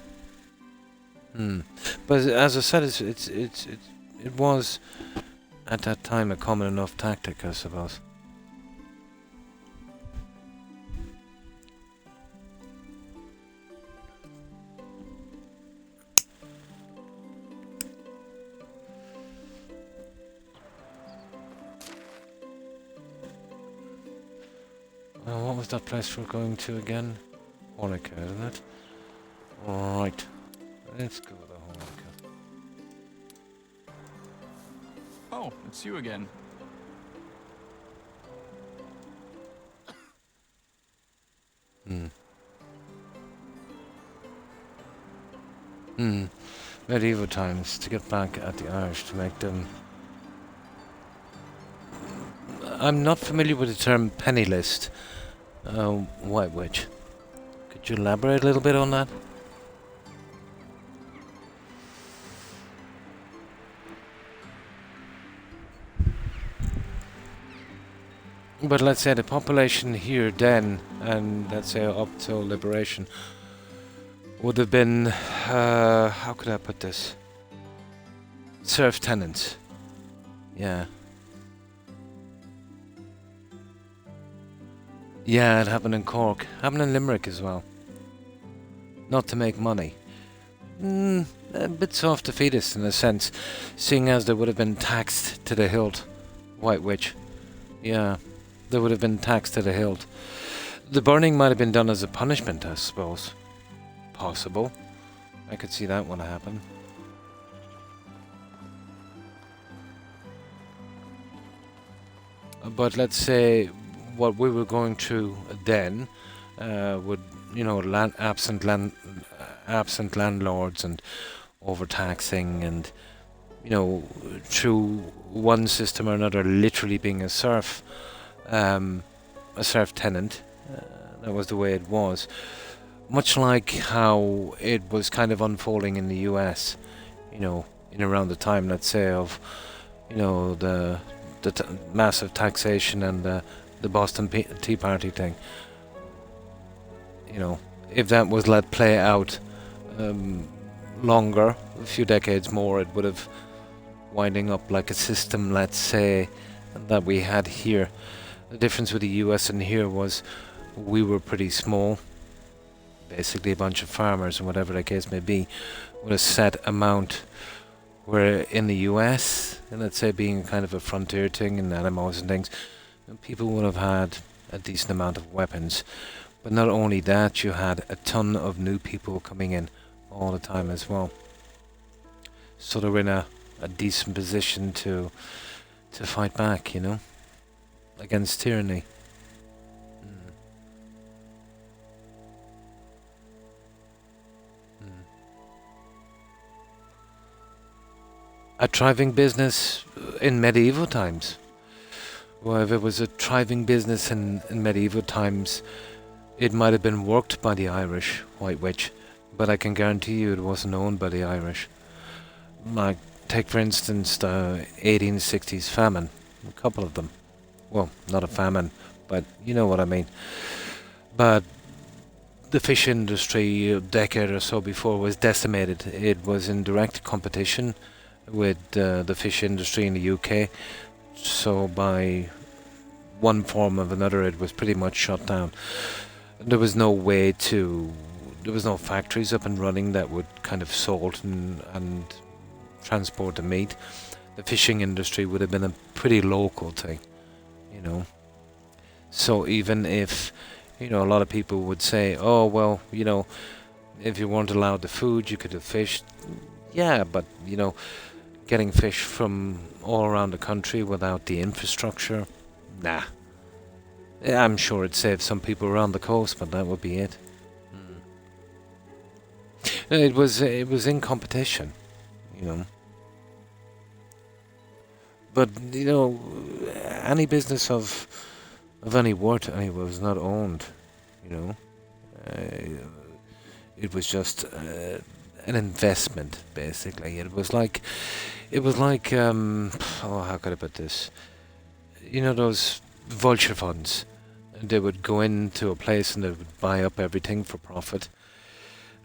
Speaker 1: But as I said, it was at that time a common enough tactic, I suppose. What was that place we're going to again? Hornica, isn't it? Right. Let's go with the Hornica.
Speaker 6: It's you again.
Speaker 1: Hmm. Hmm. Medieval times, to get back at the Irish, to make them... I'm not familiar with the term penny list. White Witch. Could you elaborate a little bit on that? But let's say the population here then, and let's say up till liberation, would have been, how could I put this? Serf tenants. Yeah. Yeah, it happened in Cork. Happened in Limerick as well. Not to make money. A bit soft defeatist in a sense, seeing as they would have been taxed to the hilt. White Witch. Yeah, they would have been taxed to the hilt. The burning might have been done as a punishment, I suppose. Possible. I could see that one happen. But let's say what we were going through then would, you know, absent landlords and overtaxing and, you know, through one system or another, literally being a serf tenant. That was the way it was. Much like how it was kind of unfolding in the US, you know, in around the time, let's say, of, you know, the massive taxation and the Boston Tea Party thing. You know, if that was let play out longer, a few decades more, it would have winding up like a system, let's say, that we had here. The difference with the US and here was we were pretty small, basically a bunch of farmers and whatever the case may be, with a set amount. Where in the US, and let's say being kind of a frontier thing and animals and things, people would have had a decent amount of weapons. But not only that, you had a ton of new people coming in all the time as well. So they were in a decent position to fight back, you know, against tyranny. A thriving business in medieval times. Well, if it was a thriving business in medieval times, it might have been worked by the Irish, White Witch, but I can guarantee you it wasn't owned by the Irish. Like, take for instance the 1860s famine, a couple of them. Well, not a famine, but you know what I mean. But the fish industry a decade or so before was decimated. It was in direct competition with the fish industry in the UK, so by one form or another it was pretty much shut down. There was no factories up and running that would kind of salt and transport the meat. The fishing industry would have been a pretty local thing, you know. So even if, you know, a lot of people would say, oh well, you know, if you weren't allowed the food you could have fished. Yeah, but you know, getting fish from all around the country without the infrastructure, nah. I'm sure it saved some people around the coast, but that would be it. It was in competition, you know. But you know, any business of any worth anyway was not owned, you know. It was just an investment, basically. It was like, oh, how could I put this? You know those vulture funds? They would go into a place and they would buy up everything for profit.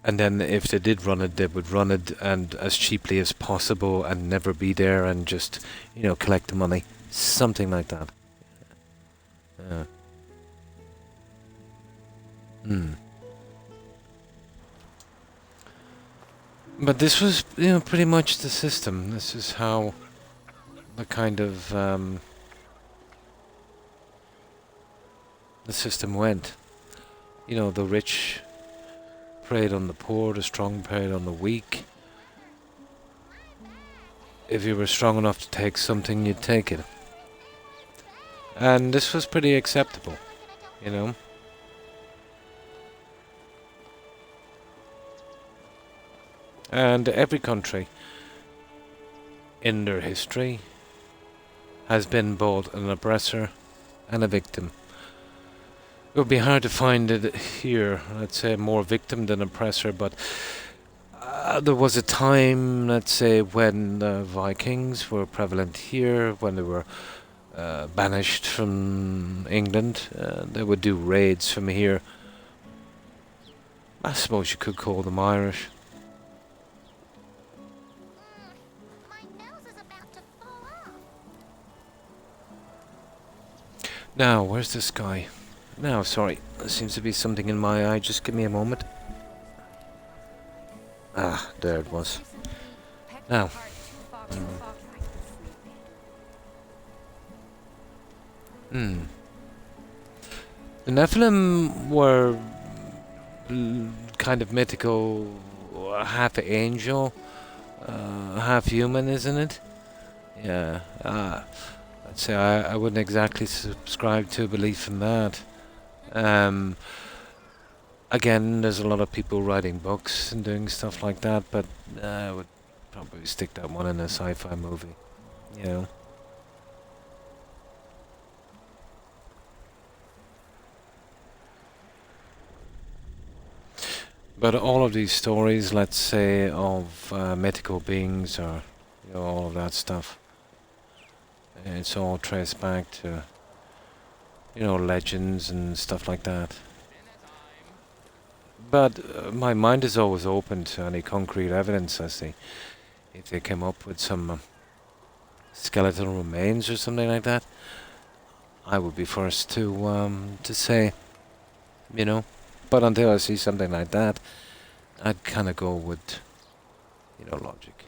Speaker 1: And then if they did run it, they would run it and as cheaply as possible and never be there and just, you know, collect the money. Something like that. Yeah. But this was, you know, pretty much the system. This is how the kind of the system went. You know, the rich preyed on the poor, the strong preyed on the weak. If you were strong enough to take something, you'd take it. And this was pretty acceptable, you know. And every country in their history has been both an oppressor and a victim. It would be hard to find it here, I'd say more victim than oppressor, but there was a time, let's say, when the Vikings were prevalent here, when they were banished from England. They would do raids from here. I suppose you could call them Irish.
Speaker 4: My nose is about to fall off.
Speaker 1: Now, where's this guy? Now, sorry, there seems to be something in my eye. Just give me a moment. Ah, there it was. Now. The Nephilim were kind of mythical, half angel, half human, isn't it? Yeah. I'd say I wouldn't exactly subscribe to a belief in that. Again, there's a lot of people writing books and doing stuff like that, but I would probably stick that one in a sci-fi movie, you know. But all of these stories, let's say, of mythical beings or all of that stuff, it's all traced back to, legends and stuff like that. But my mind is always open to any concrete evidence I see. If they came up with some skeletal remains or something like that, I would be first to say, But until I see something like that, I'd kind of go with, logic.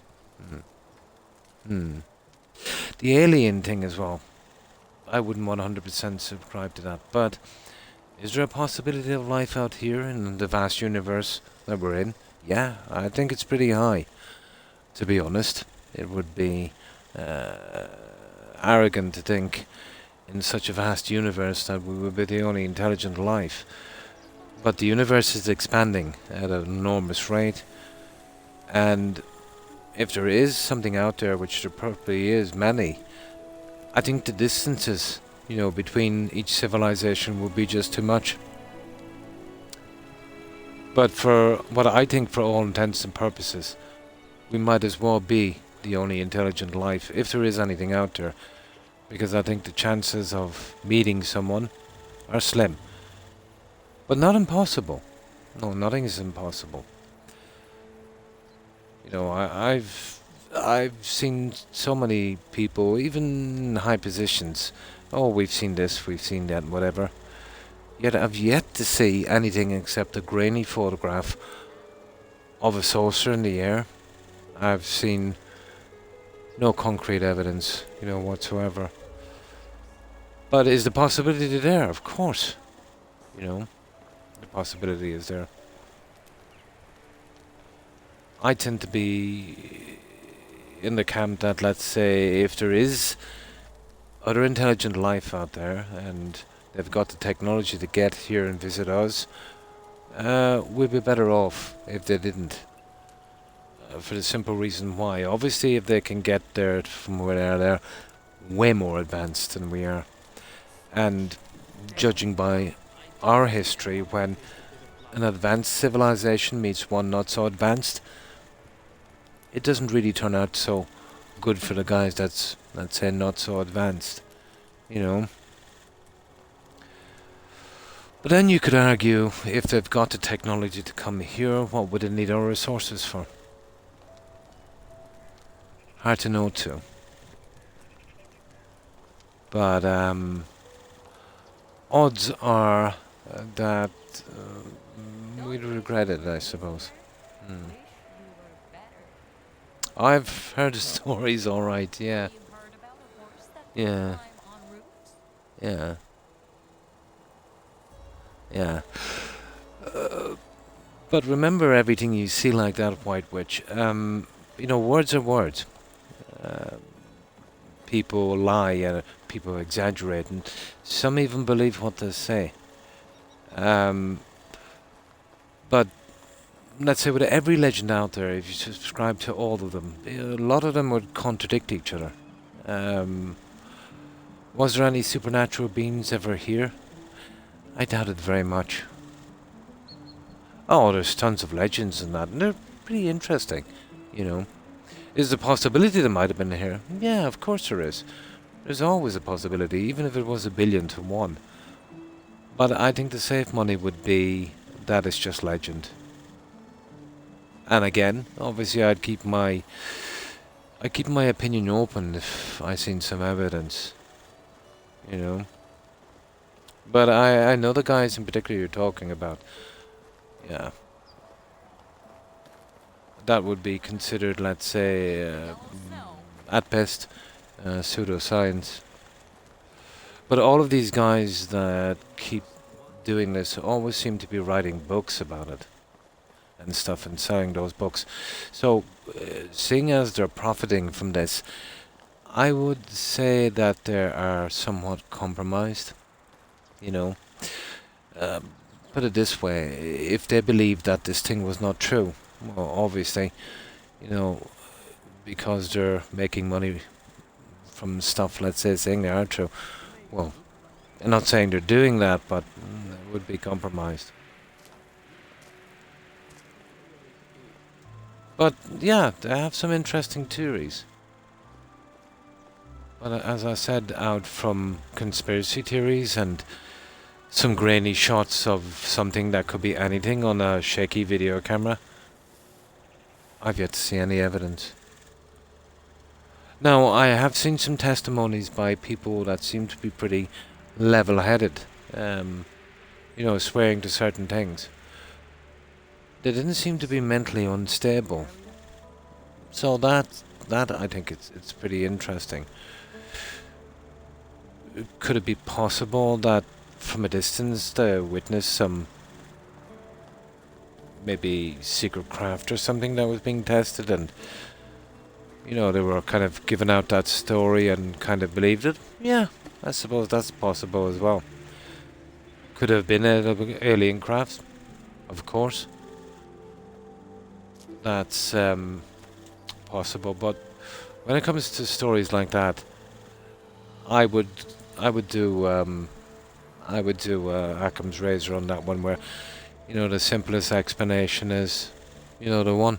Speaker 1: The alien thing as well. I wouldn't 100% subscribe to that, but is there a possibility of life out here in the vast universe that we're in? Yeah, I think it's pretty high. To be honest, it would be arrogant to think in such a vast universe that we would be the only intelligent life. But the universe is expanding at an enormous rate, and if there is something out there, which there probably is many, I think the distances between each civilization would be just too much. But for what I think, for all intents and purposes, we might as well be the only intelligent life, if there is anything out there, because I think the chances of meeting someone are slim. But not impossible. No, nothing is impossible. I've seen so many people, even in high positions. Oh, we've seen this, we've seen that, whatever. Yet I've yet to see anything except a grainy photograph of a saucer in the air. I've seen no concrete evidence, whatsoever. But is the possibility there? Of course. The possibility is there. I tend to be in the camp that, let's say, if there is other intelligent life out there and they've got the technology to get here and visit us, we'd be better off if they didn't. For the simple reason why. Obviously, if they can get there from where they're way more advanced than we are. And judging by our history, when an advanced civilization meets one not so advanced, it doesn't really turn out so good for the guys that's, let's say, not so advanced, But then you could argue, if they've got the technology to come here, what would they need our resources for? Hard to know too. But odds are that we'd regret it, I suppose. I've heard the stories, all right. Yeah. Yeah. Yeah. Yeah. But remember everything you see like that, White Witch. Words are words. Uh, People lie and people exaggerate, and some even believe what they say. Um, but let's say with every legend out there, if you subscribe to all of them, a lot of them would contradict each other. Um, was there any supernatural beings ever here? I doubt it very much. Oh, there's tons of legends and that, and they're pretty interesting, you know. Is there a possibility they might have been here? Yeah, of course there is. There's always a possibility, even if it was 1,000,000,000 to 1. But I think the safe money would be that it's just legend. And again, obviously I'd keep my opinion open if I seen some evidence, you know. But I know the guys in particular you're talking about. Yeah. That would be considered, let's say, at best, pseudoscience. But all of these guys that keep doing this always seem to be writing books about it and stuff and selling those books. So, seeing as they're profiting from this, I would say that they are somewhat compromised, you know. Put it this way, if they believe that this thing was not true, well, obviously, you know, because they're making money from stuff, let's say, saying they are true, well, I'm not saying they're doing that, but they would be compromised. But, yeah, they have some interesting theories. But as I said, out from conspiracy theories and some grainy shots of something that could be anything on a shaky video camera, I've yet to see any evidence. Now, I have seen some testimonies by people that seem to be pretty level-headed, you know, swearing to certain things. They didn't seem to be mentally unstable. So that I think it's pretty interesting. Could it be possible that from a distance they witnessed some maybe secret craft or something that was being tested, and you know, they were kind of giving out that story and kind of believed it? Yeah, I suppose that's possible as well. Could have been alien crafts, of course. That's possible, but when it comes to stories like that, I would do Occam's razor on that one, where, you know, the simplest explanation is, you know, the one.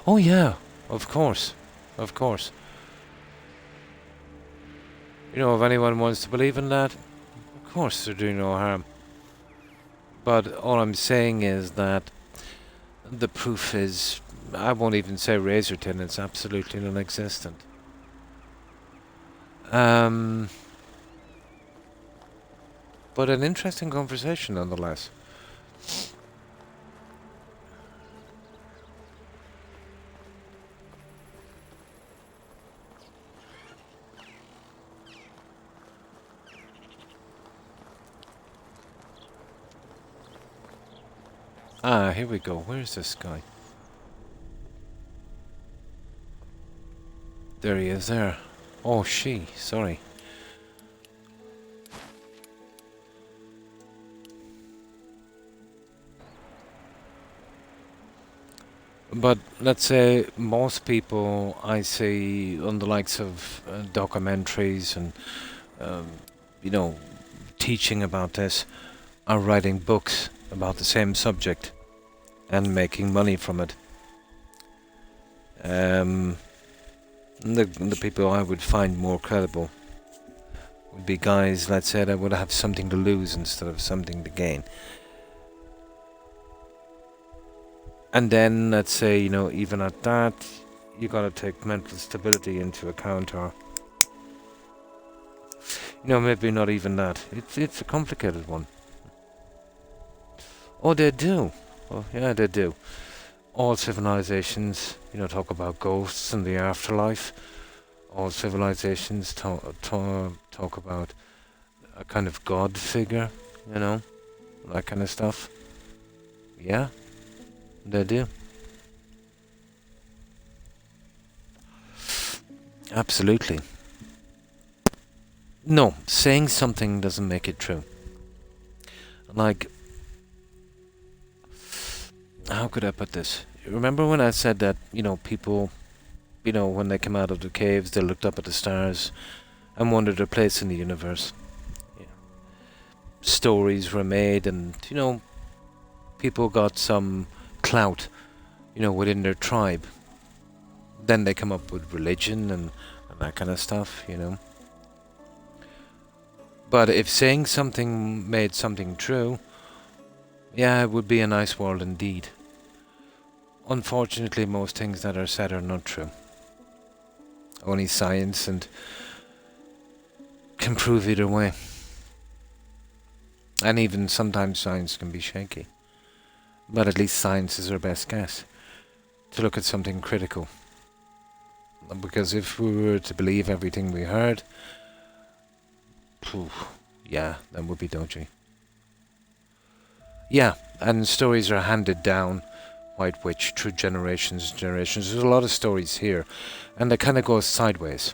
Speaker 1: Oh yeah, of course. Of course. You know, if anyone wants to believe in that, of course they're doing no harm. But all I'm saying is that the proof is, I won't even say razor thin, it's absolutely non-existent. But an interesting conversation nonetheless. Ah, here we go. Where's this guy? There he is there. Oh, she. Sorry. But let's say most people I see on the likes of documentaries and, you know, teaching about this are writing books about the same subject and making money from it. The people I would find more credible would be guys, let's say, that would have something to lose instead of something to gain. And then, let's say, you know, even at that, you gotta take mental stability into account, or, you know, maybe not even that. It's a complicated one. Oh, they do. Oh, yeah, they do. All civilizations, you know, talk about ghosts and the afterlife. All civilizations talk about a kind of God figure, you know, that kind of stuff. Yeah, they do. Absolutely. No, saying something doesn't make it true. Like, how could I put this? Remember when I said that, people, when they come out of the caves, they looked up at the stars and wondered their place in the universe. Yeah. Stories were made, and, people got some clout, within their tribe. Then they come up with religion and that kind of stuff. But if saying something made something true, yeah, it would be a nice world indeed. Unfortunately, most things that are said are not true. Only science and can prove either way. And even sometimes science can be shaky. But at least science is our best guess to look at something critical. Because if we were to believe everything we heard, yeah, that would be dodgy. Yeah, and stories are handed down, White Witch, through generations and generations. There's a lot of stories here, and it kind of goes sideways.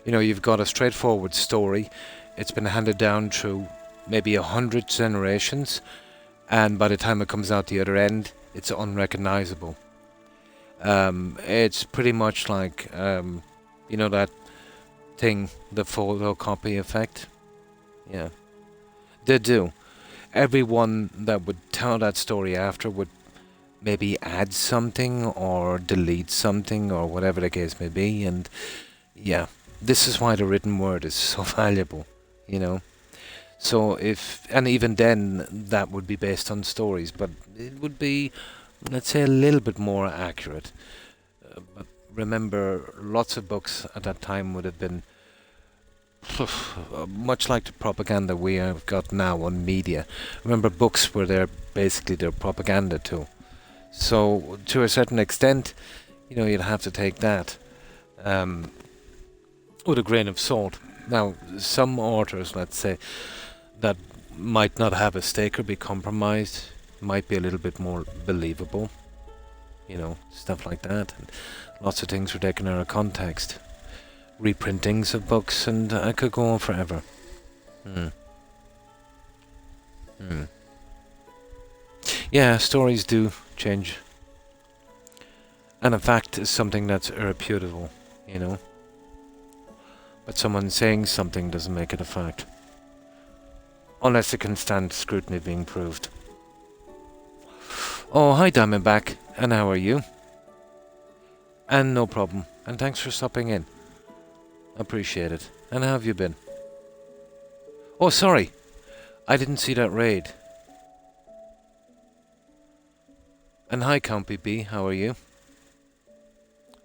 Speaker 1: You've got a straightforward story. It's been handed down through maybe 100 generations, and by the time it comes out the other end, it's unrecognizable. It's pretty much like, that thing, the photocopy effect. Yeah, they do. Everyone that would tell that story after would maybe add something or delete something or whatever the case may be, and yeah, this is why the written word is so valuable, So and even then, that would be based on stories, but it would be, let's say, a little bit more accurate. But remember, lots of books at that time would have been much like the propaganda we have got now on media. Remember, books were basically their propaganda too. So, to a certain extent, you'd have to take that with a grain of salt. Now, some authors, let's say, that might not have a stake or be compromised, might be a little bit more believable. Stuff like that. And lots of things were taken out of context. Reprintings of books, and I could go on forever. Yeah, stories do change. And in fact, is something that's irreputable, But someone saying something doesn't make it a fact. Unless it can stand scrutiny being proved. Oh, hi Diamondback, and how are you? And no problem, and thanks for stopping in. Appreciate it. And how have you been? Oh, sorry, I didn't see that raid. And hi Compy B, how are you?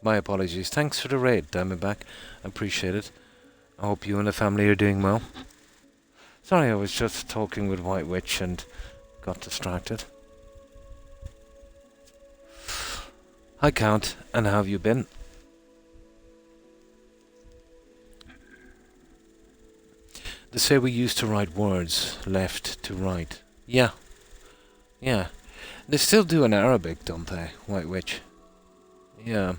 Speaker 1: My apologies. Thanks for the raid, Diamondback. Appreciate it. I hope you and the family are doing well. Sorry, I was just talking with White Witch and got distracted. Hi Count, and how have you been? They say we used to write words left to right. Yeah. Yeah. They still do in Arabic, don't they, White Witch? Yeah.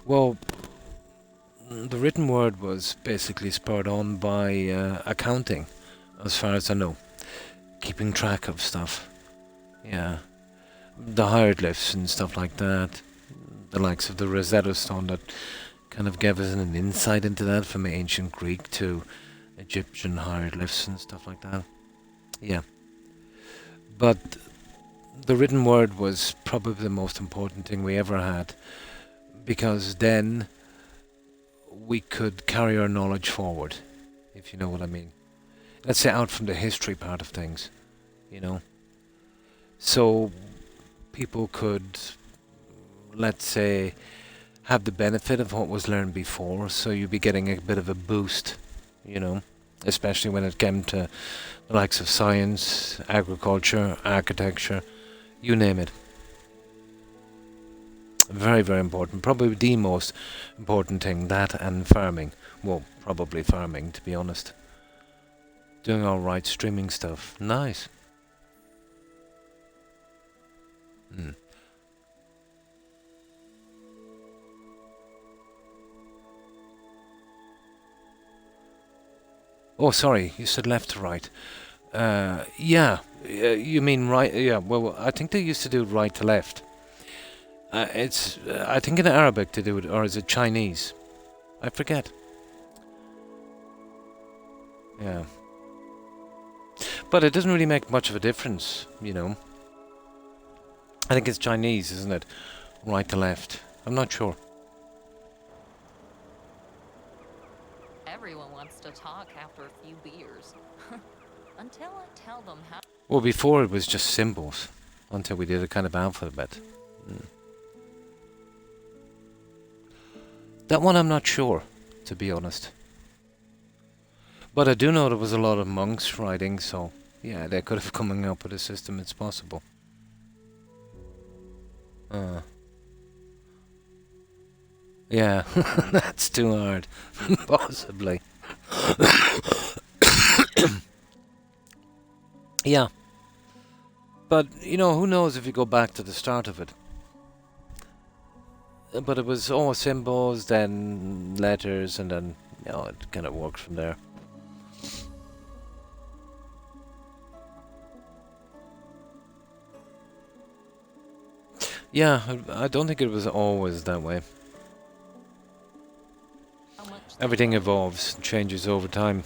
Speaker 1: Well, the written word was basically spurred on by accounting, as far as I know. Keeping track of stuff. Yeah. The hieroglyphs and stuff like that. The likes of the Rosetta Stone that kind of gave us an insight into that, from ancient Greek to Egyptian hieroglyphs and stuff like that. Yeah. But the written word was probably the most important thing we ever had, because then we could carry our knowledge forward, if you know what I mean. Let's say out from the history part of things, So people could, let's say, have the benefit of what was learned before, so you'd be getting a bit of a boost, especially when it came to the likes of science, agriculture, architecture, you name it. Very, very important. Probably the most important thing, that and farming. Well, probably farming, to be honest. Doing alright, streaming stuff. Nice. Oh, sorry, you said left to right. Yeah, you mean right? Yeah, well, I think they used to do right to left. I think in Arabic to do it, or is it Chinese? I forget. Yeah. But it doesn't really make much of a difference, you know. I think it's Chinese, isn't it? Right to left. I'm not sure.
Speaker 2: Everyone wants to talk after a few beers. Until I tell them how.
Speaker 1: Well, before it was just symbols, until we did a kind of alphabet. Mm. That one I'm not sure, to be honest. But I do know there was a lot of monks writing, so yeah, they could have come up with a system. It's possible. Yeah, that's too hard. Possibly. Yeah. But, you know, who knows if you go back to the start of it. But it was all symbols, then letters, and then, you know, it kind of worked from there. Yeah, I don't think it was always that way.
Speaker 2: How much
Speaker 1: Everything evolves, changes over time.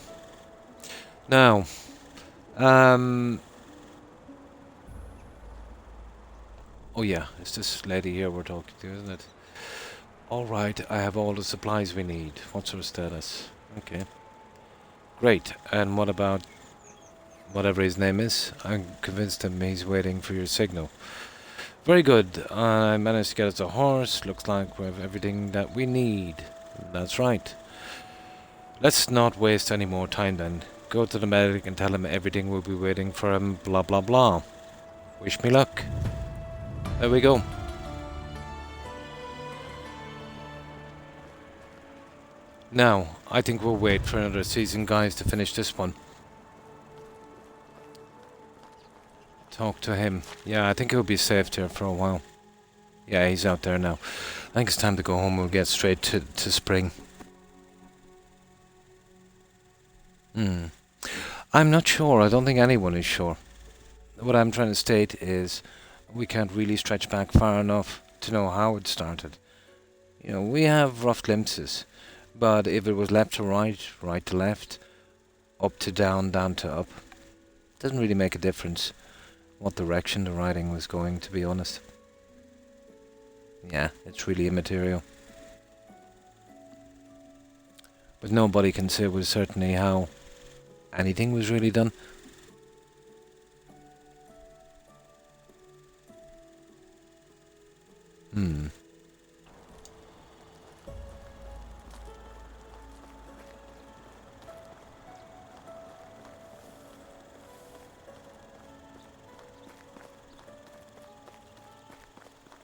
Speaker 1: Now, oh yeah, it's this lady here we're talking to, isn't it? Alright, I have all the supplies we need. What's her status? Okay. Great, and what about whatever his name is? I'm convinced him he's waiting for your signal. Very good, I managed to get us a horse. Looks like we have everything that we need. That's right. Let's not waste any more time then. Go to the medic and tell him everything will be waiting for him, blah blah blah. Wish me luck. There we go. Now, I think we'll wait for another season, guys, to finish this one. Talk to him. Yeah, I think he'll be saved here for a while. Yeah, he's out there now. I think it's time to go home. We'll get straight to spring. I'm not sure. I don't think anyone is sure. What I'm trying to state is we can't really stretch back far enough to know how it started. You know, we have rough glimpses, but if it was left to right, right to left, up to down, down to up, doesn't really make a difference what direction the writing was going, to be honest. Yeah, it's really immaterial. But nobody can say with certainty how anything was really done.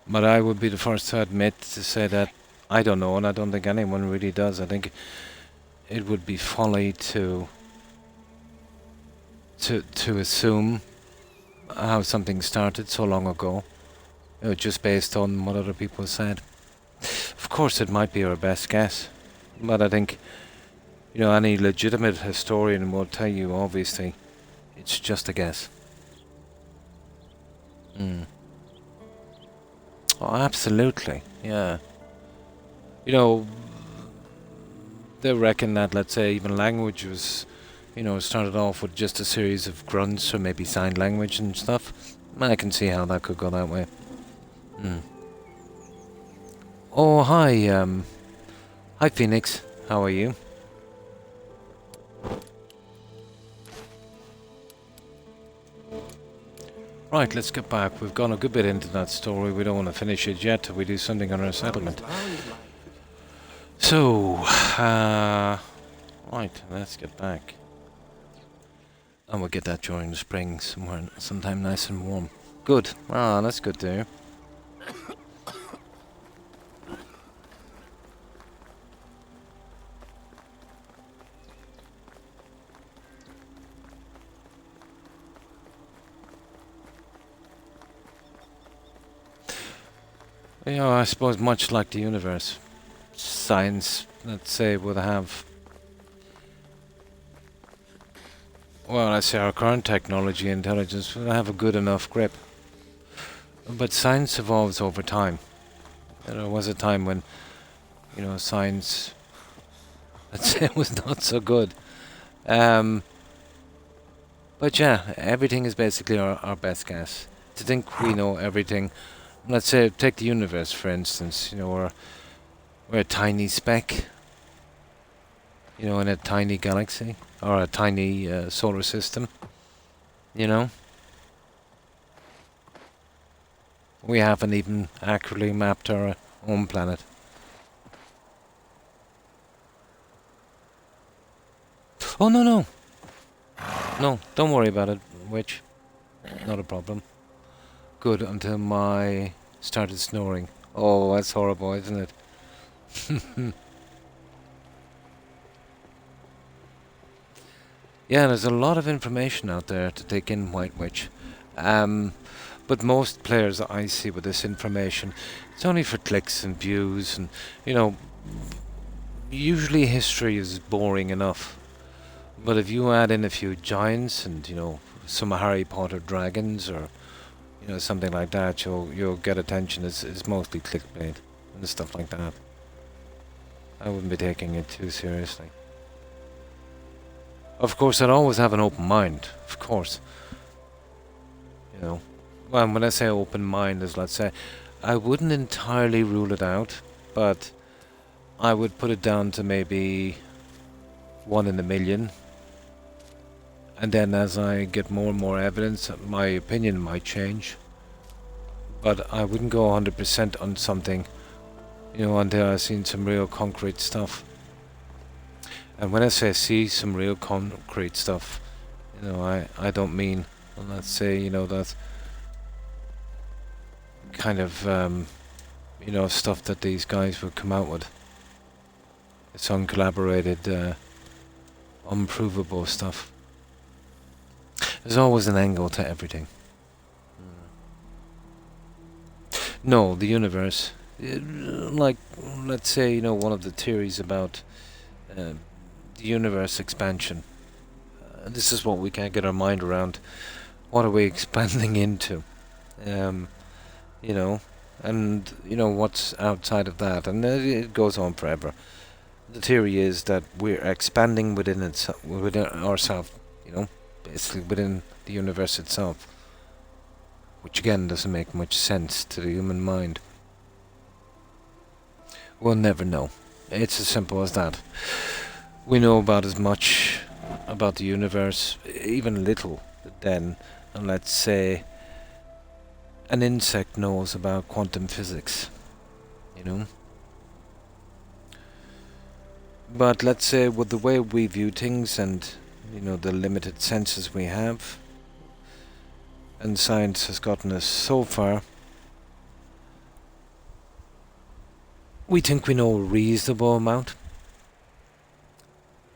Speaker 1: But I would be the first to admit to say that I don't know, and I don't think anyone really does. I think it would be folly to assume how something started so long ago, just based on what other people said. Of course, it might be our best guess, but I think, you know, any legitimate historian will tell you, obviously, it's just a guess. Oh, absolutely, yeah. You know, they reckon that, let's say, even language was, you know, started off with just a series of grunts or maybe sign language and stuff. I can see how that could go that way. Oh, hi, hi Phoenix. How are you? Right, let's get back. We've gone a good bit into that story. We don't want to finish it yet till we do something on our settlement. So, right, let's get back. And we'll get that during the spring, sometime nice and warm. Good. Ah, that's good to hear. You know, I suppose much like the universe, science, let's say, would have well, let's say our current technology, intelligence, will have a good enough grip. But science evolves over time. There was a time when, science, let's say, was not so good. Um, but yeah, everything is basically our best guess. To think we know everything, let's say, take the universe for instance. We're a tiny speck, in a tiny galaxy or a tiny solar system. You know, we haven't even accurately mapped our own planet. Oh no, don't worry about it, witch. Not a problem. Good until my started snoring. Oh, that's horrible, isn't it? Yeah, there's a lot of information out there to take in, White Witch. But most players that I see with this information, it's only for clicks and views, and usually history is boring enough. But if you add in a few giants and some Harry Potter dragons or something like that, you'll get attention. It's mostly clickbait and stuff like that. I wouldn't be taking it too seriously. Of course, I'd always have an open mind. Of course, Well, when I say open mind, is let's say I wouldn't entirely rule it out, but I would put it down to maybe 1 in a million. And then as I get more and more evidence, my opinion might change. But I wouldn't go 100% on something, until I've seen some real concrete stuff. And when I say see some real concrete stuff, I don't mean, let's say, that kind of, stuff that these guys would come out with. It's uncollaborated, unprovable stuff. There's always an angle to everything. No, the universe. Like, let's say, one of the theories about the universe expansion. This is what we can't get our mind around. What are we expanding into? And, what's outside of that? And it goes on forever. The theory is that we're expanding within ourselves, basically within the universe itself. Which again doesn't make much sense to the human mind. We'll never know. It's as simple as that. We know about as much about the universe, even little, then, and let's say an insect knows about quantum physics, But let's say with the way we view things and, the limited senses we have, and science has gotten us so far, we think we know a reasonable amount.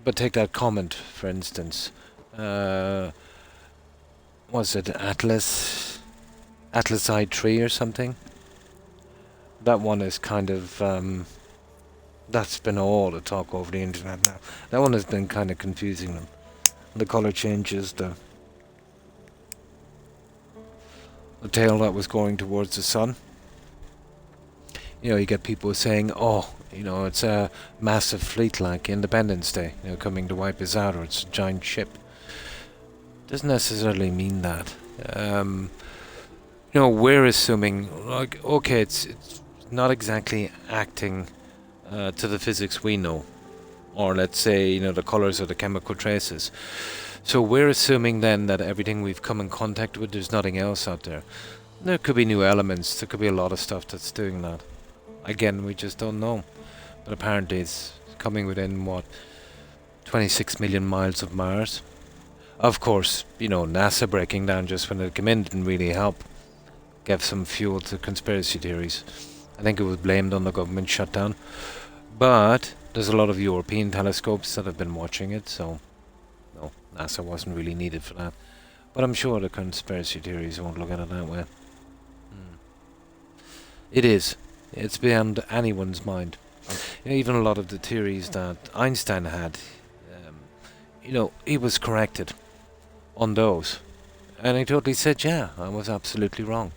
Speaker 1: But take that comment, for instance. Was it Atlas I-3 or something? That one is kind of, that's been all the talk over the internet now. That one has been kind of confusing them. The color changes, the tail that was going towards the sun. You get people saying, it's a massive fleet like Independence Day, coming to wipe us out, or it's a giant ship. Doesn't necessarily mean that. We're assuming, okay, it's not exactly acting to the physics we know, or let's say, the colors or the chemical traces. So we're assuming then that everything we've come in contact with, there's nothing else out there. There could be new elements, there could be a lot of stuff that's doing that. Again, we just don't know. But apparently it's coming within, 26 million miles of Mars. Of course, NASA breaking down just when it came in didn't really help. Gave some fuel to conspiracy theories. I think it was blamed on the government shutdown. But there's a lot of European telescopes that have been watching it, so no, NASA wasn't really needed for that. But I'm sure the conspiracy theories won't look at it that way. It is. It's beyond anyone's mind. Even a lot of the theories that Einstein had, he was corrected on those. And I totally said, yeah, I was absolutely wrong.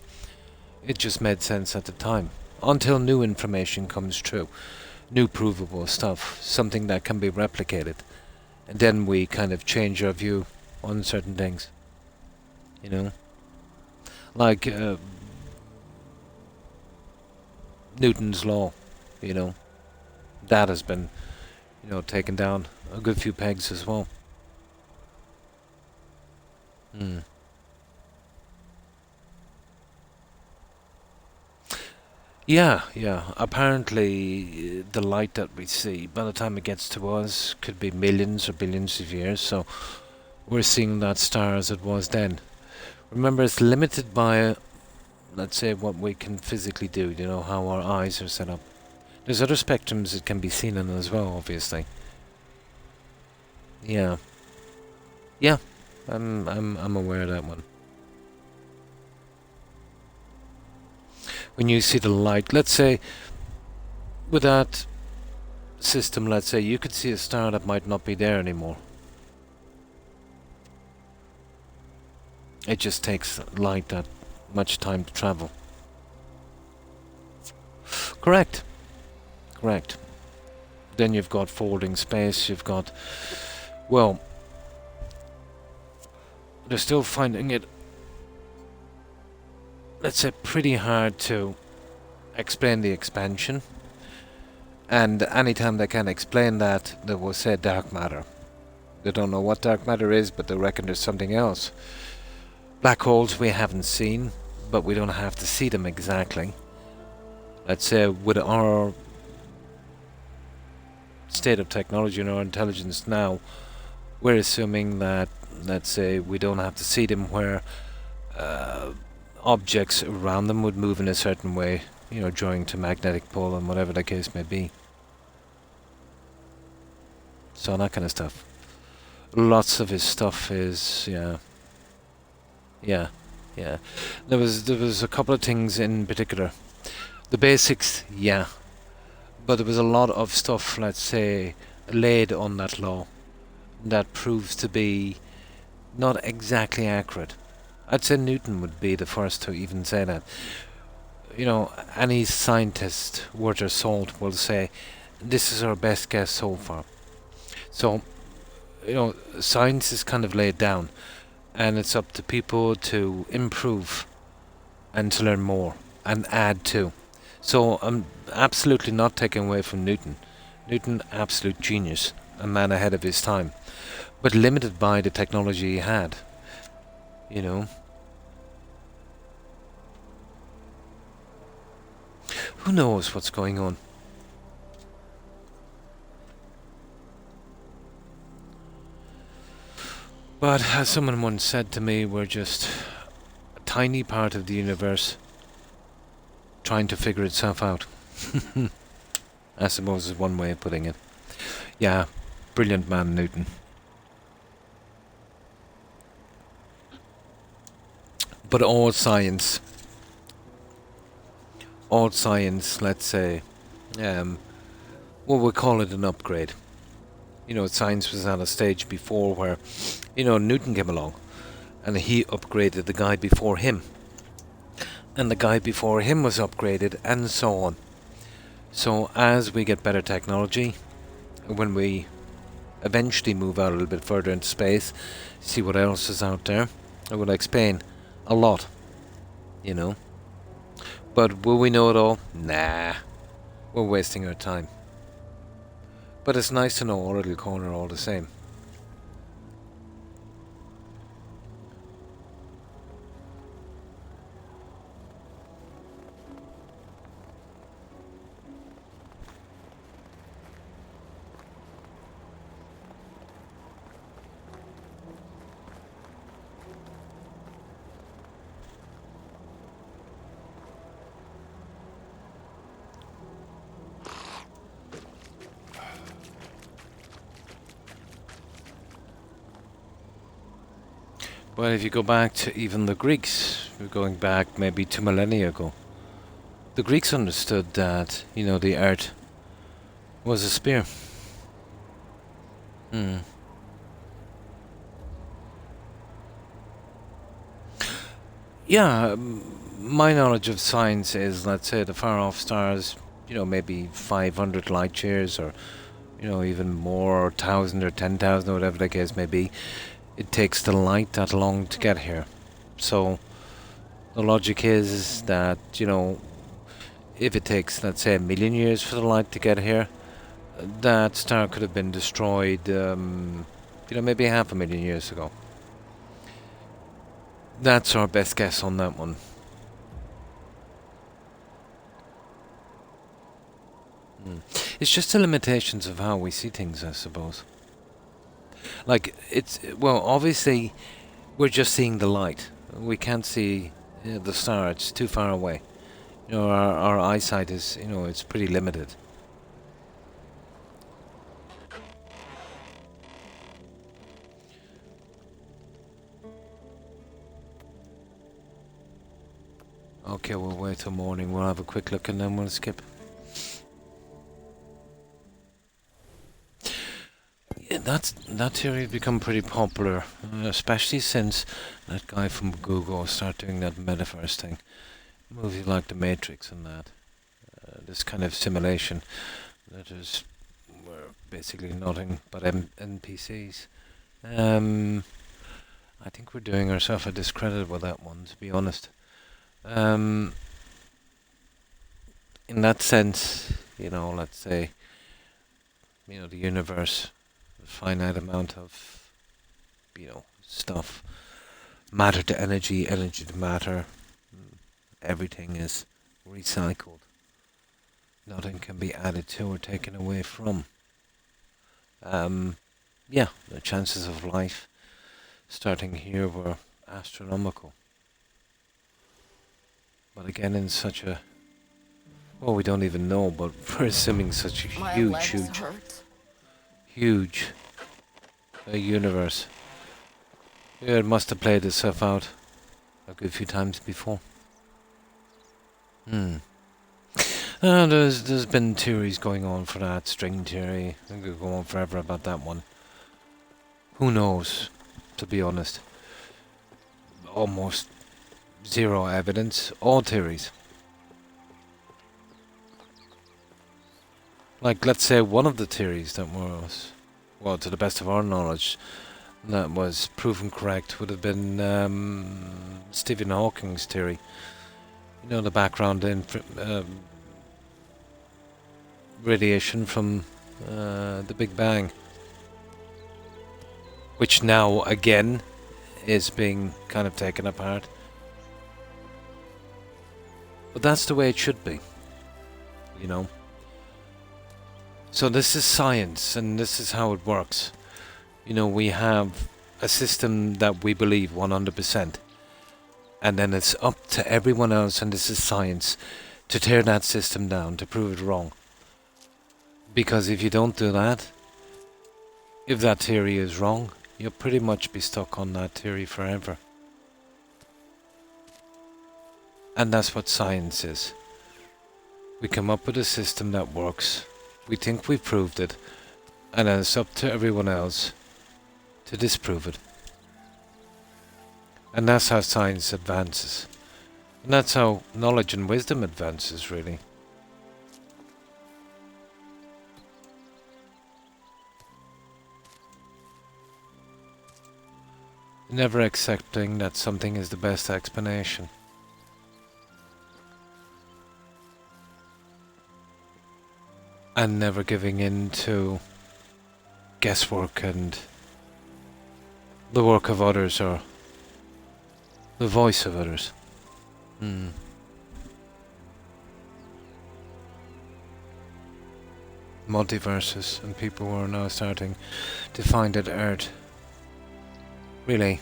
Speaker 1: It just made sense at the time. Until new information comes true. New provable stuff. Something that can be replicated. And then we kind of change our view on certain things. You know? Like Newton's law, you know. That has been, taken down a good few pegs as well. Yeah, yeah. Apparently, the light that we see, by the time it gets to us, could be millions or billions of years. So we're seeing that star as it was then. Remember, it's limited by, let's say, what we can physically do. You know, how our eyes are set up. There's other spectrums it can be seen in as well, obviously. Yeah, yeah. I'm aware of that one. When you see the light, let's say, with that system, let's say you could see a star that might not be there anymore. It just takes light that much time to travel. Correct. Correct. Then you've got folding space, you've got, well, they're still finding it, let's say, pretty hard to explain the expansion. And anytime they can explain that, they will say dark matter. They don't know what dark matter is, but they reckon there's something else. Black holes we haven't seen, but we don't have to see them exactly. Let's say with our state of technology and our intelligence now, we're assuming that, let's say, we don't have to see them where objects around them would move in a certain way, drawing to magnetic pull and whatever the case may be. So that kind of stuff. Lots of his stuff is, yeah. There was a couple of things in particular. The basics, yeah. But there was a lot of stuff, let's say, laid on that law that proves to be not exactly accurate. I'd say Newton would be the first to even say that. Any scientist worth their salt will say, this is our best guess so far. So, science is kind of laid down, and it's up to people to improve and to learn more and add to. So I'm absolutely not taking away from Newton. Newton, absolute genius, a man ahead of his time, but limited by the technology he had. Who knows what's going on? But as someone once said to me, we're just a tiny part of the universe trying to figure itself out. I suppose is one way of putting it. Yeah, brilliant man, Newton. But all science, let's say, we call it an upgrade. Science was at a stage before where, Newton came along and he upgraded the guy before him. And the guy before him was upgraded, and so on. So as we get better technology, when we eventually move out a little bit further into space, see what else is out there, it will explain a lot, But will we know it all? Nah. We're wasting our time. But it's nice to know our little corner all the same. Well, if you go back to even the Greeks, we're going back maybe 2 millennia ago. The Greeks understood that, the earth was a sphere. Yeah, my knowledge of science is, let's say, the far off stars, maybe 500 light years or, even more, or 1,000 or 10,000 or whatever the case may be. It takes the light that long to get here. So the logic is that, if it takes, let's say, 1,000,000 years for the light to get here, that star could have been destroyed, maybe 500,000 years ago. That's our best guess on that one. It's just the limitations of how we see things, I suppose. Like, obviously, we're just seeing the light. We can't see the star, it's too far away. Our eyesight is, it's pretty limited. Okay, we'll wait till morning. We'll have a quick look and then we'll skip. Yeah, that theory has become pretty popular, especially since that guy from Google started doing that metaverse thing. Movies like The Matrix and that. This kind of simulation that is basically nothing but NPCs. I think we're doing ourselves a discredit with that one, to be honest. In that sense, let's say, the universe, a finite amount of, stuff, matter to energy, energy to matter, everything is recycled. Nothing can be added to or taken away from. The chances of life starting here were astronomical. But again, in such a... Well, we don't even know, but we're assuming such a
Speaker 2: My
Speaker 1: huge,
Speaker 2: legs
Speaker 1: huge,
Speaker 2: hurt.
Speaker 1: huge universe. Yeah, it must have played itself out a good few times before. There's been theories going on for that, string theory. I think we could go on forever about that one. Who knows, to be honest. Almost zero evidence, all theories. Like, let's say one of the theories that was, well, to the best of our knowledge, that was proven correct would have been Stephen Hawking's theory. The background in radiation from the Big Bang. Which now, again, is being kind of taken apart. But that's the way it should be, So this is science, and this is how it works. We have a system that we believe 100%. And then it's up to everyone else, and this is science, to tear that system down, to prove it wrong. Because if you don't do that, if that theory is wrong, you'll pretty much be stuck on that theory forever. And that's what science is. We come up with a system that works. We think we've proved it. And then it's up to everyone else to disprove it. And that's how science advances. And that's how knowledge and wisdom advances, really. Never accepting that something is the best explanation. And never giving in to guesswork and the work of others or the voice of others. Multiverses, and people are now starting to find that Earth really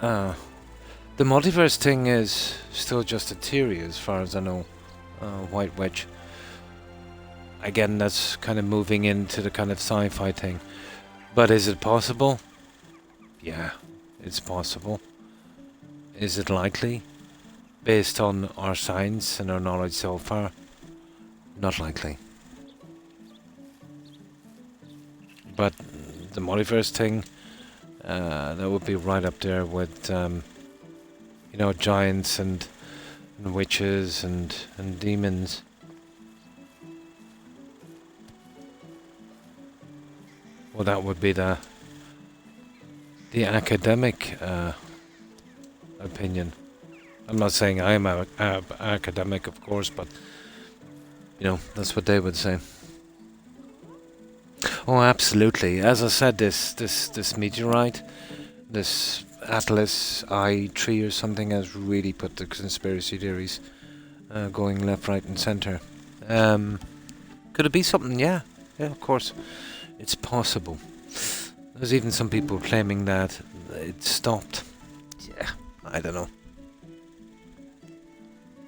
Speaker 1: the multiverse thing is still just a theory as far as I know. White Witch. Again, that's kind of moving into the kind of sci-fi thing. But is it possible? Yeah, it's possible. Is it likely? Based on our science and our knowledge so far? Not likely. But the multiverse thing, that would be right up there with giants and witches and demons. Well, that would be the academic opinion. I'm not saying I'm a academic, of course, but that's what they would say. Oh, absolutely. As I said, this meteorite, this Atlas I-3 or something, has really put the conspiracy theories going left, right, and centre. Could it be something? Yeah, of course. It's possible. There's even some people claiming that it stopped. Yeah, I don't know.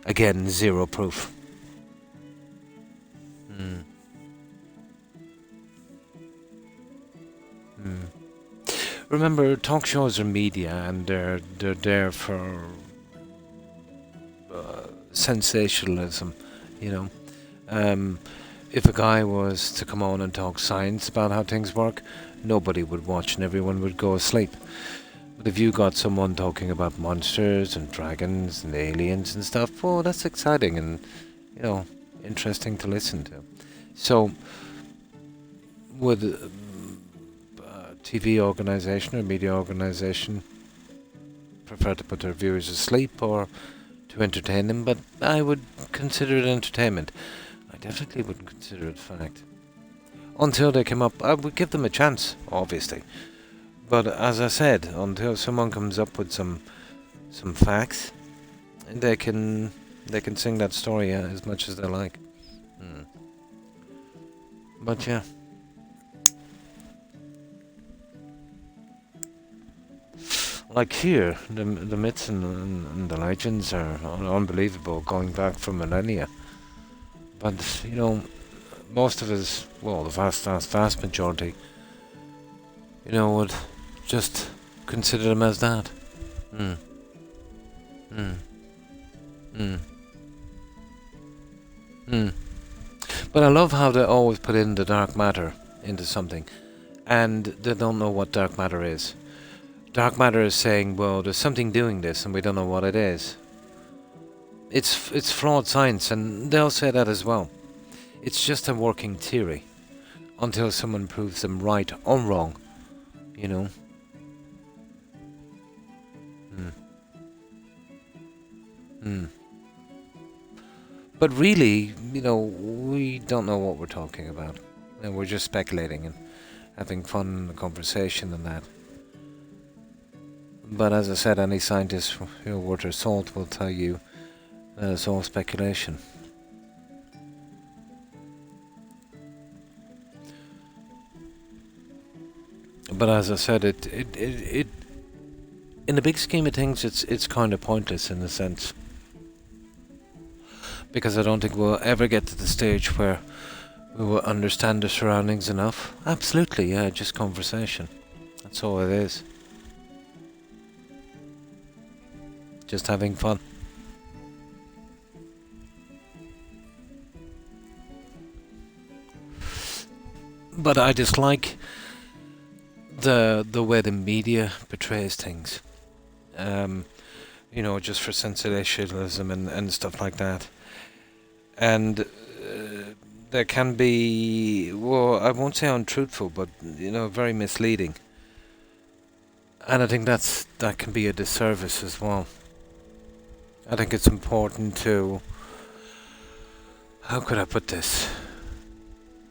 Speaker 1: Again, zero proof. Remember, talk shows are media, and they're there for sensationalism. If a guy was to come on and talk science about how things work, nobody would watch and everyone would go asleep. But if you got someone talking about monsters and dragons and aliens and stuff, oh, that's exciting and, interesting to listen to. So, would a TV organisation or media organisation prefer to put their viewers asleep or to entertain them? But I would consider it entertainment. I definitely wouldn't consider it fact. Until they come up, I would give them a chance, obviously. But as I said, until someone comes up with some facts, they can sing that story as much as they like. But yeah. Like here, the myths and the legends are unbelievable, going back for millennia. But, most of us, well, the vast majority, would just consider them as that. But I love how they always put in the dark matter into something, and they don't know what dark matter is. Dark matter is saying, well, there's something doing this, and we don't know what it is. It's fraud science, and they'll say that as well. It's just a working theory, until someone proves them right or wrong, But really, we don't know what we're talking about, and we're just speculating and having fun in the conversation and that. But as I said, any scientist worth their salt will tell you that it's all speculation. But as I said, it in the big scheme of things, it's kind of pointless in a sense, because I don't think we'll ever get to the stage where we will understand the surroundings enough. Absolutely, yeah, just conversation. That's all it is. Just having fun. But I dislike the way the media portrays things. Just for sensationalism and stuff like that. And there can be, well, I won't say untruthful, but very misleading. And I think that can be a disservice as well. I think it's important to, how could I put this,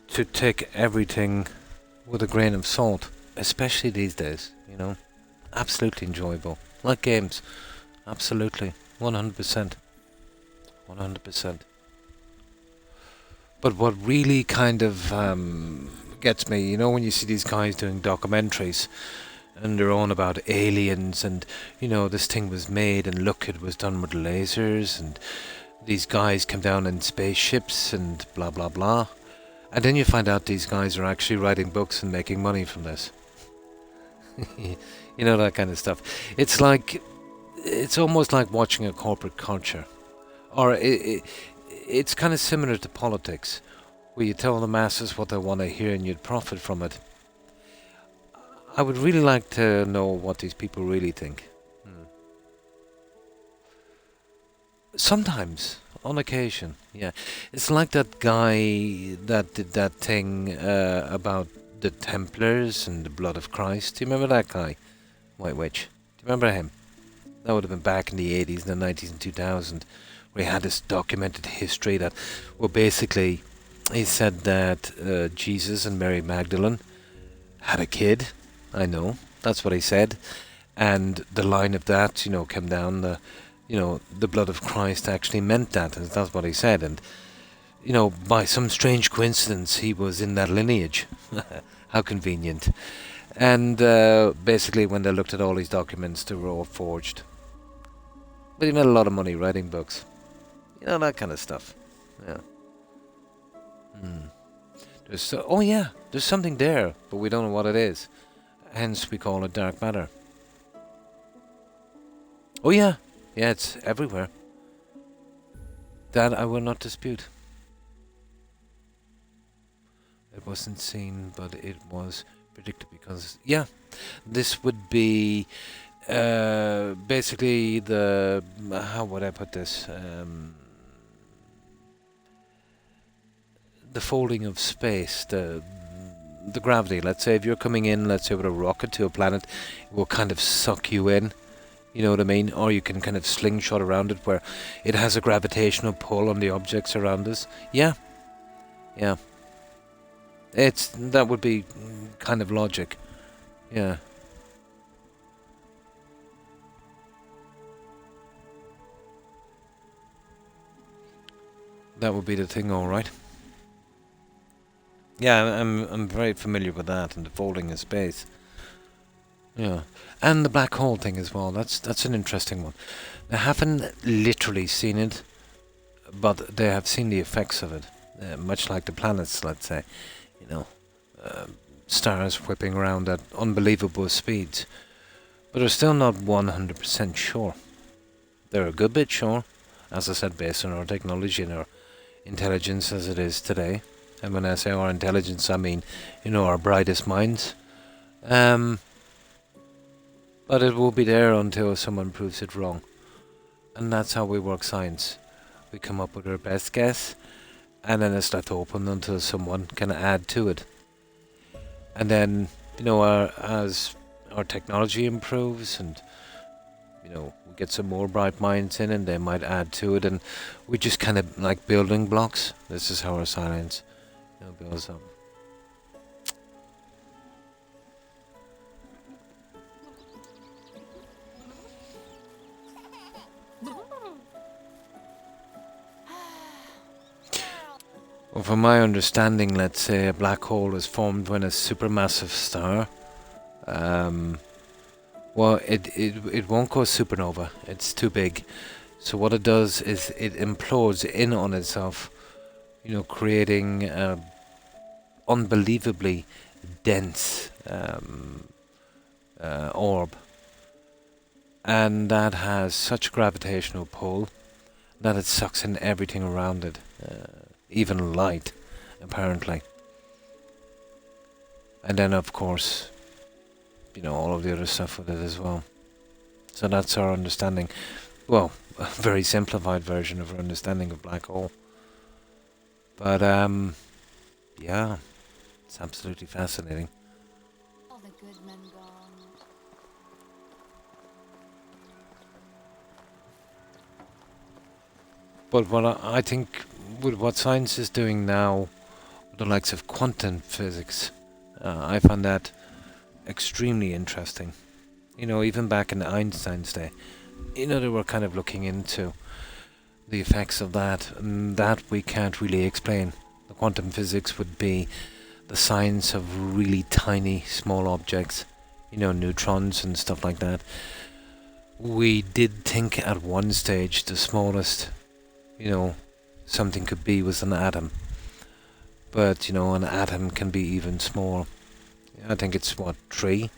Speaker 1: to take everything with a grain of salt, especially these days, Absolutely enjoyable. Like games. Absolutely. 100%. 100%. But what really kind of gets me, when you see these guys doing documentaries and they're on about aliens and, this thing was made and look, it was done with lasers and these guys come down in spaceships and blah, blah, blah. And then you find out these guys are actually writing books and making money from this. That kind of stuff. It's almost like watching a corporate culture. Or it's kind of similar to politics, where you tell the masses what they want to hear and you'd profit from it. I would really like to know what these people really think. Sometimes, on occasion, yeah. It's like that guy that did that thing about the Templars and the blood of Christ. Do you remember that guy? White Witch. Do you remember him? That would have been back in the 80s and the 90s and 2000, where he had this documented history that, well, basically, he said that Jesus and Mary Magdalene had a kid. I know, that's what he said. And the line of that, came down, the blood of Christ actually meant that, and that's what he said. And, by some strange coincidence, he was in that lineage. How convenient. And basically, when they looked at all his documents, they were all forged. But he made a lot of money writing books. That kind of stuff. Yeah. There's something there, but we don't know what it is. Hence, we call it dark matter. Oh yeah, it's everywhere. That I will not dispute. It wasn't seen, but it was predicted because, this would be basically how would I put this? The folding of space, the gravity. Let's say if you're coming in, let's say with a rocket to a planet, it will kind of suck you in. You know what I mean? Or you can kind of slingshot around it where it has a gravitational pull on the objects around us. Yeah. That would be kind of logic. Yeah. That would be the thing, all right. Yeah, I'm very familiar with that and the folding of space. Yeah, and the black hole thing as well. That's an interesting one. They haven't literally seen it, but they have seen the effects of it. Much like the planets, let's say, stars whipping around at unbelievable speeds. But they're still not 100% sure. They're a good bit sure, as I said, based on our technology and our intelligence as it is today. And when I say our intelligence, I mean, our brightest minds. But it will be there until someone proves it wrong. And that's how we work science. We come up with our best guess, and then it's left open until someone can add to it. And then, as our technology improves and, we get some more bright minds in and they might add to it, and we just kind of like building blocks. This is how our science builds up. Well, from my understanding, let's say a black hole is formed when a supermassive star, it won't go supernova. It's too big. So what it does is it implodes in on itself, creating unbelievably dense orb. And that has such gravitational pull that it sucks in everything around it. Even light, apparently. And then, of course, all of the other stuff with it as well. So that's our understanding. Well, a very simplified version of our understanding of black hole. But, it's absolutely fascinating.
Speaker 4: All the good men gone.
Speaker 1: But what I think with what science is doing now, the likes of quantum physics, I find that extremely interesting. Even back in Einstein's day, they were kind of looking into the effects of that, and that we can't really explain. The quantum physics would be the science of really tiny, small objects, neutrons and stuff like that. We did think at one stage the smallest, something could be was an atom. But, an atom can be even smaller. I think it's, 3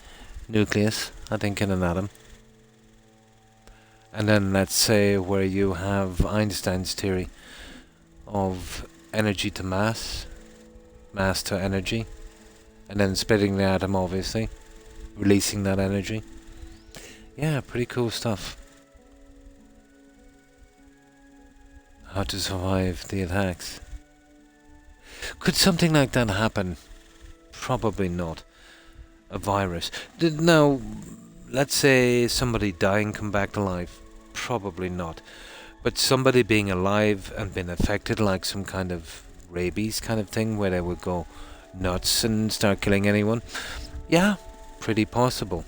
Speaker 1: nucleus, I think, in an atom. And then let's say where you have Einstein's theory of energy to mass, mass to energy, and then splitting the atom, obviously, releasing that energy. Yeah, pretty cool stuff. how to survive the attacks. Could something like that happen? Probably not. A virus. Now, let's say somebody dying come back to life. Probably not. But somebody being alive and been affected, like some kind of rabies kind of thing, where they would go nuts and start killing anyone. Yeah, pretty possible.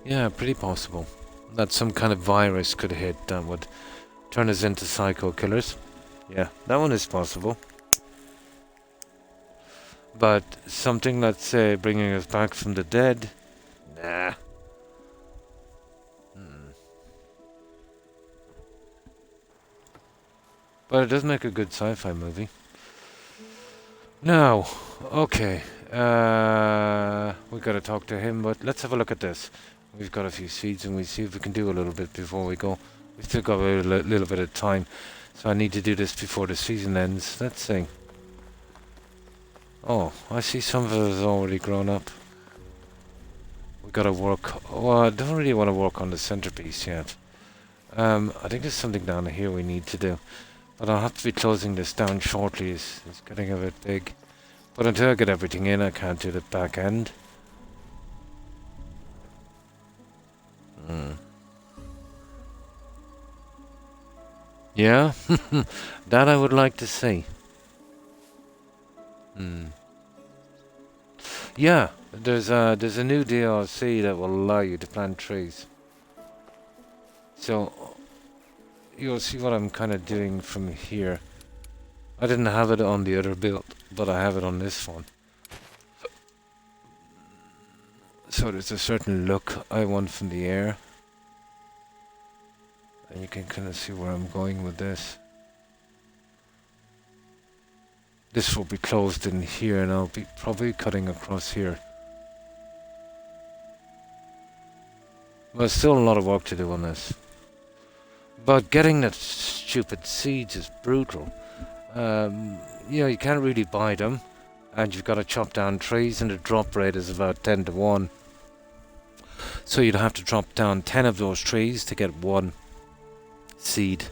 Speaker 1: Yeah, pretty possible. That some kind of virus could hit that would turn us into psycho killers. Yeah, that one is possible. But something, let's say, bringing us back from the dead, nah. But it does make a good sci-fi movie. Now, okay, we gotta talk to him, but let's have a look at this. We've got a few seeds and we see if we can do a little bit before we go. We've still got a little bit of time, so I need to do this before the season ends. Let's see. Oh, I see some of it has already grown up. We gotta work. Oh, I don't really want to work on the centerpiece yet. I think there's something down here we need to do. But I'll have to be closing this down shortly. It's getting a bit big. But until I get everything in, I can't do the back end. Yeah? That I would like to see. Yeah, there's a new DLC that will allow you to plant trees. So you'll see what I'm kind of doing from here. I didn't have it on the other build, but I have it on this one. So there's a certain look I want from the air. And you can kind of see where I'm going with this. This will be closed in here and I'll be probably cutting across here. There's still a lot of work to do on this. But getting that stupid seeds is brutal. You know, you can't really buy them. And you've got to chop down trees and the drop rate is about 10 to 1. So you'd have to drop down 10 of those trees to get one seed.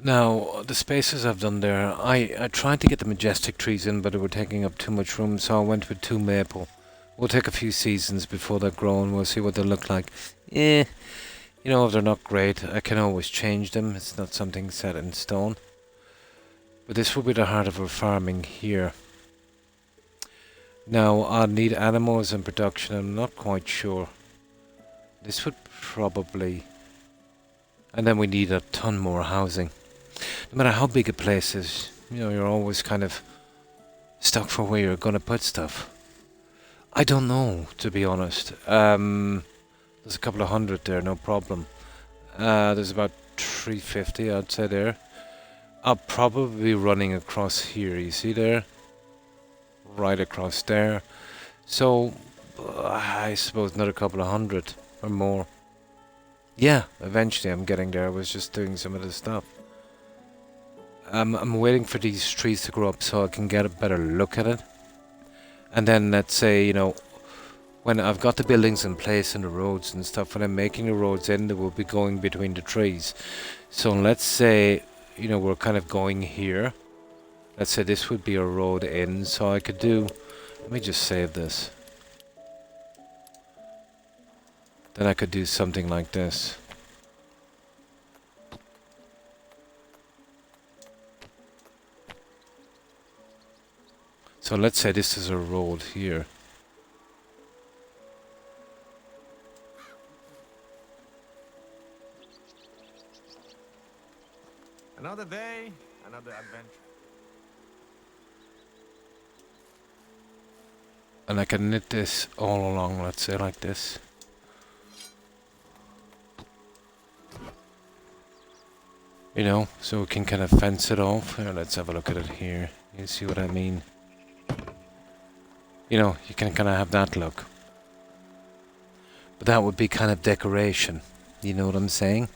Speaker 1: Now, the spaces I've done there, I tried to get the majestic trees in, but they were taking up too much room, so I went with 2 maple. We'll take a few seasons before they're grown, we'll see what they look like. You know, if they're not great, I can always change them, it's not something set in stone. But this will be the heart of our farming here. Now, I'll need animals in production, I'm not quite sure. This would probably... And then we need a ton more housing. No matter how big a place is, you know, you're always kind of stuck for where you're going to put stuff. I don't know, to be honest. There's a couple of hundred there, no problem. There's about 350, I'd say there. I'll probably be running across here, you see there? Right across there. So, I suppose another couple of hundred or more. Yeah, eventually I'm getting there. I was just doing some of the stuff. I'm waiting for these trees to grow up so I can get a better look at it. And then let's say, you know, when I've got the buildings in place and the roads and stuff, when I'm making the roads in, they will be going between the trees. So let's say, you know, we're kind of going here. Let's say this would be a road in, so I could do... Let me just save this. Then I could do something like this. So let's say this is a road here.
Speaker 3: Another day, another adventure.
Speaker 1: And I can knit this all along, let's say like this. You know, so we can kind of fence it off. Here, let's have a look at it here. You see what I mean? You know, you can kind of have that look. But that would be kind of decoration. You know what I'm saying?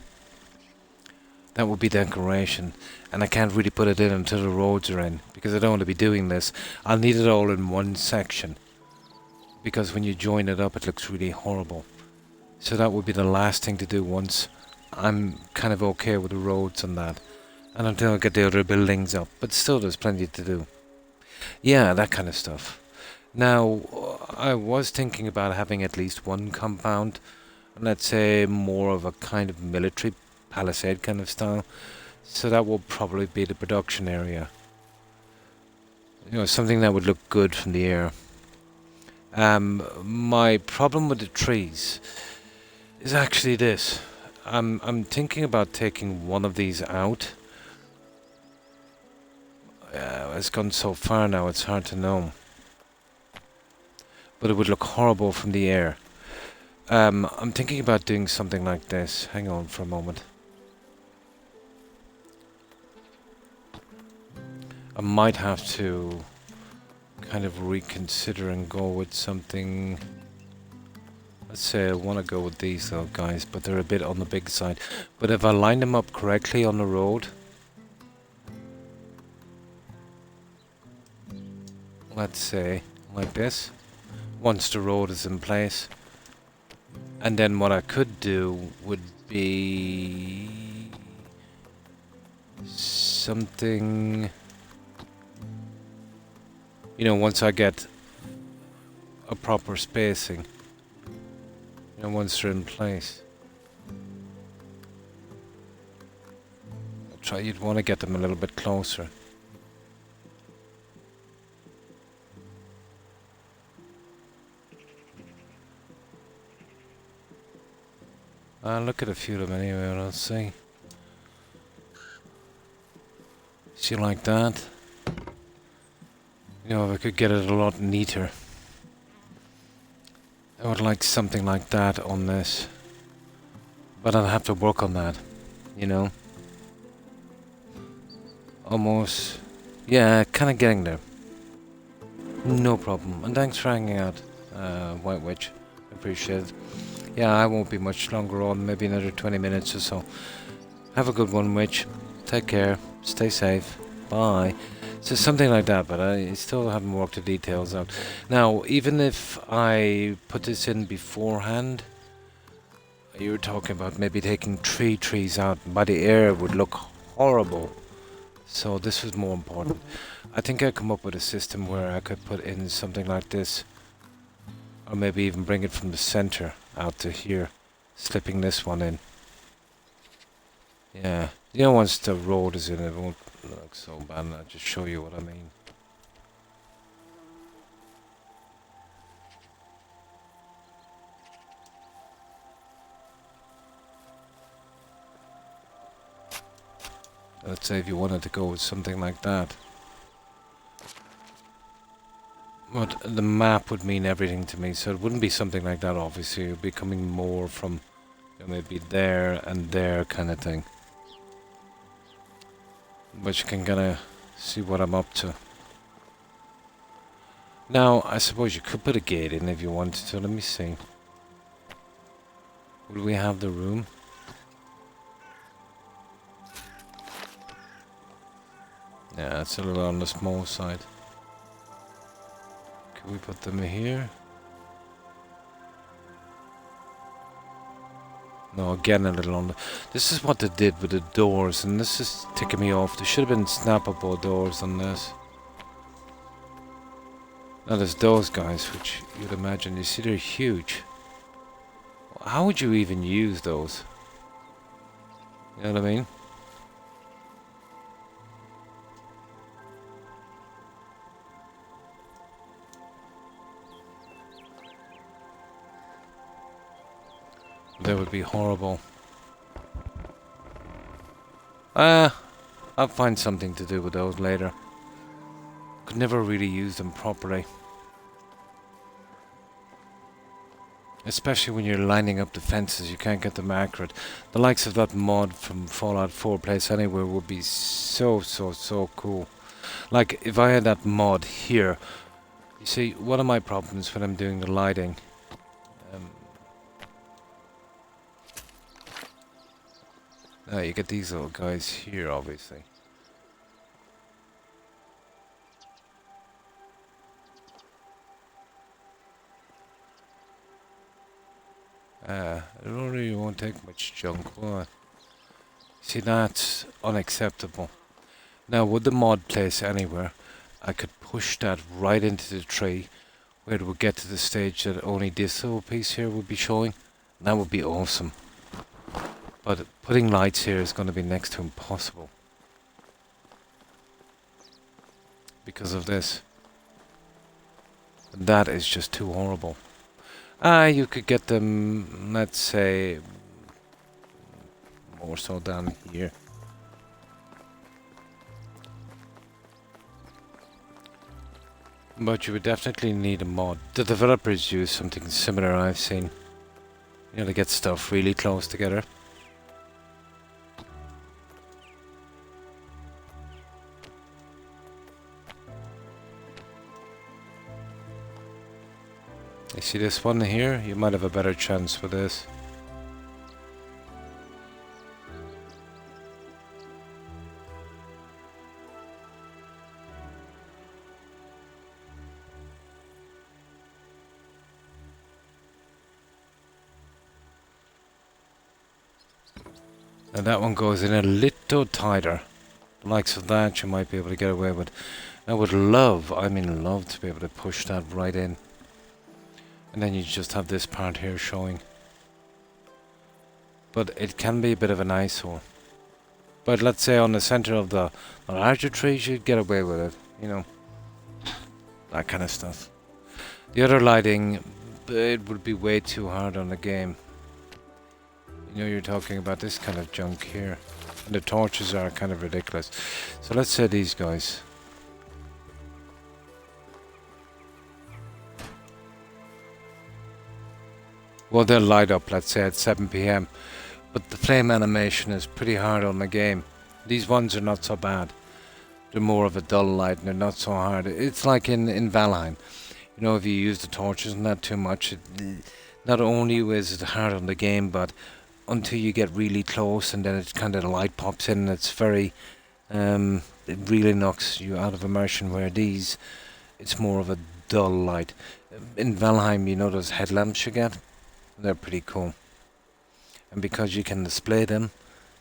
Speaker 1: That would be decoration. And I can't really put it in until the roads are in, because I don't want to be doing this. I'll need it all in one section, because when you join it up it looks really horrible. So that would be the last thing to do once I'm kind of okay with the roads and that. And until I get the other buildings up. But still there's plenty to do. Yeah, that kind of stuff. Now, I was thinking about having at least one compound. Let's say more of a kind of military palisade kind of style. So that will probably be the production area. You know, something that would look good from the air. My problem with the trees is actually this. I'm thinking about taking one of these out. It's gone so far now, it's hard to know. But it would look horrible from the air. I'm thinking about doing something like this. Hang on for a moment. I might have to kind of reconsider and go with something. Let's say I want to go with these little guys, but they're a bit on the big side. But if I line them up correctly on the road, let's say like this, once the road is in place. And then what I could do would be something, you know, once I get a proper spacing, you know, once they're in place. You'd want to get them a little bit closer. I'll look at a few of them anyway, and I'll see. See, like that. You know, if I could get it a lot neater. I would like something like that on this. But I'll have to work on that, you know. Almost. Yeah, kind of getting there. No problem. And thanks for hanging out, White Witch. Appreciate it. Yeah, I won't be much longer on, maybe another 20 minutes or so. Have a good one, Witch. Take care. Stay safe. Bye. So something like that, but I still haven't worked the details out. Now, even if I put this in beforehand, you were talking about maybe taking 3 trees out. By the air, it would look horrible. So this was more important. I think I come up with a system where I could put in something like this. Or maybe even bring it from the center out to here. Slipping this one in. Yeah. You know, once the road is in, it won't look so bad. I'll just show you what I mean. Let's say if you wanted to go with something like that. But the map would mean everything to me, so it wouldn't be something like that, obviously. It would be coming more from, you know, maybe there and there kind of thing. But you can kind of see what I'm up to. Now, I suppose you could put a gate in if you wanted to. Let me see. Would we have the room? Yeah, it's a little on the small side. Can we put them here? No, again a little on the... This is what they did with the doors, and this is ticking me off. There should have been snappable doors on this. Now there's those guys, which you'd imagine, you see they're huge. How would you even use those? You know what I mean? That would be horrible. I'll find something to do with those later. Could never really use them properly. Especially when you're lining up the fences, you can't get them accurate. The likes of that mod from Fallout 4 Place Anywhere would be so cool. Like, if I had that mod here, you see, one of my problems when I'm doing the lighting, Now you get these little guys here, obviously. It really won't take much junk, will it? See, that's unacceptable. Now, would the mod place anywhere, I could push that right into the tree, where it would get to the stage that only this little piece here would be showing. That would be awesome. But putting lights here is going to be next to impossible. Because of this. That is just too horrible. You could get them, let's say, more so down here. But you would definitely need a mod. The developers use something similar, I've seen. You know, to get stuff really close together. You see this one here? You might have a better chance with this. Now that one goes in a little tighter. The likes of that you might be able to get away with. I would love, I mean love to be able to push that right in. And then you just have this part here showing. But it can be a bit of an eyesore. But let's say on the center of the larger trees you'd get away with it, you know. That kind of stuff. The other lighting, it would be way too hard on the game. You know, you're talking about this kind of junk here. And the torches are kind of ridiculous. So let's say these guys. Well, they'll light up, let's say, at 7 PM. But the flame animation is pretty hard on the game. These ones are not so bad. They're more of a dull light and they're not so hard. It's like in Valheim. You know, if you use the torches and that too much, not only is it hard on the game, but until you get really close and then it kind of the light pops in and it's very, it really knocks you out of immersion, where these, it's more of a dull light. In Valheim, you know those headlamps you get? They're pretty cool. And because you can display them,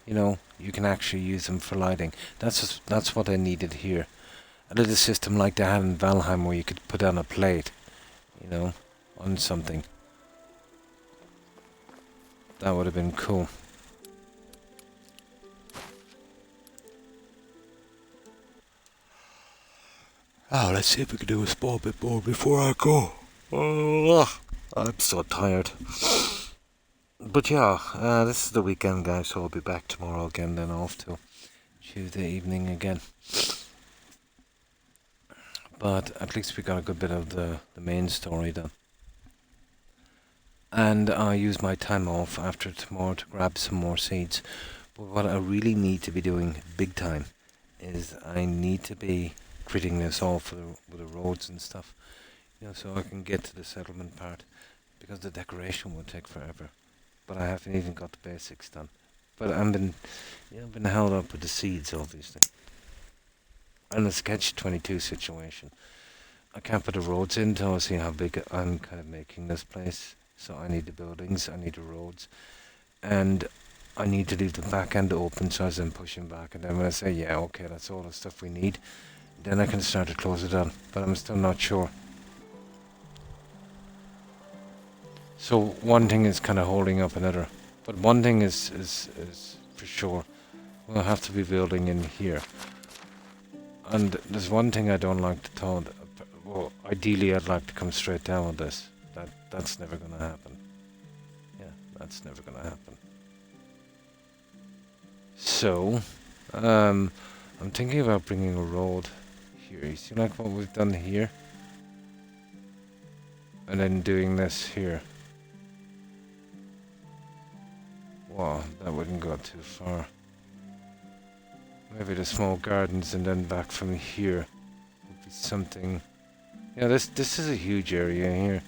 Speaker 1: you know, you can actually use them for lighting. That's what I needed here. A little system like they had in Valheim where you could put on a plate, you know, on something. That would have been cool. Oh, let's see if we can do a small bit more before I go. Oh, I'm so tired. But yeah, this is the weekend, guys, so I'll be back tomorrow again, then off till Tuesday evening again. But at least we got a good bit of the main story done. And I use my time off after tomorrow to grab some more seeds. But what I really need to be doing big time is I need to be critting this off with the roads and stuff. You know, so I can get to the settlement part. Because the decoration will take forever. But I haven't even got the basics done. But I've been held up with the seeds, obviously. And the catch-22 situation. I can't put the roads in until I see how big I'm kind of making this place. So I need the buildings, I need the roads, and I need to leave the back end open so as I'm pushing back. And then when I say, yeah, okay, that's all the stuff we need, then I can start to close it down. But I'm still not sure. So one thing is kind of holding up another. But one thing is for sure, we'll have to be building in here. And there's one thing I don't like to tell. Well, ideally I'd like to come straight down with this. That's never gonna happen. Yeah, that's never gonna happen. So, I'm thinking about bringing a road here. You see like what we've done here? And then doing this here. Wow, that wouldn't go too far. Maybe the small gardens and then back from here would be something. Yeah, this is a huge area here.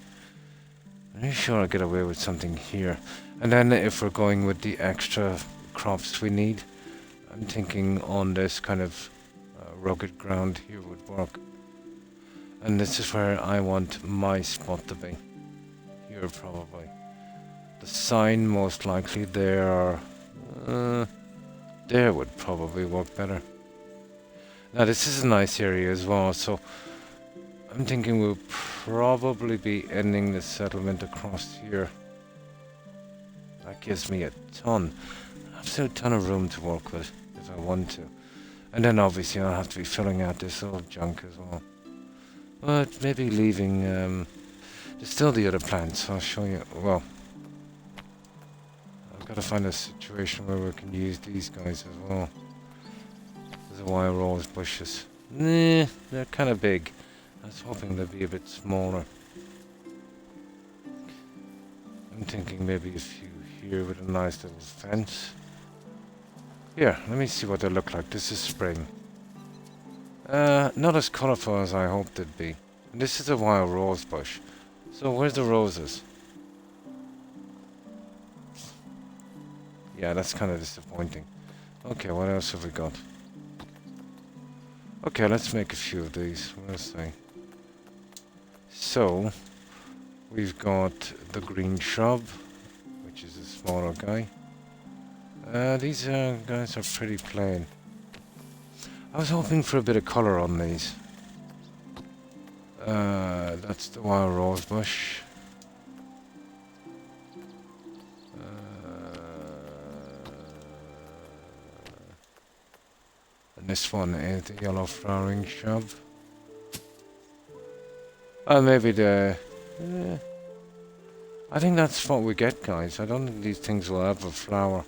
Speaker 1: I'm really sure I'll get away with something here. And then if we're going with the extra crops we need. I'm thinking on this kind of rugged ground here would work. And this is where I want my spot to be. Here probably. The sign most likely there. There would probably work better. Now this is a nice area as well, so I'm thinking we'll probably be ending the settlement across here. That gives me a absolute ton of room to work with if I want to. And then obviously I'll have to be filling out this little junk as well. But maybe leaving, there's still the other plants, I'll show you. Well, I've got to find a situation where we can use these guys as well. There's a wire rose bushes. Nah, they're kind of big. I was hoping they'd be a bit smaller. I'm thinking maybe a few here with a nice little fence. Here, let me see what they look like. This is spring. Not as colourful as I hoped it'd be. And this is a wild rose bush. So where's the roses? Yeah, that's kind of disappointing. Okay, what else have we got? Okay, let's make a few of these. We'll see. So, we've got the green shrub, which is a smaller guy. These guys are pretty plain. I was hoping for a bit of colour on these. That's the wild rose bush. And this one is the yellow flowering shrub. Maybe the... I think that's what we get, guys. I don't think these things will ever flower.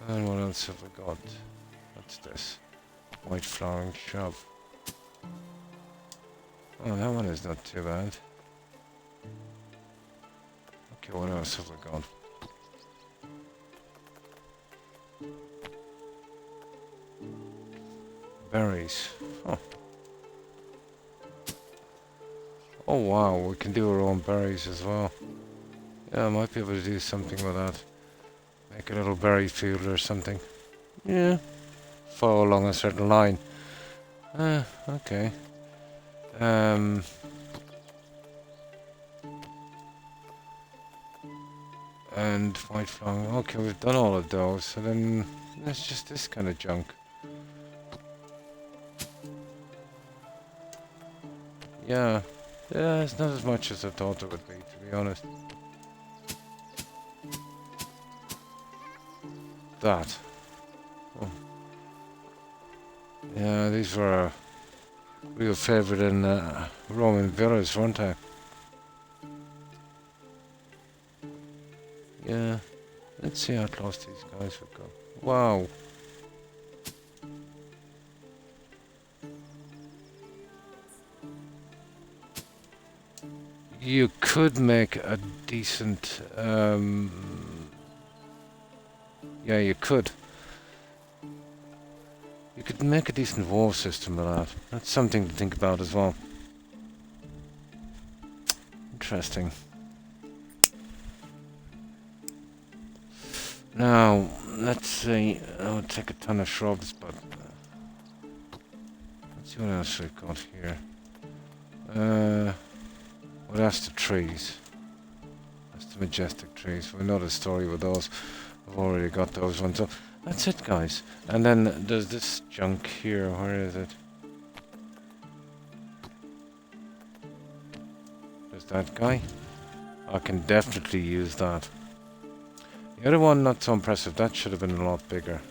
Speaker 1: And what else have we got? What's this? White flowering shrub. Oh, that one is not too bad. Okay, what else have we got? Berries. Huh. Oh wow, we can do our own berries as well. Yeah, I might be able to do something with that. Make a little berry field or something. Yeah. Follow along a certain line. Okay. And white flowering. Okay, we've done all of those. So then it's just this kind of junk. Yeah. Yeah, it's not as much as I thought it would be, to be honest. That. Oh. Yeah, these were a real favourite in Roman villas, weren't they? Yeah. Let's see how close these guys would go. Wow. You could make a decent... yeah, you could. You could make a decent wall system with that. That's something to think about as well. Interesting. Now, let's see. I would take a ton of shrubs, but... let's see what else we've got here. Well, that's the trees. That's the majestic trees. We know the story with those. I've already got those ones. So that's it, guys. And then there's this junk here. Where is it? There's that guy. I can definitely use that. The other one, not so impressive. That should have been a lot bigger.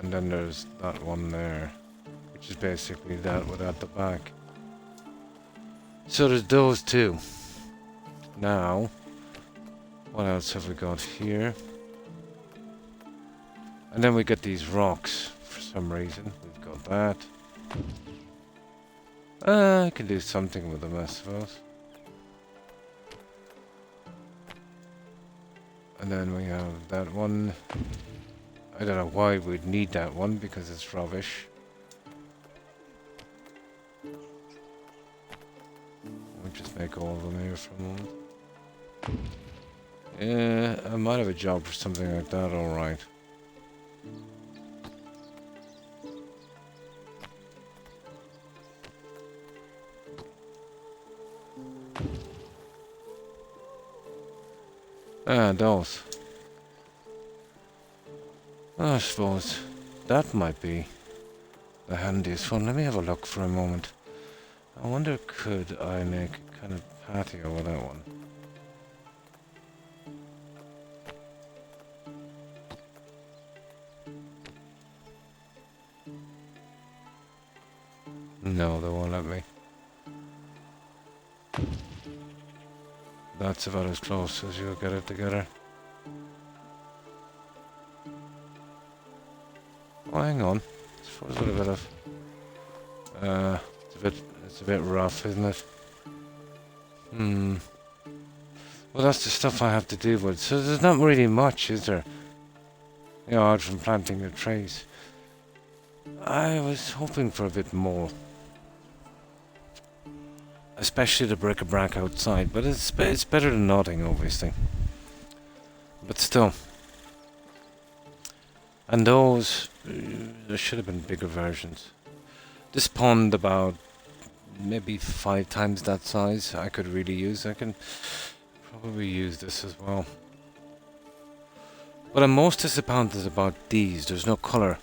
Speaker 1: And then there's that one there, which is basically that without the back. So there's those two. Now, what else have we got here? And then we get these rocks for some reason. We've got that. I can do something with them, I suppose. And then we have that one. I don't know why we'd need that one because it's rubbish. just make all of them here for a moment. Yeah, I might have a job for something like that, alright. Ah, those. I suppose that might be the handiest one. Let me have a look for a moment. I wonder, could I make a kind of patio with that one? No, they won't let me. That's about as close as you'll get it together. Oh, hang on. I suppose with a bit of... it's a bit rough, isn't it? Well, that's the stuff I have to deal with. So there's not really much, is there? You know, out from planting the trees. I was hoping for a bit more. Especially the bric-a-brac outside, but it's better than nothing, obviously. But still. And those, there should have been bigger versions. This pond about maybe 5 times that size I could really use. I can probably use this as well. But I'm most disappointed about these. There's no colour.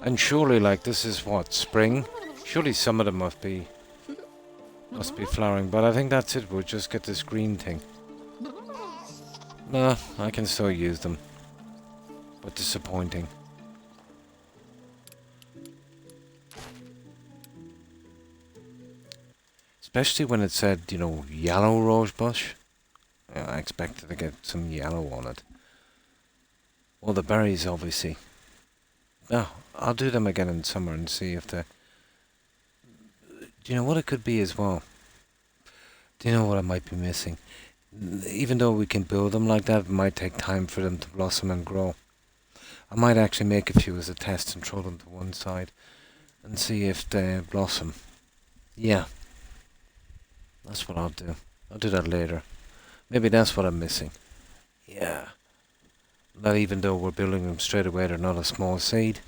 Speaker 1: And surely, like, this is what, spring? Surely some of them must be flowering, but I think that's it. We'll just get this green thing. Nah, I can still use them. But disappointing. Especially when it said, you know, yellow rosebush. I expected to get some yellow on it. Well, the berries, obviously. Oh, I'll do them again in summer and see if they... Do you know what it could be as well? Do you know what I might be missing? Even though we can build them like that, it might take time for them to blossom and grow. I might actually make a few as a test and throw them to one side and see if they blossom. Yeah. That's what I'll do. I'll do that later. Maybe that's what I'm missing. Yeah. That even though we're building them straight away, they're not a small seed.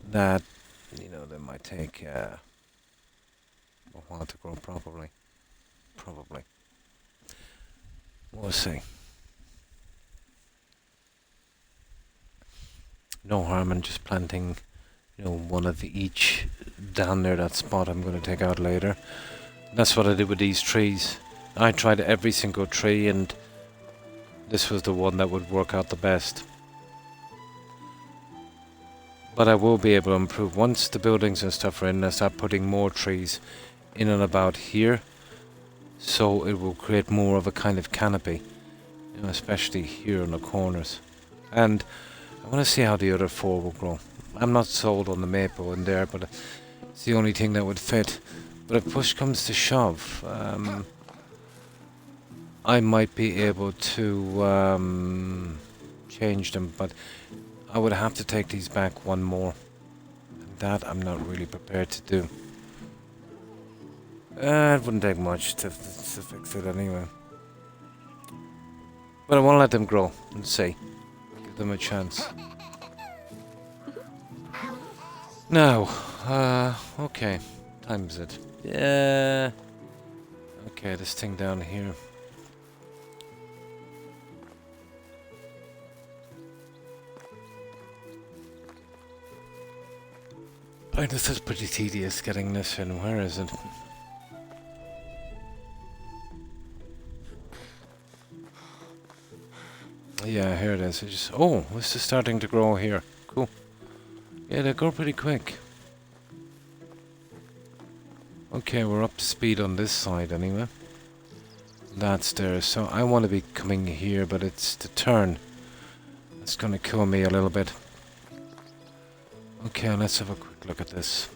Speaker 1: That, you know, they might take a while to grow properly. Probably. We'll see. No harm in just planting, you know, one of each down there, that spot I'm going to take out later. That's what I did with these trees. I tried every single tree and this was the one that would work out the best. But I will be able to improve once the buildings and stuff are in. I start putting more trees in and about here, so it will create more of a kind of canopy, you know, especially here in the corners. And I want to see how the other 4 will grow. I'm not sold on the maple in there, but it's the only thing that would fit. But if push comes to shove, I might be able to change them, but I would have to take these back one more. And that I'm not really prepared to do. It wouldn't take much to fix it anyway. But I want to let them grow and see. Give them a chance. Now, okay. Time's it. Yeah. Okay, this thing down here. Oh, this is pretty tedious getting this in. Where is it? Yeah, here it is. Oh, this is starting to grow here. Cool. Yeah, they grow pretty quick. Okay, we're up to speed on this side anyway. That's there. So I want to be coming here, but it's the turn. It's going to kill me a little bit. Okay, let's have a quick look at this.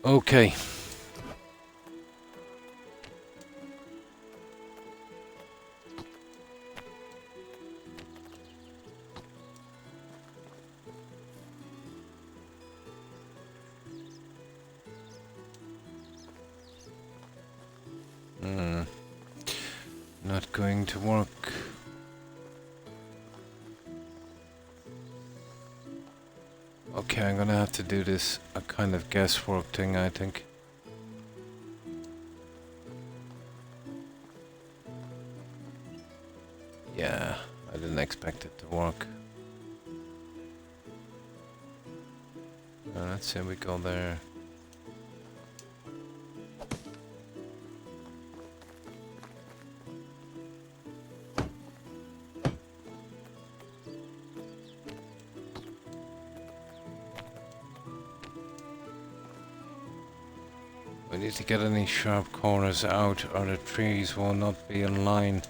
Speaker 1: Okay. going to work. Okay, I'm gonna have to do this a kind of guesswork thing, I think. Yeah, I didn't expect it to work. Let's say we go there. We need to get any sharp corners out or the trees will not be in line.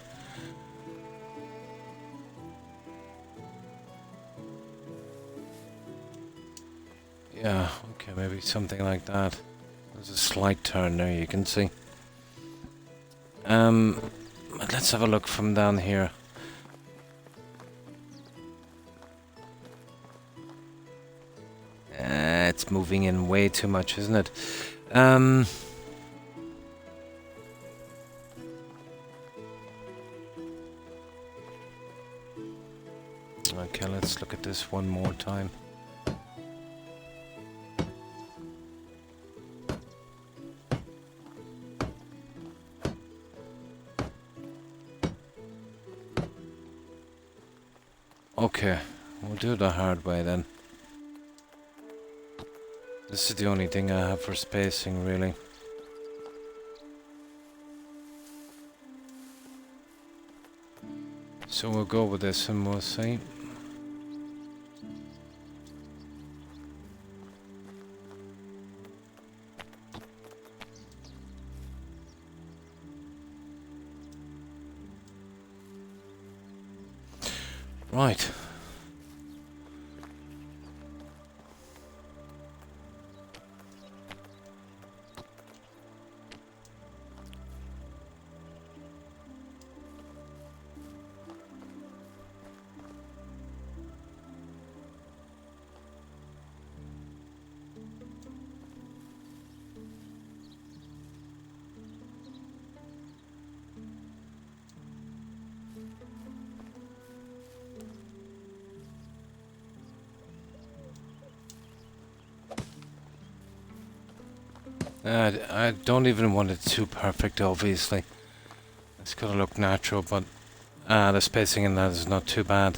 Speaker 1: Yeah, okay, maybe something like that. There's a slight turn there, you can see. But let's have a look from down here. It's moving in way too much, isn't it? Okay, let's look at this one more time. Okay, we'll do it the hard way then. This is the only thing I have for spacing, really. So we'll go with this and we'll see. Right. I don't even want it too perfect, obviously. It's gotta look natural, but the spacing in that is not too bad.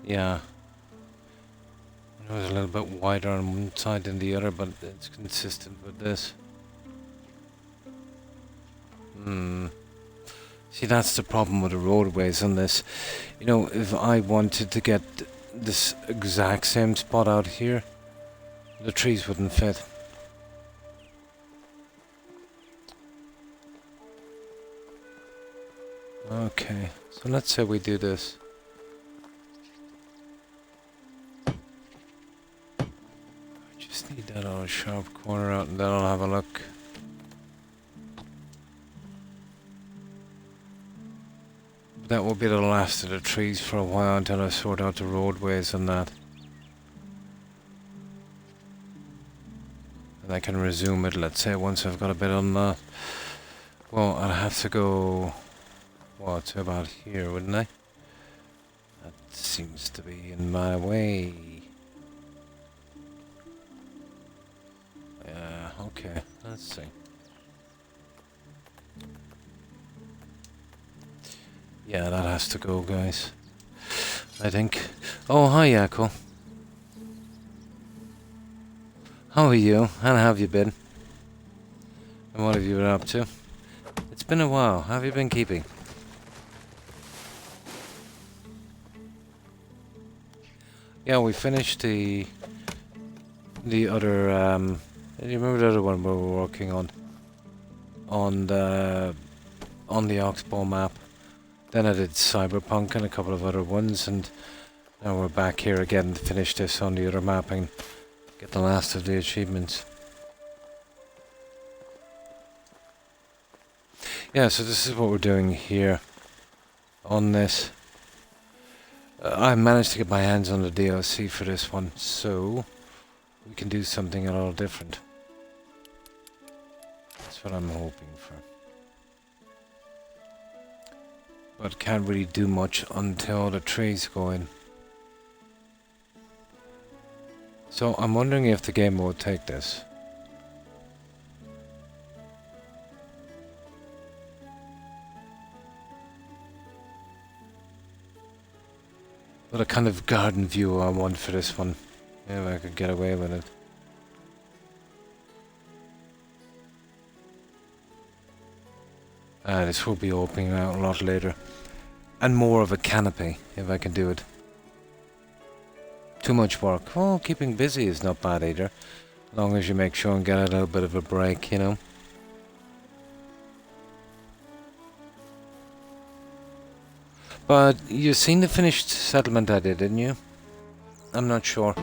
Speaker 1: Yeah. It was a little bit wider on one side than the other, but it's consistent with this. See, that's the problem with the roadways on this. You know, if I wanted to get this exact same spot out here, the trees wouldn't fit. Okay, so let's say we do this. I just need that other sharp corner out and then I'll have a look. That will be the last of the trees for a while until I sort out the roadways and that. And I can resume it, let's say, once I've got a bit on that. Well, I'll have to go... Well, it's about here, wouldn't I? That seems to be in my way. Yeah, okay, let's see. Yeah, that has to go, guys. I think. Oh, hi, Yakko. How are you? How have you been? And what have you been up to? It's been a while. How have you been keeping? Yeah, we finished the other do you remember the other one we were working on the Oxbow map? Then I did Cyberpunk and a couple of other ones, and now we're back here again to finish this on the other map and get the last of the achievements. Yeah, so this is what we're doing here on this. I managed to get my hands on the DLC for this one, so we can do something a little different. That's what I'm hoping for. but can't really do much until the trees go in. So I'm wondering if the game will take this. What a kind of garden view I want for this one. If I could get away with it. This will be opening out a lot later. And more of a canopy, if I can do it. Too much work. Well, keeping busy is not bad either. As long as you make sure and get a little bit of a break, you know. But you've seen the finished settlement I did, didn't you? I'm not sure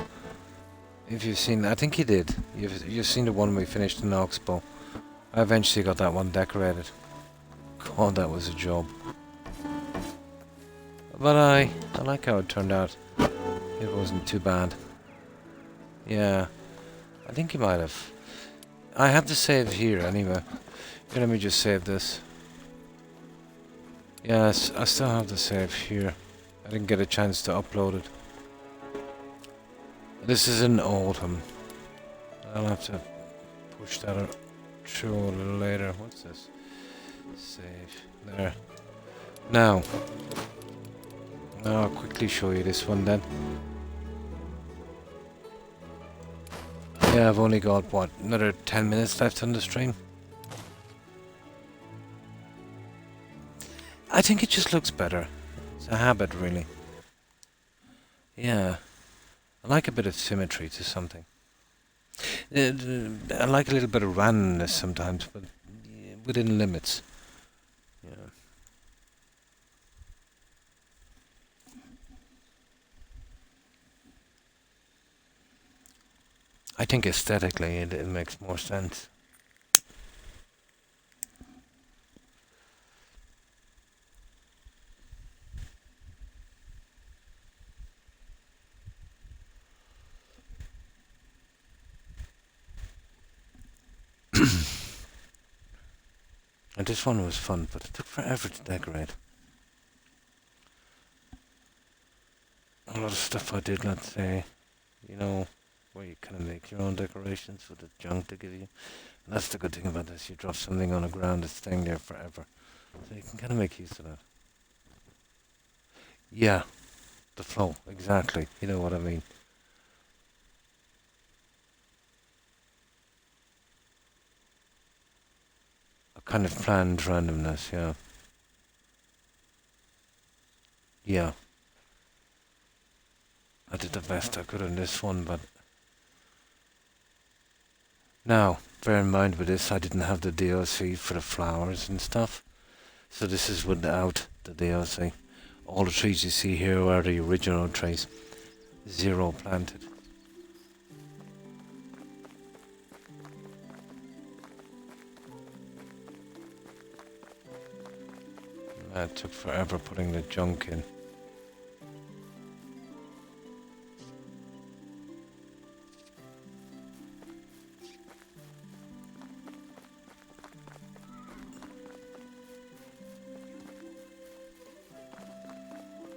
Speaker 1: if you've seen. I think you did. You've seen the one we finished in Oxbow. I eventually got that one decorated. God, that was a job. But I like how it turned out. It wasn't too bad. Yeah, I think you might have. I have to save here anyway. Here, let me just save this. Yes, I still have the save here. I didn't get a chance to upload it. This is an autumn. I'll have to push that through a little later. What's this? Save. There. Now. I'll quickly show you this one then. Yeah, I've only got, what, another 10 minutes left on the stream? I think it just looks better. It's a habit, really. Yeah. I like a bit of symmetry to something. I like a little bit of randomness sometimes, but within limits. Yeah. I think aesthetically it makes more sense. And this one was fun, but it took forever to decorate. A lot of stuff I did, let's say, you know, where you kind of make your own decorations with the junk they give you. And that's the good thing about this. You drop something on the ground, it's staying there forever. So you can kind of make use of that. Yeah, the flow, exactly. You know what I mean. A kind of planned randomness, yeah. Yeah. I did the best I could on this one, but... Now, bear in mind with this, I didn't have the DLC for the flowers and stuff. So this is without the DLC. All the trees you see here are the original trees. 0 planted. It took forever putting the junk in.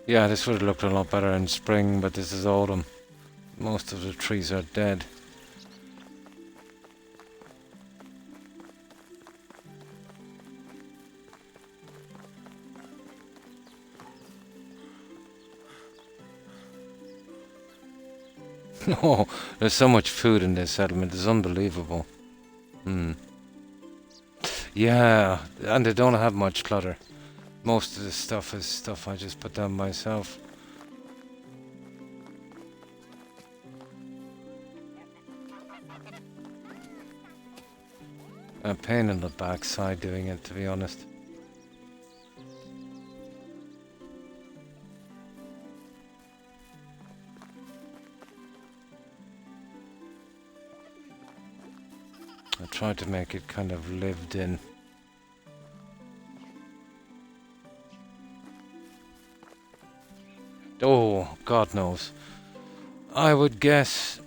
Speaker 1: Yeah, this would have looked a lot better in spring, but this is autumn. Most of the trees are dead. Oh, there's so much food in this settlement, it's unbelievable. Yeah, and they don't have much clutter. Most of this stuff is stuff I just put down myself. A pain in the backside doing it, to be honest. I tried to make it kind of lived in. Oh, God knows. I would guess,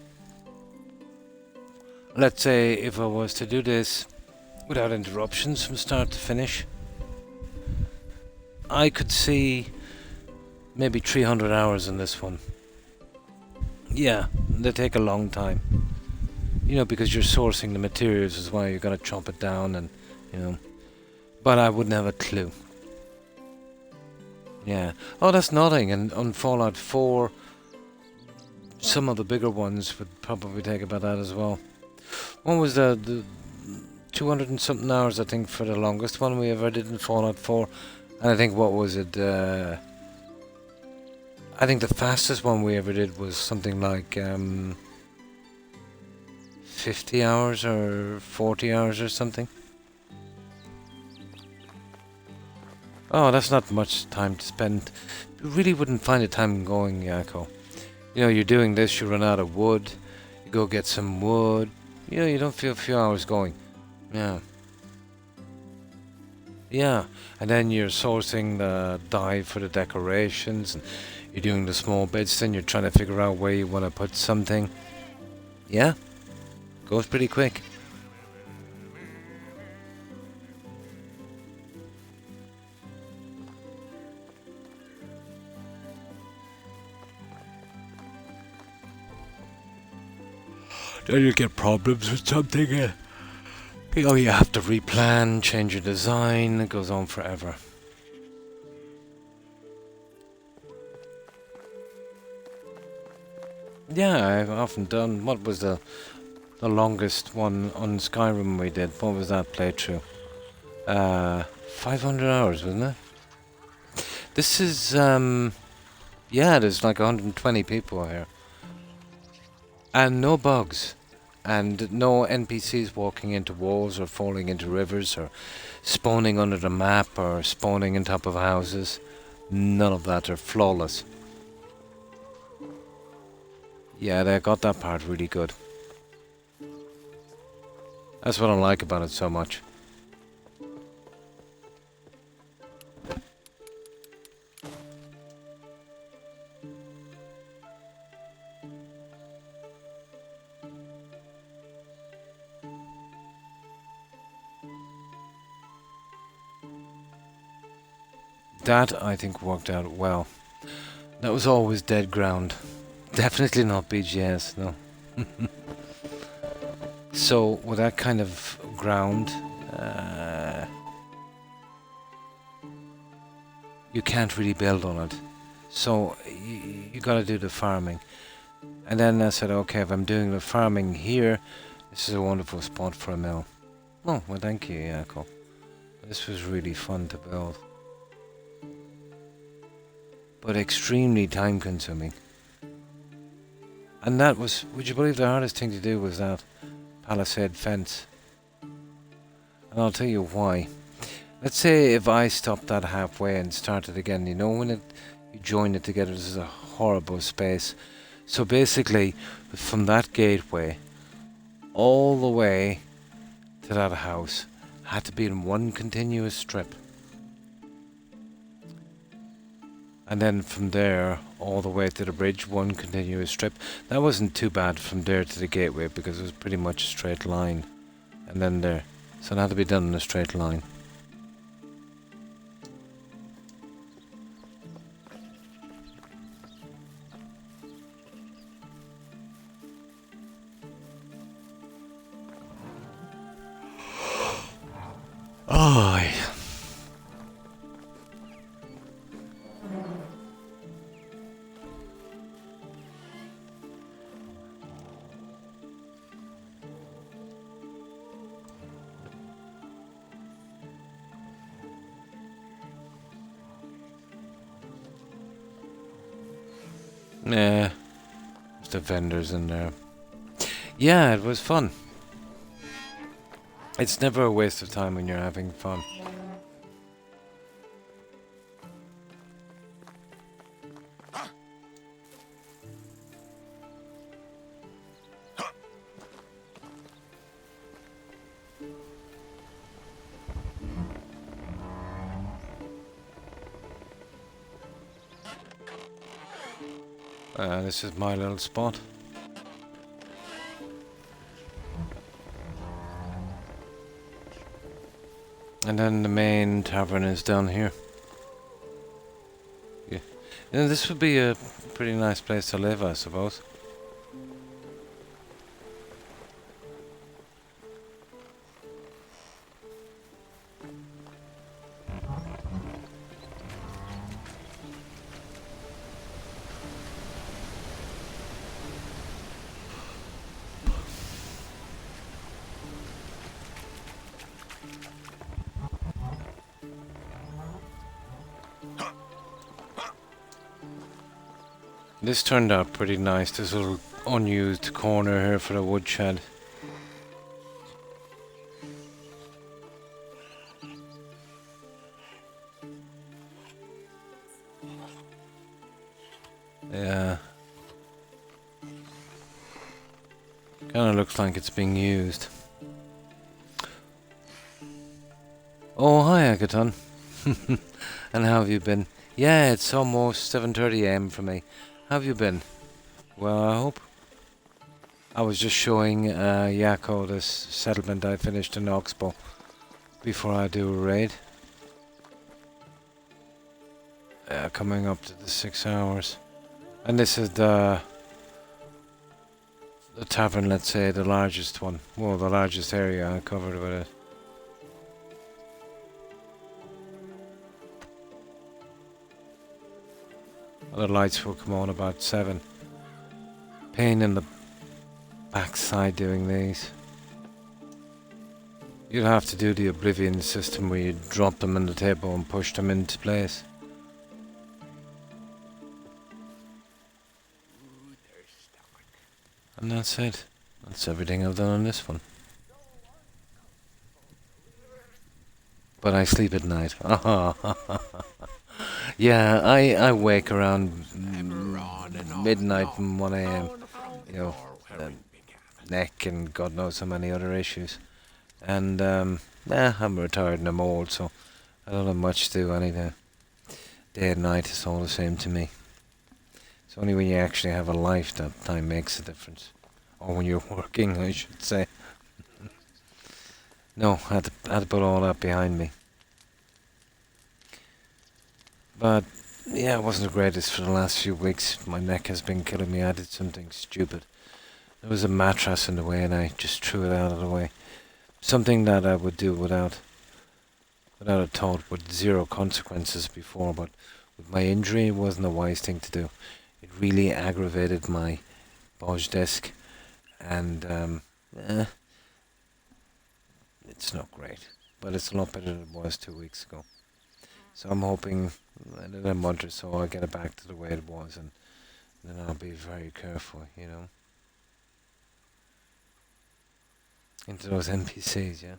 Speaker 1: let's say if I was to do this without interruptions from start to finish, I could see maybe 300 hours in this one. Yeah, they take a long time. You know, because you're sourcing the materials as well. You're gonna chop it down, and you know. But I wouldn't have a clue. Yeah. Oh, that's nothing. And on Fallout 4, some of the bigger ones would probably take about that as well. What was the 200 and something hours, I think, for the longest one we ever did in Fallout 4. And I think, what was it? I think the fastest one we ever did was something like 50 hours or 40 hours or something. Oh, that's not much time to spend. You really wouldn't find the time going, Yako. You know, you're doing this, you run out of wood, you go get some wood. You know, you don't feel a few hours going. Yeah. Yeah, and then you're sourcing the dye for the decorations, and you're doing the small bits, then you're trying to figure out where you want to put something. Yeah, goes pretty quick. Then you get problems with something. You have to replan, change your design. It goes on forever. Yeah, I've often done. What was the longest one on Skyrim we did? What was that playthrough? 500 hours, wasn't it? This is yeah, there's like 120 people here, and no bugs. And no NPCs walking into walls or falling into rivers or spawning under the map or spawning on top of houses. None of that. Are flawless. Yeah, they got that part really good. That's what I like about it so much. That, I think, worked out well. That was always dead ground. Definitely not BGS, no. So, with that kind of ground, you can't really build on it. So, you gotta do the farming. And then I said, okay, if I'm doing the farming here, this is a wonderful spot for a mill. Oh, well, thank you, Yako. This was really fun to build. But extremely time consuming. And that was, would you believe, the hardest thing to do was that palisade fence. And I'll tell you why. Let's say if I stopped that halfway and started again, you know, when you join it together, this is a horrible space. So basically, from that gateway all the way to that house had to be in one continuous strip. And then from there, all the way to the bridge, one continuous strip. That wasn't too bad from there to the gateway, because it was pretty much a straight line. And then there. So it had to be done in a straight line. Oh, yeah, there's the vendors in there. Yeah, it was fun. It's never a waste of time when you're having fun. This is my little spot. And then the main tavern is down here. This would be a pretty nice place to live, I suppose. This turned out pretty nice, this little unused corner here for the woodshed. Yeah. Kinda looks like it's being used. Oh, hi Agaton. And how have you been? Yeah, it's almost 7:30 AM for me. How have you been? Well, I hope. I was just showing Yako this settlement I finished in Oxbow before I do a raid. Coming up to the 6 hours. And this is the tavern, let's say, the largest one. Well, the largest area I covered with it. The lights will come on about 7. Pain in the backside doing these. You'll have to do the Oblivion system where you drop them on the table and push them into place. And that's it. That's everything I've done on this one. But I sleep at night. Yeah, I wake around midnight and 1 AM. You know, neck and God knows how many other issues. And, I'm retired and I'm old, so I don't have much to do anything. Day and night is all the same to me. It's only when you actually have a life that time makes a difference. Or when you're working, I should say. No, I had to put all that behind me. But, yeah, it wasn't the greatest for the last few weeks. My neck has been killing me. I did something stupid. There was a mattress in the way and I just threw it out of the way. Something that I would do without a thought, with zero consequences before, but with my injury it wasn't a wise thing to do. It really aggravated my bulge disc and it's not great. But it's a lot better than it was 2 weeks ago. So I'm hoping in a month or so I'll get it back to the way it was and then I'll be very careful, you know. Into those NPCs, yeah.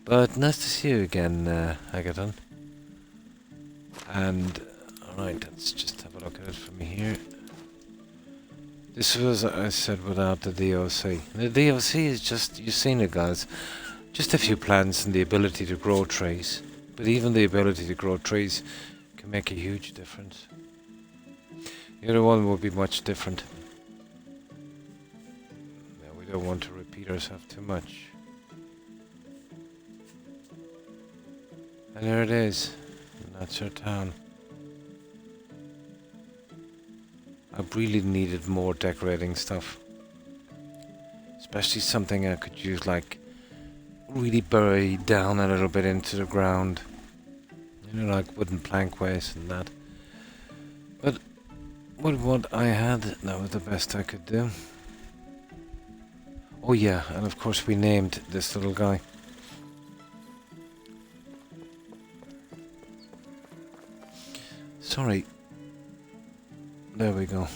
Speaker 1: But nice to see you again, Agaton. And, alright, let's just have a look at it from here. This was, I said, without the DLC. The DLC is just, you've seen it guys, just a few plants and the ability to grow trees. But even the ability to grow trees can make a huge difference. The other one will be much different. Yeah, we don't want to repeat ourselves too much. And there it is. And that's our town. I really needed more decorating stuff. Especially something I could use like really buried down a little bit into the ground. You know, like wooden plankways and that. But with what I had, that was the best I could do. Oh yeah, and of course we named this little guy. Sorry. There we go.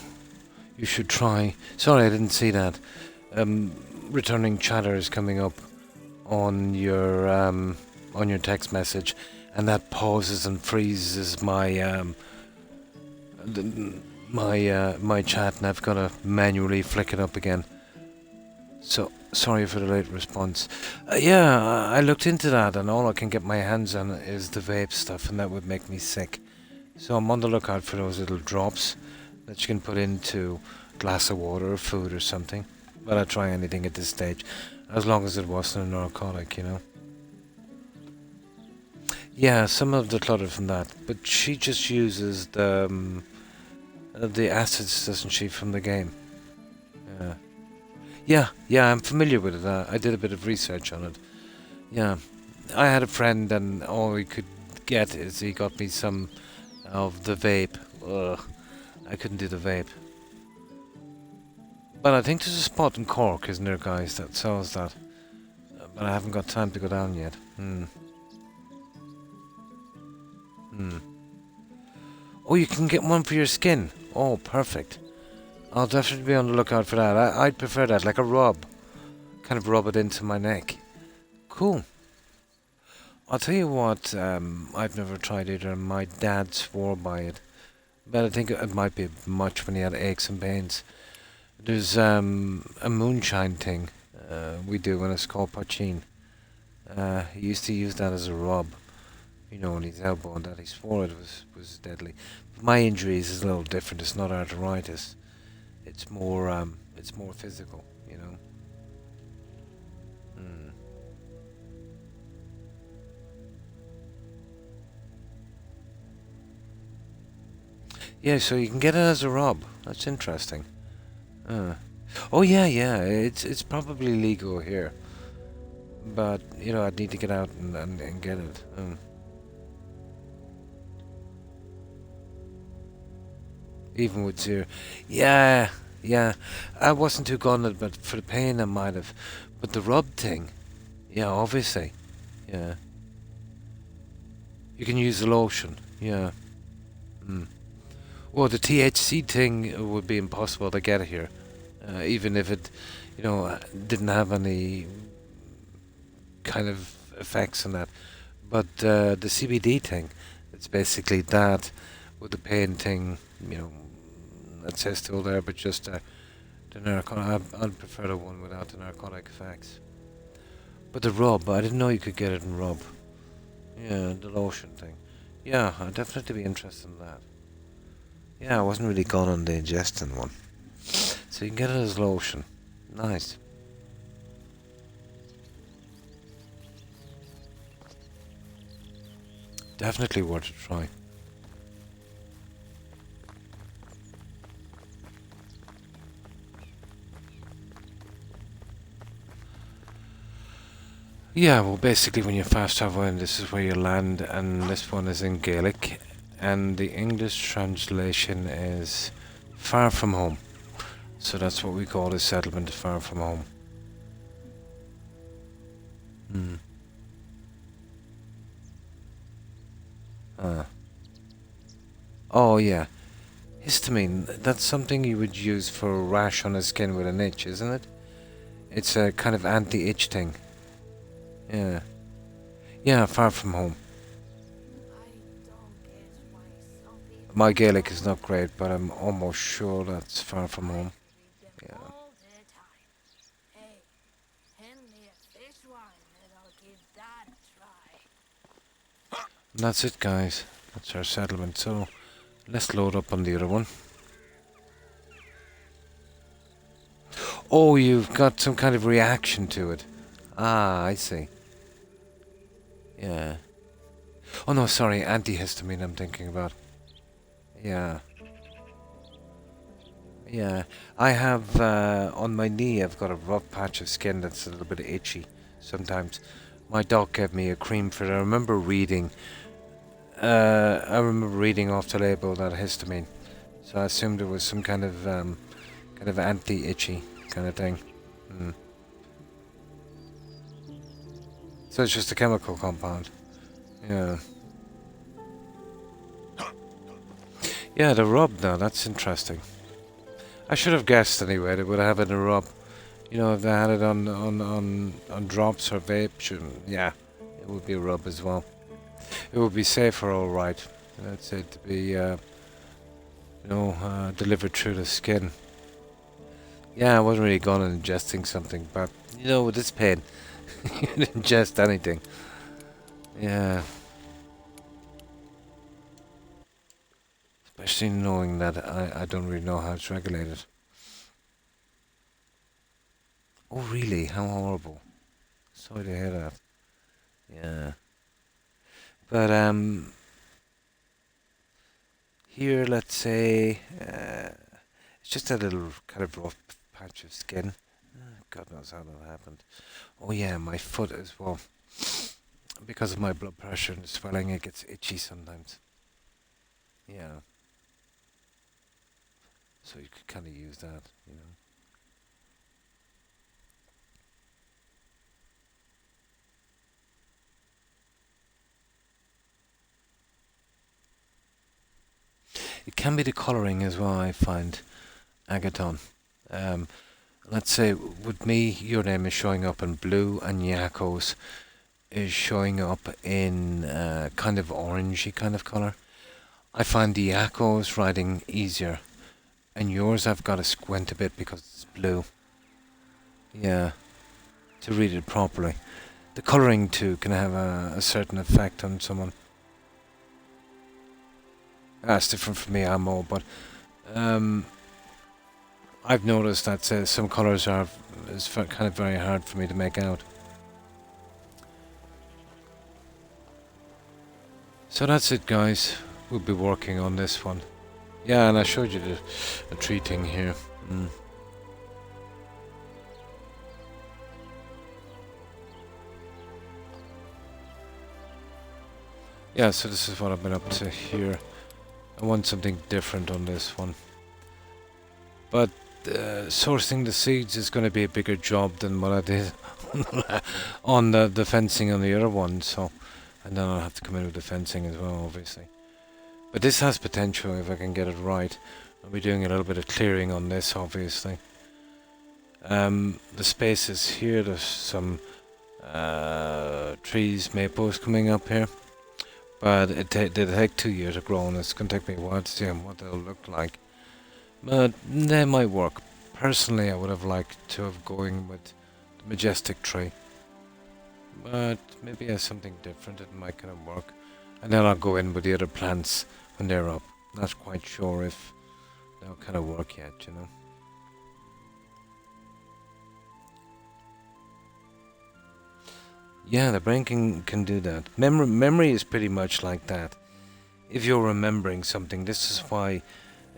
Speaker 1: You should try. Sorry, I didn't see that. Returning chatter is coming up on your text message, and that pauses and freezes my my chat, and I've got to manually flick it up again. So sorry for the late response. Yeah, I looked into that, and all I can get my hands on is the vape stuff, and that would make me sick. So I'm on the lookout for those little drops that you can put into a glass of water or food or something. But I'd try anything at this stage, as long as it wasn't a narcotic, you know. Yeah, some of the clutter from that, but she just uses the assets, doesn't she, from the game? Yeah, yeah, I'm familiar with it. I did a bit of research on it. Yeah, I had a friend, and all he could get is he got me some of the vape. Ugh, I couldn't do the vape. But I think there's a spot in Cork, isn't there, guys, that sells that? But I haven't got time to go down yet. Hmm. Oh, you can get one for your skin. Oh, perfect. I'll definitely be on the lookout for that. I'd prefer that, like a rub. Kind of rub it into my neck. Cool. I'll tell you what, I've never tried either, and my dad swore by it. But I think it might be much when he had aches and pains. There's a moonshine thing we do when it's called pochine. He used to use that as a rub, you know, on his elbow, and that he swore it was deadly. My injuries is a little different. It's not arthritis. It's more physical, you know. Hmm. Yeah, so you can get it as a rub. That's interesting. Oh yeah, yeah. It's probably legal here, but you know I'd need to get out and get it. Even with zero. Yeah, yeah. I wasn't too gone it, but for the pain I might have. But the rub thing, yeah, obviously, yeah. You can use the lotion, yeah. Mm. Well, the THC thing would be impossible to get here, even if it, you know, didn't have any kind of effects on that. But the CBD thing, it's basically that with the pain thing, you know, that says still there, but just the narcotic. I'd prefer the one without the narcotic effects. But the rub, I didn't know you could get it in rub. Yeah, the lotion thing. Yeah, I'd definitely be interested in that. Yeah, I wasn't really gone on the ingesting one. So you can get it as lotion. Nice. Definitely worth a try. Yeah, well, basically, when you fast traveling, this is where you land, and this one is in Gaelic, and the English translation is far from home. So that's what we call this settlement, far from home. Hmm. Ah. Oh, yeah. Histamine, that's something you would use for a rash on the skin with an itch, isn't it? It's a kind of anti-itch thing. Yeah. Yeah, far from home. My Gaelic is not great, but I'm almost sure that's far from home. Yeah. And that's it, guys. That's our settlement. So, let's load up on the other one. Oh, you've got some kind of reaction to it. Ah, I see. Yeah. Oh no, sorry, antihistamine I'm thinking about. Yeah. Yeah. I have, on my knee, I've got a rough patch of skin that's a little bit itchy sometimes. My doc gave me a cream for it. I remember reading off the label that histamine. So I assumed it was some kind of anti-itchy kind of thing. Mm. So it's just a chemical compound. Yeah. Yeah, the rub now, that's interesting. I should have guessed anyway, they would have it in a rub. You know, if they had it on drops or vape, yeah, it would be a rub as well. It would be safer, alright. Let's say to be, delivered through the skin. Yeah, I wasn't really going on ingesting something, but, you know, with this pain, you can ingest anything. Yeah. Especially knowing that I don't really know how it's regulated. Oh, really? How horrible. Sorry to hear that. Yeah. But here, let's say, it's just a little kind of rough patch of skin. God knows how that happened. Oh yeah, my foot as well. Because of my blood pressure and swelling, it gets itchy sometimes. Yeah. So you could kind of use that, you know. It can be the colouring as well, I find, Agathon. Um, let's say, with me, your name is showing up in blue, and Yako's is showing up in kind of orangey kind of colour. I find the Yako's writing easier, and yours I've got to squint a bit because it's blue. Yeah, to read it properly. The colouring too can have a certain effect on someone. That's different for me, I'm old, but I've noticed that some colours is kind of very hard for me to make out. So that's it, guys. We'll be working on this one. Yeah, and I showed you the tree thing here. Yeah, so this is what I've been up to here. I want something different on this one. But sourcing the seeds is going to be a bigger job than what I did on the fencing on the other one. So, and then I'll have to come in with the fencing as well, obviously. But this has potential if I can get it right. I'll be doing a little bit of clearing on this, obviously. The spaces here, there's some trees, maples coming up here. But they take 2 years to grow, and it's going to take me a while to see what they'll look like. But they might work. Personally, I would have liked to have going with the majestic tree. But maybe as something different, it might kind of work. And then I'll go in with the other plants when they're up. Not quite sure if they'll kind of work yet, you know. Yeah, the brain can do that. Memory is pretty much like that. If you're remembering something, this is why,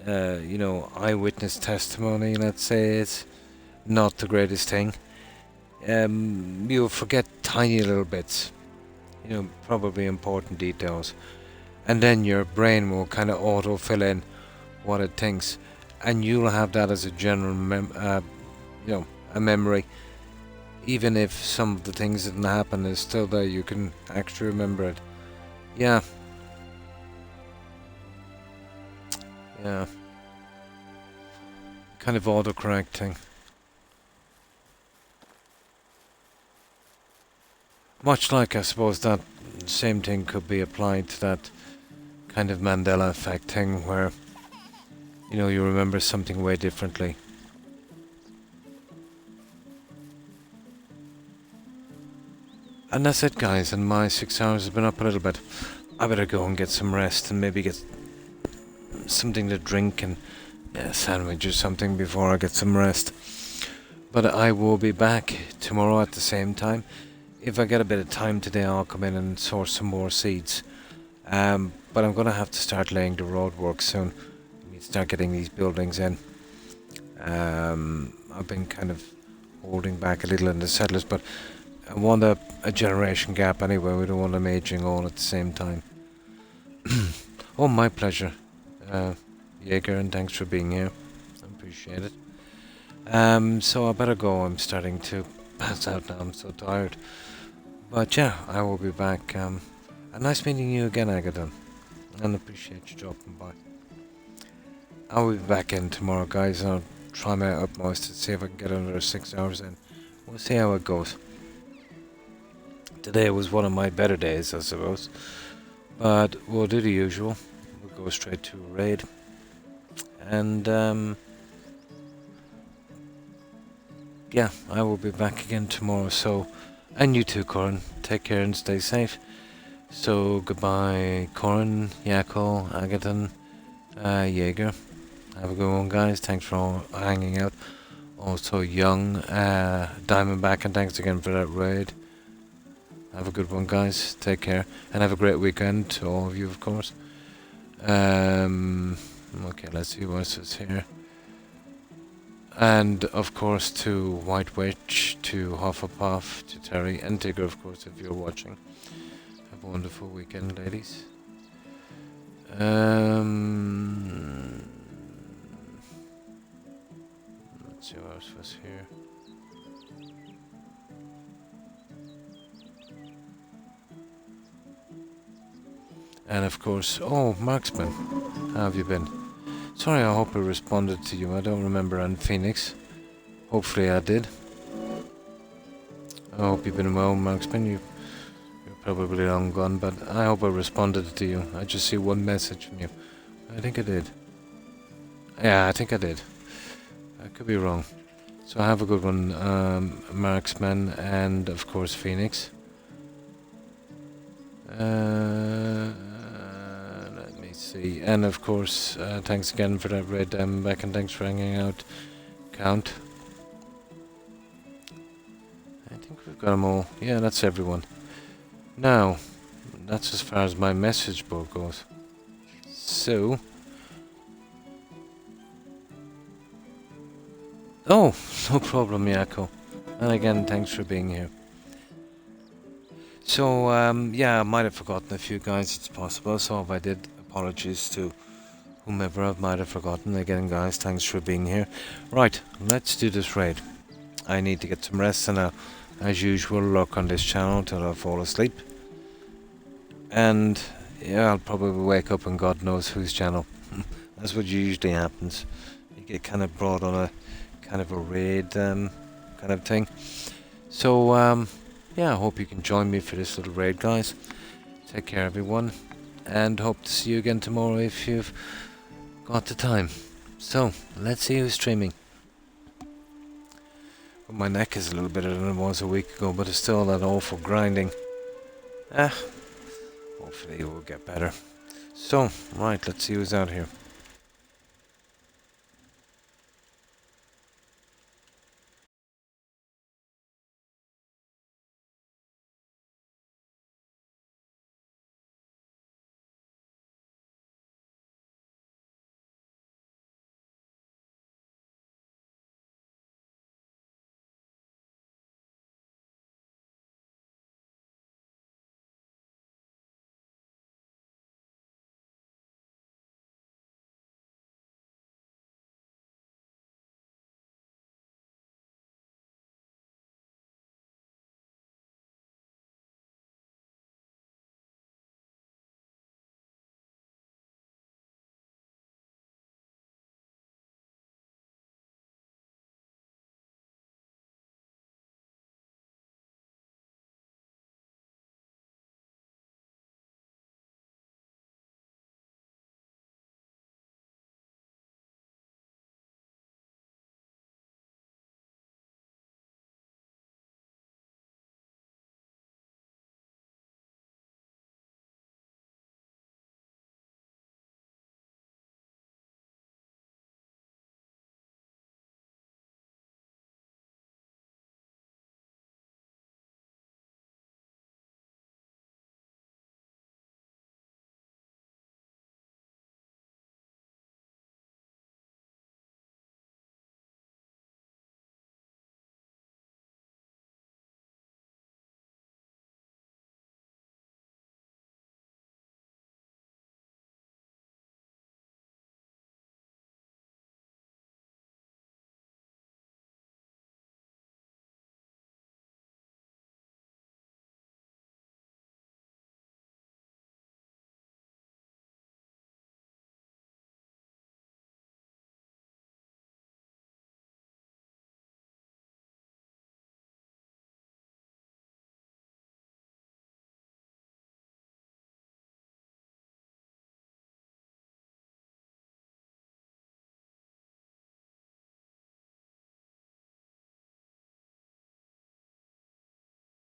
Speaker 1: eyewitness testimony, let's say, is not the greatest thing. You'll forget tiny little bits, probably important details. And then your brain will kind of auto-fill in what it thinks. And you'll have that as a general, a memory. Even if some of the things that didn't happen is still there, you can actually remember it. Yeah. Yeah. Kind of auto-correcting. Much like, I suppose, that same thing could be applied to that kind of Mandela effect thing where, you remember something way differently. And that's it, guys, and my 6 hours has been up a little bit. I better go and get some rest and maybe get something to drink and a sandwich or something before I get some rest. But I will be back tomorrow at the same time. If I get a bit of time today, I'll come in and source some more seeds. But I'm going to have to start laying the road work soon. I need to start getting these buildings in. I've been kind of holding back a little in the settlers, but I want a generation gap anyway. We don't want them aging all at the same time. Oh, my pleasure, Jaeger, and thanks for being here. I appreciate it. So I better go. I'm starting to pass out now. I'm so tired. But yeah, I will be back. And nice meeting you again, Agathon. And appreciate you dropping by. I will be back in tomorrow, guys. And I'll try my utmost to see if I can get another 6 hours in. We'll see how it goes. Today was one of my better days, I suppose. But we'll do the usual. We'll go straight to a raid. And, yeah, I will be back again tomorrow. So, and you too, Corin. Take care and stay safe. So, goodbye, Corin, Yakko, Agathon, Jaeger. Have a good one, guys. Thanks for hanging out. Also, Young, Diamondback, and thanks again for that raid. Have a good one, guys. Take care. And have a great weekend to all of you, of course. Okay, let's see what else is here. And, of course, to White Witch, to Hufflepuff, to Terry, and Tigger, of course, if you're watching. Have a wonderful weekend, ladies. Let's see what else was here. And of course, oh, Marksman, how have you been? Sorry, I hope I responded to you. I don't remember on Phoenix. Hopefully I did. I hope you've been well, Marksman. You're probably long gone, but I hope I responded to you. I just see one message from you. I think I did. Yeah, I think I did. I could be wrong. So have a good one, Marksman, and of course Phoenix. Let me see. And of course, thanks again for that red back, and thanks for hanging out, Count. I think we've got them all. Yeah, that's everyone. Now, that's as far as my message board goes. So... Oh, no problem, Yako. And again, thanks for being here. So, yeah, I might have forgotten a few guys, it's possible. So if I did, apologies to whomever I might have forgotten. Again, guys, thanks for being here. Right, let's do this raid. I need to get some rest, and as usual, lurk on this channel till I fall asleep. And, yeah, I'll probably wake up on God knows whose channel. That's what usually happens. You get kind of brought on a kind of a raid kind of thing. So, yeah, I hope you can join me for this little raid, guys. Take care, everyone, and hope to see you again tomorrow if you've got the time. So, let's see who's streaming. Well, my neck is a little better than it was a week ago, but it's still that awful grinding. Hopefully it will get better. So, right, let's see who's out here.